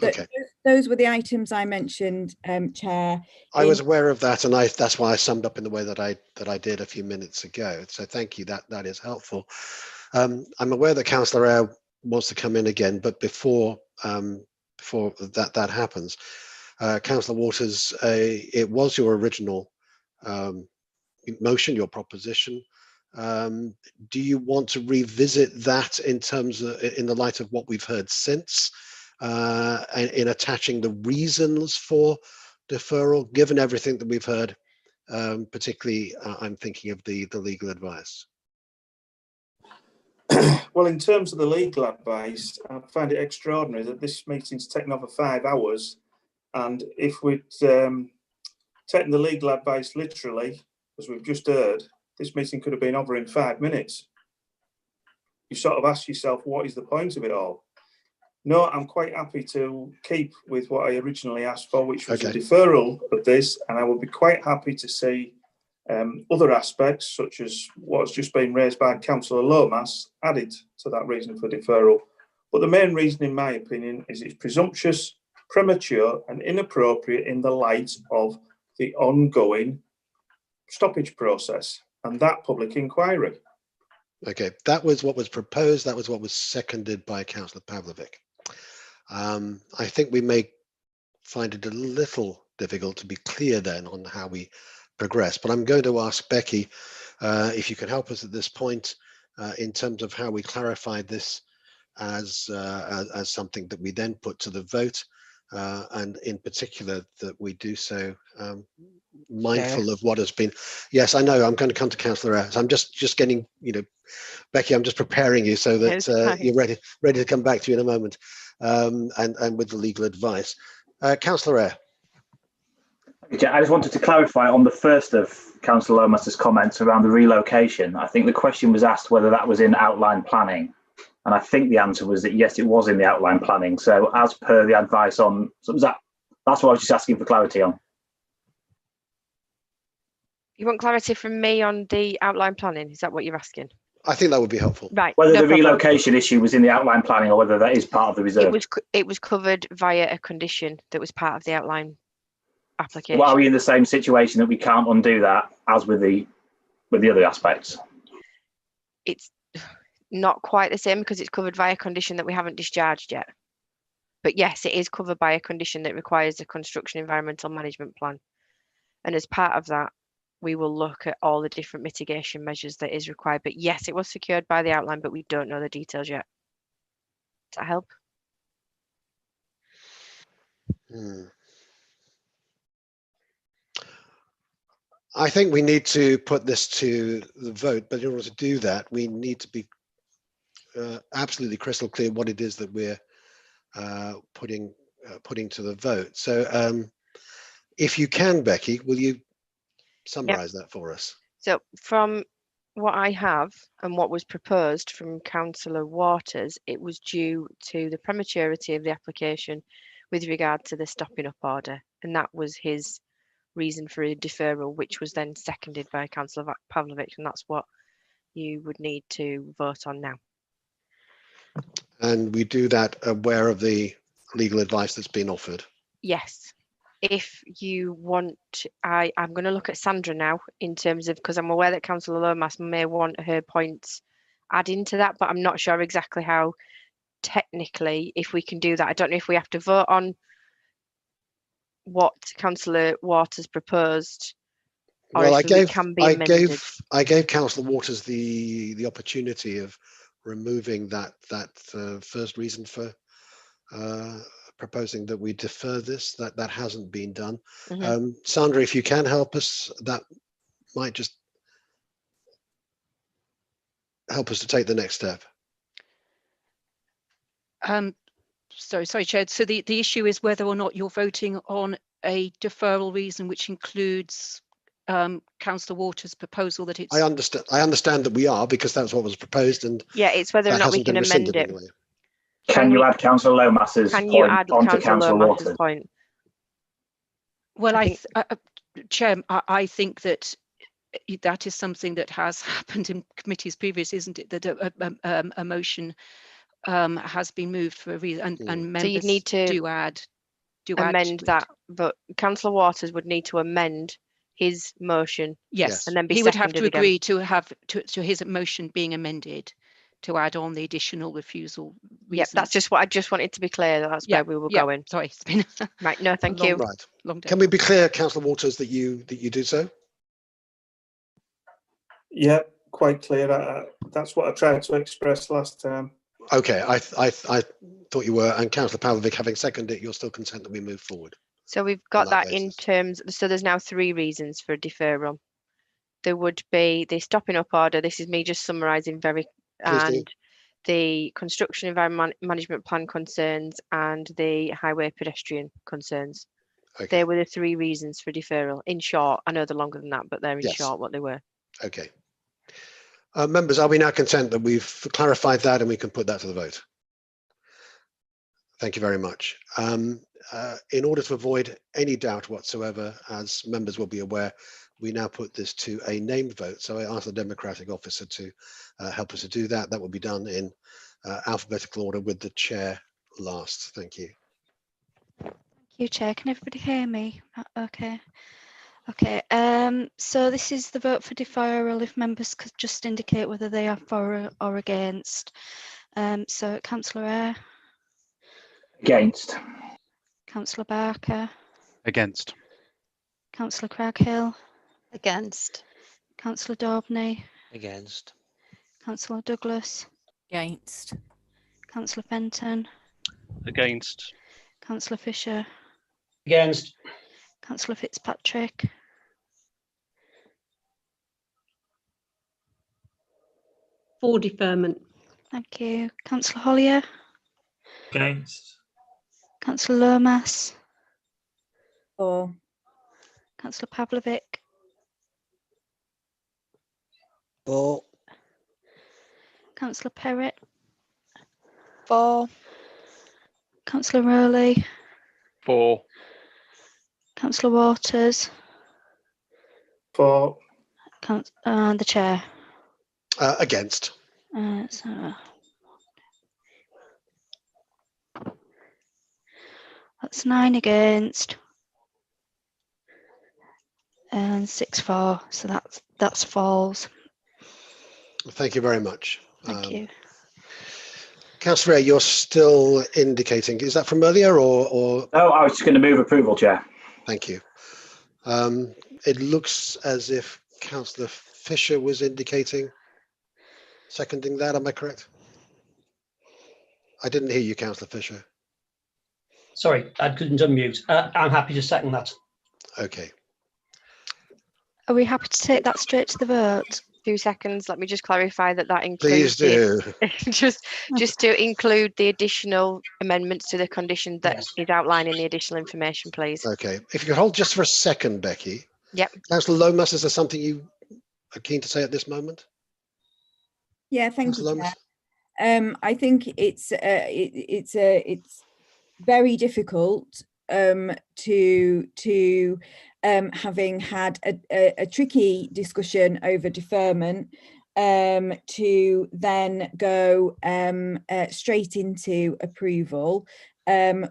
those were the items I mentioned, Chair. I was aware of that, and that's why I summed up in the way that I did a few minutes ago. So thank you. That is helpful. I'm aware that Councillor Eyre wants to come in again, but before that happens, Councillor Waters, it was your original motion, your proposition. Do you want to revisit that in terms of, in the light of what we've heard since, in attaching the reasons for deferral, given everything that we've heard, particularly I'm thinking of the legal advice? Well, in terms of the legal advice, I find it extraordinary that this meeting's taken over 5 hours, and if we'd taken the legal advice literally, as we've just heard, this meeting could have been over in 5 minutes. You sort of ask yourself, what is the point of it all? No, I'm quite happy to keep with what I originally asked for, which was a deferral of this, and I would be quite happy to see other aspects, such as what's just been raised by Councillor Lomas, added to that reason for deferral. But the main reason, in my opinion, is it's presumptuous, premature, and inappropriate in the light of the ongoing stoppage process and that public inquiry. Okay, that was what was proposed. That was what was seconded by Councillor Pavlovic. I think we may find it a little difficult to be clear then on how we progress, but I'm going to ask Becky if you can help us at this point in terms of how we clarified this as something that we then put to the vote, and in particular that we do so mindful of what has been. Yes, I know. I'm going to come to Councillor Ayres. I'm just getting, Becky, I'm just preparing you so that you're ready to come back to you in a moment, and with the legal advice. Councillor Ayres. I just wanted to clarify on the first of Councillor Lomas's comments around the relocation. I think the question was asked whether that was in outline planning. And I think the answer was that yes, it was in the outline planning. So as per the advice on, that's what I was just asking for clarity on. You want clarity from me on the outline planning? Is that what you're asking? I think that would be helpful. Right. Whether no the problem. relocation issue was in the outline planning or whether that is part of the reserve. It was covered via a condition that was part of the outline application. Well, are we in the same situation that we can't undo that as with the other aspects? It's not quite the same because it's covered via a condition that we haven't discharged yet. But yes, it is covered by a condition that requires a construction environmental management plan. And as part of that, we will look at all the different mitigation measures that is required. But yes, it was secured by the outline, but we don't know the details yet. Does that help? I think we need to put this to the vote, but in order to do that, we need to be absolutely crystal clear what it is that we're putting to the vote. So if you can, Becky, will you summarize that for us? So from what I have and what was proposed from Councillor Waters, it was due to the prematurity of the application with regard to the stopping up order. And that was his reason for a deferral, which was then seconded by Councillor Pavlovic. And that's what you would need to vote on now. And we do that aware of the legal advice that's been offered? Yes. If you want, I'm going to look at Sandra now in terms of, because I'm aware that Councillor Lomas may want her points adding to that, but I'm not sure exactly how technically if we can do that. I don't know if we have to vote on what Councillor Waters proposed, or Well, if it can be amended. I gave Councillor Waters the opportunity of removing that first reason for proposing that we defer this. That hasn't been done. Sandra, if you can help us, that might just help us to take the next step. Sorry, Chair. So the issue is whether or not you're voting on a deferral reason, which includes Councillor Waters' proposal that it's. I understand that we are, because that's what was proposed, and yeah, it's whether or not we can amend it. Anyway. Can you add Councillor Lomas's point onto Councillor Waters? Point? Well, Chair, I think that that is something that has happened in committees previous, isn't it? That a motion has been moved for a reason, and members so you need to do amend that. But Councillor Waters would need to amend his motion. Yes, and then be he would have to seconded agree to have to his motion being amended to add on the additional refusal reasons. Yeah, that's just what I just wanted to be clear. That's where we were going. Sorry, it's been right. No, thank you. Right. Long day. Can we be clear, Councillor Waters, that you do so? Yeah, quite clear. That's what I tried to express last time. Okay, I thought you were, and Councillor Pavlovic, having seconded it, you're still content that we move forward. So we've got that in terms. So there's now 3 reasons for deferral. There would be the stopping up order. This is me just summarising and the construction environment management plan concerns and the highway pedestrian concerns. Okay. They were the 3 reasons for deferral. In short, I know they're longer than that, but they're in short what they were. Okay. Members, are we now content that we've clarified that and we can put that to the vote? Thank you very much. In order to avoid any doubt whatsoever, as members will be aware, we now put this to a named vote. So I ask the Democratic officer to help us to do that. That will be done in alphabetical order with the chair last. Thank you. Thank you, Chair. Can everybody hear me? Okay. Okay, so this is the vote for deferral. If members could just indicate whether they are for or against. So Councillor Ayres. Against. Councillor Barker. Against. Councillor Craghill. Against. Councillor Daubney. Against. Councillor Douglas. Against. Councillor Fenton. Against. Councillor Fisher. Against. Councillor Fitzpatrick. For deferment. Thank you. Councillor Hollier. Against. Councillor Lomas. For. Councillor Pavlovic. For. Councillor Perrott. For. Councillor Rowley. For. Councillor Waters. For. And the chair. Against. That's 9 against and 6 for. So that's falls. Thank you very much. Thank you. Councillor Ray, you're still indicating. Is that from earlier or? No, I was just going to move approval, Chair. Thank you. It looks as if Councillor Fisher was indicating, seconding that. Am I correct? I didn't hear you, Councillor Fisher. Sorry, I couldn't unmute. I'm happy to second that. Okay. Are we happy to take that straight to the vote? 2 seconds. Let me just clarify that includes. Please do. just to include the additional amendments to the condition that is outlining the additional information, please. Okay. If you could hold just for a second, Becky. Yep. Councillor Lomas, is there something you are keen to say at this moment? Yeah, thank you, Lomas? Chair. I think it's very difficult to having had a tricky discussion over deferment to then go straight into approval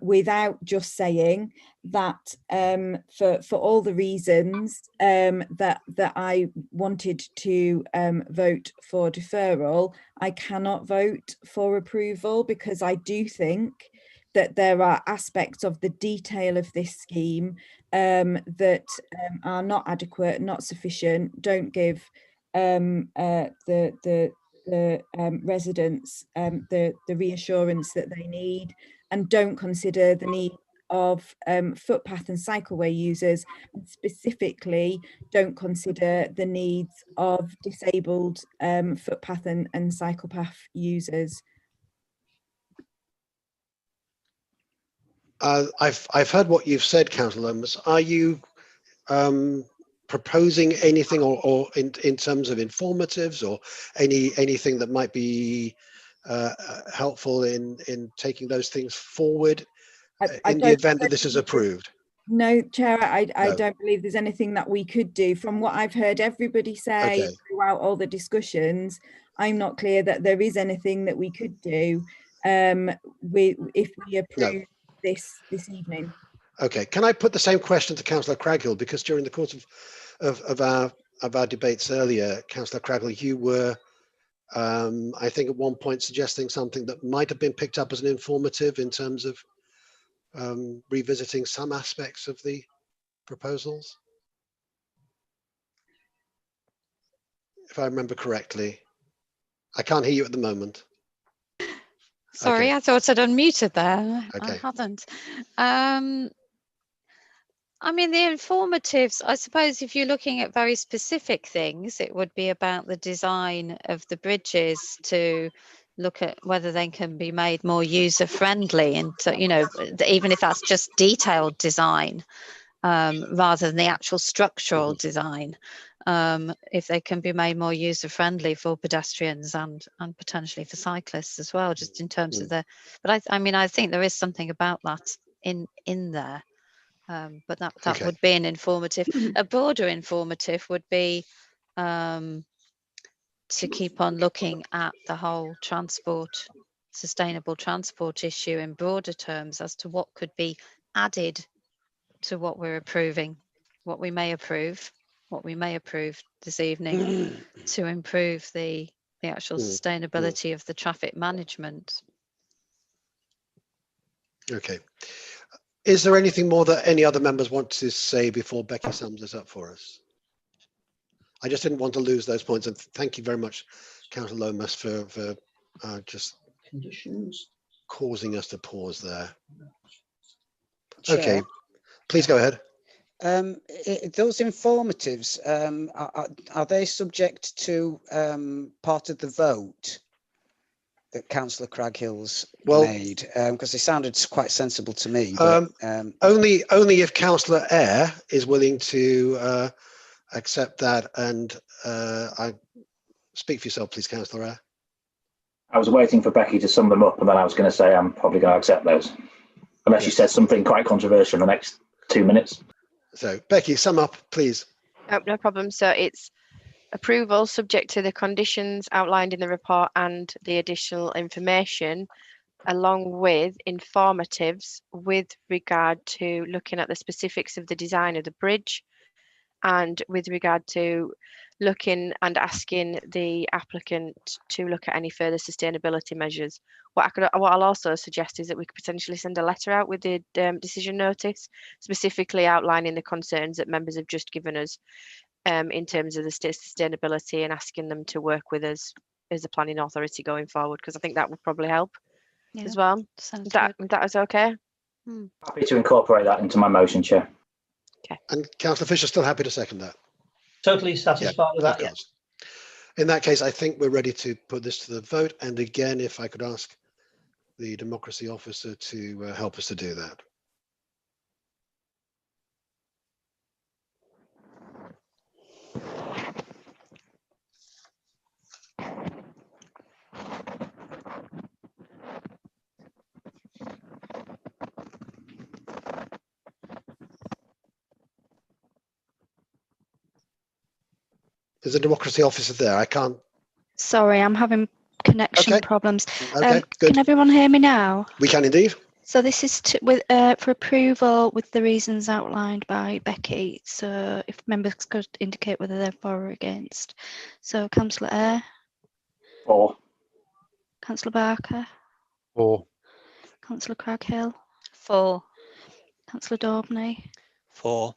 without just saying that for all the reasons that I wanted to vote for deferral, I cannot vote for approval because I do think that there are aspects of the detail of this scheme that are not adequate, not sufficient, don't give the residents the reassurance that they need, and don't consider the need of footpath and cycleway users, and specifically don't consider the needs of disabled footpath and cyclepath users. I've heard what you've said, Councillor Lomas. Are you proposing anything or in terms of informatives or anything that might be helpful in taking those things forward in the event that this is approved? No, Chair, I don't believe there's anything that we could do. From what I've heard everybody say throughout all the discussions, I'm not clear that there is anything that we could do if we approve this evening. Okay, can I put the same question to Councillor Craghill, because during the course of our debates earlier, Councillor Craghill, you were I think at one point suggesting something that might have been picked up as an informative in terms of revisiting some aspects of the proposals, if I remember correctly. I can't hear you at the moment. Sorry, Okay. I thought I'd unmuted there. Okay. I hadn't. I mean, the informatives, I suppose if you're looking at very specific things, it would be about the design of the bridges to look at whether they can be made more user-friendly, and you know, even if that's just detailed design rather than the actual structural design, if they can be made more user-friendly for pedestrians and potentially for cyclists as well, just in terms of the. But I mean, I think there is something about that in there. But that would be an informative. A broader informative would be to keep on looking at the whole sustainable transport issue in broader terms as to what could be added to what we're approving, what we may approve this evening to improve the actual sustainability of the traffic management. Okay. Is there anything more that any other members want to say before Becky sums this up for us? I just didn't want to lose those points, and thank you very much, Councillor Lomas for just conditions causing us to pause there. Chair. Okay, please go ahead. Those informatives, are they subject to part of the vote that Councillor Craghill's made? Because they sounded quite sensible to me. But, only if Councillor Eyre is willing to accept that. And I speak for yourself, please, Councillor Eyre. I was waiting for Becky to sum them up, and then I was going to say I'm probably going to accept those, unless you said something quite controversial in the next 2 minutes. So, Becky, sum up, please. Oh, no problem. So it's approval subject to the conditions outlined in the report and the additional information, along with informatives with regard to looking at the specifics of the design of the bridge, and with regard to looking and asking the applicant to look at any further sustainability measures. What I'll also suggest is that we could potentially send a letter out with the decision notice, specifically outlining the concerns that members have just given us in terms of the sustainability, and asking them to work with us as a planning authority going forward, because I think that would probably help as well. That is okay. Happy to incorporate that into my motion, Chair. Okay. And Councillor Fisher still happy to second that? Totally satisfied with that, yes. In that case, I think we're ready to put this to the vote. And again, if I could ask the democracy officer to help us to do that. Is the democracy officer there? I can't. Sorry, I'm having connection problems. Okay, good. Can everyone hear me now? We can indeed. So this is for approval with the reasons outlined by Becky. So if members could indicate whether they're for or against. So Councillor Eyre. For. Councillor Barker. For. Councillor Craghill. For. Councillor Daubney. For.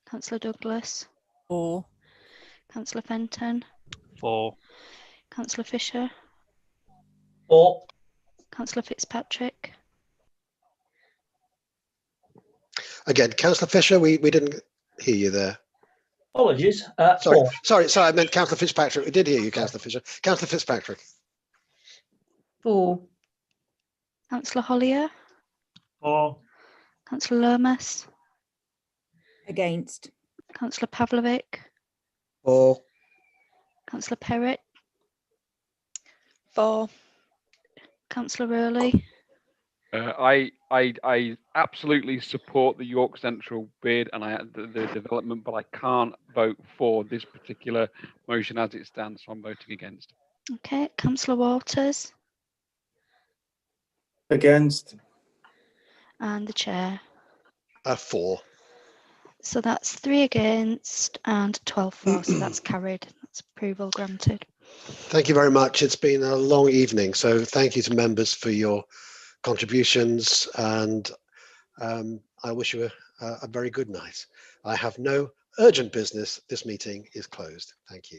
Councillor Douglas. For. Councillor Fenton. For. Councillor Fisher. For. Councillor Fitzpatrick. Again, Councillor Fisher, we didn't hear you there. Apologies. Sorry, I meant Councillor Fitzpatrick. We did hear you, Councillor Fisher. Councillor Fitzpatrick. For. Councillor Hollier. For. Councillor Lomas. Against. Councillor Pavlovic. For. Councillor Perrott. For. Councillor Rowley. I absolutely support the York Central bid and the development, but I can't vote for this particular motion as it stands, so I'm voting against. Okay, Councillor Waters. Against. And the chair. For. So that's 3 against and 12 for, so that's carried. That's approval granted. Thank you very much. It's been a long evening, so thank you to members for your contributions, and I wish you a very good night. I have no urgent business. This meeting is closed. Thank you.